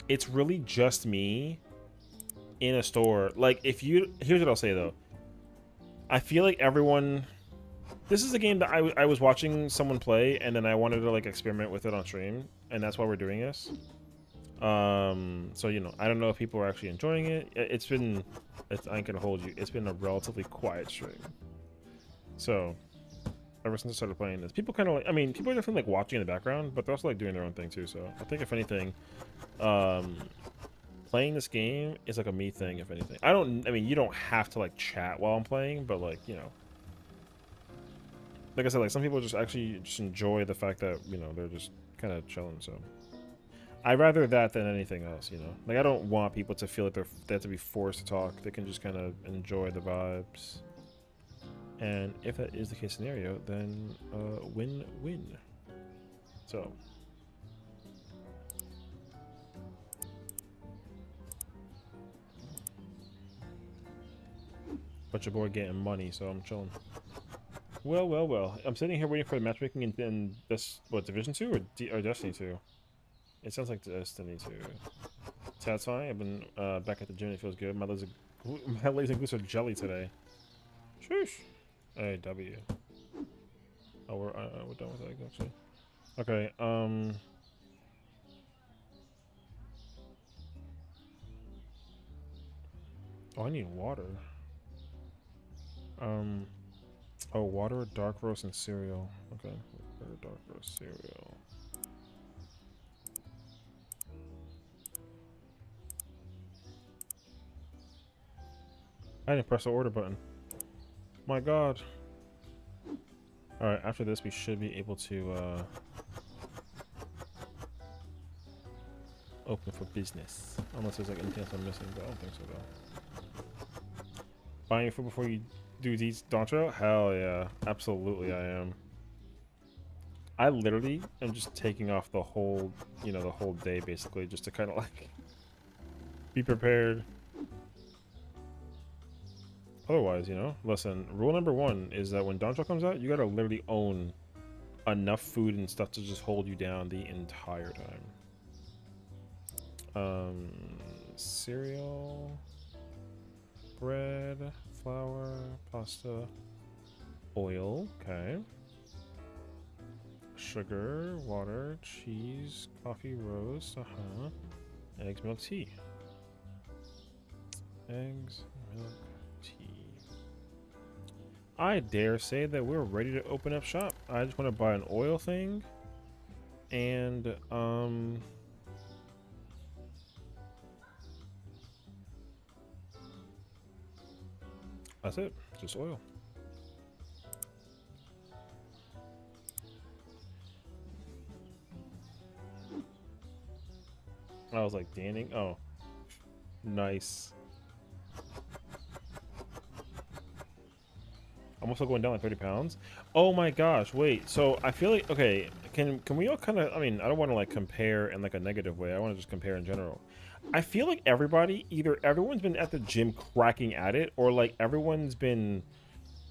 it's really just me in a store. Like, here's what I'll say though. I feel like everyone, this is a game that I was watching someone play and then I wanted to, like, experiment with it on stream, and that's why we're doing this. So, you know, I don't know if people are actually enjoying it. I ain't gonna hold you. It's been a relatively quiet stream. So ever since I started playing this, people kind of like, I mean, people are definitely, like, watching in the background, but they're also, like, doing their own thing too. So I think if anything, playing this game is like a me thing, if anything. I mean, you don't have to, like, chat while I'm playing, but, like, you know, like I said, like, some people just actually just enjoy the fact that, you know, they're just kind of chilling. So I'd rather that than anything else, you know. Like, I don't want people to feel like they have to be forced to talk. They can just kind of enjoy the vibes. And if that is the case scenario, then win-win. So but your boy getting money, so I'm chilling. Well. I'm sitting here waiting for the matchmaking in this, what, Division 2 or Destiny 2? It sounds like Destiny 2. Satisfying. I've been back at the gym. It feels good. My legs and glutes are jelly today. Sheesh. Hey, W. Oh, we're done with that, actually. Okay, oh, I need water. Oh, water, dark roast, and cereal. Okay, water, dark roast, cereal. I didn't press the order button. My God. Alright, after this we should be able to open for business. Unless there's, like, anything else I'm missing, but I don't think so though. Buying food before you Dude, eats Dontra? Hell yeah. Absolutely I am. I literally am just taking off the whole, you know, the whole day basically just to kind of like be prepared. Otherwise, you know, listen, rule number 1 is that when Dontra comes out, you gotta literally own enough food and stuff to just hold you down the entire time. Cereal, bread, flour, pasta, oil, okay. Sugar, water, cheese, coffee, roast, eggs, milk, tea. Eggs, milk, tea. I dare say that we're ready to open up shop. I just want to buy an oil thing and that's it. Just oil. I was like, Danning. Oh, nice. I'm also going down like 30 pounds. Oh my gosh, wait. So I feel like, okay, can we all kind of, I mean, I don't want to like compare in like a negative way. I want to just compare in general. I feel like everybody, either everyone's been at the gym cracking at it, or like everyone's been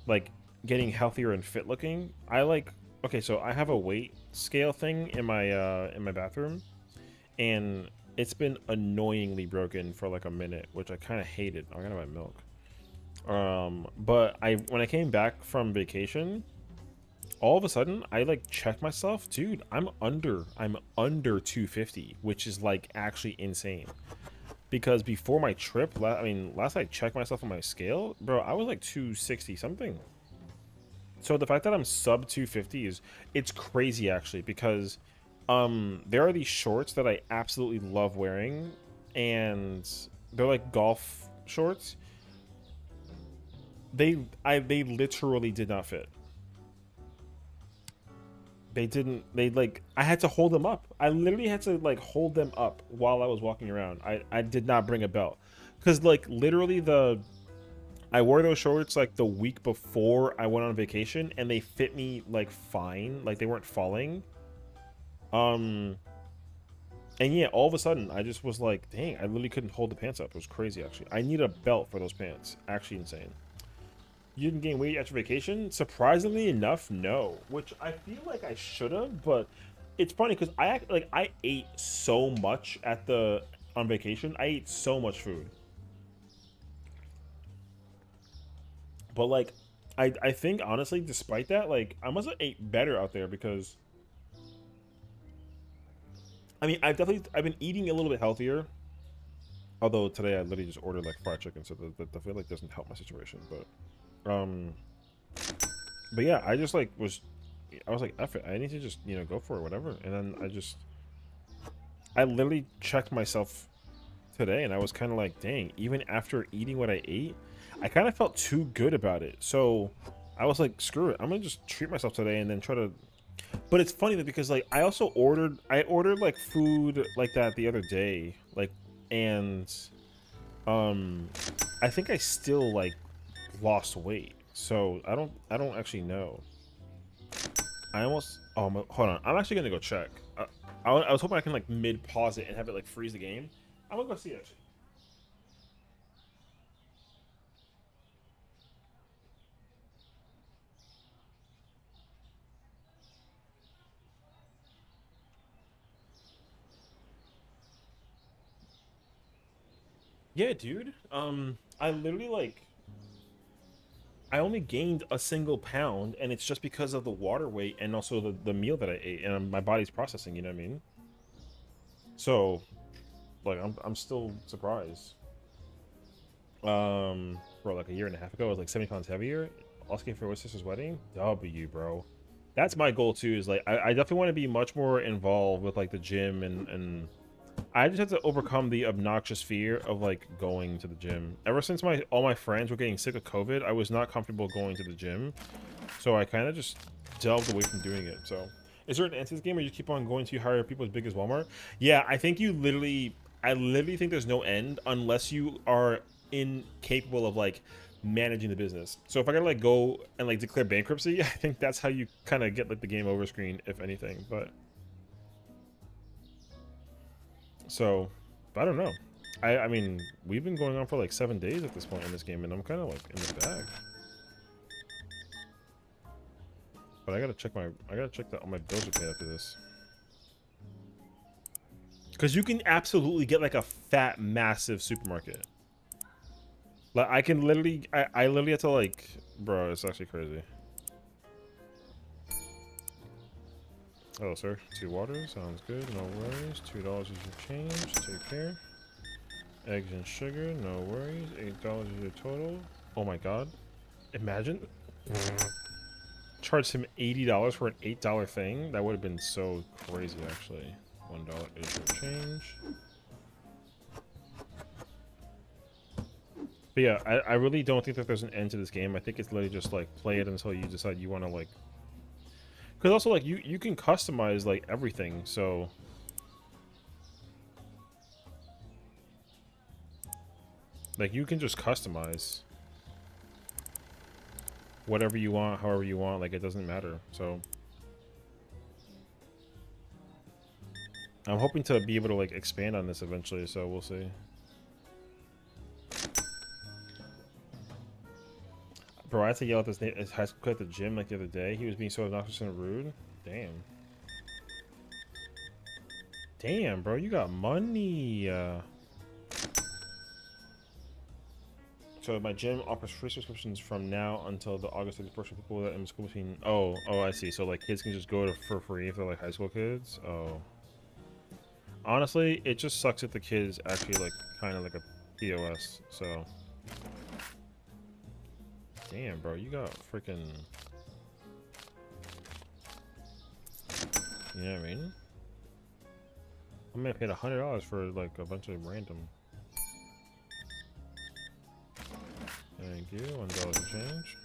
like getting healthier and fit looking. I like, okay, so I have a weight scale thing in my bathroom, and it's been annoyingly broken for like a minute, which I kind of hated. I'm gonna buy milk. But when I came back from vacation, all of a sudden I like checked myself, dude. I'm under 250, which is like actually insane. Because before my trip, last I checked myself on my scale, bro, I was like 260 something. So the fact that I'm sub 250 it's crazy actually, because there are these shorts that I absolutely love wearing, and they're like golf shorts. They literally did not fit. I had to hold them up. I literally had to like hold them up while I was walking around. I did not bring a belt, because like literally I wore those shorts like the week before I went on vacation, and they fit me like fine, like they weren't falling. And yeah, all of a sudden I just was like, dang, I literally couldn't hold the pants up. It was crazy actually. I need a belt for those pants. Actually insane. You didn't gain weight after vacation? Surprisingly enough, no. Which I feel like I should have, but it's funny because I ate so much on vacation. I ate so much food. But like I think honestly, despite that, like I must have ate better out there, because I mean I've been eating a little bit healthier. Although today I literally just ordered like fried chicken, so that I feel like doesn't help my situation, but yeah, I just like I was like, F it, I need to just, you know, go for it, whatever. And then I literally checked myself today, and I was kind of like, dang, even after eating what I ate, I kind of felt too good about it. So I was like, screw it, I'm gonna just treat myself today and then try to. But it's funny that, because like I ordered like food like that the other day, like, and I think I still like lost weight, so I don't actually know. Hold on, I'm actually gonna go check. I was hoping I can like mid pause it and have it like freeze the game. I'm gonna go see it. Yeah, dude. I literally like I only gained a single pound, and it's just because of the water weight and also the meal that I ate, and my body's processing, you know what I mean? So, like, I'm still surprised. Bro, like a year and a half ago, I was like 70 pounds heavier. Asking for my sister's wedding? W, bro. That's my goal too, is like, I definitely want to be much more involved with like the gym, and I just had to overcome the obnoxious fear of like going to the gym. Ever since all my friends were getting sick of COVID, I was not comfortable going to the gym, so I kind of just delved away from doing it. So, is there an end to this game, or you keep on going to hire people as big as Walmart? Yeah, I think I literally think there's no end unless you are incapable of like managing the business. So if I gotta like go and like declare bankruptcy, I think that's how you kind of get like the game over screen, if anything. But so I don't know. I mean, we've been going on for like 7 days at this point in this game, and I'm kind of like in the bag. But I gotta check that all my bills are paid after this. Because you can absolutely get like a fat, massive supermarket. Like I can literally, I literally have to like, bro, it's actually crazy. Hello, sir. 2 waters, sounds good. No worries. $2 is your change. Take care. Eggs and sugar, no worries. $8 is your total. Oh my god. Imagine. Charged him $80 for an $8 thing. That would have been so crazy, actually. $1 is your change. But yeah, I really don't think that there's an end to this game. I think it's literally just like play it until you decide you want to like. Because also like you can customize like everything, so. Like you can just customize whatever you want, however you want. Like it doesn't matter. So. I'm hoping to be able to like expand on this eventually, so we'll see. Bro, I had to yell at his high school kid at the gym like the other day. He was being so obnoxious and rude. Damn. Damn, bro, you got money. So my gym offers free subscriptions from now until the August 31st for people that in school between. Oh, I see. So like kids can just go to for free if they're like high school kids. Oh. Honestly, it just sucks that the kid is actually like kind of like a POS. So. Damn, bro, you got freaking. You know what I mean? I'm gonna pay $100 for like a bunch of random. Thank you. $1 to change.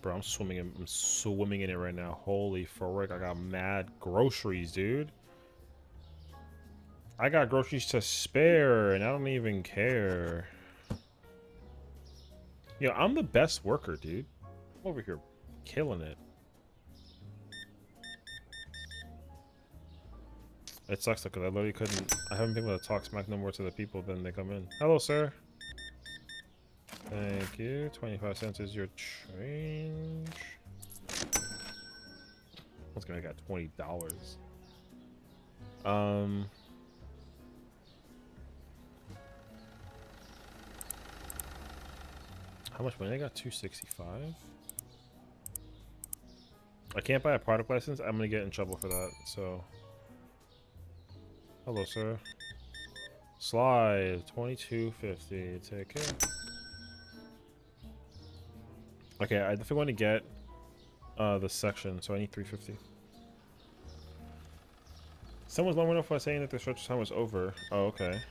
Bro, I'm swimming in it right now. Holy frick! I got mad groceries, dude. I got groceries to spare, and I don't even care. Yo, I'm the best worker, dude. I'm over here killing it. It sucks though, because I literally couldn't. I haven't been able to talk smack no more to the people than they come in. Hello, sir. Thank you. 25 cents is your change. What's gonna got $20? How much money? I got $265. I can't buy a product license. I'm gonna get in trouble for that. So. Hello, sir. Slide $22.50. Take care. Okay, I definitely want to get the section, so I need $3.50. Someone's long enough by saying that the stretch time was over. Oh, okay.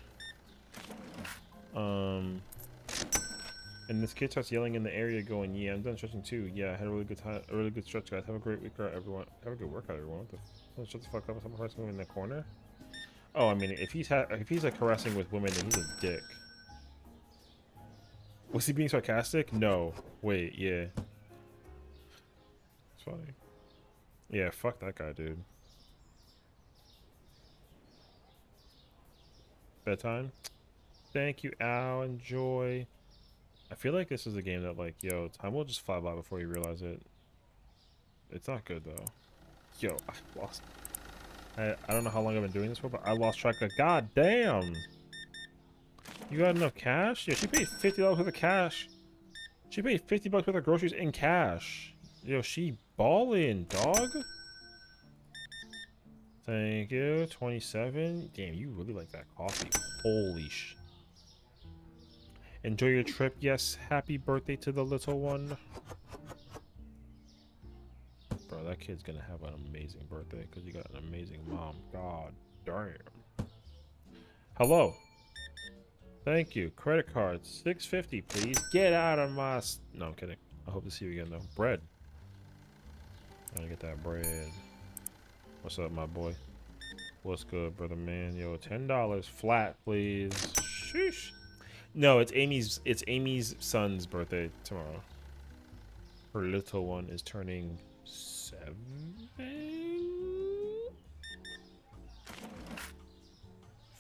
And this kid starts yelling in the area, going, "Yeah, I'm done stretching too. Yeah, I had a really good time, a really good stretch, guys. Have a great week, everyone. Have a good workout, everyone." What the? Shut the fuck up! Some person in the corner. Oh, I mean, if he's like harassing with women, then he's a dick. Was he being sarcastic? No. Wait, yeah. It's funny. Yeah, fuck that guy, dude. Bedtime? Thank you, Al. Enjoy. I feel like this is a game that, like, yo, time will just fly by before you realize it. It's not good, though. Yo, I lost. I don't know how long I've been doing this for, but I lost track of. God damn! You got enough cash? Yeah, she paid $50 worth of cash. She paid $50 worth of groceries in cash. Yo, she ballin', dog. Thank you. 27. Damn, you really like that coffee. Holy sh. Enjoy your trip. Yes, happy birthday to the little one. Bro, that kid's gonna have an amazing birthday because you got an amazing mom. God damn. Hello. Thank you. Credit card. $6.50, please. Get out of my... No, I'm kidding. I hope to see you again, though. Bread. Gotta get that bread. What's up, my boy? What's good, brother man? Yo, $10 flat, please. Sheesh. No, it's Amy's son's birthday tomorrow. Her little one is turning 7.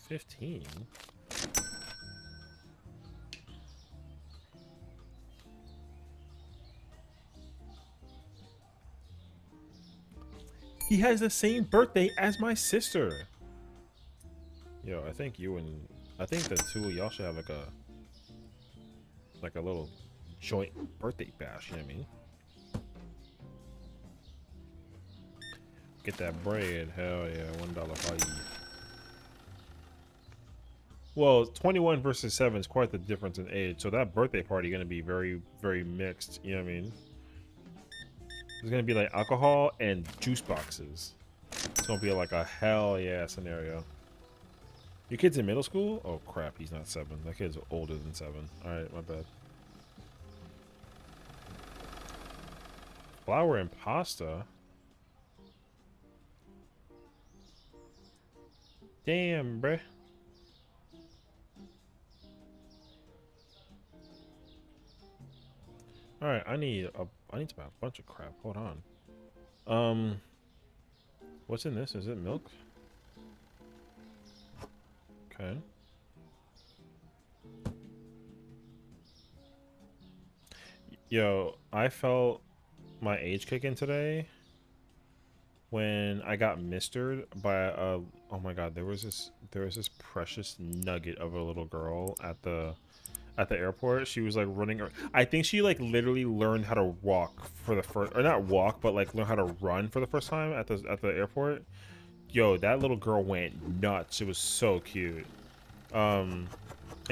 15. He has the same birthday as my sister. Yo, I think the two of y'all should have like a little joint birthday bash, you know what I mean? Get that bread, hell yeah, $1 high. Well, 21 versus 7 is quite the difference in age, so that birthday party gonna be very, very mixed, you know what I mean? There's gonna be like alcohol and juice boxes. It's gonna be like a hell yeah scenario. Your kid's in middle school? Oh crap, he's not 7. That kid's older than 7. Alright, my bad. Flour and pasta? Damn, bruh. Alright, I need to buy a bunch of crap. Hold on. What's in this? Is it milk? Okay. Yo, I felt my age kick in today when I got mistered by a, oh my god, there was this precious nugget of a little girl at the airport. She was like running. I think she like literally learned how to walk for the first, or not walk, but like learn how to run for the first time at the airport. Yo, that little girl went nuts. It was so cute. And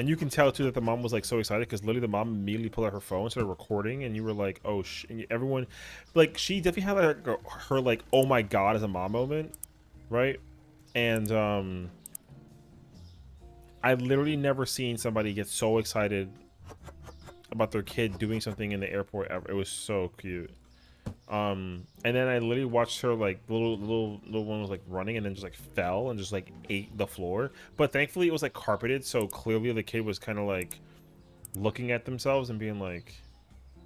you can tell too that the mom was like so excited because literally the mom immediately pulled out her phone, started recording, and you were like, oh and everyone, like, she definitely had like her like, oh my god, as a mom moment, right? And I literally never seen somebody get so excited about their kid doing something in the airport ever. It was so cute. And then I literally watched her, like, the little one was like running and then just like fell and just like ate the floor, but thankfully it was like carpeted, so clearly the kid was kind of like looking at themselves and being like,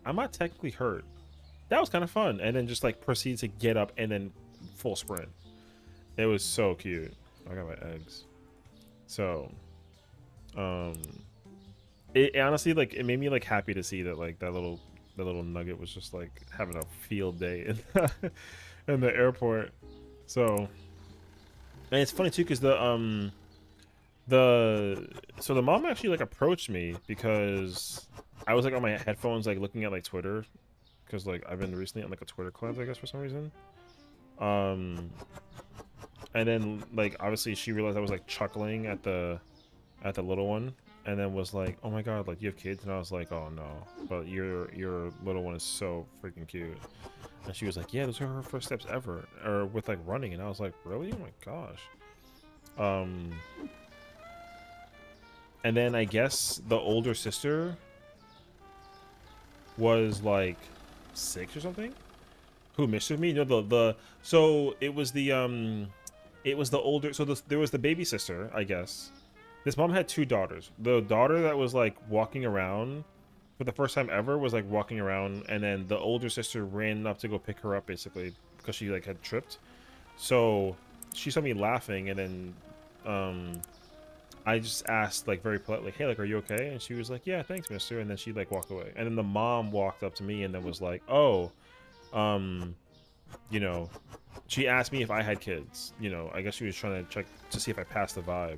I'm not technically hurt. That was kind of fun. And then just like proceed to get up and then full sprint. It was so cute. I got my eggs. So it honestly, like, it made me like happy to see that like that little nugget was just like having a field day in the airport. So, and it's funny too because the mom actually like approached me because I was like on my headphones like looking at like Twitter, because like I've been recently on like a Twitter cleanse, I guess, for some reason. And then like obviously she realized I was like chuckling at the little one, and then was like, oh my god, like, you have kids? And I was like, oh no, but your little one is so freaking cute. And she was like, yeah, those are her first steps ever, or with like running. And I was like, really? Oh my gosh. And then I guess the older sister was like 6 or something, who mischieved me. You know, so it was the older, so there was the baby sister, I guess. This mom had 2 daughters. The daughter that was like walking around for the first time ever was like walking around, and then the older sister ran up to go pick her up basically because she like had tripped. So she saw me laughing, and then I just asked like very politely, hey, like, are you okay? And she was like, yeah, thanks, mister. And then she like walked away. And then the mom walked up to me and then was like, oh, you know, she asked me if I had kids. You know, I guess she was trying to check to see if I passed the vibe.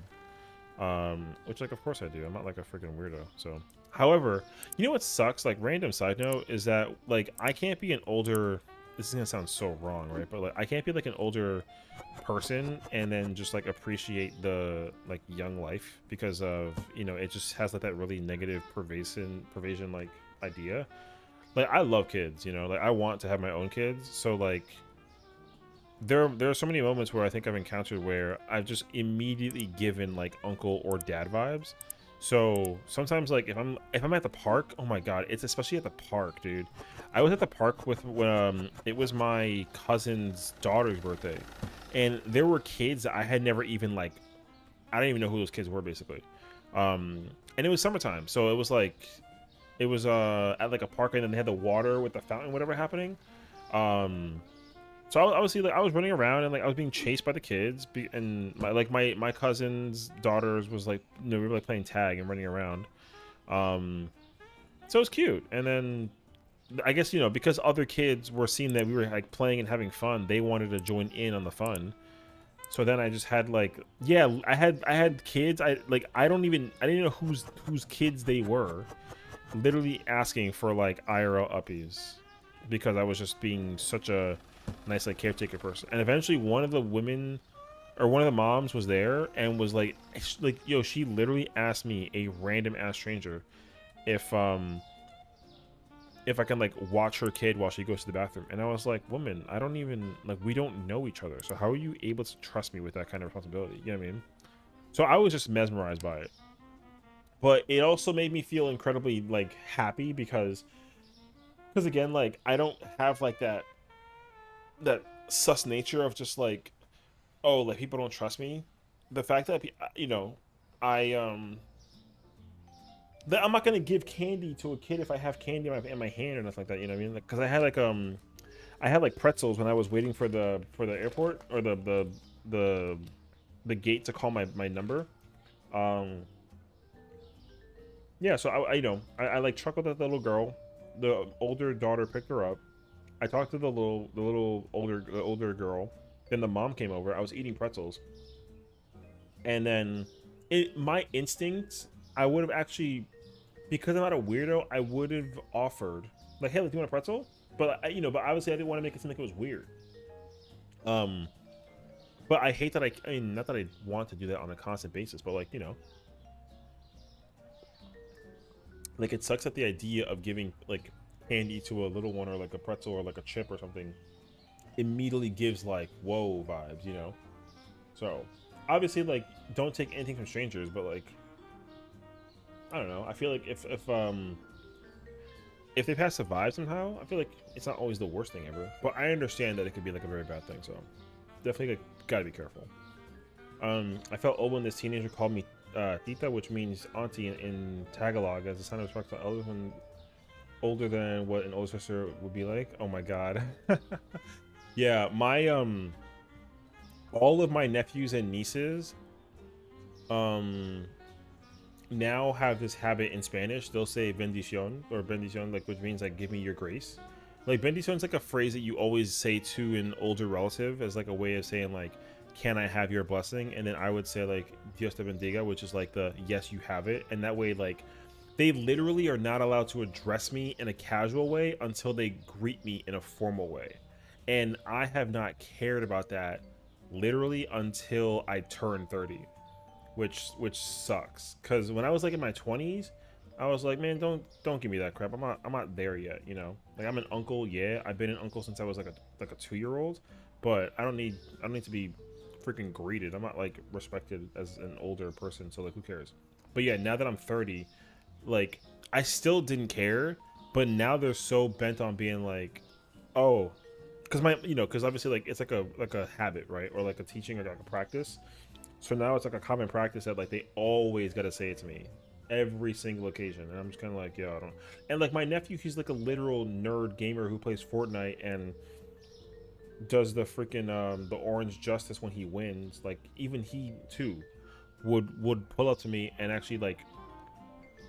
Which, like, of course I do. I'm not like a freaking weirdo. So, however, you know what sucks? Like, random side note is that like I can't be an older. This is gonna sound so wrong, right? But like I can't be like an older person and then just like appreciate the like young life, because of, you know, it just has like that really negative pervasion like idea. Like, I love kids, you know, like I want to have my own kids. So like there are so many moments where I think I've encountered where I've just immediately given like uncle or dad vibes. So sometimes, like, if I'm at the park, oh my god, it's especially at the park, dude. I was at the park with it was my cousin's daughter's birthday, and there were kids that I had never even like, I didn't even know who those kids were basically. And it was summertime, so it was like it was at like a park, and then they had the water with the fountain, whatever happening. So I was like I was running around and like I was being chased by the kids, and my cousin's daughters was like, you know, we were like playing tag and running around. So it was cute. And then I guess, you know, because other kids were seeing that we were like playing and having fun, they wanted to join in on the fun. So then I just had like, yeah, I had kids. I didn't know whose kids they were. Literally asking for like IRL uppies because I was just being such a nice like caretaker person. And eventually one of the women or one of the moms was there and was like yo, she literally asked me, a random ass stranger, if I can like watch her kid while she goes to the bathroom. And I was like, woman, I don't even like, we don't know each other, so how are you able to trust me with that kind of responsibility? You know what I mean? So I was just mesmerized by it. But it also made me feel incredibly like happy because again, like I don't have like that sus nature of just like, oh, like people don't trust me. The fact that you know, I that I'm not gonna give candy to a kid if I have candy in my hand or nothing like that. You know what I mean? Because I had like pretzels when I was waiting for the airport or the gate to call my number. Yeah, so I you know, I like chuckled at the little girl. The older daughter picked her up. I talked to the older girl. Then the mom came over. I was eating pretzels, and then my instincts, I would have actually, because I'm not a weirdo, I would have offered like, hey, like, do you want a pretzel? But you know, but obviously I didn't want to make it seem like it was weird. But I hate that I mean, not that I want to do that on a constant basis, but like, you know, like it sucks that the idea of giving like candy to a little one or like a pretzel or like a chip or something immediately gives like whoa vibes, you know. So obviously, like, don't take anything from strangers, but like, I don't know, I feel like if they pass the vibe somehow, I feel like it's not always the worst thing ever. But I understand that it could be like a very bad thing, so definitely like, gotta be careful. I felt old when this teenager called me tita, which means auntie in Tagalog, as a sign of respect to elders when older than what an older sister would be like. Oh my god. Yeah, my all of my nephews and nieces now have this habit in Spanish. They'll say bendición or bendición, like, which means like give me your grace. Like bendición is like a phrase that you always say to an older relative as like a way of saying like, can I have your blessing? And then I would say like Dios te bendiga, which is like the yes, you have it. And that way, like, they literally are not allowed to address me in a casual way until they greet me in a formal way. And I have not cared about that literally until I turned 30, which sucks. Because when I was like in my 20s, I was like, man, don't give me that crap. I'm not there yet, you know. Like, I'm an uncle, yeah. I've been an uncle since I was like a 2-year-old, but I don't need to be freaking greeted. I'm not like respected as an older person, so like, who cares? But yeah, now that I'm 30, like, I still didn't care, but now they're so bent on being like, oh, because obviously, like, it's like a habit, right, or like a teaching or like a practice. So now it's like a common practice that like they always gotta say it to me every single occasion, and I'm just kind of like, yo, I don't. And like my nephew, he's like a literal nerd gamer who plays Fortnite and does the freaking the orange justice when he wins. Like, even he too would pull up to me and actually like,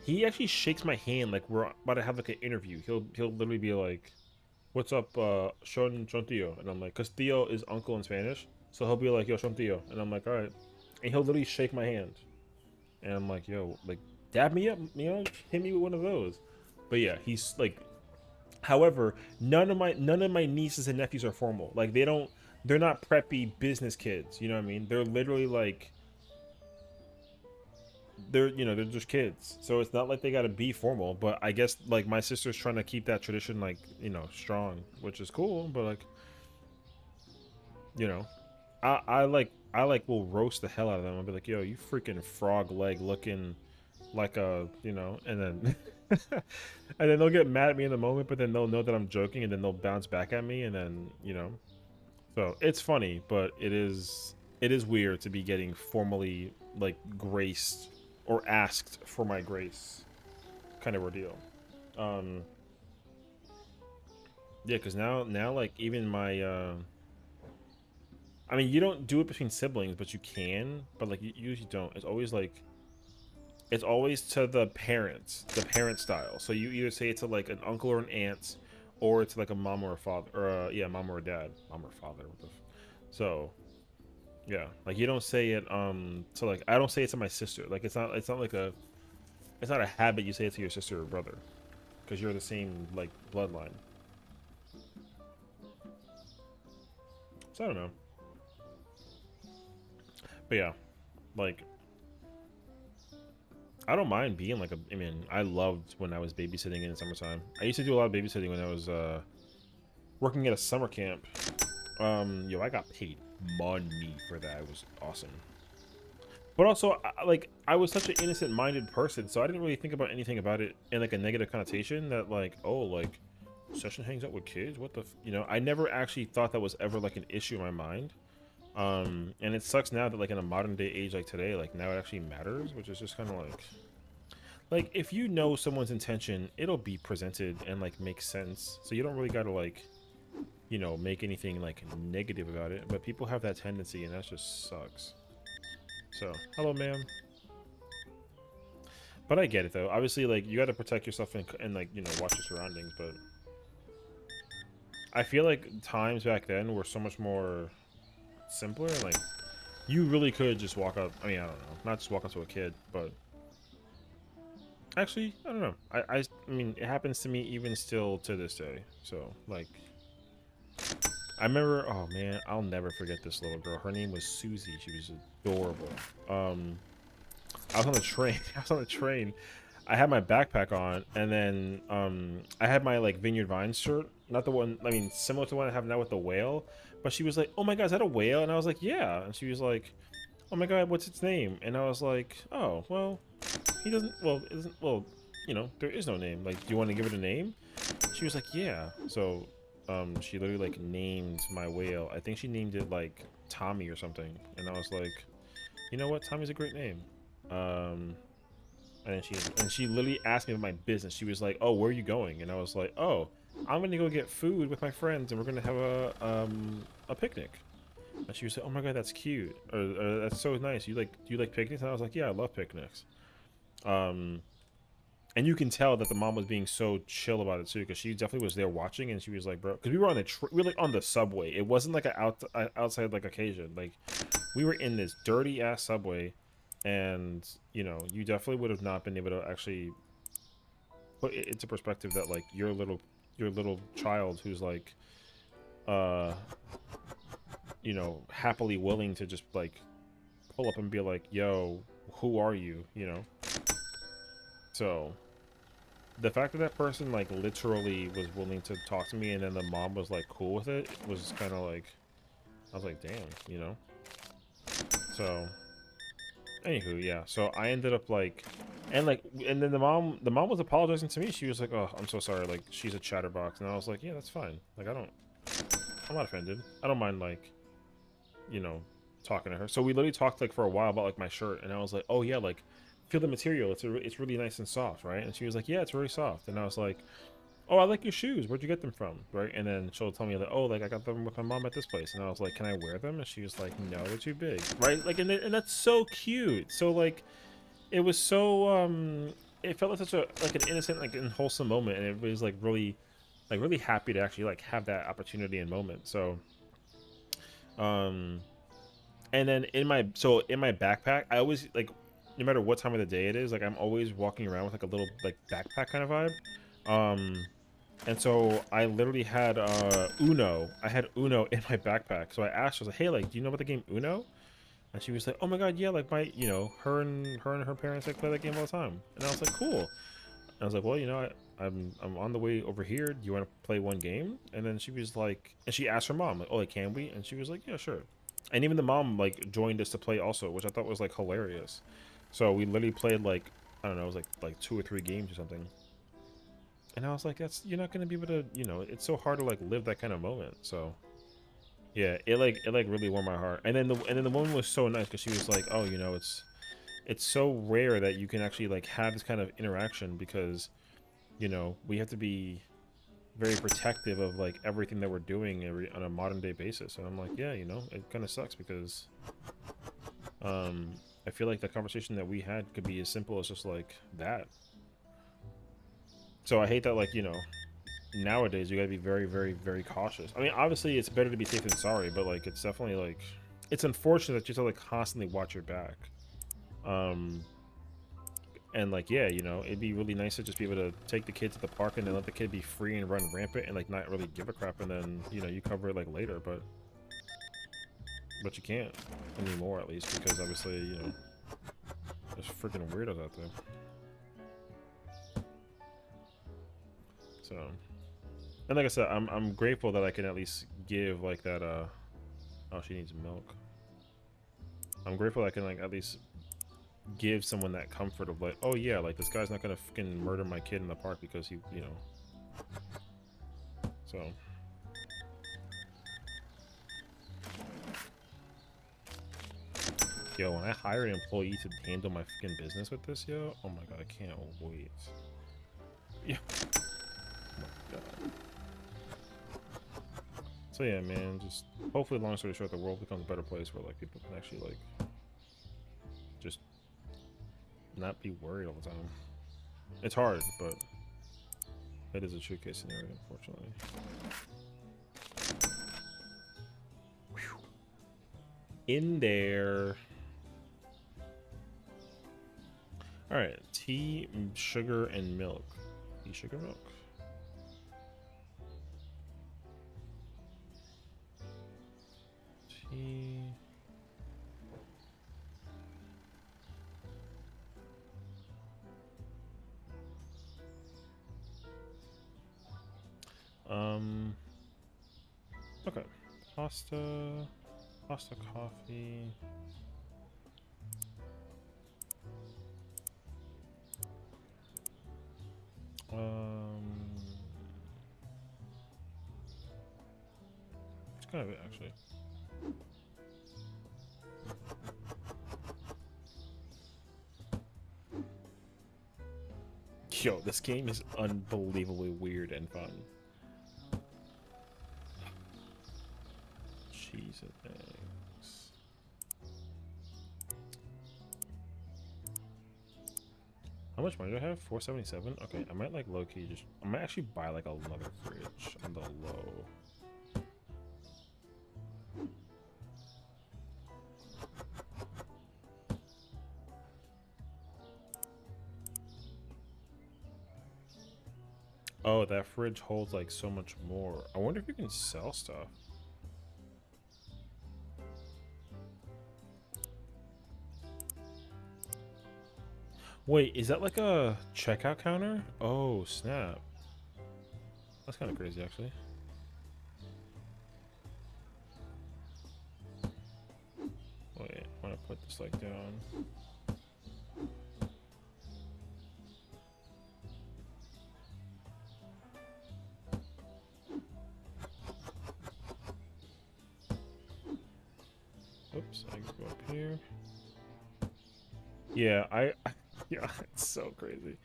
he actually shakes my hand like we're about to have like an interview. He'll literally be like, what's up, Sean Tío? And I'm like, cause Tío is uncle in Spanish, so he'll be like, yo, Sean Tío, and I'm like, all right, and he'll literally shake my hand, and I'm like, yo, like, dab me up, you know, hit me with one of those. But yeah, he's like, however, none of my nieces and nephews are formal. Like, they're not preppy business kids, you know what I mean? They're literally like, they're just kids, so it's not like they gotta be formal. But I guess like my sister's trying to keep that tradition, like, you know, strong, which is cool. But like, you know, I will roast the hell out of them. I'll be like, yo, you freaking frog leg looking like a, you know, and then and then they'll get mad at me in the moment, but then they'll know that I'm joking, and then they'll bounce back at me, and then, you know, so it's funny. But it is weird to be getting formally like graced or asked for my grace kind of ordeal. Yeah, because now like even my I mean, you don't do it between siblings, but you can, but like you usually don't. It's always to the parent style. So you either say it to like an uncle or an aunt, or it's like a mom or a father, or yeah, mom or a dad, mom or father. So yeah, like you don't say it to like, I don't say it to my sister. Like it's not it's not a habit you say it to your sister or brother, because you're the same like bloodline. So I don't know. But yeah, like I don't mind being like I mean, I loved when I was babysitting in the summertime. I used to do a lot of babysitting when I was working at a summer camp. Yo, I got paid money for that. It was awesome. But also, like, I was such an innocent-minded person, so I didn't really think about anything about it in like a negative connotation. That like, oh, like, Session hangs out with kids. What the, you know? I never actually thought that was ever like an issue in my mind. And it sucks now that like in a modern day age like today, like now it actually matters, which is just kind of like if you know someone's intention, it'll be presented and like make sense. So you don't really gotta like, you know, make anything like negative about it. But people have that tendency, and that just sucks. So hello, ma'am. But I get it though. Obviously, like you got to protect yourself and like, you know, watch your surroundings. But I feel like times back then were so much more simpler. Like you really could just walk up. I mean, I don't know, not just walk up to a kid, but actually, I don't know. I mean, it happens to me even still to this day. So like, I remember. Oh man, I'll never forget this little girl. Her name was Susie. She was adorable. I was on the train. I was on the train. I had my backpack on, and then I had my like Vineyard Vines shirt. Not the one. I mean, similar to the one I have now with the whale. But she was like, "Oh my God, is that a whale?" And I was like, "Yeah." And she was like, "Oh my God, what's its name?" And I was like, "Oh, well, he doesn't. Well, it isn't. Well, you know, there is no name. Like, do you want to give it a name?" She was like, "Yeah." So, she literally like named my whale. I think she named it like Tommy or something. And I was like, "You know what? Tommy's a great name." And she literally asked me about my business. She was like, "Oh, where are you going?" And I was like, "Oh, I'm gonna go get food with my friends, and we're gonna have a picnic." And she was like, "Oh my God, that's cute. Or that's so nice. Do you like picnics?" And I was like, "Yeah, I love picnics." And you can tell that the mom was being so chill about it too, because she definitely was there watching, and she was like, "Bro," because we were on we were like on the subway. It wasn't like an outside like occasion. Like we were in this dirty ass subway, and you know, you definitely would have not been able to actually put it into perspective that like your little child who's like you know, happily willing to just like pull up and be like, "Yo, who are you?" You know. So the fact that that person like literally was willing to talk to me, and then the mom was like cool with it, was kind of like, I was like, damn, you know. So anywho, yeah, so I ended up like, and then the mom was apologizing to me. She was like, "Oh, I'm so sorry, like she's a chatterbox." And I was like, "Yeah, that's fine. Like I'm not offended. I don't mind like, you know, talking to her." So we literally talked like for a while about like my shirt, and I was like, "Oh yeah, like feel the material. It's really nice and soft, right?" And she was like, "Yeah, it's really soft." And I was like, "Oh, I like your shoes. Where'd you get them from?" Right? And then she'll tell me that, "Oh, like I got them with my mom at this place." And I was like, "Can I wear them?" And she was like, "No, they're too big." Right? Like, and that's so cute. So like, it was so it felt like such a like an innocent like and wholesome moment, and it was like really happy to actually like have that opportunity and moment. So and then in my backpack, I always like, no matter what time of the day it is, like I'm always walking around with like a little like backpack kind of vibe. And so I literally had Uno. I had Uno in my backpack. So I asked her, I was like, "Hey, like, do you know about the game Uno?" And she was like, "Oh my God, yeah, like my, you know, her and her parents like play that game all the time." And I was like, "Cool." And I was like, "Well, you know, I'm on the way over here. Do you want to play one game?" And then she was like, and she asked her mom, like, "Oh, like, can we?" And she was like, "Yeah, sure." And even the mom like joined us to play also, which I thought was like hilarious. So we literally played like, I don't know, it was like 2 or 3 games or something. And I was like, "That's, you're not gonna be able to, you know, it's so hard to like live that kind of moment." So yeah, it like really warmed my heart. And then the woman was so nice, because she was like, "Oh, you know, it's it's so rare that you can actually like have this kind of interaction because, you know, we have to be very protective of like everything that we're doing on a modern day basis. And I'm like, yeah, you know, it kind of sucks because I feel like the conversation that we had could be as simple as just like that. So I hate that, like, you know, nowadays you gotta be very, very, very cautious. I mean, obviously it's better to be safe than sorry, but like it's definitely like it's unfortunate that you have to like constantly watch your back. And like, yeah, you know, it'd be really nice to just be able to take the kid to the park and then let the kid be free and run rampant and like not really give a crap, and then, you know, you cover it like later, but you can't anymore, at least, because obviously, you know, there's freaking weirdos out there. So, and like I said, I'm grateful that I can at least give like that. Oh, she needs milk. I'm grateful I can like at least give someone that comfort of like, oh yeah, like this guy's not gonna fucking murder my kid in the park because he, you know. So. Yo, when I hire an employee to handle my fucking business with this, yo, oh my god, I can't wait. Yeah. Oh my god. So yeah, man, just hopefully, long story short, the world becomes a better place where like people can actually like just not be worried all the time. It's hard, but it is a true case scenario, unfortunately. Whew. In there. All right, tea, sugar, and milk. Tea, sugar, milk. Tea. Okay. Pasta, coffee. It's kind of it, actually. Yo, this game is unbelievably weird and fun. Cheese and eggs. How much money do I have? 477? Okay, I might like low-key just... I might actually buy like another fridge on the low. Oh, that fridge holds like so much more. I wonder if you can sell stuff. Wait, is that like a checkout counter? Oh, snap. That's kind of crazy, actually. Wait, I want to put this like down. Oops, I can go up here. Yeah, yeah, it's so crazy.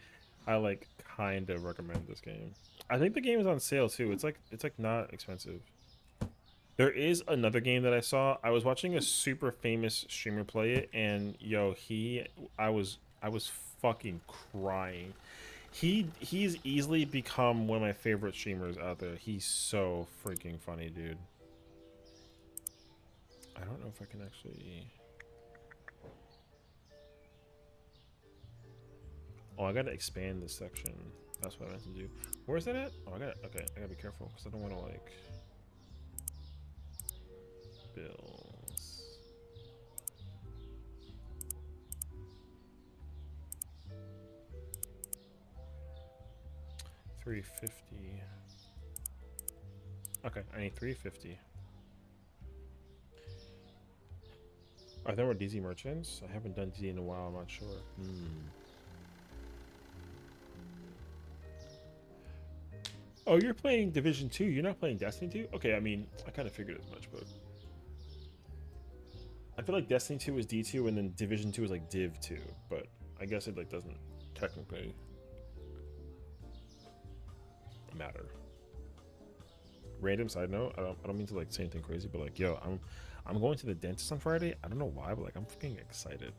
I like kind of recommend this game. I think the game is on sale too. It's like not expensive. There is another game that I saw. I was watching a super famous streamer play it, and yo, I was fucking crying. He's easily become one of my favorite streamers out there. He's so freaking funny, dude. I don't know if I can actually... Oh, I gotta expand this section. That's what I meant to do. Where is that at? Oh, okay, I gotta be careful because I don't want to like... Bills. $350. Okay, I need $350. Are there more DZ merchants? I haven't done DZ in a while, I'm not sure. Oh, you're playing Division 2, you're not playing Destiny 2? Okay, I mean, I kind of figured as much, but... I feel like Destiny 2 is D2 and then Division 2 is like Div 2, but I guess it like doesn't technically matter. Random side note, I don't mean to like say anything crazy, but like, yo, I'm going to the dentist on Friday. I don't know why, but like I'm fucking excited.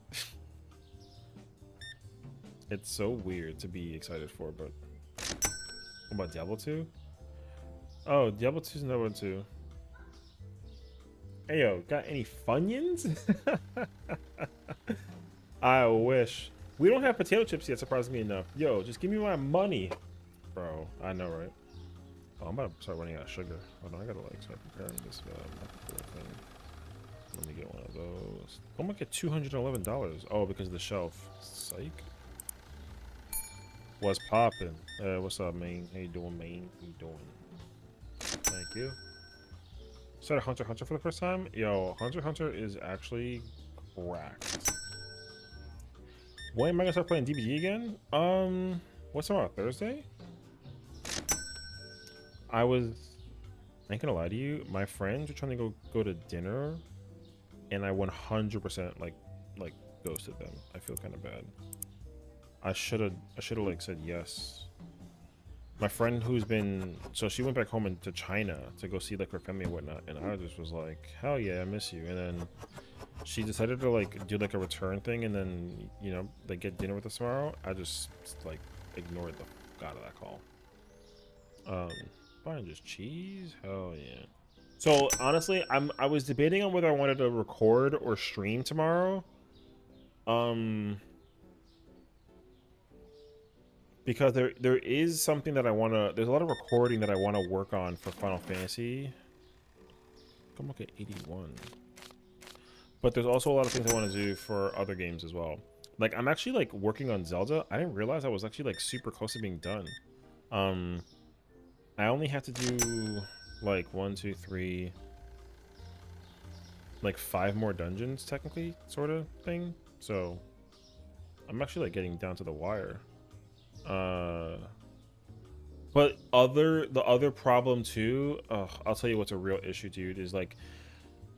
It's so weird to be excited for, but what about Diablo 2? Oh, Diablo 2's another one too. Hey yo, got any Funyuns? I wish. We don't have potato chips yet, surprisingly enough. Yo, just give me my money. Bro, I know, right? Oh, I'm about to start running out of sugar. Hold on, I gotta like start preparing this thing. Let me get one of those. I'm gonna get $211. Oh, because of the shelf. Psych. What's poppin'? What's up, main? How you doing, main? How you doing? Thank you. Started Hunter x Hunter for the first time. Yo, Hunter x Hunter is actually cracked. When am I gonna start playing DBG again? What's tomorrow? Thursday? I ain't gonna lie to you. My friends were trying to go to dinner, and I 100% like ghosted them. I feel kind of bad. I should have like said yes. My friend so she went back home to China to go see like her family and whatnot, and I just was like, hell yeah, I miss you. And then she decided to like do like a return thing, and then like get dinner with us tomorrow. I just like ignored the fuck out of that call. Fine, just cheese, hell yeah. So honestly, I was debating on whether I wanted to record or stream tomorrow. Because there is something that there's a lot of recording that I want to work on for Final Fantasy. Come look at 81. But there's also a lot of things I want to do for other games as well. Like I'm actually like working on Zelda. I didn't realize I was actually like super close to being done. I only have to do like 1, 2, 3, like 5 more dungeons technically, sort of thing. So I'm actually like getting down to the wire. But the other problem too, I'll tell you what's a real issue, dude, is like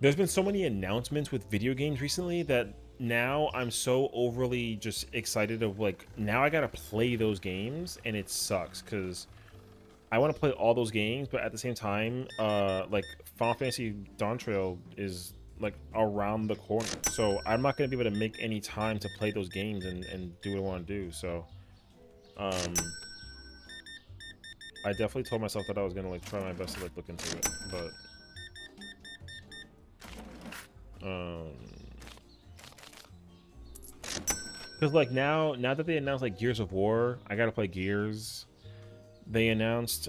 there's been so many announcements with video games recently that now I'm so overly just excited of like, now I gotta play those games, and it sucks because I want to play all those games, but at the same time, like Final Fantasy Dawntrail is like around the corner, so I'm not gonna be able to make any time to play those games and do what I want to do. So I definitely told myself that I was gonna like try my best to like look into it, but because like now that they announced like Gears of War, I gotta play Gears. They announced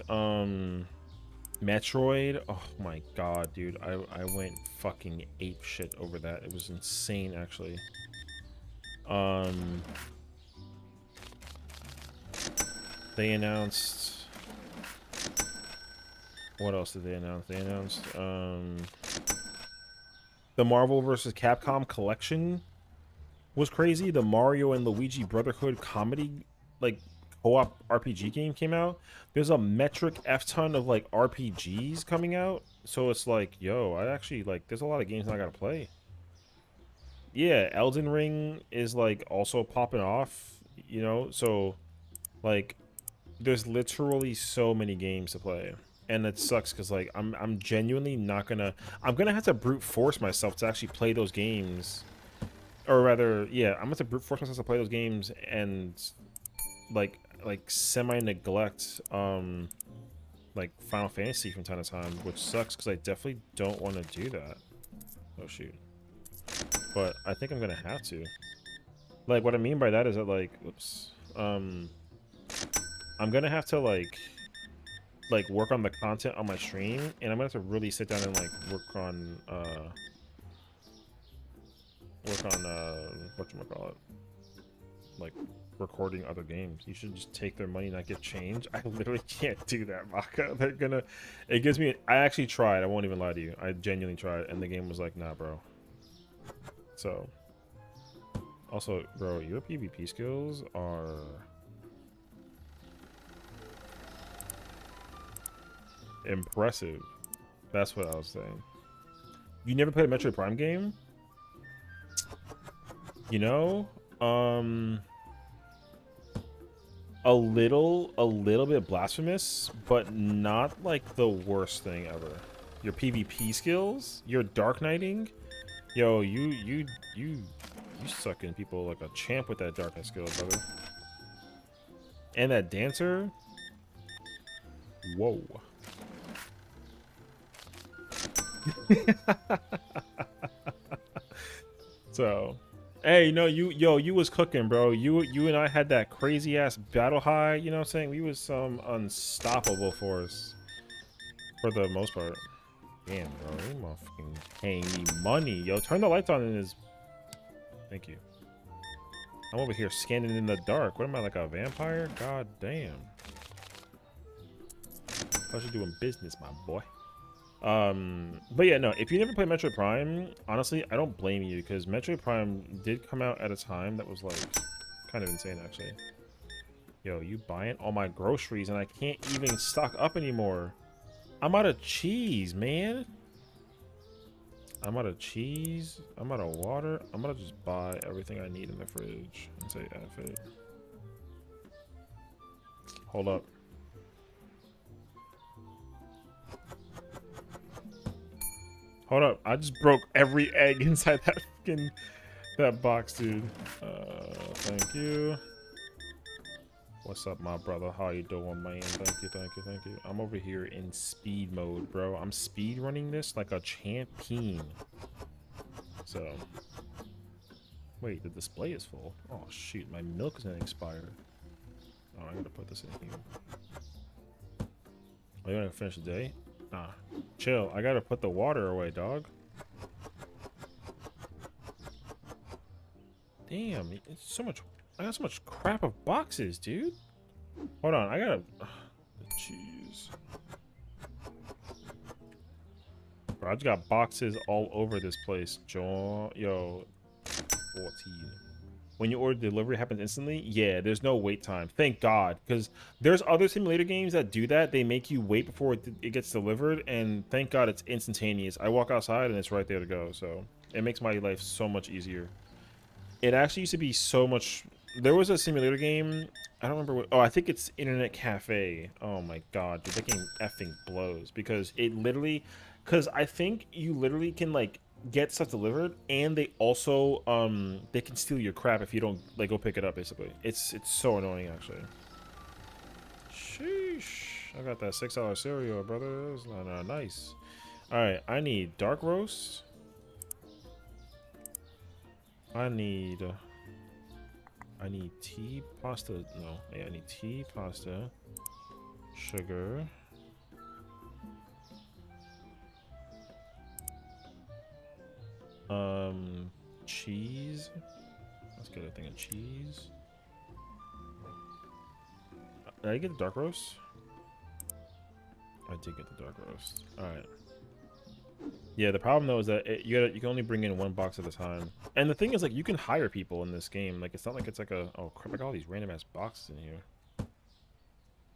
Metroid. Oh my god, dude, I went fucking ape shit over that. It was insane, actually. They announced, what else did they announce? They announced the Marvel vs. Capcom collection was crazy. The Mario and Luigi Brotherhood comedy like co-op RPG game came out. There's a metric F ton of like RPGs coming out, so it's like, yo, I actually like, there's a lot of games I gotta play. Yeah, Elden Ring is like also popping off, so like there's literally so many games to play, and it sucks because like I'm genuinely not gonna, I'm gonna have to brute force myself to actually play those games, or rather, yeah, I'm gonna have to brute force myself to play those games and like semi neglect like Final Fantasy from time to time, which sucks because I definitely don't want to do that. Oh shoot. But I think I'm gonna have to. Like, what I mean by that is that like, oops, I'm gonna have to like work on the content on my stream, and I'm gonna have to really sit down and like work on whatchamacallit, like recording other games. You should just take their money, not get change. I literally can't do that, Maka. They're gonna, it gives me, I actually tried, I won't even lie to you, I genuinely tried, and the game was like, nah bro. So also, bro, your PvP skills are impressive. That's what I was saying. You never played a Metroid Prime game? You know, a little bit blasphemous, but not like the worst thing ever. Your PvP skills, your Dark Knighting, yo, you sucking people like a champ with that darkness skill, brother. And that dancer, whoa. So, hey, no, you was cooking, bro. You and I had that crazy ass battle high. You know what I'm saying? We was some unstoppable force for the most part. Damn, bro, you motherfucking paying me money, yo. Turn the lights on in his. Thank you. I'm over here scanning in the dark. What am I, like a vampire? God damn. I should doing business, my boy. But yeah, no, if you never played Metroid Prime, honestly, I don't blame you, because Metroid Prime did come out at a time that was like kind of insane, actually. Yo, you buying all my groceries and I can't even stock up anymore. I'm out of cheese, man. I'm out of cheese. I'm out of water. I'm gonna just buy everything I need in the fridge and say F it. Hold up. Hold up. I just broke every egg inside that box, dude. Thank you. What's up, my brother? How you doing, man? Thank you, thank you, thank you. I'm over here in speed mode, bro. I'm speed running this like a champion. So, wait, the display is full. Oh shoot, my milk is gonna expire. Oh, I gotta put this in here. Oh, you wanna finish the day? Nah, chill. I gotta put the water away, dog. Damn, it's so much. I got so much crap of boxes, dude. Hold on, I gotta. Jeez. Bro, I just got boxes all over this place. Yo, 14. When you order delivery, it happens instantly. Yeah, there's no wait time. Thank God, because there's other simulator games that do that. They make you wait before it gets delivered, and thank God it's instantaneous. I walk outside and it's right there to go. So it makes my life so much easier. It actually used to be so much. There was a simulator game. I don't remember what. Oh, I think it's Internet Cafe. Oh my God, dude, that game effing blows, because it literally. Because I think you literally can like get stuff delivered, and they also they can steal your crap if you don't like go pick it up. Basically, it's so annoying actually. Sheesh! I got that $6 cereal, brother. That's not nice. All right, I need dark roast. I need tea, pasta. No, yeah, I need tea, pasta, sugar. Cheese. Let's get a thing of cheese. Did I get the dark roast? I did get the dark roast. All right. Yeah, the problem though is that you can only bring in one box at a time. And the thing is, like, you can hire people in this game. Like, it's not like it's like a oh crap! I got all these random ass boxes in here.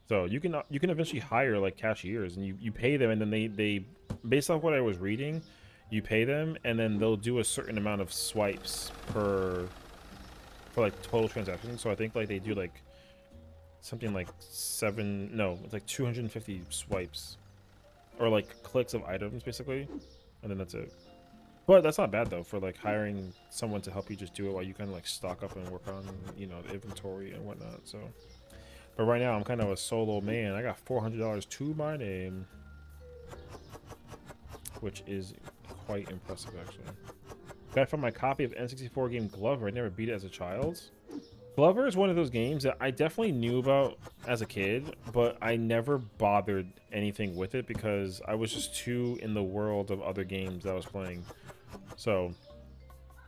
So you can eventually hire like cashiers, and you pay them, and then they based off what I was reading, you pay them, and then they'll do a certain amount of swipes for like total transactions. So I think like they do like something like it's like 250 swipes or like clicks of items basically, and then that's it. But that's not bad though for like hiring someone to help you just do it while you kind of like stock up and work on, you know, the inventory and whatnot. So, but right now I'm kind of a solo man. I got $400 to my name, which is quite impressive actually. Got from my copy of N64 game Glover. I never beat it as a child. Glover is one of those games that I definitely knew about as a kid, but I never bothered anything with it because I was just too in the world of other games that I was playing. So,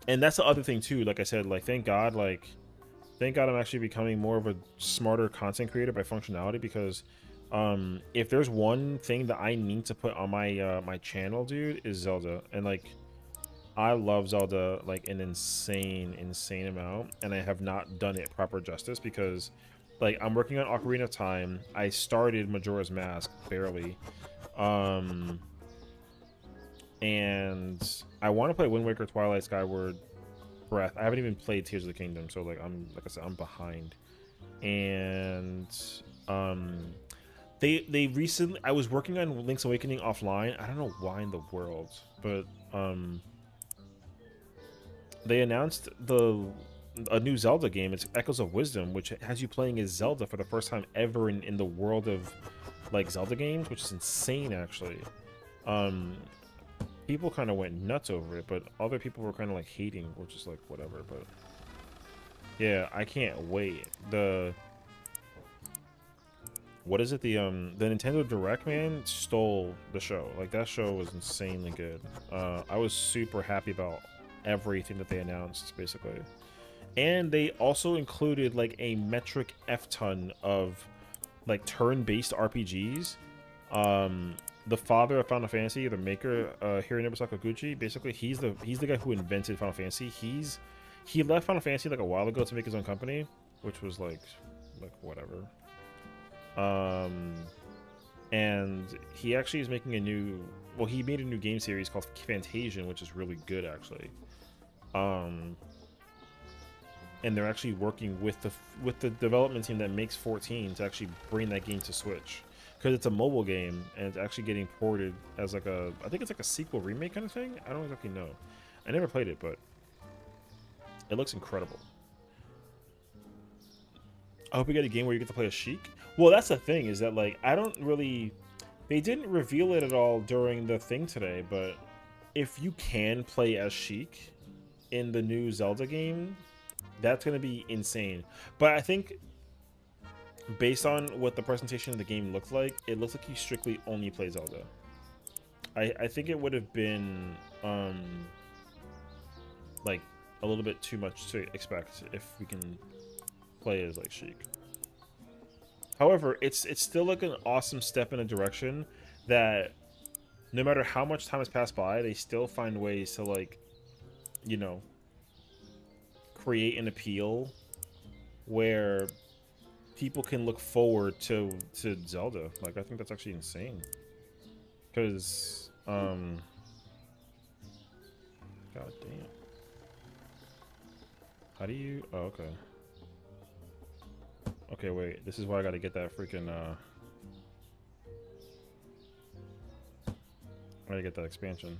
and that's the other thing too. Like I said, like thank God I'm actually becoming more of a smarter content creator by functionality, because if there's one thing that I need to put on my my channel, dude, is Zelda. And like I love Zelda like an insane amount, and I have not done it proper justice because like I'm working on Ocarina of Time. I started Majora's Mask barely, and I want to play Wind Waker, Twilight, Skyward breath. I haven't even played Tears of the Kingdom, so like like I said, I'm behind. And they recently, I was working on Link's Awakening offline. I don't know why in the world, but they announced a new Zelda game. It's Echoes of Wisdom, which has you playing as Zelda for the first time ever in the world of like Zelda games, which is insane actually. People kind of went nuts over it, but other people were kind of like hating, which is like whatever. But yeah, I can't wait. What is it? The Nintendo Direct, man, stole the show. Like, that show was insanely good. I was super happy about everything that they announced, basically. And they also included like a metric F-ton of like turn-based RPGs. The father of Final Fantasy, the maker, Hironobu Sakaguchi, basically he's the guy who invented Final Fantasy. He left Final Fantasy like a while ago to make his own company, which was like whatever. And he actually is making he made a new game series called Fantasian, which is really good actually. And they're actually working with the development team that makes 14 to actually bring that game to Switch, because it's a mobile game and it's actually getting ported as like I think it's like a sequel remake kind of thing. I don't exactly know. I never played it, but it looks incredible. I hope we get a game where you get to play as Sheik. Well, that's the thing, is that like they didn't reveal it at all during the thing today, but if you can play as Sheik in the new Zelda game, that's going to be insane. But I think based on what the presentation of the game looked like, it looks like you strictly only play Zelda. I think it would have been like a little bit too much to expect if we can play as like Sheik. However, it's still like an awesome step in a direction that no matter how much time has passed by, they still find ways to like, you know, create an appeal where people can look forward to Zelda. Like, I think that's actually insane. Because, god damn. How do you... Oh, okay. Okay, wait. This is why I gotta get that freaking, I gotta get that expansion.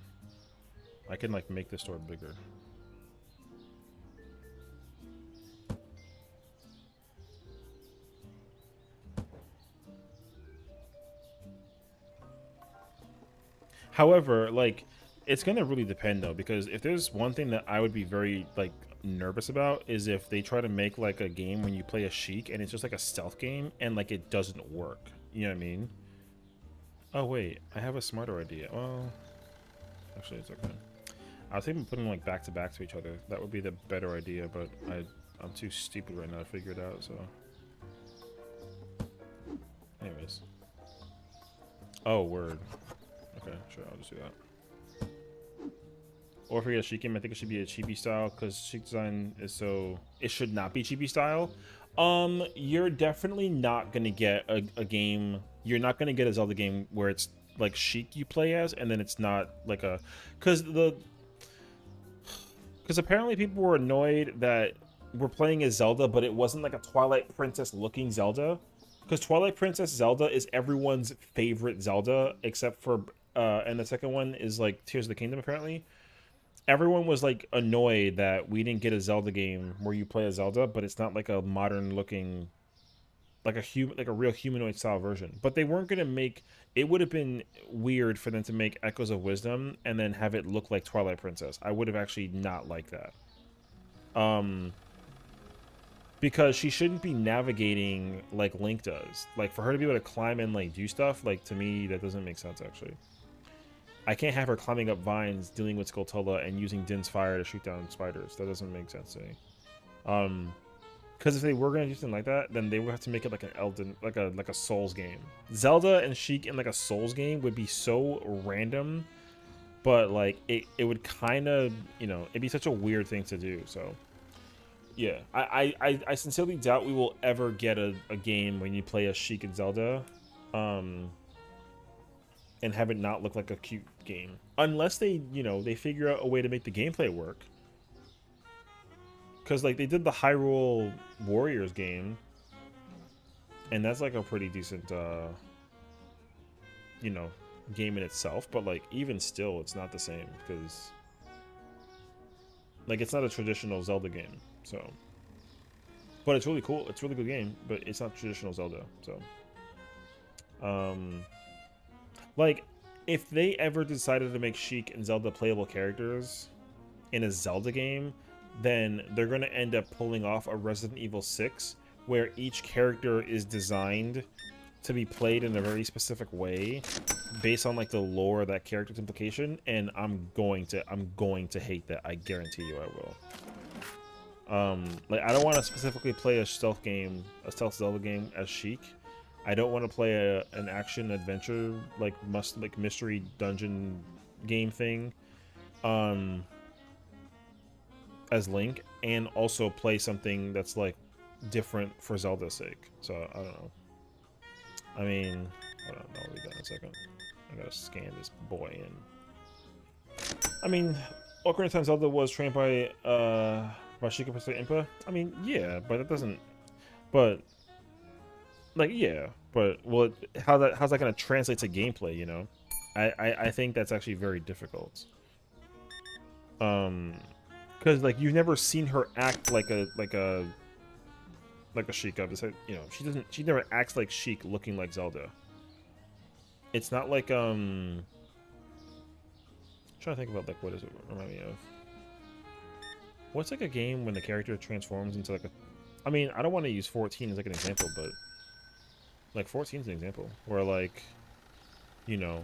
I can, like, make this store bigger. However, like, it's gonna really depend, though, because if there's one thing that I would be very, like, nervous about is if they try to make like a game when you play a Sheik and it's just like a stealth game and like it doesn't work. You know what I mean? Oh wait, I have a smarter idea. Well, actually it's okay. I was thinking putting them like back to back to each other. That would be the better idea, but I'm too stupid right now to figure it out. So, anyways. Oh, word. Okay, sure, I'll just do that. Or if we get a Sheik game, I think it should be a chibi style, because Sheik design is so... It should not be chibi style. You're definitely not going to get a game... You're not going to get a Zelda game where it's like Sheik you play as, and then it's not like a... Because apparently people were annoyed that we're playing as Zelda, but it wasn't like a Twilight Princess looking Zelda. Because Twilight Princess Zelda is everyone's favorite Zelda, except for... and the second one is like Tears of the Kingdom, apparently. Everyone was like annoyed that we didn't get a Zelda game where you play a Zelda, but it's not like a modern looking, like a real humanoid style version. But they weren't gonna make it. Would have been weird for them to make Echoes of Wisdom and then have it look like Twilight Princess. I would have actually not liked that. Because she shouldn't be navigating like Link does. Like, for her to be able to climb and like do stuff, like, to me that doesn't make sense actually. I can't have her climbing up vines, dealing with Skulltula, and using Din's fire to shoot down spiders. That doesn't make sense to me. Because if they were gonna do something like that, then they would have to make it like an Elden, like a Souls game. Zelda and Sheik in like a Souls game would be so random, but like it would kind of, you know, it'd be such a weird thing to do. So yeah, I sincerely doubt we will ever get a game when you play as Sheik and Zelda. And have it not look like a cute game. Unless they, you know, they figure out a way to make the gameplay work. because like they did the Hyrule Warriors game, and that's like a pretty decent, you know, game in itself. But like even still, it's not the same because like it's not a traditional Zelda game. So, but it's really cool. It's a really good game, but it's not traditional Zelda. So, like if they ever decided to make Sheik and Zelda playable characters in a Zelda game, then they're going to end up pulling off a Resident Evil 6 where each character is designed to be played in a very specific way based on like the lore of that character's implication, and I'm going to hate that. I guarantee you I will. Like I don't want to specifically play a stealth Zelda game as Sheik. I don't want to play an action adventure like mystery dungeon game thing as Link, and also play something that's like different for Zelda's sake. So I don't know. I mean, hold on, I'll read that in a second. I gotta scan this boy in. I mean, Ocarina of Time Zelda was trained by Sheikah Professor Impa. I mean, yeah, but that doesn't. But like, yeah, but well, how's that gonna translate to gameplay? You know, I think that's actually very difficult. Because like you've never seen her act like a Sheik of this, you know, she never acts like Sheik looking like Zelda. It's not like I'm trying to think about like what does it remind me of? What's like a game when the character transforms into like a, I mean, I don't want to use 14 as like an example, but like 14 is an example where like, you know,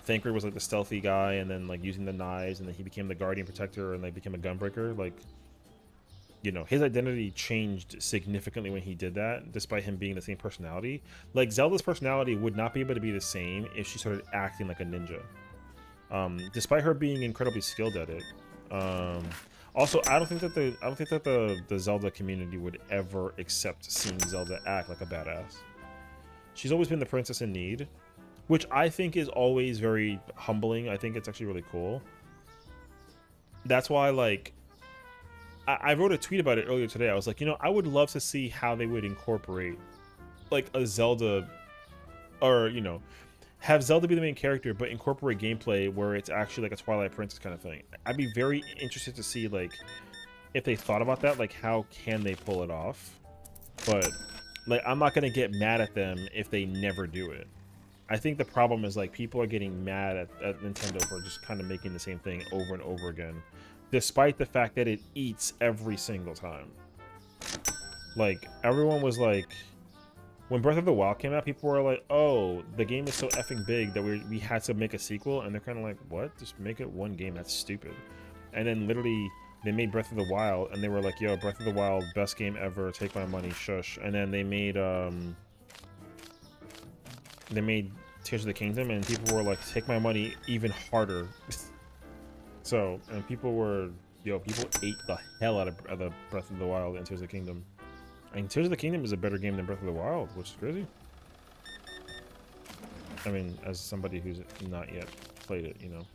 Thancred was like the stealthy guy and then like using the knives, and then he became the guardian protector and like became a gunbreaker. Like, you know, his identity changed significantly when he did that, despite him being the same personality. Like Zelda's personality would not be able to be the same if she started acting like a ninja, despite her being incredibly skilled at it. Also, I don't think that the Zelda community would ever accept seeing Zelda act like a badass. She's always been the princess in need, which I think is always very humbling. I think it's actually really cool. That's why, like, I wrote a tweet about it earlier today. I was like, you know, I would love to see how they would incorporate, like, a Zelda, or, you know, have Zelda be the main character, but incorporate gameplay where it's actually like a Twilight Princess kind of thing. I'd be very interested to see, like, if they thought about that, like, how can they pull it off? But, like, I'm not going to get mad at them if they never do it. I think the problem is, like, people are getting mad at Nintendo for just kind of making the same thing over and over again, despite the fact that it eats every single time. Like, everyone was like, when Breath of the Wild came out, people were like, oh, the game is so effing big that we had to make a sequel, and they're kind of like, what? Just make it one game, that's stupid. And then literally, they made Breath of the Wild, and they were like, yo, Breath of the Wild, best game ever, take my money, shush. And then they made Tears of the Kingdom, and people were like, take my money even harder. So, and people ate the hell out of the Breath of the Wild and Tears of the Kingdom. And Tears of the Kingdom is a better game than Breath of the Wild, which is crazy. I mean, as somebody who's not yet played it, you know.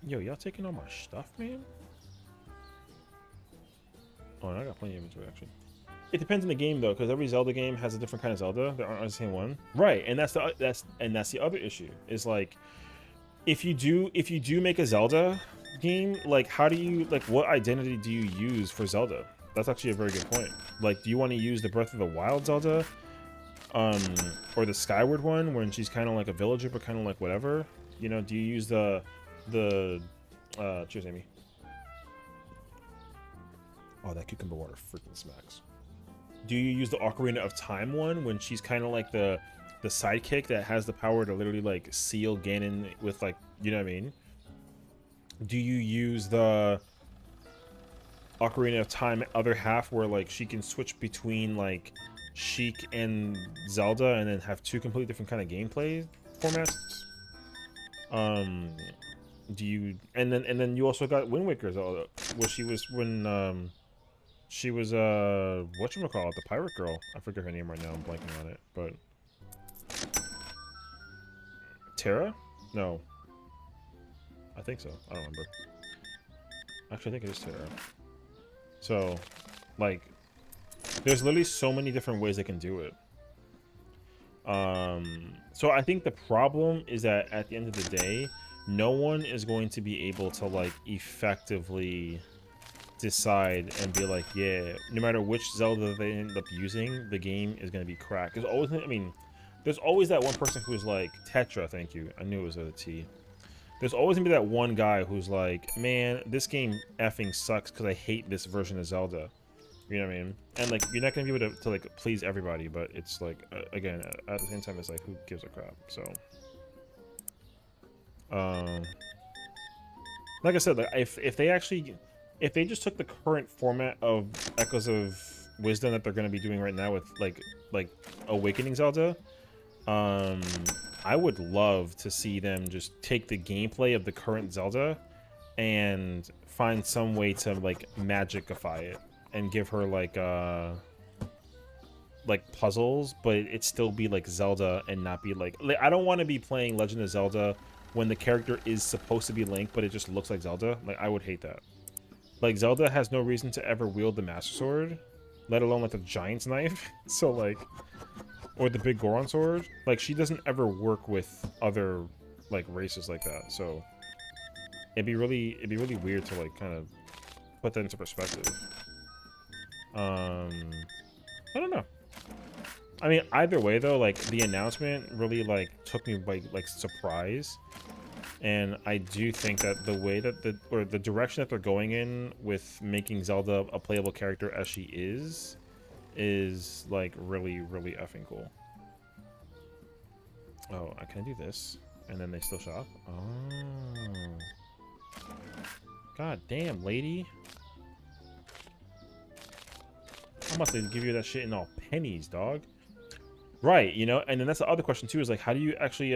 Yo, y'all taking all my stuff, man? Oh, and I got plenty of inventory, actually. It depends on the game, though, because every Zelda game has a different kind of Zelda. They aren't the same one, right? And that's the other issue. Is like, if you do make a Zelda game, like, how do you, like, what identity do you use for Zelda? That's actually a very good point. Like, do you want to use the Breath of the Wild Zelda, or the Skyward one when she's kind of like a villager but kind of like whatever? You know, do you use the cheers, Amy. Oh, that cucumber water freaking smacks. Do you use the Ocarina of Time one when she's kind of like the sidekick that has the power to literally like seal Ganon with, like, you know what I mean? Do you use the Ocarina of Time other half where like she can switch between like Sheik and Zelda and then have two completely different kind of gameplay formats? Do you and then you also got Wind Waker Zelda, where she was whatchamacallit, the pirate girl. I forget her name right now, I'm blanking on it, but Terra? No. I think so. I don't remember. Actually, I think it is Terra. So, like, there's literally so many different ways they can do it. So I think the problem is that at the end of the day, no one is going to be able to, like, effectively decide and be like, yeah, no matter which Zelda they end up using, the game is going to be cracked. There's always, I mean, there's always that one person who's like, Tetra, thank you. I knew it was with a T. There's always going to be that one guy who's like, man, this game effing sucks because I hate this version of Zelda. You know what I mean? And, like, you're not going to be able to, like, please everybody, but it's, like, again, at the same time, it's like, who gives a crap? So, like I said, like, if they actually, if they just took the current format of Echoes of Wisdom that they're going to be doing right now with, like Awakening Zelda, I would love to see them just take the gameplay of the current Zelda and find some way to, like, magicify it and give her, like puzzles, but it still be like Zelda and not be like I don't want to be playing Legend of Zelda when the character is supposed to be Link, but it just looks like Zelda. Like, I would hate that. Like, Zelda has no reason to ever wield the Master Sword, let alone, like, the Giant's Knife. So, like, or the Big Goron Sword. Like, she doesn't ever work with other, like, races like that. So it'd be really weird to, like, kind of put that into perspective. I don't know. I mean, either way, though, like, the announcement really, like, took me by, like, surprise. And I do think that the way that the direction that they're going in with making Zelda a playable character as she is like, really effing cool. Oh, I can do this, and then they still shop. Oh, god damn, lady! How much they give you that shit in all pennies, dog? Right, you know. And then that's the other question too, is like, how do you actually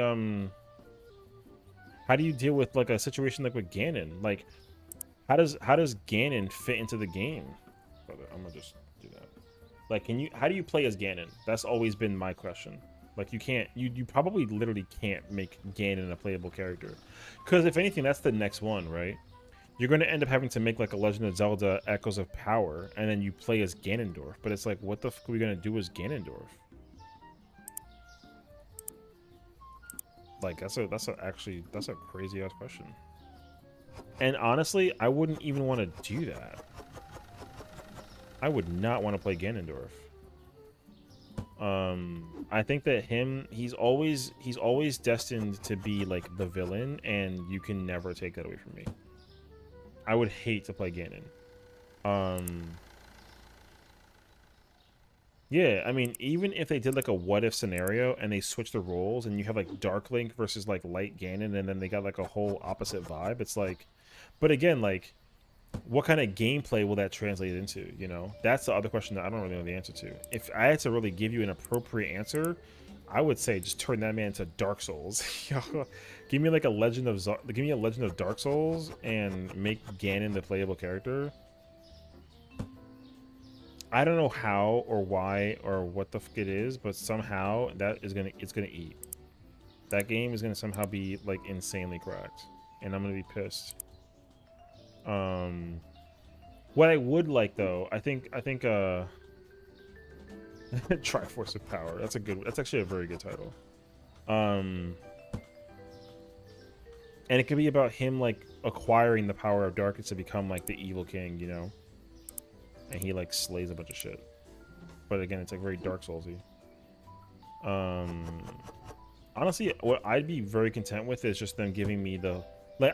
how do you deal with, like, a situation like with Ganon? Like, how does Ganon fit into the game? I'm gonna just do that. Like, how do you play as Ganon? That's always been my question. Like, you can't, you probably literally can't make Ganon a playable character. Because if anything, that's the next one, right? You're going to end up having to make, like, a Legend of Zelda Echoes of Power, and then you play as Ganondorf. But it's like, what the fuck are we going to do as Ganondorf? Like, that's a crazy ass question. And honestly, I wouldn't even want to do that. I would not want to play Ganondorf. I think that he's always destined to be, like, the villain, and you can never take that away from me. I would hate to play Ganon. Yeah, I mean, even if they did, like, a what-if scenario and they switched the roles and you have, like, Dark Link versus, like, Light Ganon, and then they got, like, a whole opposite vibe, it's like... But again, like, what kind of gameplay will that translate into, you know? That's the other question that I don't really know the answer to. If I had to really give you an appropriate answer, I would say just turn that man into Dark Souls. Give me, like, a Legend of Dark Souls and make Ganon the playable character. I don't know how or why or what the fuck it is, but somehow it's gonna eat. That game is gonna somehow be, like, insanely cracked, and I'm gonna be pissed. What I would like, though, I think Triforce of Power. That's actually a very good title. And it could be about him, like, acquiring the power of darkness to become, like, the evil king, you know? And he, like, slays a bunch of shit. But again, it's, like, very Dark Soulsy. Honestly, what I'd be very content with is just them giving me the... Like,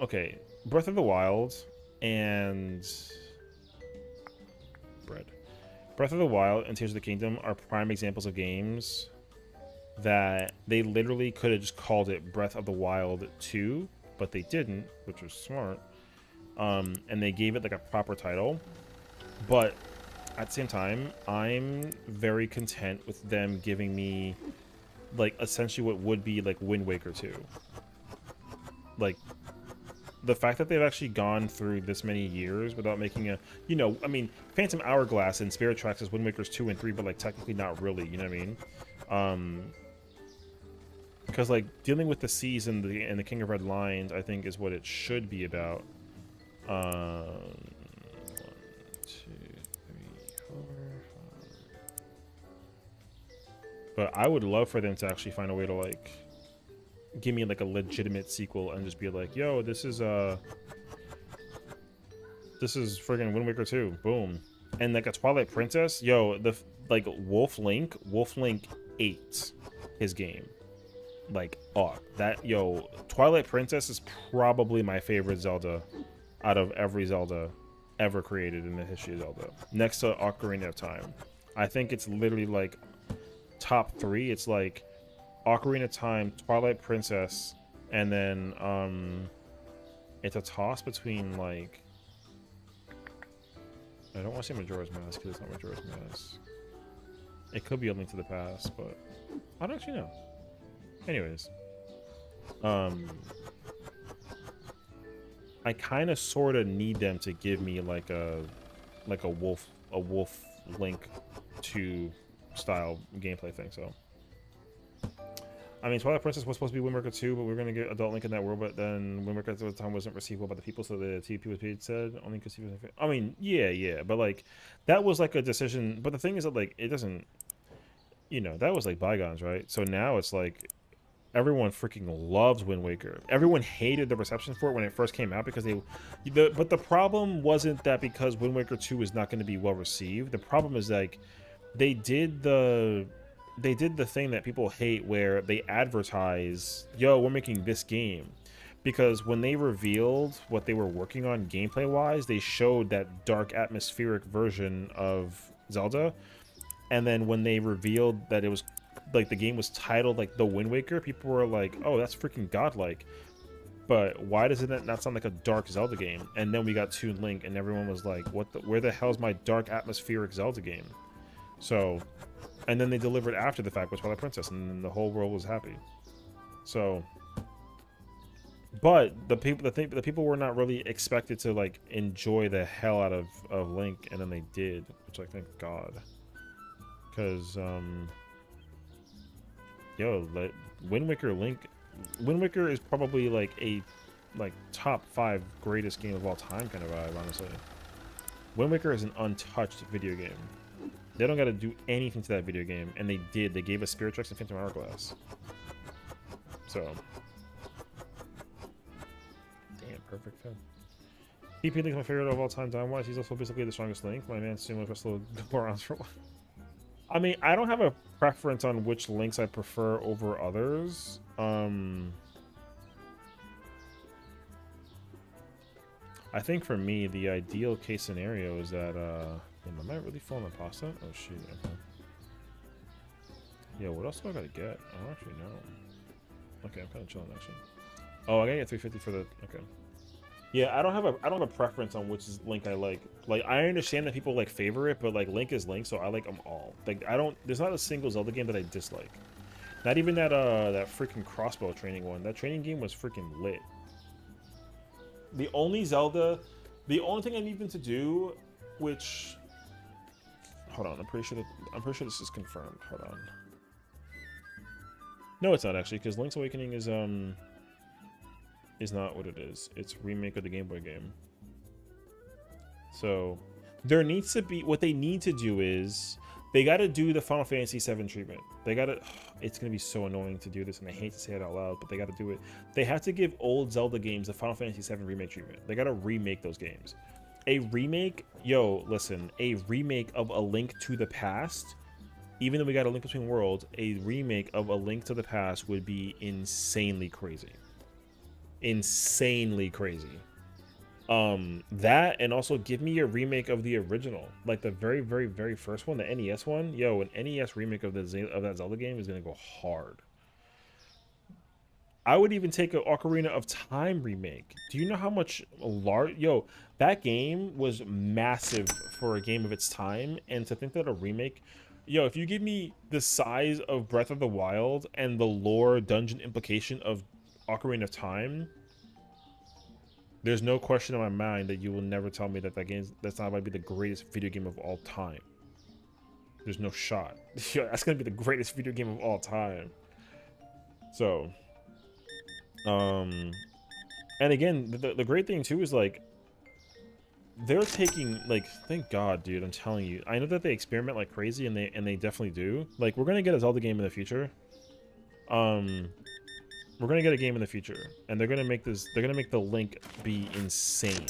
okay, Breath of the Wild and... Breath of the Wild and Tears of the Kingdom are prime examples of games that they literally could have just called it Breath of the Wild 2, but they didn't, which was smart. And they gave it, like, a proper title. But at the same time, I'm very content with them giving me, like, essentially what would be, like, Wind Waker 2. Like, the fact that they've actually gone through this many years without making a, you know, I mean, Phantom Hourglass and Spirit Tracks is Wind Waker's 2 and 3, but, like, technically not really, you know what I mean? because like dealing with the seas and the King of Red Lions, I think is what it should be about. 1, 2, 3, 4, 5. But I would love for them to actually find a way to like give me like a legitimate sequel and just be like, yo, this is friggin' Wind Waker 2, boom. And like a Twilight Princess, yo, the like Wolf Link 8 his game. Like, oh, that, yo, Twilight Princess is probably my favorite Zelda out of every Zelda ever created in the history of Zelda. Next to Ocarina of Time. I think it's literally like top 3. It's like Ocarina of Time, Twilight Princess, and then it's a toss between like, I don't want to say Majora's Mask because it's not Majora's Mask. It could be A Link to the Past, but I don't actually know. Anyways, I kind of sort of need them to give me like a Wolf Link 2 style gameplay thing. So, I mean, Twilight Princess was supposed to be Wind Waker 2, but we are gonna get Adult Link in that world. But then Wind Waker at the time wasn't received well by the people, so the TP was paid. Said only because he was. I mean, yeah, but like that was like a decision. But the thing is that like it doesn't, you know, that was like bygones, right? So now it's like everyone freaking loves Wind Waker. Everyone hated the reception for it when it first came out because but the problem wasn't that because Wind Waker 2 is not going to be well received. The problem is like they did the thing that people hate where they advertise, yo, we're making this game. Because when they revealed what they were working on gameplay wise, they showed that dark atmospheric version of Zelda. And then when they revealed that it was like the game was titled like The Wind Waker, people were like, oh, that's freaking godlike. But why doesn't that not sound like a dark Zelda game? And then we got Toon Link and everyone was like, where the hell's my dark atmospheric Zelda game? So, and then they delivered after the fact with Twilight Princess and then the whole world was happy. So, but the people were not really expected to like enjoy the hell out of Link, and then they did, which like thank God. Because yo, Wind Waker is probably like a top 5 greatest game of all time kind of vibe, honestly. Wind Waker is an untouched video game. They don't got to do anything to that video game, and they did. They gave us Spirit Tracks and Phantom Hourglass. So, damn, perfect film. TP Link is my favorite of all time time-wise. He's also basically the strongest Link. My man seemed like a little Gorons for a while. I mean, I don't have a preference on which Links I prefer over others. I think for me, the ideal case scenario is that, am I really falling on pasta? Oh, shoot. Okay. Yeah, what else do I gotta get? I don't actually know. Okay, I'm kind of chilling, actually. Oh, I gotta get 350 for the... Okay. Yeah, I don't have a preference on which Link I like. Like, I understand that people like favor it, but like Link is Link, so I like them all. Like, there's not a single Zelda game that I dislike. Not even that freaking crossbow training one. That training game was freaking lit. The only thing I need them to do, which, hold on, I'm pretty sure this is confirmed. Hold on. No, it's not actually, because Link's Awakening is not what it is. It's a remake of the Game Boy game. So there needs to be, what they need to do is they got to do the Final Fantasy VII treatment. They got to, it's going to be so annoying to do this, and I hate to say it out loud, but they got to do it. They have to give old Zelda games the Final Fantasy VII remake treatment. They got to remake those games. A remake, yo, listen, a remake of A Link to the Past, even though we got A Link Between Worlds, a remake of A Link to the Past would be insanely crazy. Insanely crazy. That, and also give me a remake of the original, like the very, very, very first one, the NES one. Yo, an NES remake of that Zelda game is gonna go hard. I would even take an Ocarina of Time remake. Do you know how much yo, that game was massive for a game of its time, and to think that a remake, yo, if you give me the size of Breath of the Wild and the lore dungeon implication of Ocarina of Time, there's no question in my mind that you will never tell me that that's not going to be the greatest video game of all time. There's no shot. Yo, that's going to be the greatest video game of all time. So, and again, the great thing too is like they're taking like, thank God, dude. I'm telling you, I know that they experiment like crazy, and they definitely do. Like, we're gonna get a Zelda game in the future. We're gonna get a game in the future, and they're gonna make this. They're gonna make the link be insane.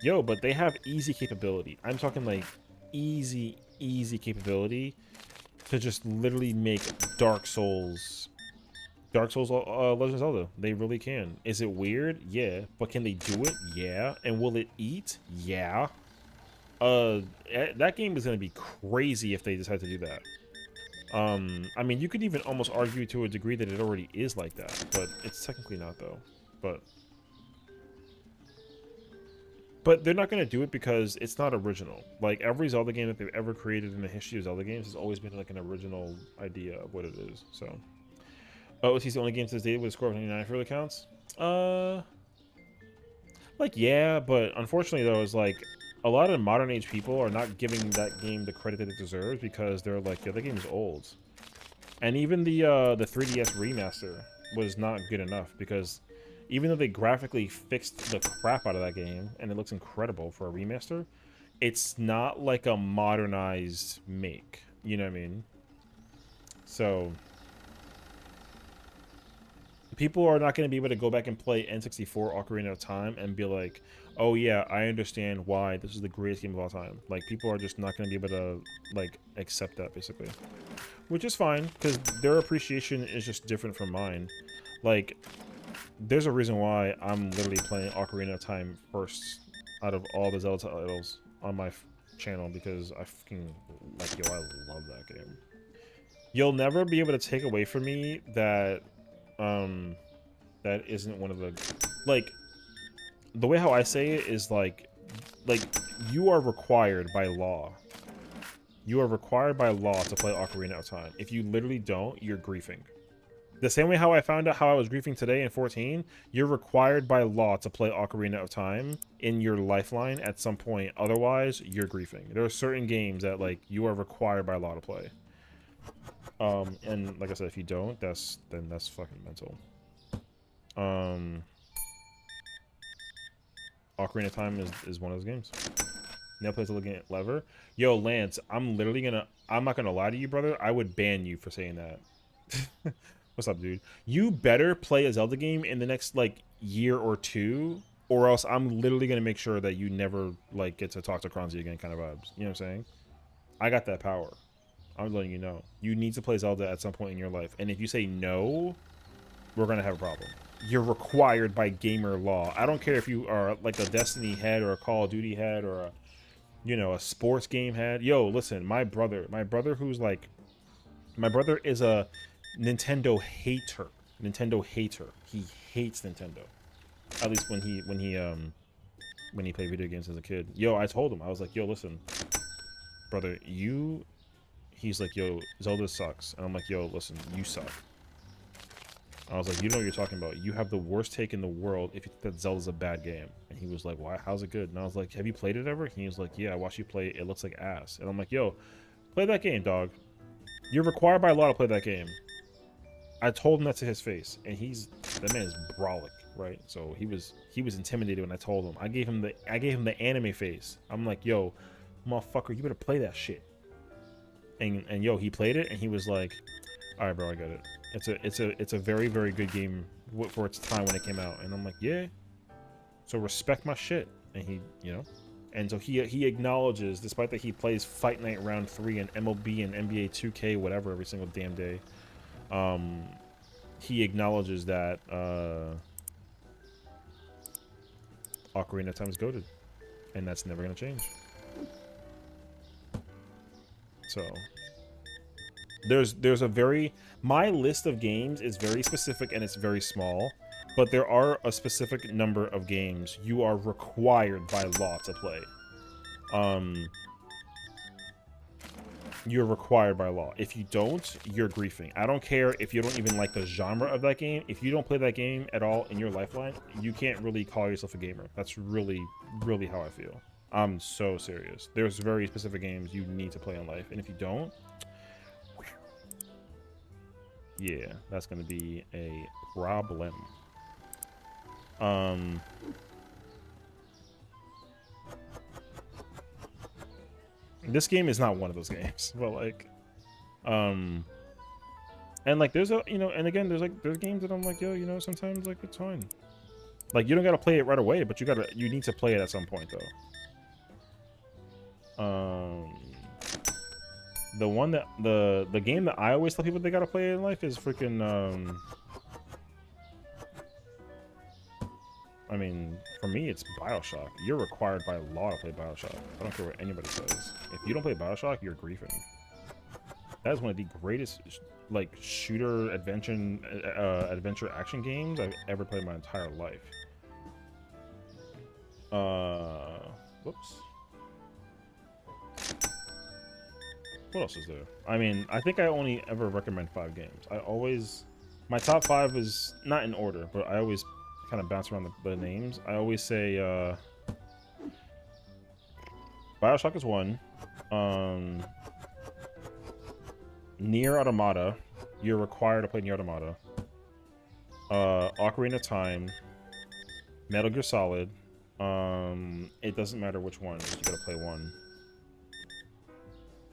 Yo, but they have easy capability. I'm talking like easy capability to just literally make Dark Souls Legend of Zelda. They really can. Is it weird? Yeah. But can they do it? Yeah. And will it eat? Yeah. That game is gonna be crazy if they decide to do that. I mean, you could even almost argue to a degree that it already is like that, but it's technically not though. But they're not going to do it because it's not original. Like, every Zelda game that they've ever created in the history of Zelda games has always been like an original idea of what it is. So, OT's the only game to this day with a score of 99 for the counts. Like, yeah, but unfortunately though, is like a lot of modern age people are not giving that game the credit that it deserves because they're like, yeah, that game is old. And even the 3DS remaster was not good enough because even though they graphically fixed the crap out of that game and it looks incredible for a remaster, it's not like a modernized make. You know what I mean? So people are not going to be able to go back and play N64 Ocarina of Time and be like, oh yeah, I understand why this is the greatest game of all time. Like, people are just not going to be able to like accept that, basically, which is fine because their appreciation is just different from mine. Like, there's a reason why I'm literally playing Ocarina of Time first out of all the Zelda titles on my channel because I fucking like, yo, I love that game. You'll never be able to take away from me that that isn't one of the, like, the way how I say it is like you are required by law. You are required by law to play Ocarina of Time. If you literally don't, you're griefing. The same way how I found out how I was griefing today in 14, you're required by law to play Ocarina of Time in your lifeline at some point. Otherwise, you're griefing. There are certain games that, like, you are required by law to play. And like I said, if you don't, that's fucking mental. Ocarina of Time is one of those games. Now plays looking at lever. Yo, Lance, I'm not gonna lie to you, brother. I would ban you for saying that. What's up, dude? You better play a Zelda game in the next, like, year or two, or else I'm literally gonna make sure that you never, like, get to talk to Kronzi again, kind of vibes. You know what I'm saying? I got that power. I'm letting you know. You need to play Zelda at some point in your life, and if you say no, we're gonna have a problem. You're required by gamer law. I don't care if you are like a Destiny head or a Call of Duty head or a, you know, a sports game head. Yo, listen, my brother who's like, my brother is a Nintendo hater. He hates Nintendo. At least when he played video games as a kid. Yo, I told him, I was like, yo, listen, brother, he's like, yo, Zelda sucks. And I'm like, yo, listen, you suck. I was like, you know what you're talking about. You have the worst take in the world if you think that Zelda's a bad game. And he was like, why? How's it good? And I was like, have you played it ever? And he was like, yeah, I watched you play it. It looks like ass. And I'm like, yo, play that game, dog. You're required by law to play that game. I told him that to his face. And that man is brolic, right? So he was intimidated when I told him. I gave him the anime face. I'm like, yo, motherfucker, you better play that shit. And yo, he played it and he was like, all right, bro, I got it. It's a very, very good game for its time when it came out. And I'm like, yeah. So respect my shit. And he, you know, and so he acknowledges, despite that he plays Fight Night Round 3 and MLB and NBA 2K, whatever, every single damn day. He acknowledges that Ocarina of Time is goated, and that's never gonna change. So there's a very, my list of games is very specific and it's very small, but there are a specific number of games you are required by law to play. You're required by law. If you don't, you're griefing. I don't care if you don't even like the genre of that game. If you don't play that game at all in your lifeline, you can't really call yourself a gamer. That's really, really how I feel. I'm so serious. There's very specific games you need to play in life, and if you don't, Yeah, that's gonna be a problem. This game is not one of those games, but like, and like there's a, you know, and again there's games that I'm like, yo, you know, sometimes like it's fine. Like you don't gotta play it right away, but you need to play it at some point though. The one that the game that I always tell people they gotta play in life is freaking I mean, for me it's BioShock. You're required by law to play BioShock. I don't care what anybody says. If you don't play BioShock, you're griefing. That is one of the greatest like shooter adventure action games I've ever played in my entire life. Whoops. What else is there? I mean, I think I only ever recommend 5 games. My top 5 is not in order, but I always kind of bounce around the names. I always say BioShock is 1. Nier Automata. You're required to play Nier Automata. Ocarina of Time. Metal Gear Solid. It doesn't matter which one. You gotta play one.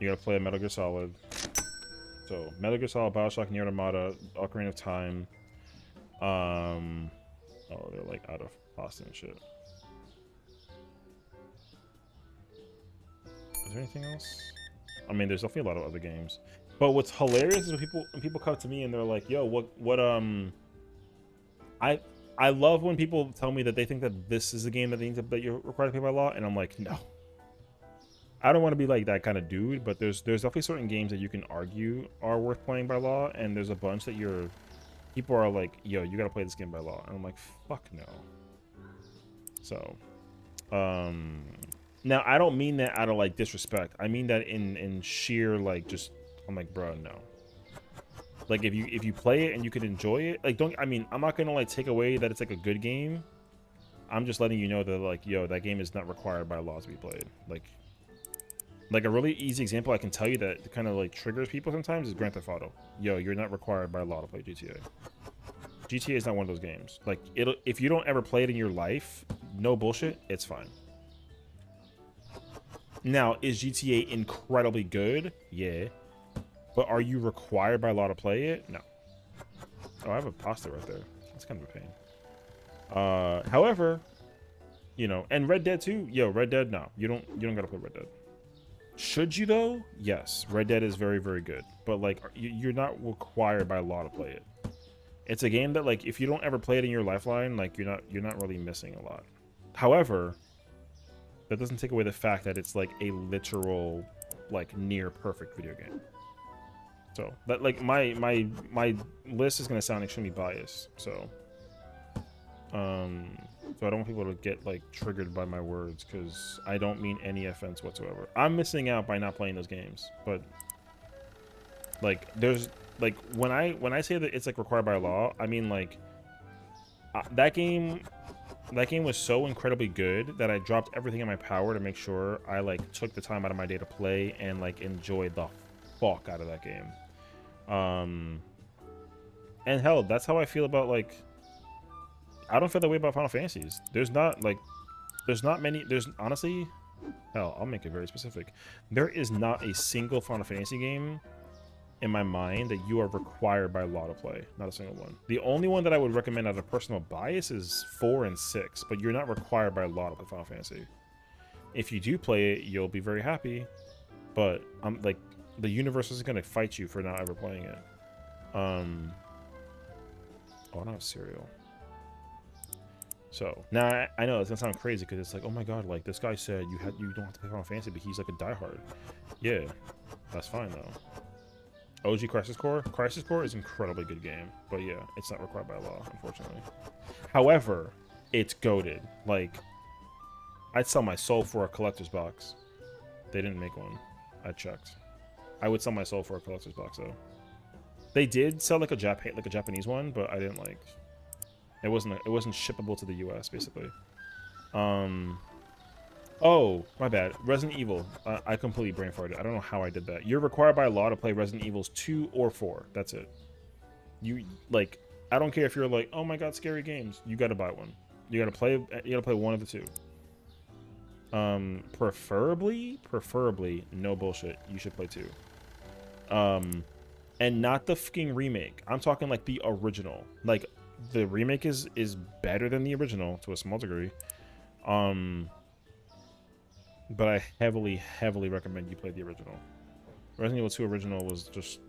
You gotta play a Metal Gear Solid. So Metal Gear Solid, BioShock, Nier Automata, Ocarina of Time. Oh, they're like out of pasta and shit. Is there anything else? I mean, there's definitely a lot of other games. But what's hilarious is when people come to me and they're like, "Yo, what I love when people tell me that they think that this is a game that you're required to play by law," and I'm like, no. I don't want to be like that kind of dude, but there's definitely certain games that you can argue are worth playing by law, and there's a bunch that people are like, "Yo, you gotta play this game by law," and I'm like, fuck no. So, now I don't mean that out of like disrespect. I mean that in sheer like just, I'm like, bro, no. Like if you play it and you can enjoy it, like I'm not gonna like take away that it's like a good game. I'm just letting you know that like, yo, that game is not required by law to be played. Like a really easy example I can tell you that kind of like triggers people sometimes is Grand Theft Auto. Yo, you're not required by law to play GTA. GTA is not one of those games. Like if you don't ever play it in your life, no bullshit, it's fine. Now, is GTA incredibly good? Yeah. But are you required by law to play it? No. Oh, I have a pasta right there. That's kind of a pain. However, you know, and Red Dead 2, yo, Red Dead, no. You don't gotta play Red Dead. Should you though? Yes, Red Dead is very, very good. But like, you're not required by law to play it. It's a game that like, if you don't ever play it in your lifeline, like you're not really missing a lot. However, that doesn't take away the fact that it's like a literal, like near perfect video game. So that like my list is gonna sound extremely biased. So I don't want people to get like triggered by my words because I don't mean any offense whatsoever. I'm missing out by not playing those games, but like there's like when I say that it's like required by law, I mean like that game was so incredibly good that I dropped everything in my power to make sure I like took the time out of my day to play and like enjoy the fuck out of that game. And hell, that's how I feel about like, I don't feel that way about Final Fantasies. There's honestly, hell, I'll make it very specific. There is not a single Final Fantasy game in my mind that you are required by law to play. Not a single one. The only one that I would recommend out of personal bias is 4 and 6, but you're not required by law to play Final Fantasy. If you do play it, you'll be very happy, but I'm like, the universe isn't gonna fight you for not ever playing it. Oh, I don't have cereal. So now I know it's gonna sound crazy because it's like, oh my god, like this guy said you don't have to play Final Fantasy, but he's like a diehard. Yeah, that's fine though. OG Crisis Core is an incredibly good game, but yeah, it's not required by law, unfortunately. However, it's goated. Like, I'd sell my soul for a collector's box. They didn't make one. I checked. I would sell my soul for a collector's box though. They did sell like a Japanese one, but I didn't like. It wasn't shippable to the US basically. Oh, my bad. Resident Evil. I completely brain farted. I don't know how I did that. You're required by law to play Resident Evils 2 or 4. That's it. You like, I don't care if you're like, oh my god, scary games. You got to buy one. You got to play. You got to play one of the two. Preferably, no bullshit. You should play two. And not the fucking remake. I'm talking like the original. Like the remake is better than the original to a small degree. But I heavily recommend you play the original. Resident Evil 2 original was just,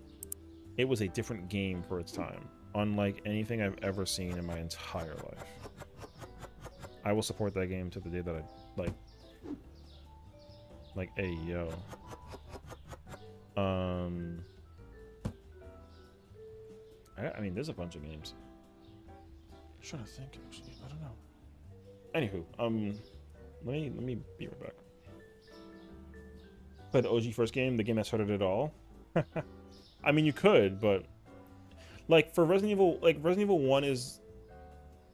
it was a different game for its time, unlike anything I've ever seen in my entire life. I will support that game to the day that I like, hey yo. I mean, there's a bunch of games. I'm trying to think, actually. I don't know. Anywho, let me be right back. Play the OG first game, the game that started it all. I mean, you could, but like for Resident Evil, like Resident Evil 1 is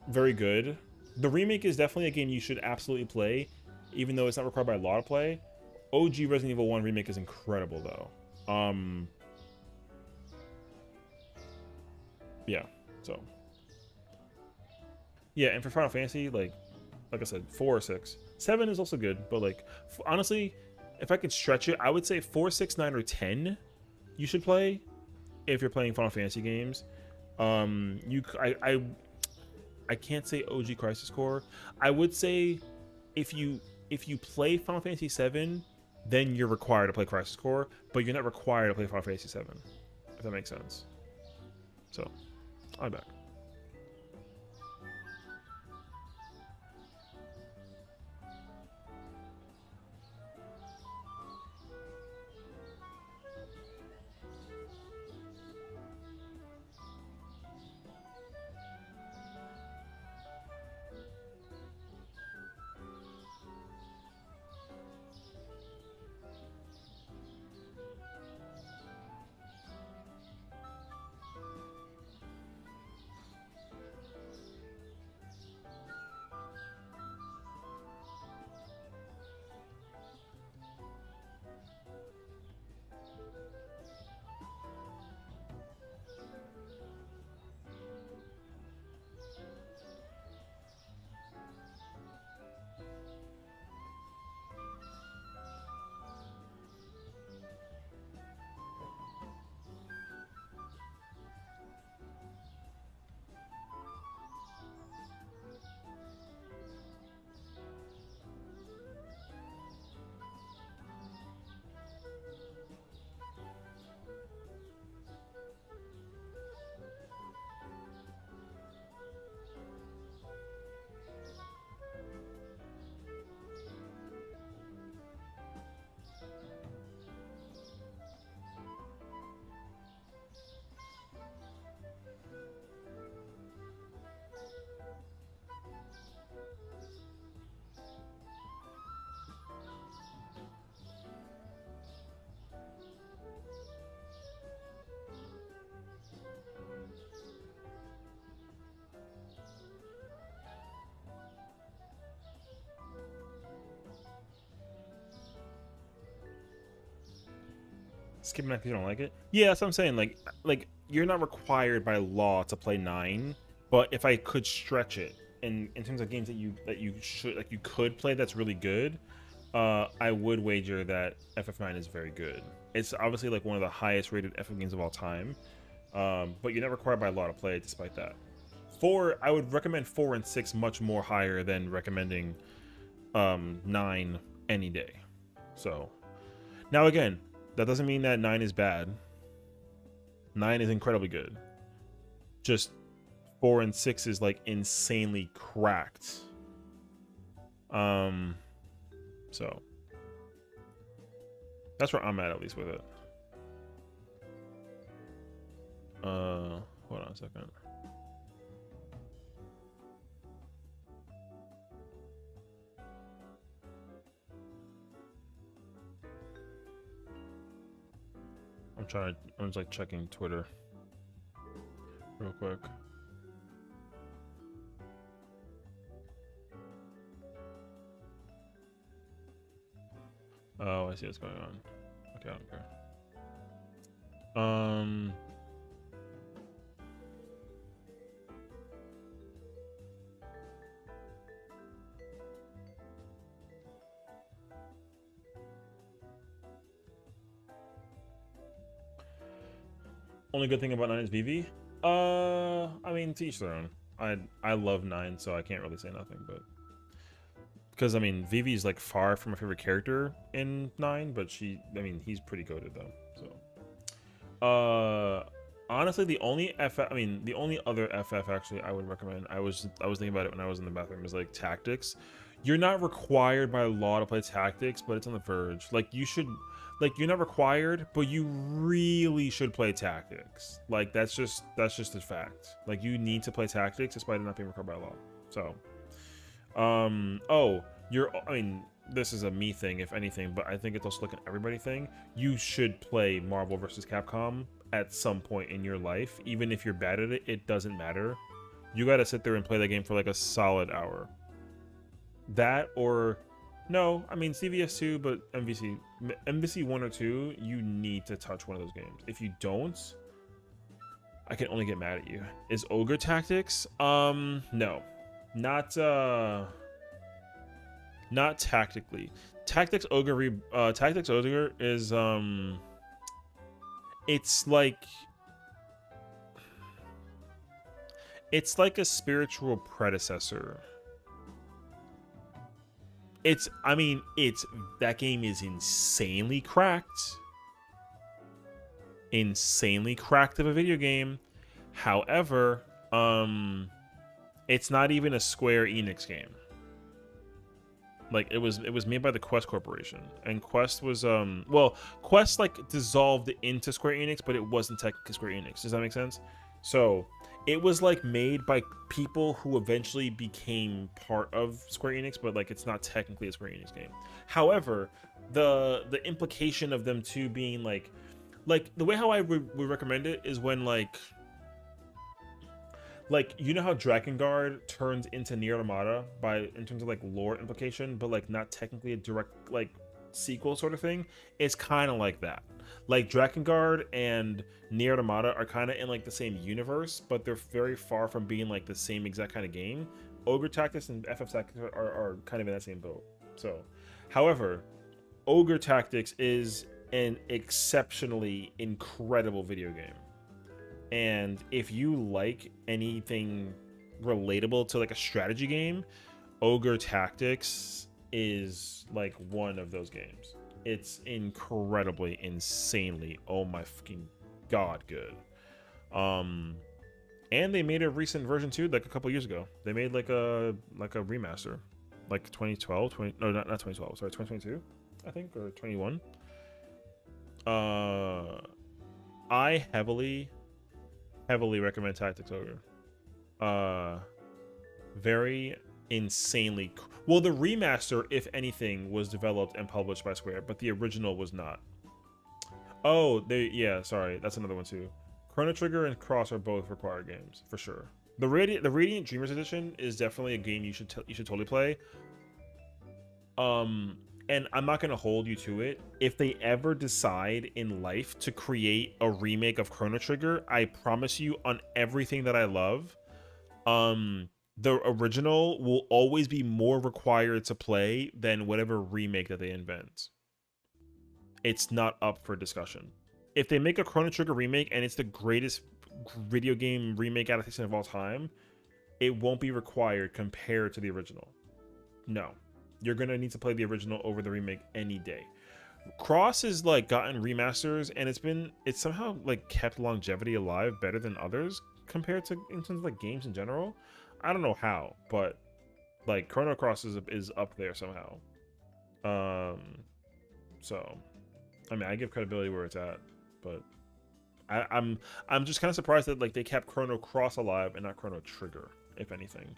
very good. The remake is definitely a game you should absolutely play, even though it's not required by law to play. OG Resident Evil 1 remake is incredible though. Yeah, so yeah, and for Final Fantasy, like I said, 4 or 6. 7 is also good, but like honestly, if I could stretch it, I would say 4, 6, 9, or 10 you should play if you're playing Final Fantasy games. I can't say OG Crisis Core. I would say if you play Final Fantasy 7, then you're required to play Crisis Core, but you're not required to play Final Fantasy 7, if that makes sense. So, I'll be back. Skipping that because you don't like it? Yeah, that's what I'm saying. Like you're not required by law to play 9, but if I could stretch it in terms of games that you should, like, you could play that's really good, I would wager that FF9 is very good. It's obviously like one of the highest rated FF games of all time, but you're not required by law to play it despite that. 4, I would recommend 4 and 6 much more higher than recommending 9 any day. So now again, that doesn't mean that 9 is bad. 9 is incredibly good. Just 4 and 6 is like insanely cracked. So that's where I'm at least with it. Hold on a second. I'm just like checking Twitter real quick. Oh, I see what's going on. Okay, I don't care. Only good thing about 9 is Vivi. I mean, to each their own. I love 9, so I can't really say nothing, but because I mean, Vivi is like far from my favorite character in 9, but I mean, he's pretty goated though. So, honestly, the only other FF actually I would recommend. I was thinking about it when I was in the bathroom. Is like Tactics. You're not required by law to play Tactics, but it's on the verge. Like you should. Like you're not required, but you really should play Tactics. Like that's just a fact. Like you need to play Tactics despite it not being required by law. So, I mean, this is a me thing, if anything, but I think it's also like an everybody thing. You should play Marvel vs. Capcom at some point in your life, even if you're bad at it. It doesn't matter. You got to sit there and play that game for like a solid hour. That or. No, I mean CVS 2, but MVC 1 or 2, you need to touch one of those games. If you don't, I can only get mad at you. Is Ogre Tactics? No. Not tactically. Tactics Ogre is it's like a spiritual predecessor. That game is insanely cracked. Insanely cracked of a video game. However, it's not even a Square Enix game. Like it was made by the Quest Corporation, and Quest was Quest like dissolved into Square Enix, but it wasn't technically Square Enix. Does that make sense? So it was like made by people who eventually became part of Square Enix, but like it's not technically a Square Enix game. However, the implication of them two being like the way how I would recommend it is when like you know how Drakengard turns into Nier Automata in terms of like lore implication, but like not technically a direct like sequel sort of thing. It's kind of like that. Like Drakengard and Nier Automata are kind of in like the same universe, but they're very far from being like the same exact kind of game. Ogre Tactics and FF Tactics are kind of in that same boat. So, however, Ogre Tactics is an exceptionally incredible video game. And if you like anything relatable to like a strategy game, Ogre Tactics is like one of those games. It's incredibly, insanely, oh my fucking god, good. And they made a recent version too, like a couple years ago. They made like a remaster, like 2012, no, not 2012, sorry, 2022, I think, or 21. I heavily recommend Tactics Ogre. Very insanely well, the remaster, if anything, was developed and published by Square, but the original was not. Oh, sorry, that's another one too. Chrono Trigger and Cross are both required games for sure. The Radiant Dreamers Edition is definitely a game you should totally play. And I'm not gonna hold you to it. If they ever decide in life to create a remake of Chrono Trigger, I promise you, on everything that I love, the original will always be more required to play than whatever remake that they invent. It's not up for discussion. If they make a Chrono Trigger remake and it's the greatest video game remake adaptation of all time, it won't be required compared to the original. No. You're gonna need to play the original over the remake any day. Cross has like gotten remasters, and it's somehow like kept longevity alive better than others compared to in terms of like games in general. I don't know how, but like Chrono Cross is up there somehow. So I mean, I give credibility where it's at, but I'm just kind of surprised that like they kept Chrono Cross alive and not Chrono Trigger, if anything.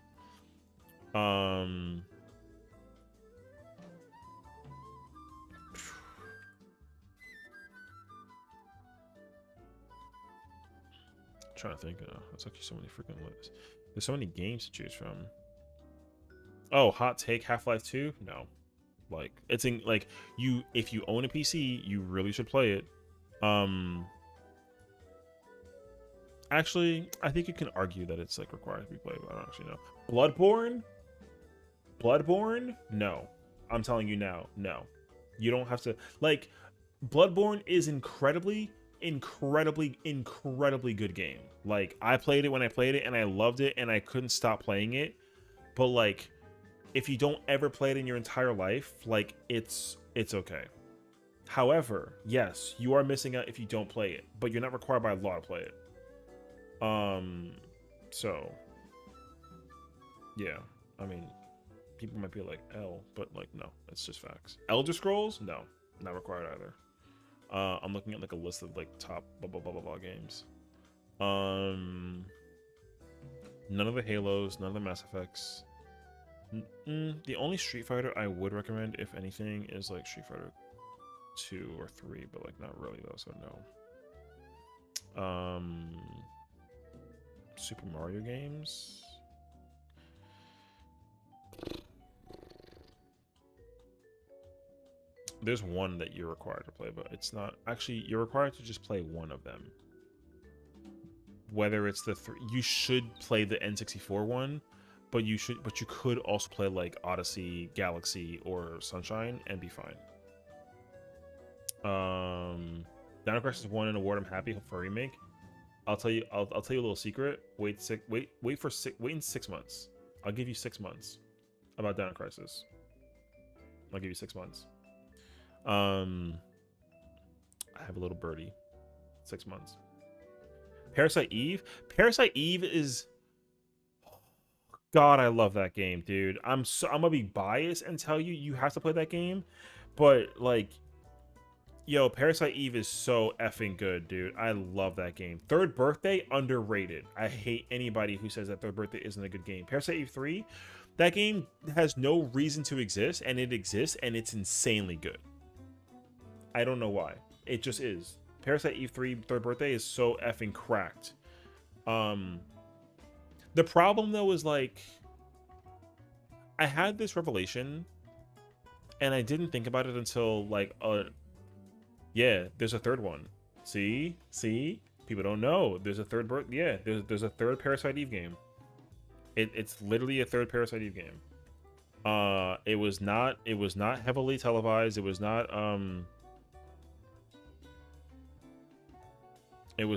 Trying to think. There's actually so many freaking lists. There's so many games to choose from. Oh, hot take: Half-Life 2? No, like it's in like if you own a PC, you really should play it. Actually, I think you can argue that it's like required to be played, but I don't actually know. Bloodborne? No, I'm telling you now, no. You don't have to like. Bloodborne is incredibly incredibly good game. Like, I played it when I played it and I loved it and I couldn't stop playing it. But like, if you don't ever play it in your entire life, like, it's okay. However, yes, you are missing out if you don't play it, but you're not required by law to play it. So yeah, I mean, people might be like, L, but like, no, it's just facts. Elder Scrolls, no, not required either. I'm looking at like a list of like top blah blah blah blah, blah games. None of the Halos, none of the Mass Effects. The only Street Fighter I would recommend, if anything, is like Street Fighter 2 or 3, but like not really though, so no. Super Mario games. There's one that you're required to play, but it's not actually, you're required to just play one of them. Whether it's the three, you should play the N64 one, but you could also play like Odyssey, Galaxy, or Sunshine and be fine. Dino Crisis won an award. I'm happy for a remake. I'll tell you a little secret. Wait in 6 months. I'll give you 6 months about Dino Crisis. I'll give you 6 months. I have a little birdie. 6 months. Parasite Eve. Parasite Eve is, God, I love that game, dude. I'm gonna be biased and tell you you have to play that game, but like, yo, Parasite Eve is so effing good, dude. I love that game. Third Birthday, underrated. I hate anybody who says that Third Birthday isn't a good game. Parasite Eve 3, that game has no reason to exist, and it exists, and it's insanely good. I don't know why. It just is. Parasite Eve 3 Third Birthday is so effing cracked. The problem though is like, I had this revelation and I didn't think about it until like, yeah, there's a third one. See, people don't know there's a third yeah, there's a third Parasite Eve game. It's literally a third Parasite Eve game. It was not heavily televised. It was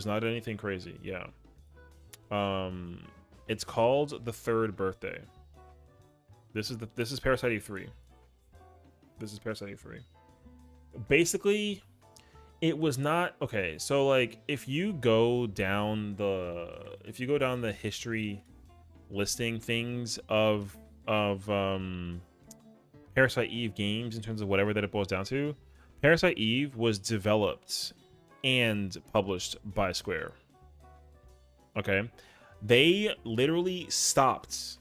not anything crazy. Yeah. It's called The Third Birthday. This is Parasite Eve 3. This is Parasite Eve 3. Basically, it was not okay. So like, if you go down the history listing things of Parasite Eve games in terms of whatever that it boils down to, Parasite Eve was developed and published by Square. Okay, they literally stopped.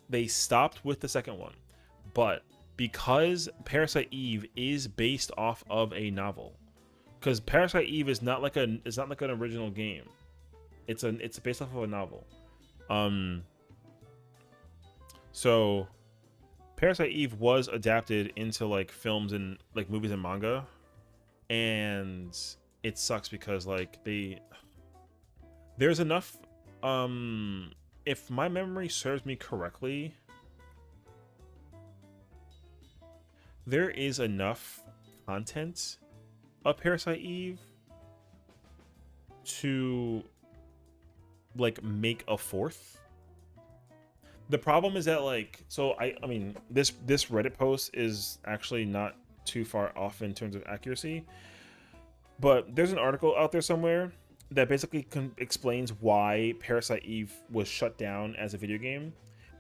They stopped with the second one, but because Parasite Eve is based off of a novel, because Parasite Eve is not like an original game. It's based off of a novel. So Parasite Eve was adapted into like films and like movies and manga, and it sucks because like there's enough, if my memory serves me correctly, there is enough content of Parasite Eve to like make a fourth. The problem is that like, so I mean this Reddit post is actually not too far off in terms of accuracy, but there's an article out there somewhere that basically explains why Parasite Eve was shut down as a video game,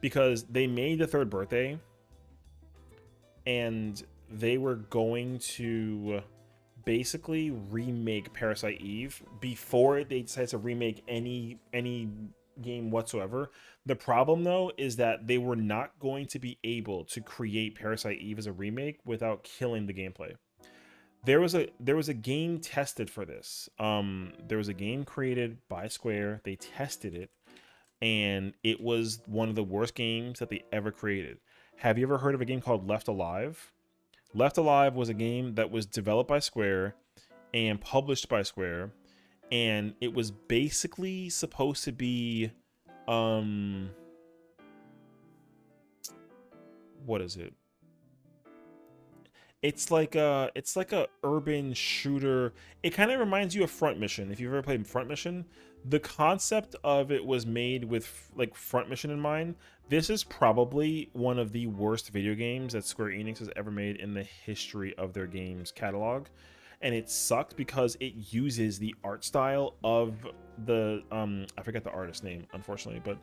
because they made The Third Birthday and they were going to basically remake Parasite Eve before they decided to remake any game whatsoever. The problem though is that they were not going to be able to create Parasite Eve as a remake without killing the gameplay. There was a game tested for this. There was a game created by Square. They tested it, and it was one of the worst games that they ever created. Have you ever heard of a game called Left Alive? Left Alive was a game that was developed by Square and published by Square, and it was basically supposed to be what is it? it's like a urban shooter. It kind of reminds you of Front Mission. If you've ever played Front Mission, the concept of it was made with like Front Mission in mind. This is probably one of the worst video games that Square Enix has ever made in the history of their games catalog. And it sucked because it uses the art style of the I forget the artist name, unfortunately, but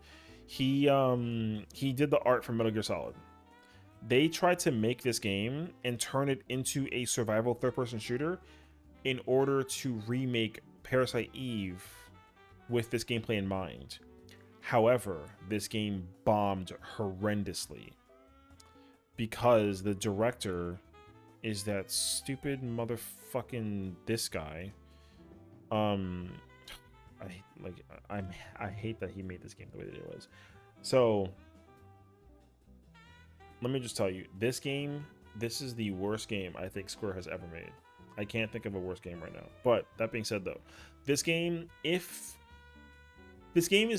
he did the art for Metal Gear Solid. They tried to make this game and turn it into a survival third-person shooter in order to remake Parasite Eve with this gameplay in mind. However, this game bombed horrendously because the director is that stupid motherfucking this guy. I hate that he made this game the way that it was. So let me just tell you, this is the worst game I think Square has ever made. I can't think of a worse game right now. But that being said, though, this game is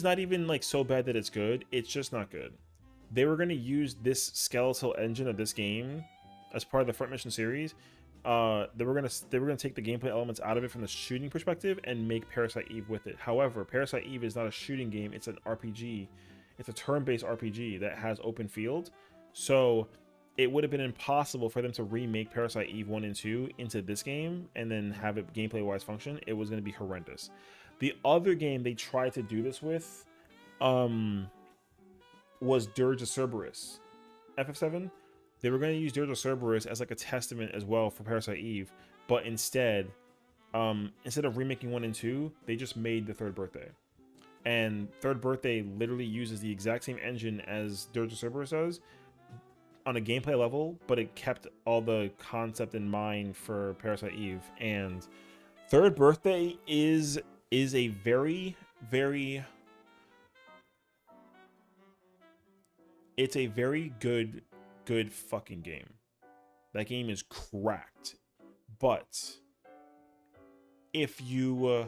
not even like so bad that it's good. It's just not good. They were going to use this skeletal engine of this game as part of the Front Mission series. They were gonna take the gameplay elements out of it from the shooting perspective and make Parasite Eve with it. However, Parasite Eve is not a shooting game. It's an RPG. It's a turn-based RPG that has open field. So it would have been impossible for them to remake Parasite Eve 1 and 2 into this game and then have it gameplay-wise function. It was going to be horrendous. The other game they tried to do this with was Dirge of Cerberus. FF7, they were going to use Dirge of Cerberus as like a testament as well for Parasite Eve, but instead of remaking 1 and 2, they just made the Third Birthday. And Third Birthday literally uses the exact same engine as Dirge of Cerberus does on a gameplay level, but it kept all the concept in mind for Parasite Eve. And Third Birthday is a very, very, it's a very good fucking game. That game is cracked. But if you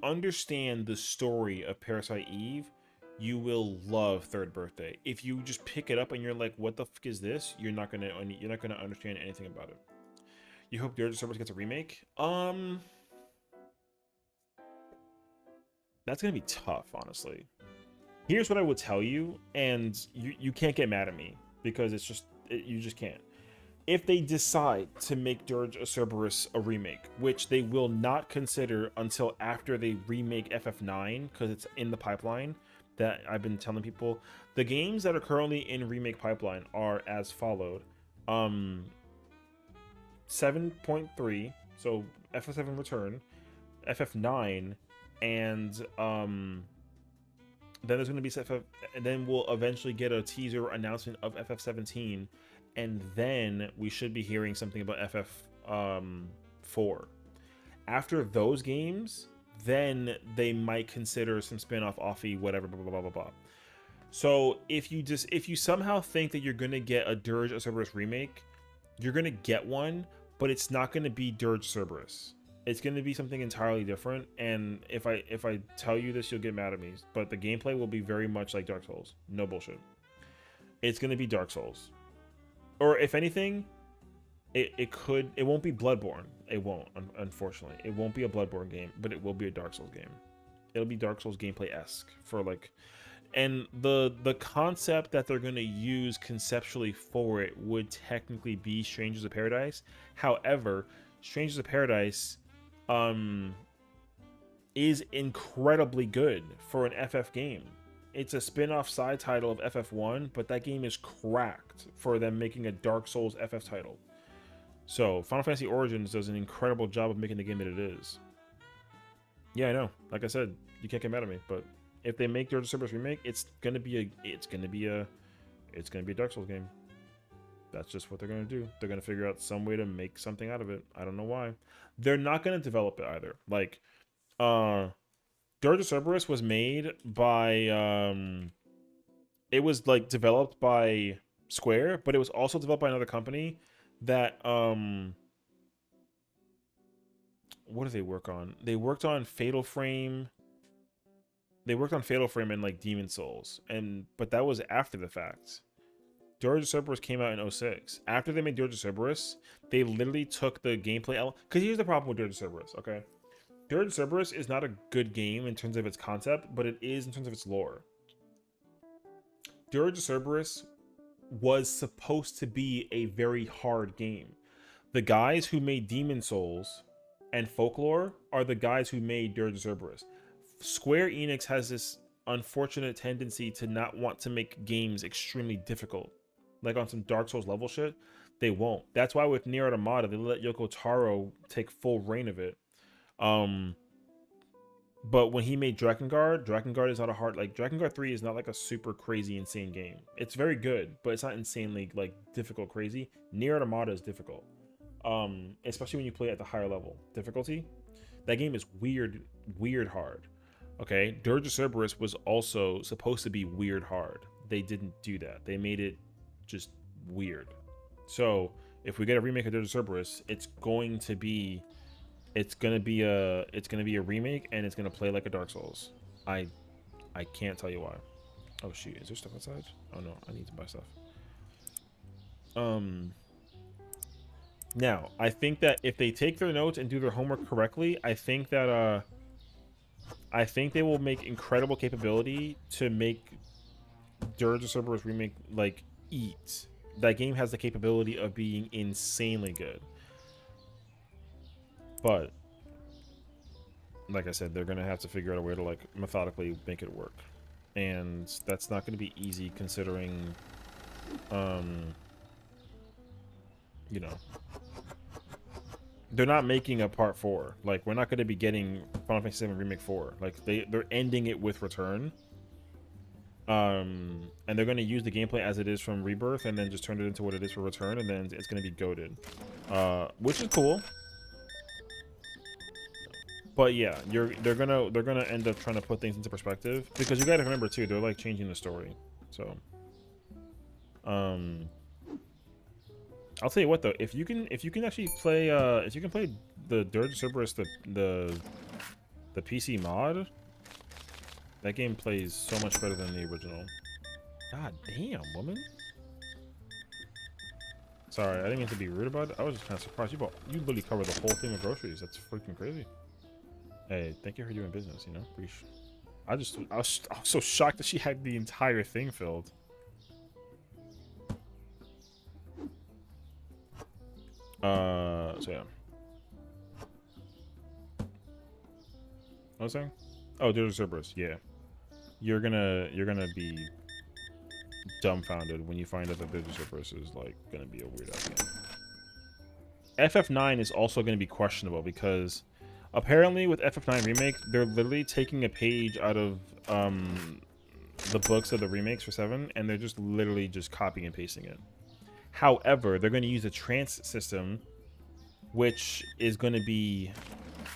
understand the story of Parasite Eve, you will love Third Birthday. If you just pick it up and you're like, what the fuck is this? You're not gonna understand anything about it. You hope Dirge of Cerberus gets a remake? That's gonna be tough, honestly. Here's what I would tell you, and you can't get mad at me because you just can't. If they decide to make Dirge of Cerberus a remake, which they will not consider until after they remake FF9 because it's in the pipeline, that I've been telling people, the games that are currently in remake pipeline are as followed. 7.3, so FF7 Return, FF9, and then there's going to be and then we'll eventually get a teaser announcement of FF17, and then we should be hearing something about FF4. After those games, then they might consider some spin-off offy, whatever, blah, blah, blah, blah, blah. So if you somehow think that you're going to get a Dirge of Cerberus remake, you're going to get one, but it's not going to be Dirge Cerberus. It's going to be something entirely different. And if I tell you this, you'll get mad at me, but the gameplay will be very much like Dark Souls. No bullshit. It's going to be Dark Souls. Or if anything, it won't be Bloodborne. It won't, unfortunately. It won't be a Bloodborne game, but it will be a Dark Souls game. It'll be Dark Souls gameplay-esque for like, and the concept that they're going to use conceptually for it would technically be Strangers of Paradise. However, Strangers of Paradise is incredibly good for an FF game. It's a spin-off side title of FF1, but that game is cracked for them making a Dark Souls FF title. So Final Fantasy Origins does an incredible job of making the game that it is. Yeah, I know. Like I said, you can't get mad at me, but if they make Dirge of Cerberus remake, it's gonna be a Dark Souls game. That's just what they're gonna do. They're gonna figure out some way to make something out of it. I don't know why. They're not gonna develop it either. Like, Dirge of Cerberus was made by it was like developed by Square, but it was also developed by another company that what do they work on? They worked on Fatal Frame. They worked on Fatal Frame and like Demon Souls, but that was after the fact. Dirge of Cerberus came out in 06. After they made Dirge of Cerberus, they literally took the gameplay element. Because here's the problem with Dirge of Cerberus, okay? Dirge of Cerberus is not a good game in terms of its concept, but it is in terms of its lore. Dirge of Cerberus was supposed to be a very hard game. The guys who made Demon Souls and Folklore are the guys who made Dirge of Cerberus. Square Enix has this unfortunate tendency to not want to make games extremely difficult. Like on some Dark Souls level shit, they won't. That's why with Nier Automata, they let Yoko Taro take full reign of it. But when he made Drakengard is not a hard, like Drakengard 3 is not like a super crazy insane game. It's very good, but it's not insanely like difficult crazy. Nier Automata is difficult. Especially when you play at the higher level difficulty. That game is weird hard. Okay, Dirge of Cerberus was also supposed to be weird hard. They didn't do that. They made it just weird. So if we get a remake of Dirge of Cerberus, it's gonna be a remake, and it's gonna play like a Dark Souls. I can't tell you why. Oh shoot, is there stuff outside? Oh no, I need to buy stuff. Now I think that if they take their notes and do their homework correctly, I think they will make incredible capability to make Dirge of Cerberus remake like eat. That game has the capability of being insanely good. But like I said, they're gonna have to figure out a way to like methodically make it work, and that's not gonna be easy considering, you know, they're not making a part 4. Like we're not gonna be getting Final Fantasy VII Remake 4. Like they're ending it with Return, and they're gonna use the gameplay as it is from Rebirth, and then just turn it into what it is for Return, and then it's gonna be goated, which is cool. But yeah, they're gonna end up trying to put things into perspective, because you gotta remember too, they're like changing the story. So I'll tell you what though, if you can actually play if you can play the Dirge of Cerberus the PC mod, that game plays so much better than the original. God damn, woman. Sorry, I didn't mean to be rude about it. I was just kind of surprised. You literally covered the whole thing of groceries. That's freaking crazy. Hey, thank you for doing business, you know? I was so shocked that she had the entire thing filled. So yeah. What was I saying? Oh, Dirge of Cerberus, yeah. You're gonna be dumbfounded when you find out that Dirge of Cerberus is like gonna be a weird ass game. FF9 is also gonna be questionable because apparently with FF9 Remake, they're literally taking a page out of the books of the remakes for 7, and they're just literally just copying and pasting it. However, they're going to use a trance system, which is going to be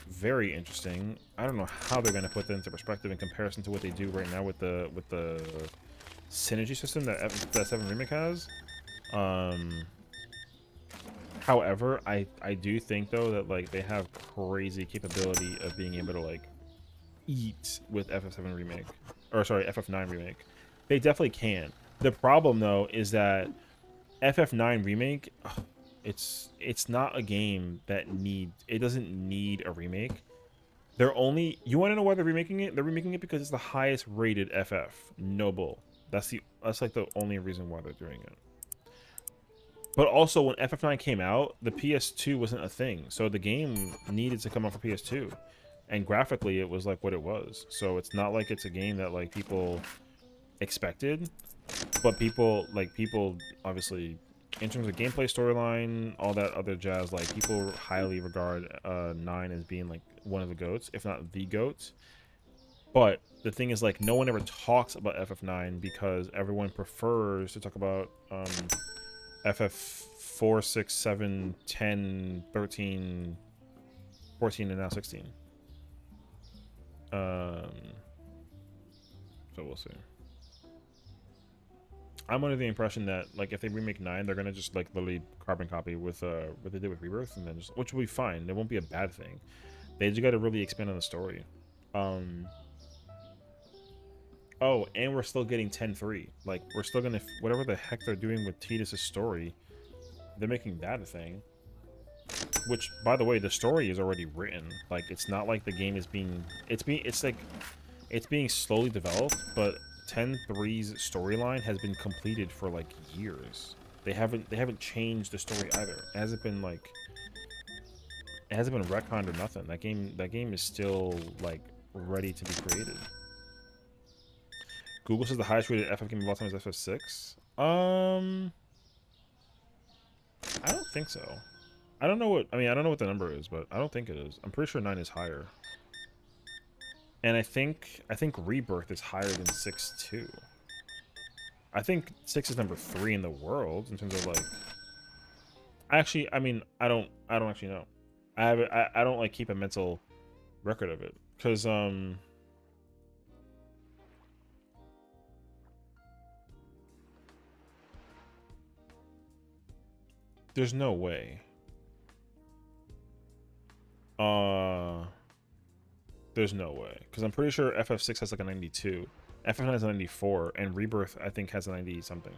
very interesting. I don't know how they're going to put that into perspective in comparison to what they do right now with the synergy system that 7 Remake has. However, I do think though that like they have crazy capability of being able to like eat with FF7 Remake, or sorry, FF9 Remake. They definitely can. The problem though is that FF9 Remake, it's not a game that doesn't need a remake. You want to know why they're remaking it? They're remaking it because it's the highest rated FF. Noble. That's like the only reason why they're doing it. But also, when FF9 came out, the PS2 wasn't a thing, so the game needed to come out for PS2, and graphically, it was like what it was. So it's not like it's a game that like people expected, but people obviously, in terms of gameplay, storyline, all that other jazz, like people highly regard 9 as being like one of the GOATs, if not the GOAT. But the thing is, like, no one ever talks about FF9 because everyone prefers to talk about FF4, 6, 7, 10, 13, 14, and now 16. So we'll see. I'm under the impression that like if they remake 9, they're gonna just like literally carbon copy with what they did with Rebirth, and then just, which will be fine. It won't be a bad thing. They just got to really expand on the story. Oh, and we're still getting 10-3. Like, we're still gonna whatever the heck they're doing with Tidus' story, they're making that a thing. Which, by the way, the story is already written. Like, it's not like the game is being it's being slowly developed, but 10-3's storyline has been completed for like years. They haven't changed the story either. It hasn't been retconned or nothing. That game is still like ready to be created. Google says the highest rated FF game of all time is FF6. I don't think so. I don't know what the number is, but I don't think it is. I'm pretty sure 9 is higher. And I think Rebirth is higher than 6 too. I think 6 is number 3 in the world in terms of like. I don't actually know. I don't like keep a mental record of it because there's no way. There's no way because I'm pretty sure FF6 has like a 92, FF9 has a 94, and Rebirth I think has a 90 something.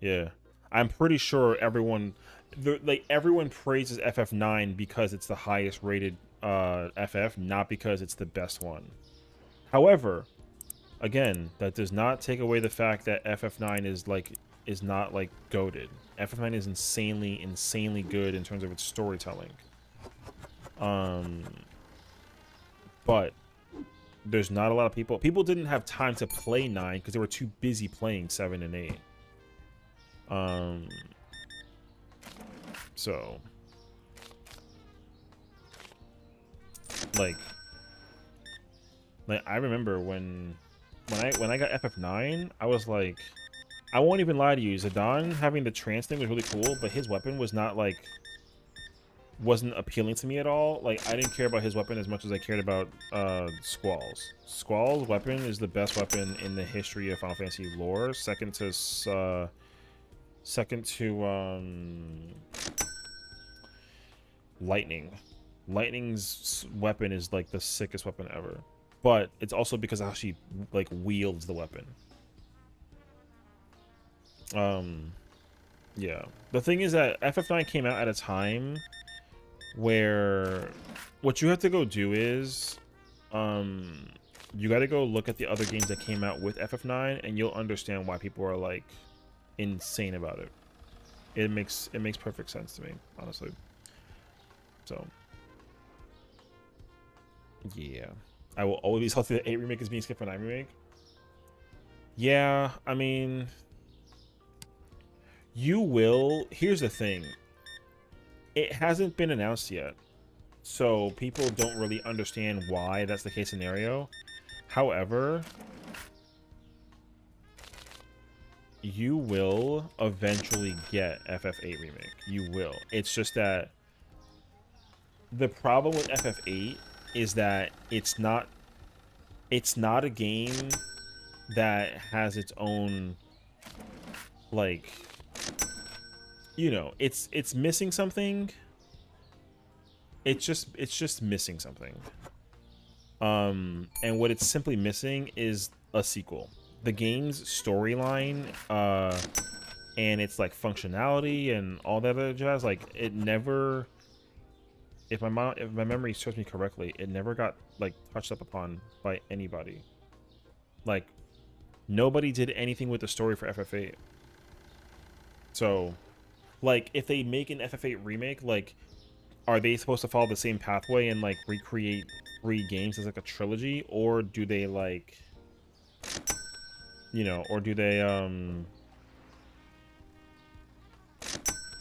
Yeah, I'm pretty sure everyone praises FF9 because it's the highest rated FF, not because it's the best one. However, again, that does not take away the fact that FF9 is not like goated. FF9 is insanely good in terms of its storytelling. But there's not a lot of people. People didn't have time to play 9 because they were too busy playing 7 and 8. So like I remember when I got FF9, I was like, I won't even lie to you, Zidane having the trance thing was really cool, but his weapon was not like wasn't appealing to me at all. Like, I didn't care about his weapon as much as I cared about Squall's. Squall's weapon is the best weapon in the history of Final Fantasy lore, second to Lightning. Lightning's weapon is like the sickest weapon ever, but it's also because of how she like wields the weapon. Yeah, the thing is that FF9 came out at a time where what you have to go do is you got to go look at the other games that came out with FF9 and you'll understand why people are like insane about it. It makes perfect sense to me, honestly. So yeah, I will always be salty that 8 remake is being skipped for 9 remake. Yeah, I mean, you will. Here's the thing. It hasn't been announced yet, so people don't really understand why that's the case scenario. However, you will eventually get FF8 remake. You will. It's just that the problem with FF8 is that it's not a game that has its own, like, you know, it's missing something. It's just missing something. And what it's simply missing is a sequel. The game's storyline and its like functionality and all that other jazz, like, it never, if my memory serves me correctly, it never got like touched up upon by anybody. Like, nobody did anything with the story for FF8. So, like, if they make an FF8 remake, like, are they supposed to follow the same pathway and like recreate 3 games as like a trilogy, or do they like, you know, or do they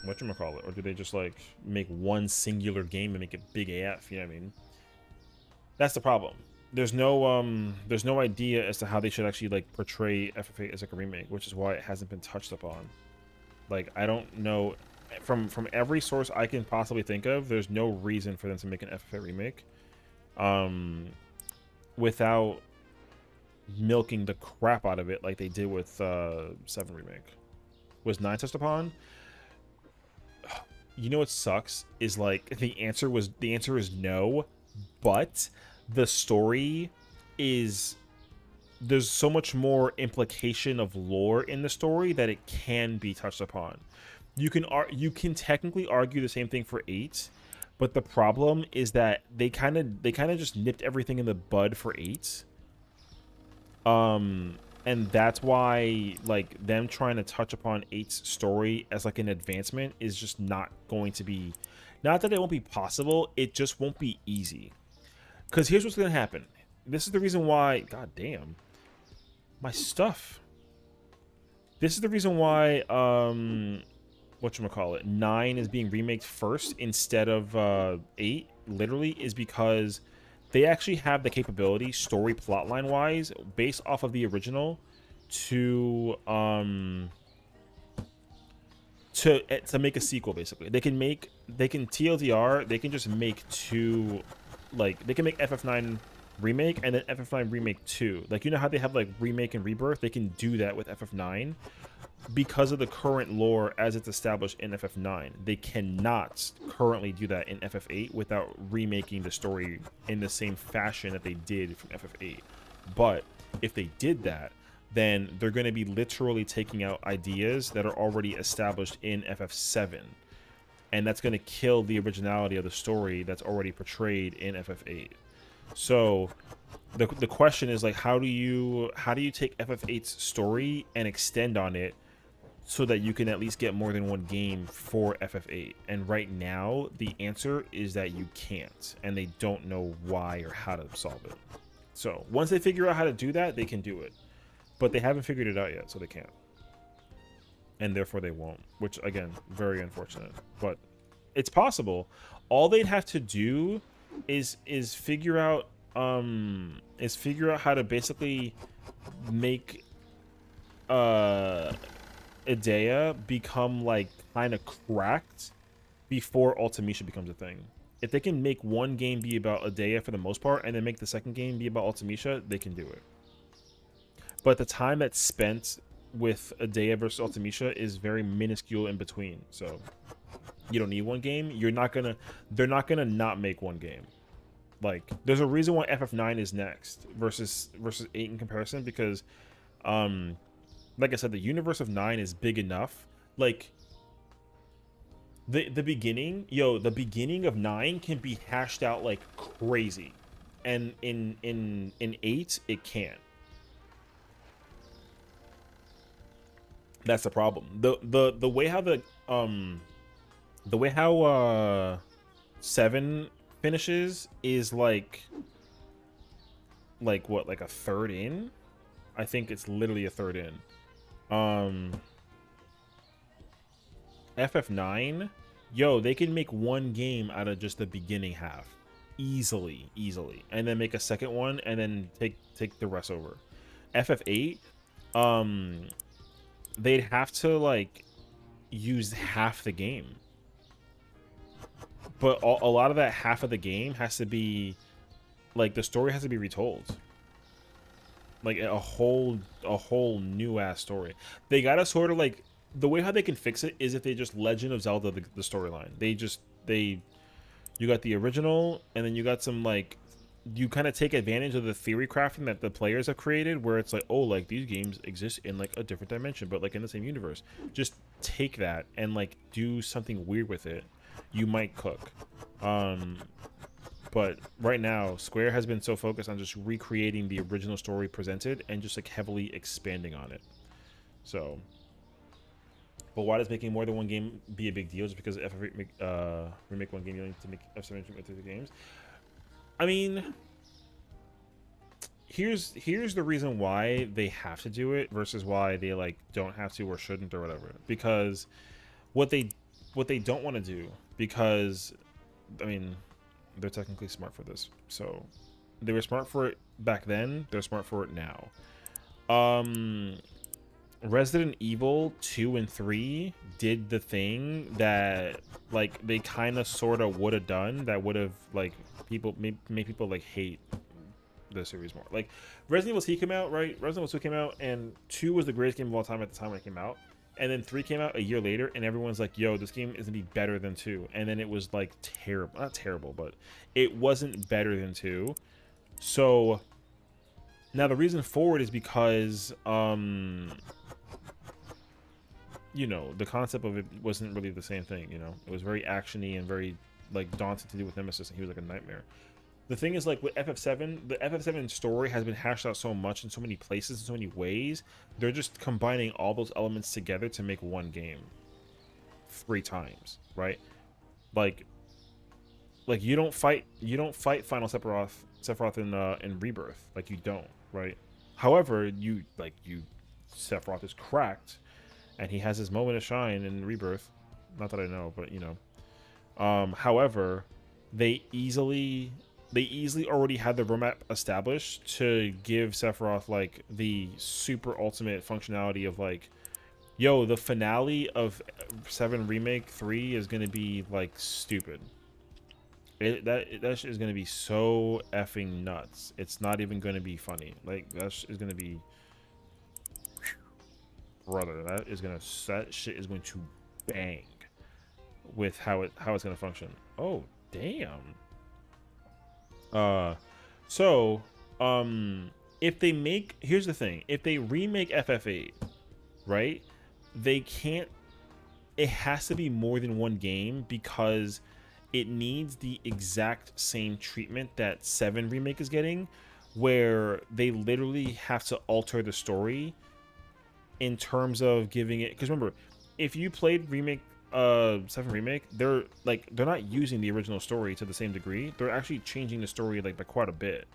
whatchamacallit, or do they just like make one singular game and make it big AF, you know what I mean? That's the problem. There's no idea as to how they should actually like portray FF8 as like a remake, which is why it hasn't been touched upon. Like, I don't know, from every source I can possibly think of, there's no reason for them to make an FF8 remake without milking the crap out of it like they did with 7 remake. Was 9 touched upon? You know what sucks is like the answer is no, but the story is there's so much more implication of lore in the story that it can be touched upon. You can technically argue the same thing for 8, but the problem is that they kind of just nipped everything in the bud for 8. And that's why like them trying to touch upon 8's story as like an advancement is just not going to be, not that it won't be possible, it just won't be easy. Because here's what's going to happen. This is the reason why, god damn, my stuff. This is the reason why whatchamacallit, 9 is being remaked first instead of 8, literally, is because they actually have the capability, story plotline wise, based off of the original, to make a sequel. Basically, they can TLDR. They can just make 2, like they can make FF9 remake and then FF9 remake 2. Like, you know how they have like remake and rebirth? They can do that with FF9 because of the current lore as it's established in FF9. They cannot currently do that in FF8 without remaking the story in the same fashion that they did from FF8. But if they did that, then they're going to be literally taking out ideas that are already established in FF7. And that's going to kill the originality of the story that's already portrayed in FF8. So the question is, like, how do you take FF8's story and extend on it so that you can at least get more than one game for FF8? And right now the answer is that you can't, and they don't know why or how to solve it. So once they figure out how to do that, they can do it, but they haven't figured it out yet, so they can't, and therefore they won't, which again, very unfortunate, but it's possible. All they'd have to do is figure out how to basically make Idea become like kind of cracked before Ultimecia becomes a thing. If they can make one game be about Idea for the most part and then make the second game be about Ultimecia, they can do it. But the time that's spent with Idea versus Ultimecia is very minuscule in between, so you don't need one game. They're not gonna not make one game. Like, there's a reason why FF9 is next versus 8 in comparison, because like I said, the universe of 9 is big enough. Like, the beginning of 9 can be hashed out like crazy, and in 8 it can't. That's the problem. The way how 7 finishes is like what, like a third in? I think it's literally a third in. FF9, they can make one game out of just the beginning half easily, and then make a second one and then take the rest over. FF8, they'd have to like use half the game, but a lot of that half of the game has to be like, the story has to be retold, like a whole new ass story. They gotta sort of like, the way how they can fix it is if they just Legend of Zelda the storyline. You got the original, and then you got some, like, you kind of take advantage of the theory crafting that the players have created, where it's like, oh, like these games exist in like a different dimension but like in the same universe. Just take that and like do something weird with it. You might cook. But right now Square has been so focused on just recreating the original story presented and just like heavily expanding on it. So, but why does making more than one game be a big deal? Just because if remake one game, you need to make F7 games? I mean, here's the reason why they have to do it versus why they like don't have to or shouldn't or whatever. Because what they don't want to do, because I mean, they're technically smart for this. So they were smart for it back then, they're smart for it now. Resident Evil 2 and 3 did the thing that like they kind of sort of would have done, that would have like made people like hate the series more. Like, Resident Evil 2 came out, right? Resident Evil 2 came out, and 2 was the greatest game of all time at the time when it came out. And then 3 came out a year later, and everyone's like, yo, this game is gonna be better than 2. And then it was like terrible. Not terrible, but it wasn't better than 2. So Now the reason for it is because you know, the concept of it wasn't really the same thing. You know, it was very actiony and very like daunting to do with Nemesis, and he was like a nightmare. The thing is, like with FF7, the FF7 story has been hashed out so much in so many places, in so many ways. They're just combining all those elements together to make one game 3 times, right? Like you don't fight Final Sephiroth in Rebirth, like you don't, right? However, Sephiroth is cracked, and he has his moment of shine in Rebirth. Not that I know, but you know. However, they easily already had the roadmap established to give Sephiroth like the super ultimate functionality of like, yo, the finale of 7 Remake 3 is gonna be like stupid. That shit is gonna be so effing nuts. It's not even gonna be funny. Like that is gonna be, brother. That shit is going to bang with how it's gonna function. Oh damn. So if they make, here's the thing, if they remake FF8, right, they can't, it has to be more than one game because it needs the exact same treatment that 7 Remake is getting, where they literally have to alter the story in terms of giving it, because remember, if you played Remake 7 Remake, they're not using the original story to the same degree. They're actually changing the story like by quite a bit.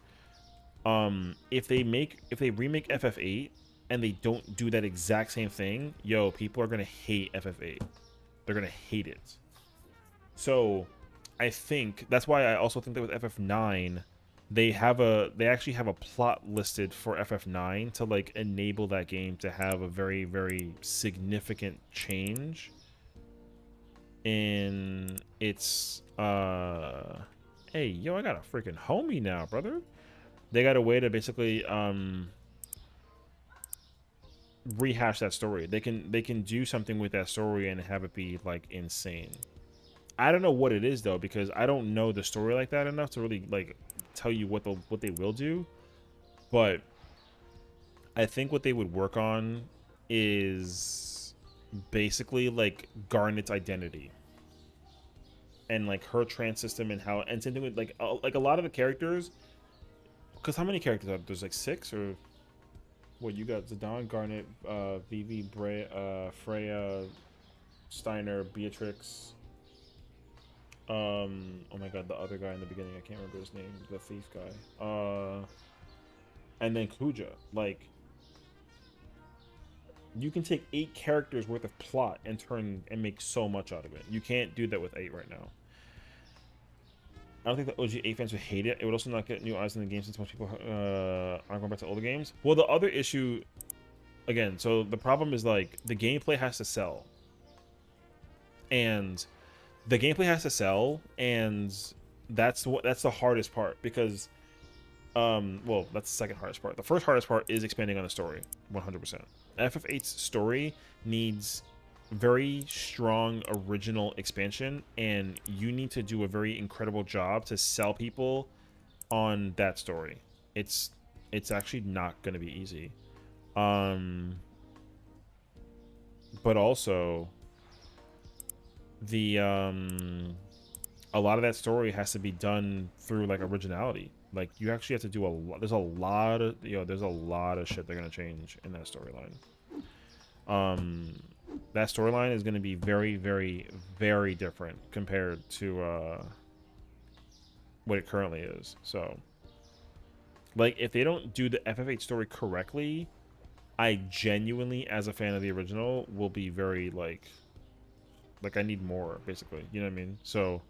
If they remake FF8 and they don't do that exact same thing, yo, people are gonna hate FF8. They're gonna hate it. So I think that's why I also think that with FF9 they actually have a plot listed for FF9 to like enable that game to have a very, very significant change in its hey, yo, I got a freaking homie now, brother. They got a way to basically rehash that story. They can do something with that story and have it be like insane. I don't know what it is though, because I don't know the story like that enough to really like tell you what they will do. But I think what they would work on is basically like Garnet's identity and like her trans system and how, and something with like a lot of the characters, because how many characters are there's like 6 or what? You got Zidane, Garnet, Vivi, Freya, Steiner, Beatrix, oh my god, the other guy in the beginning, I can't remember his name, the thief guy, and then Kuja. Like, you can take 8 characters worth of plot and make so much out of it. You can't do that with 8 right now. I don't think the OG 8 fans would hate it. It would also not get new eyes in the game since most people aren't going back to older games. Well, the other issue, again, so the problem is like the gameplay has to sell. And the gameplay has to sell, and that's the hardest part, because well, that's the second hardest part. The first hardest part is expanding on the story 100%. FF8's story needs very strong original expansion, and you need to do a very incredible job to sell people on that story. It's actually not going to be easy. But also the a lot of that story has to be done through like originality. Like, you actually have to do a lot. There's a lot of shit they're gonna change in that storyline. That storyline is gonna be very, very, very different compared to what it currently is. So, like, if they don't do the FF8 story correctly, I genuinely, as a fan of the original, will be very like I need more, basically. You know what I mean? So,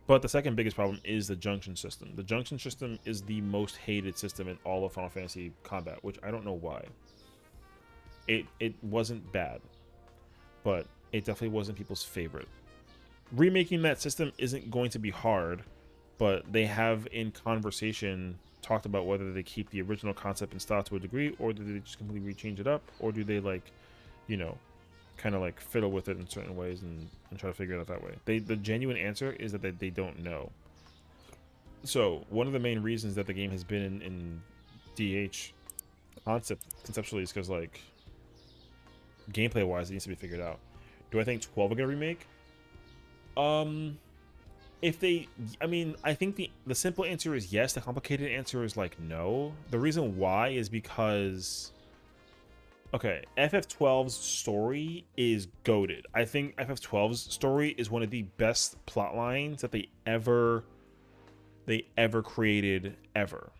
but the second biggest problem is the junction system. The junction system is the most hated system in all of Final Fantasy combat, which I don't know why. It wasn't bad, but it definitely wasn't people's favorite. Remaking that system isn't going to be hard, but they have in conversation talked about whether they keep the original concept in style to a degree, or do they just completely change it up, or do they, like, you know, kind of like fiddle with it in certain ways and try to figure it out that way. The genuine answer is that they don't know. So one of the main reasons that the game has been in DH conceptually is because like gameplay wise it needs to be figured out. Do I think 12 are gonna remake? If they, I mean, I think the simple answer is yes. The complicated answer is like no. The reason why is because, okay, FF12's story is goated. I think FF12's story is one of the best plot lines that they ever created ever.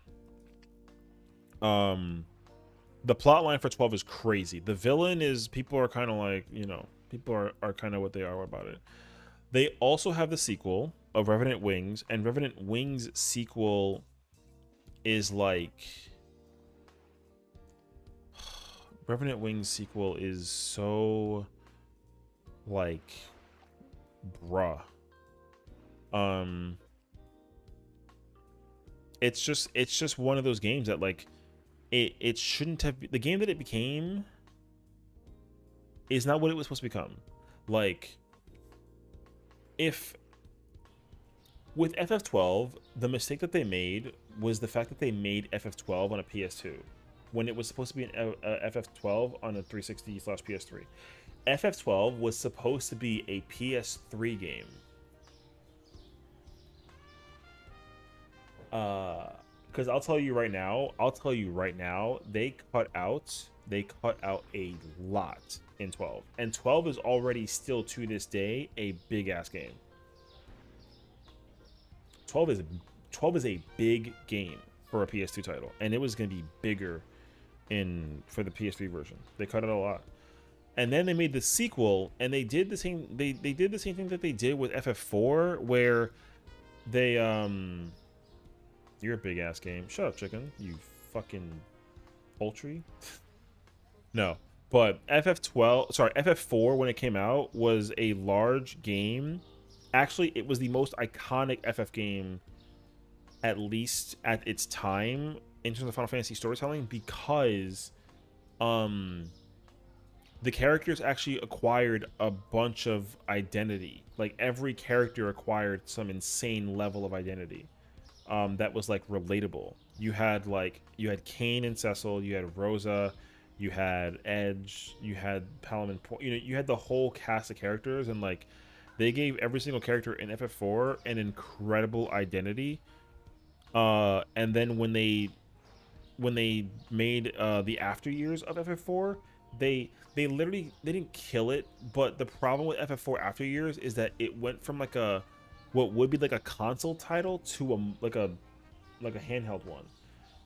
The plot line for 12 is crazy. The villain is, people are kind of like, you know, people are kind of what they are about it. They also have the sequel of Revenant Wings, and Revenant Wings sequel is like, Revenant Wings sequel is so like, bruh. It's just one of those games that like it shouldn't have, the game that it became is not what it was supposed to become. Like, if with FF12, the mistake that they made was the fact that they made FF12 on a PS2 when it was supposed to be an FF12 on a 360/PS3. FF12 was supposed to be a PS3 game. Because I'll tell you right now, they cut out a lot in 12, and 12 is already still to this day a big ass game. 12 is a big game for a PS2 title, and it was going to be bigger for the PS3 version. They cut it a lot, and then they made the sequel, and they did the same. They did the same thing that they did with FF4, where they You're a big ass game. Shut up, chicken. You fucking poultry. No, but FF4 when it came out was a large game. Actually, it was the most iconic FF game, at least at its time, in terms of Final Fantasy storytelling, because the characters actually acquired a bunch of identity. Like, every character acquired some insane level of identity that was like relatable. You had Kain and Cecil, you had Rosa, you had Edge, you had Palamon, you had the whole cast of characters, and like they gave every single character in FF4 an incredible identity. And then when they made the after years of FF4, they didn't kill it, but the problem with FF4 after years is that it went from like what would be like a console title to a handheld one.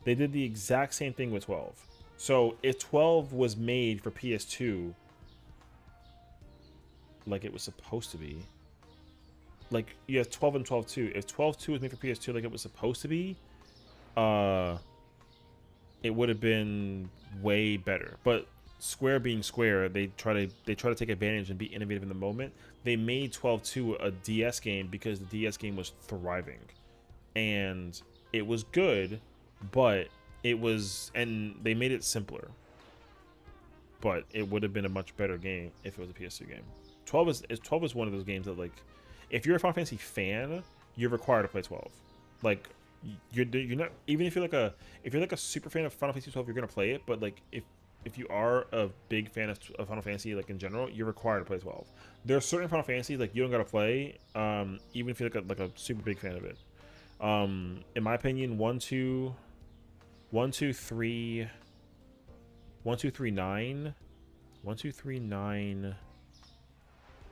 They did the exact same thing with 12. So if 12 was made for PS2 like it was supposed to be, like you have 12 and 12-2. If 12-2 was made for PS2 like it was supposed to be, it would have been way better. But Square being Square, they try to take advantage and be innovative in the moment. They made 12-2 a DS game because the DS game was thriving, and it was good, but and they made it simpler. But it would have been a much better game if it was a PS2 game. 12 is one of those games that, like, if you're a Final Fantasy fan, you're required to play 12. Like, you're not, even if you're like a super fan of Final Fantasy 12, you're gonna play it. But like if you are a big fan of Final Fantasy, like in general, you're required to play 12. There are certain Final Fantasies like you don't gotta play, even if you're like a super big fan of it. In my opinion, 1, 2, 3, 1, 2, 3, 9, 1, 2, 3, 9,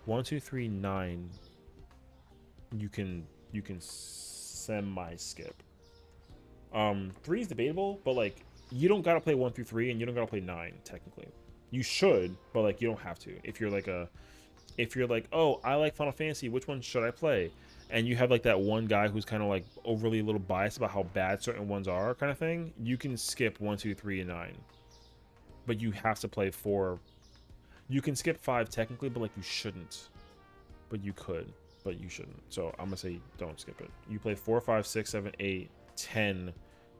1, 2, 3, 9. You can semi skip. 3 is debatable, but like you don't gotta play 1 through 3, and you don't gotta play 9 technically. You should, but like you don't have to. If you're like, oh, I like Final Fantasy, which one should I play? And you have like that one guy who's kind of like overly a little biased about how bad certain ones are, kind of thing. You can skip 1, 2, 3, and 9, but you have to play 4. You can skip 5 technically, but like you shouldn't. But you could, but you shouldn't. So I'm gonna say don't skip it. You play 4, 5, 6, 7, 8, 10,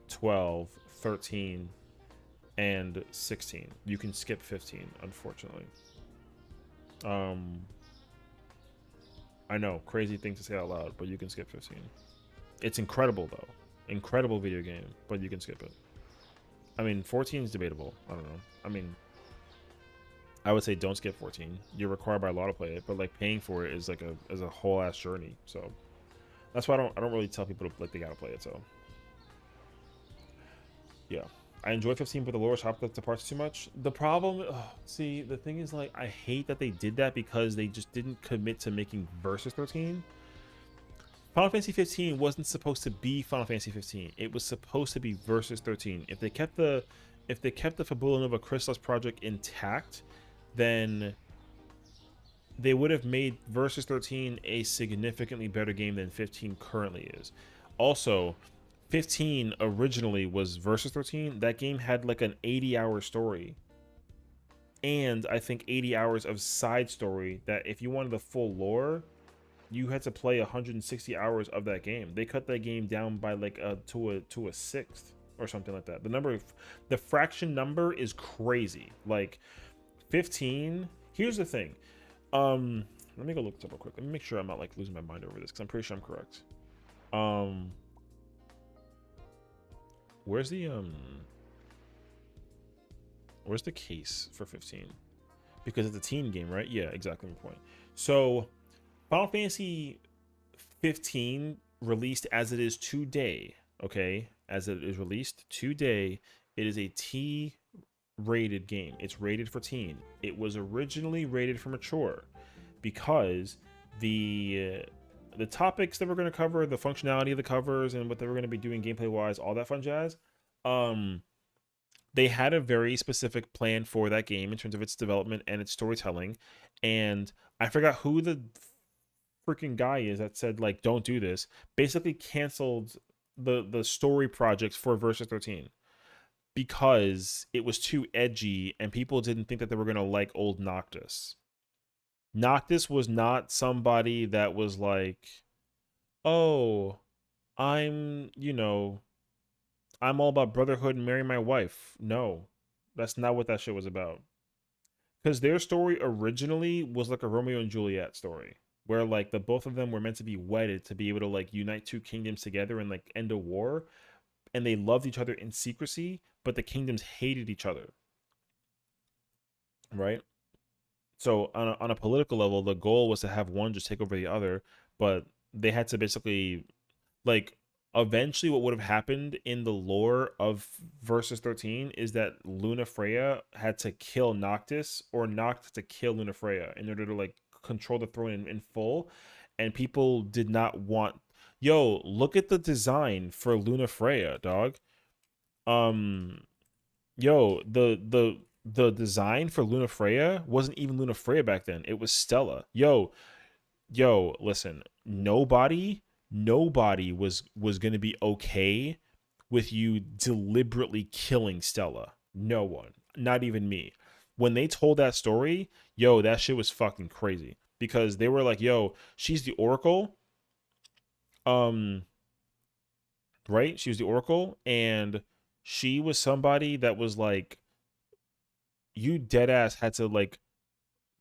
12, 13, and 16. You can skip 15, unfortunately. I know, crazy thing to say out loud, but you can skip 15. It's incredible though. Incredible video game, but you can skip it. I mean, 14 is debatable. I don't know. I mean, I would say don't skip 14. You're required by law to play it, but like paying for it is like a whole ass journey. So that's why I don't really tell people to, like, they gotta play it. So yeah, I enjoy 15, but the lore shop that departs too much. The problem, see, the thing is, like, I hate that they did that because they just didn't commit to making Versus 13. Final Fantasy 15 wasn't supposed to be Final Fantasy 15. It was supposed to be Versus 13. If they kept the Fabula Nova Chrysalis project intact, then they would have made Versus 13 a significantly better game than 15 currently is. Also, 15 originally was Versus 13. That game had like an 80-hour story. And I think 80 hours of side story that if you wanted the full lore, you had to play 160 hours of that game. They cut that game down by like to a sixth or something like that. The fraction number is crazy. Like 15. Here's the thing. Let me go look this up real quick. Let me make sure I'm not like losing my mind over this because I'm pretty sure I'm correct. Where's the case for 15? Because it's a teen game, right? Yeah, exactly my point. So Final Fantasy 15 released as it is today, okay? As it is released today, it is a T-rated game. It's rated for teen. It was originally rated for mature because the topics that we're going to cover, the functionality of the covers and what they were going to be doing gameplay-wise, all that fun jazz, they had a very specific plan for that game in terms of its development and its storytelling. And I forgot who the freaking guy is that said, like, don't do this. Basically canceled the story projects for Versus 13 because it was too edgy and people didn't think that they were going to like old Noctis. Noctis was not somebody that was like, oh, I'm all about brotherhood and marry my wife. No, that's not what that shit was about. Because their story originally was like a Romeo and Juliet story, where like the both of them were meant to be wedded to be able to like unite two kingdoms together and like end a war, and they loved each other in secrecy, but the kingdoms hated each other. Right? So on a political level, the goal was to have one just take over the other, but they had to basically, like, eventually what would have happened in the lore of Versus 13 is that Lunafreya had to kill Noctis, or Noctis to kill Lunafreya in order to like control the throne in full. And people did not want, look at the design for Lunafreya, dog. The design for Lunafreya wasn't even Lunafreya back then. It was Stella. Listen, nobody was going to be okay with you deliberately killing Stella. No one, not even me. When they told that story, that shit was fucking crazy because they were like, she's the Oracle. Right? She was the Oracle, and she was somebody that was like, you dead ass had to like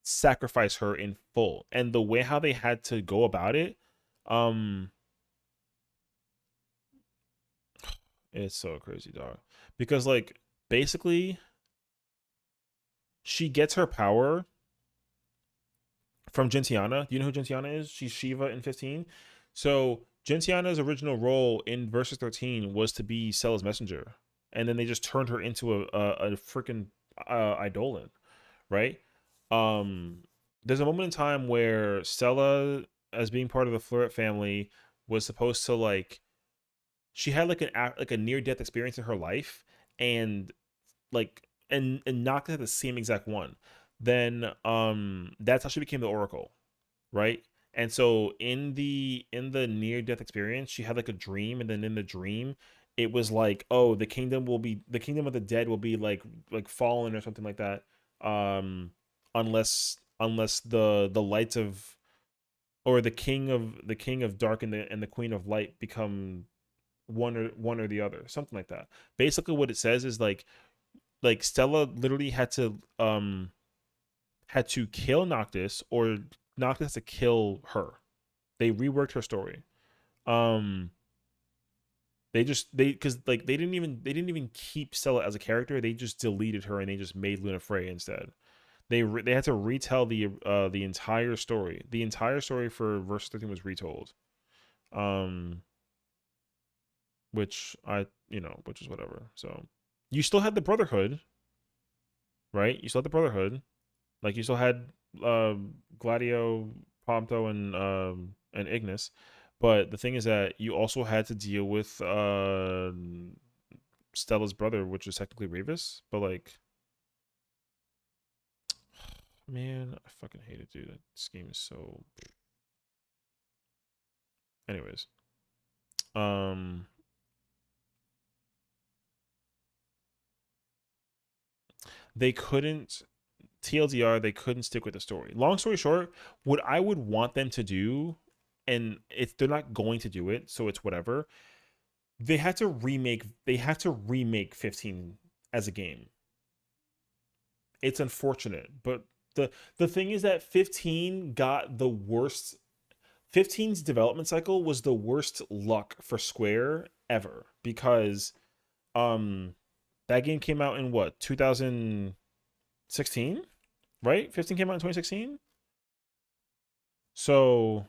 sacrifice her in full. And the way how they had to go about it, it's so crazy, dog. Because like basically she gets her power from Gentiana. Do you know who Gentiana is? She's Shiva in 15. So Gentiana's original role in Versus 13 was to be Stella's messenger. And then they just turned her into a freaking Eidolon, right? There's a moment in time where Stella, as being part of the Fleuret family, was supposed to like, she had like a near-death experience in her life, and like and Noctis had the same exact one. Then that's how she became the Oracle, right? And so in the near-death experience, she had like a dream, and then in the dream, it was like, oh, the kingdom of the dead will be like fallen or something like that, unless the lights of, or the king of dark and the queen of light become one or the other, something like that. Basically what it says is like Stella literally had to kill Noctis, or Noctis to kill her. They reworked her story. Because like they didn't even keep Stella as a character. They just deleted her and they just made Luna Freya instead. They had to retell the entire story. The entire story for Versus 13 was retold. Which which is whatever. So you still had the Brotherhood, right? You still had the Brotherhood. Like you still had Gladio, Prompto, and Ignis. But the thing is that you also had to deal with Stella's brother, which is technically Revis. But like, man, I fucking hate it, dude. This game is so. Anyways, they couldn't. TLDR, they couldn't stick with the story. Long story short, what I would want them to do, and if they're not going to do it, so it's whatever. They had to remake 15 as a game. It's unfortunate, but the thing is that 15 got the worst. 15's development cycle was the worst luck for Square ever, because that game came out in what, 2016, right? 15 came out in 2016. So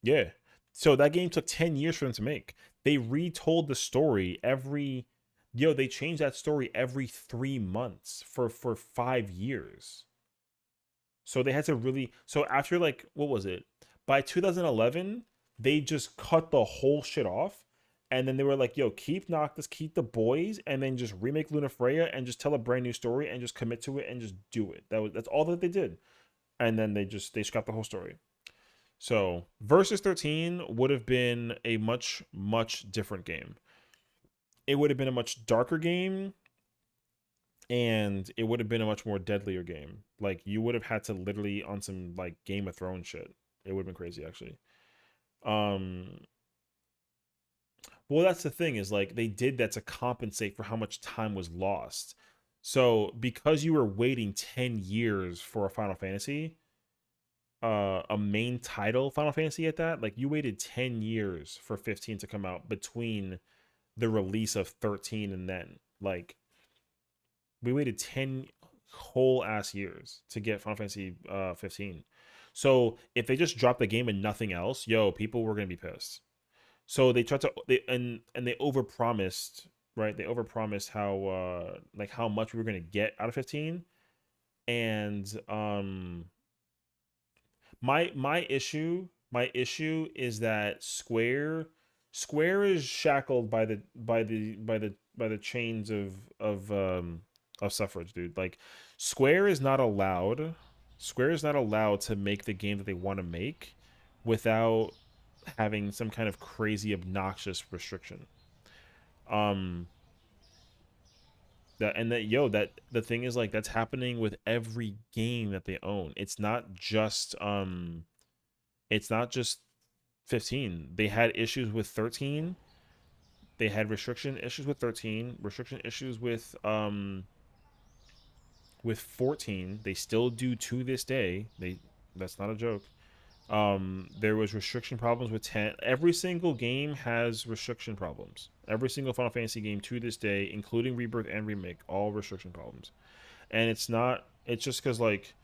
yeah, so that game took 10 years for them to make. They retold the story they changed that story every 3 months for 5 years. So they had to really, so after like, what was it? By 2011, they just cut the whole shit off. And then they were like, yo, keep Noctis, keep the boys, and then just remake Luna Freya and just tell a brand new story and just commit to it and just do it. That's all that they did. And then they scrapped the whole story. So Versus 13 would have been a much, much different game. It would have been a much darker game, and it would have been a much more deadlier game. Like, you would have had to literally on some like Game of Thrones shit. It would have been crazy, actually. Well, that's the thing, is like they did that to compensate for how much time was lost. So because you were waiting 10 years for a Final Fantasy, a main title Final Fantasy at that, like you waited 10 years for 15 to come out between the release of 13 and then. Like, we waited 10 whole ass years to get Final Fantasy 15. So if they just dropped the game and nothing else, people were gonna be pissed. So they tried to they overpromised, right? They overpromised how like how much we were gonna get out of 15. And my issue is that Square is shackled by the chains of suffrage, dude. Like, Square is not allowed to make the game that they want to make without having some kind of crazy obnoxious restriction. The thing is, like, that's happening with every game that they own. It's not just 15. They had issues with 13. They had restriction issues with 13, restriction issues with 14. They still do to this day. That's not a joke. There was restriction problems with 10. Every single game has restriction problems. Every single Final Fantasy game to this day, including Rebirth and Remake, all restriction problems. And it's just because, like,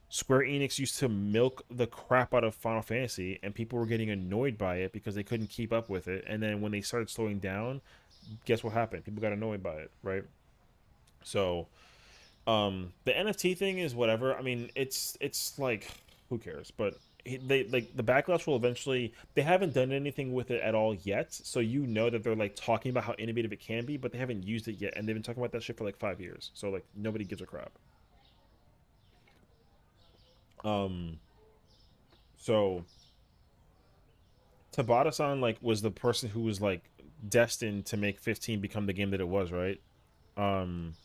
Square Enix used to milk the crap out of Final Fantasy, and people were getting annoyed by it because they couldn't keep up with it. And then when they started slowing down, guess what happened? People got annoyed by it, right? So, the NFT thing is whatever. I mean, it's like, who cares? But they, like, the backlash will eventually. They haven't done anything with it at all yet, so that they're like talking about how innovative it can be, but they haven't used it yet, and they've been talking about that shit for like 5 years. So, like, nobody gives a crap. So Tabata-san, like, was the person who was like destined to make 15 become the game that it was, right? And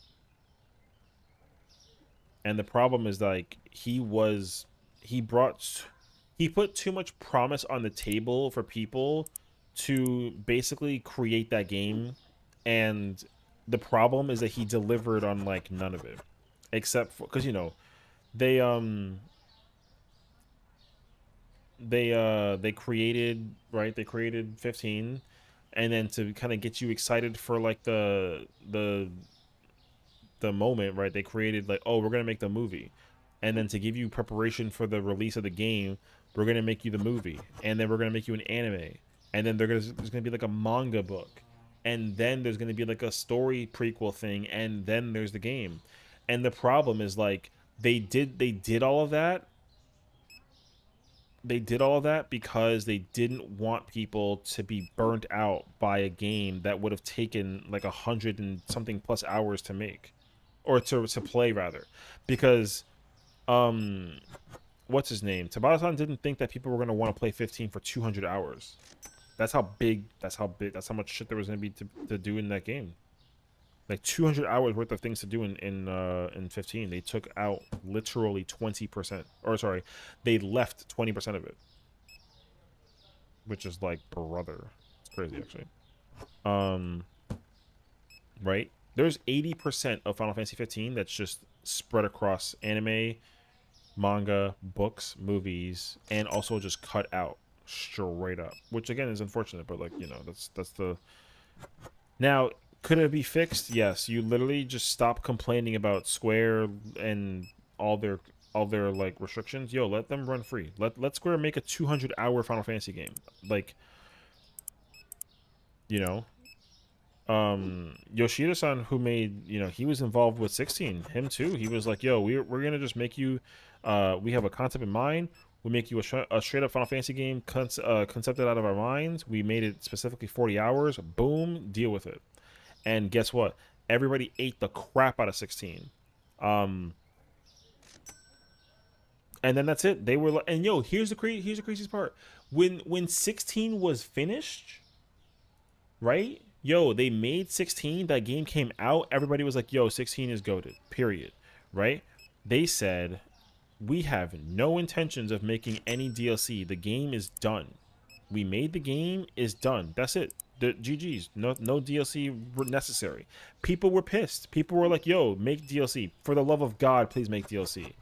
the problem is, like, he put too much promise on the table for people to basically create that game, and the problem is that he delivered on like none of it, except for because they they created, right, they created 15, and then to kind of get you excited for like the moment, right, they created like, oh, we're gonna make the movie, and then to give you preparation for the release of the game, we're gonna make you the movie, and then we're gonna make you an anime, and then there's gonna be like a manga book, and then there's gonna be like a story prequel thing, and then there's the game. And the problem is like they did all of that. They did all of that because they didn't want people to be burnt out by a game that would have taken like 100 and something plus hours to make, or to play rather, because what's his name, Tabata-san didn't think that people were going to want to play 15 for 200 hours. That's how how much shit there was going to be to do in that game. Like 200 hours worth of things to do in 15. They took out literally 20%, or sorry, they left 20% of it, which is like, brother, it's crazy actually. Right, there's 80% of Final Fantasy 15 that's just spread across anime, manga, books, movies, and also just cut out straight up, which again is unfortunate, but like, you know, that's the. Now, could it be fixed? Yes. You literally just stop complaining about Square and all their like restrictions. Yo, let them run free. Let Square make a 200-hour Final Fantasy game. Like, you know, Yoshida-san, who made, you know, he was involved with 16. Him too. He was like, yo, we're gonna just make you. We have a concept in mind. We make you a straight up Final Fantasy game, concepted out of our minds. We made it specifically 40 hours. Boom, deal with it. And guess what? Everybody ate the crap out of 16. And then that's it. They were like, and yo, here's the craziest part. When 16 was finished, right? Yo, they made 16. That game came out. Everybody was like, yo, 16 is goated. Period. Right? They said, we have no intentions of making any DLC. The game is done. We made the game, is done. That's it. The GG's. No DLC necessary. People were pissed. People were like, yo, make DLC. For the love of God, please make DLC.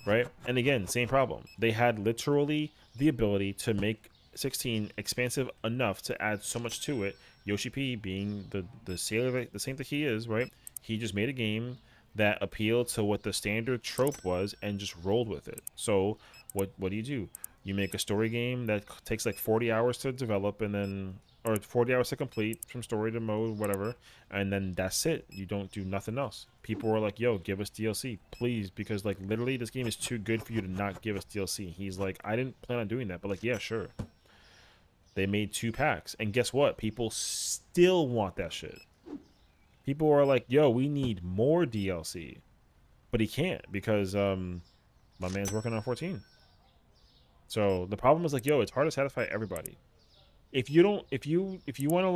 Right? And again, same problem. They had literally the ability to make 16 expansive enough to add so much to it. Yoshi P, being the sailor, the saint that he is, right? He just made a game that appealed to what the standard trope was and just rolled with it. So what do? You make a story game that takes like 40 hours to develop, and then, or 40 hours to complete from story to mode, whatever, and then that's it. You don't do nothing else. People were like, yo, give us DLC, please, because like literally this game is too good for you to not give us DLC. He's like, I didn't plan on doing that, but like, yeah, sure. They made 2 packs, and guess what? People still want that shit. People are like, yo, we need more DLC. But he can't, because my man's working on 14. So the problem is like, yo, it's hard to satisfy everybody. If you want to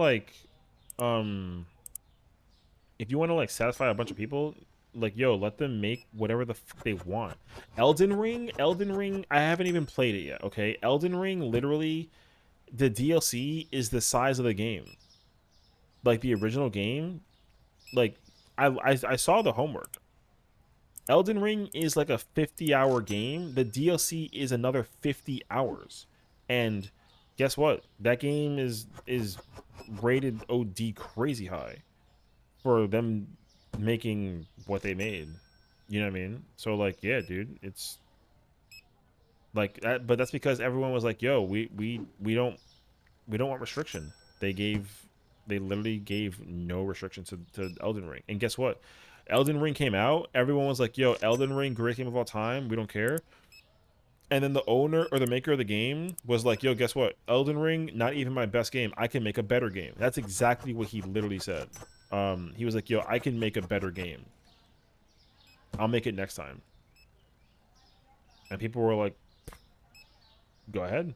like satisfy a bunch of people, like, yo, let them make whatever the fuck they want. Elden Ring, I haven't even played it yet, okay? Elden Ring, literally, the DLC is the size of the game. Like the original game, like I saw the homework. Elden Ring is like a 50-hour game. The DLC is another 50 hours. And guess what? That game is rated OD crazy high for them making what they made. You know what I mean? So like, yeah, dude, it's like that, but that's because everyone was like, yo, we don't want restriction. They literally gave no restriction to Elden Ring. And guess what? Elden Ring came out, everyone was like, yo, Elden Ring, greatest game of all time, we don't care. And then the owner or the maker of the game was like, yo, guess what? Elden Ring, not even my best game. I can make a better game. That's exactly what he literally said. He was like, yo, I can make a better game. I'll make it next time. And people were like, go ahead.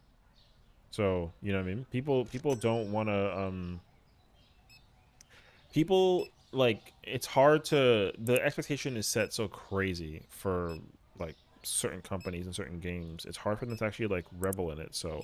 So, you know what I mean? People don't want to, people, like, it's hard to, the expectation is set so crazy for like certain companies and certain games. It's hard for them to actually like revel in it. So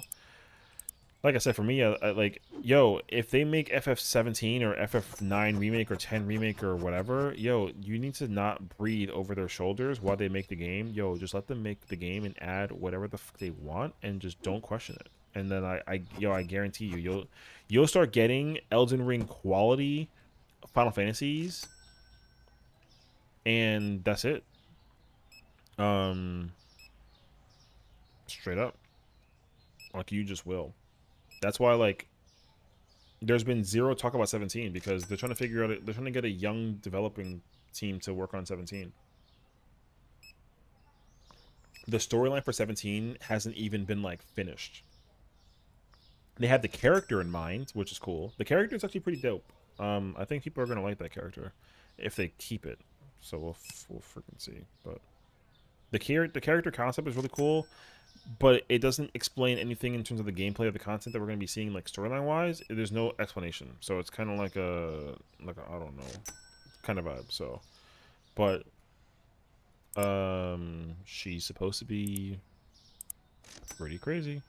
like I said, for me, like, yo, if they make FF17 or FF9 remake or 10 remake or whatever, yo, you need to not breathe over their shoulders while they make the game. Yo, just let them make the game and add whatever the fuck they want, and just don't question it. And then I guarantee you, you'll start getting Elden Ring quality Final Fantasies, and that's it. Straight up, like you just will. That's why, like, there's been zero talk about 17 because they're trying to figure out it. They're trying to get a young developing team to work on 17. The storyline for 17 hasn't even been like finished. They have the character in mind, which is cool. The character is actually pretty dope. I think people are gonna like that character if they keep it. So we'll freaking see. But the character concept is really cool, but it doesn't explain anything in terms of the gameplay of the content that we're going to be seeing, like storyline wise. There's no explanation, so it's kind of like a I don't know kind of vibe. So, but she's supposed to be pretty crazy.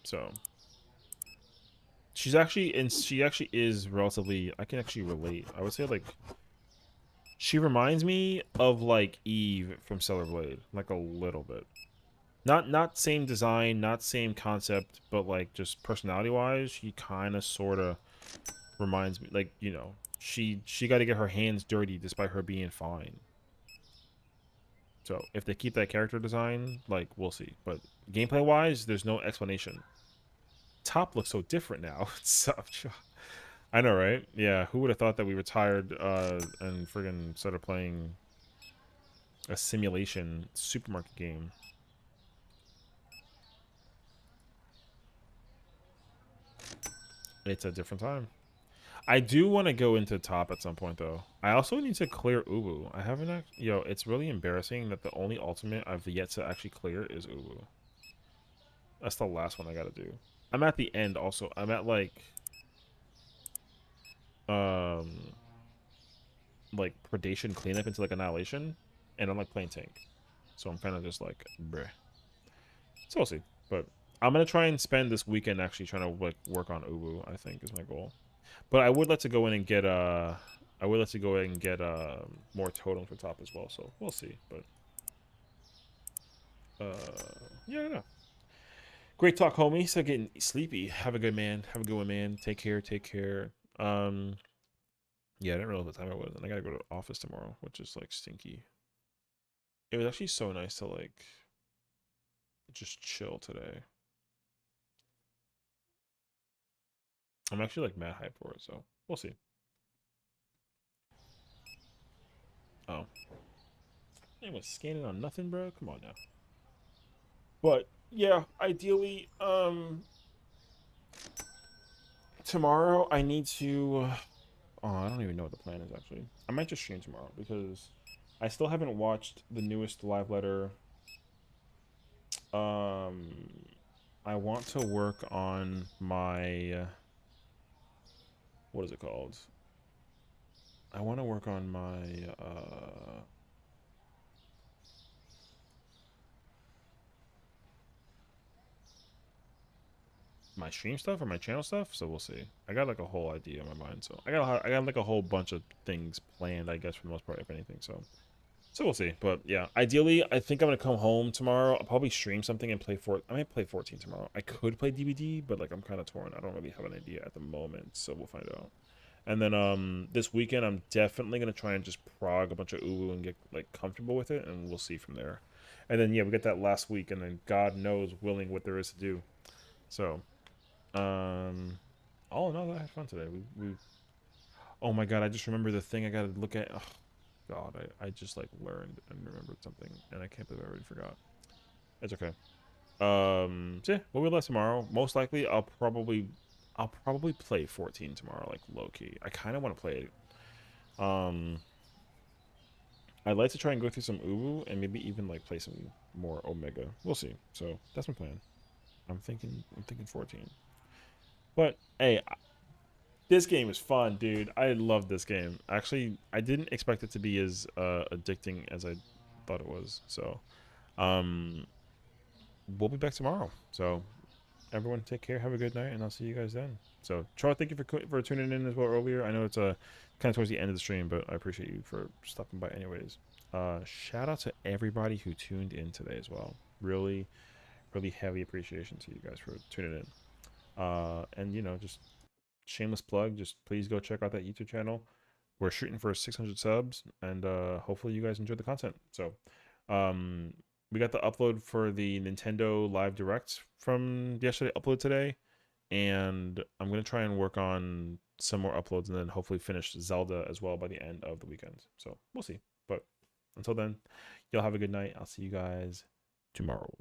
So she actually is relatively. I can actually relate. I would say like she reminds me of like Eve from Stellar Blade, like a little bit. Not same design, not same concept, but like just personality wise, she kind of sort of reminds me, like, you know, she got to get her hands dirty despite her being fine. So if they keep that character design, like, we'll see. But gameplay wise, there's no explanation. Top looks so different now. I know, right? Yeah, who would have thought that we retired and friggin' started playing a simulation supermarket game? It's a different time. I do want to go into top at some point, though. I also need to clear Ubu. I haven't yo, it's really embarrassing that the only ultimate I've yet to actually clear is Ubu. That's the last one I gotta do. I'm at the end also. I'm at like predation cleanup into like annihilation, and I'm like playing tank. So I'm kind of just like bruh. So we'll see. But I'm gonna try and spend this weekend actually trying to like work on Ubu, I think is my goal. But I would like to go in and get more totems for top as well, so we'll see. But yeah, I don't know. Great talk, homie. So getting sleepy. Have a good man. Have a good one, man. Take care. Take care. Yeah, I didn't realize what time it was, and I gotta go to the office tomorrow, which is like stinky. It was actually so nice to like just chill today. I'm actually like mad hype for it, so we'll see. Oh, I was scanning on nothing, bro. Come on now. But yeah, ideally, tomorrow I need to. Oh, I don't even know what the plan is actually. I might just stream tomorrow because I still haven't watched the newest live letter. I want to work on my what is it called? I want to work on my stream stuff or my channel stuff, so we'll see. I got like a whole idea in my mind, so I got like a whole bunch of things planned, I guess, for the most part, if anything. So we'll see. But yeah, ideally, I think I'm gonna come home tomorrow. I'll probably stream something and play I might play 14 tomorrow. I could play DBD, but like I'm kind of torn. I don't really have an idea at the moment, so we'll find out. And then this weekend, I'm definitely gonna try and just prog a bunch of Uwu and get like comfortable with it, and we'll see from there. And then yeah, we get that last week, and then God knows willing what there is to do. So, all in all, I had fun today. We oh my God, I just remember the thing I gotta look at. Oh, God, I just like learned and remembered something, and I can't believe I already forgot. It's okay. So yeah, we'll be less tomorrow. Most likely, I'll probably play 14 tomorrow, like low key. I kind of want to play it. I'd like to try and go through some Ubu and maybe even like play some more Omega. We'll see. So that's my plan. I'm thinking 14. But hey, this game is fun, dude. I love this game. Actually, I didn't expect it to be as addicting as I thought it was. So, we'll be back tomorrow. So, everyone take care. Have a good night, and I'll see you guys then. So, Char, thank you for tuning in as well earlier. I know it's kind of towards the end of the stream, but I appreciate you for stopping by anyways. Shout out to everybody who tuned in today as well. Really, really heavy appreciation to you guys for tuning in. And you know, just shameless plug. Just please go check out that YouTube channel. We're shooting for 600 subs, and hopefully you guys enjoy the content. So, we got the upload for the Nintendo Live Direct from yesterday, upload today, and I'm gonna try and work on some more uploads, and then hopefully finish Zelda as well by the end of the weekend. So we'll see. But until then, y'all have a good night. I'll see you guys tomorrow.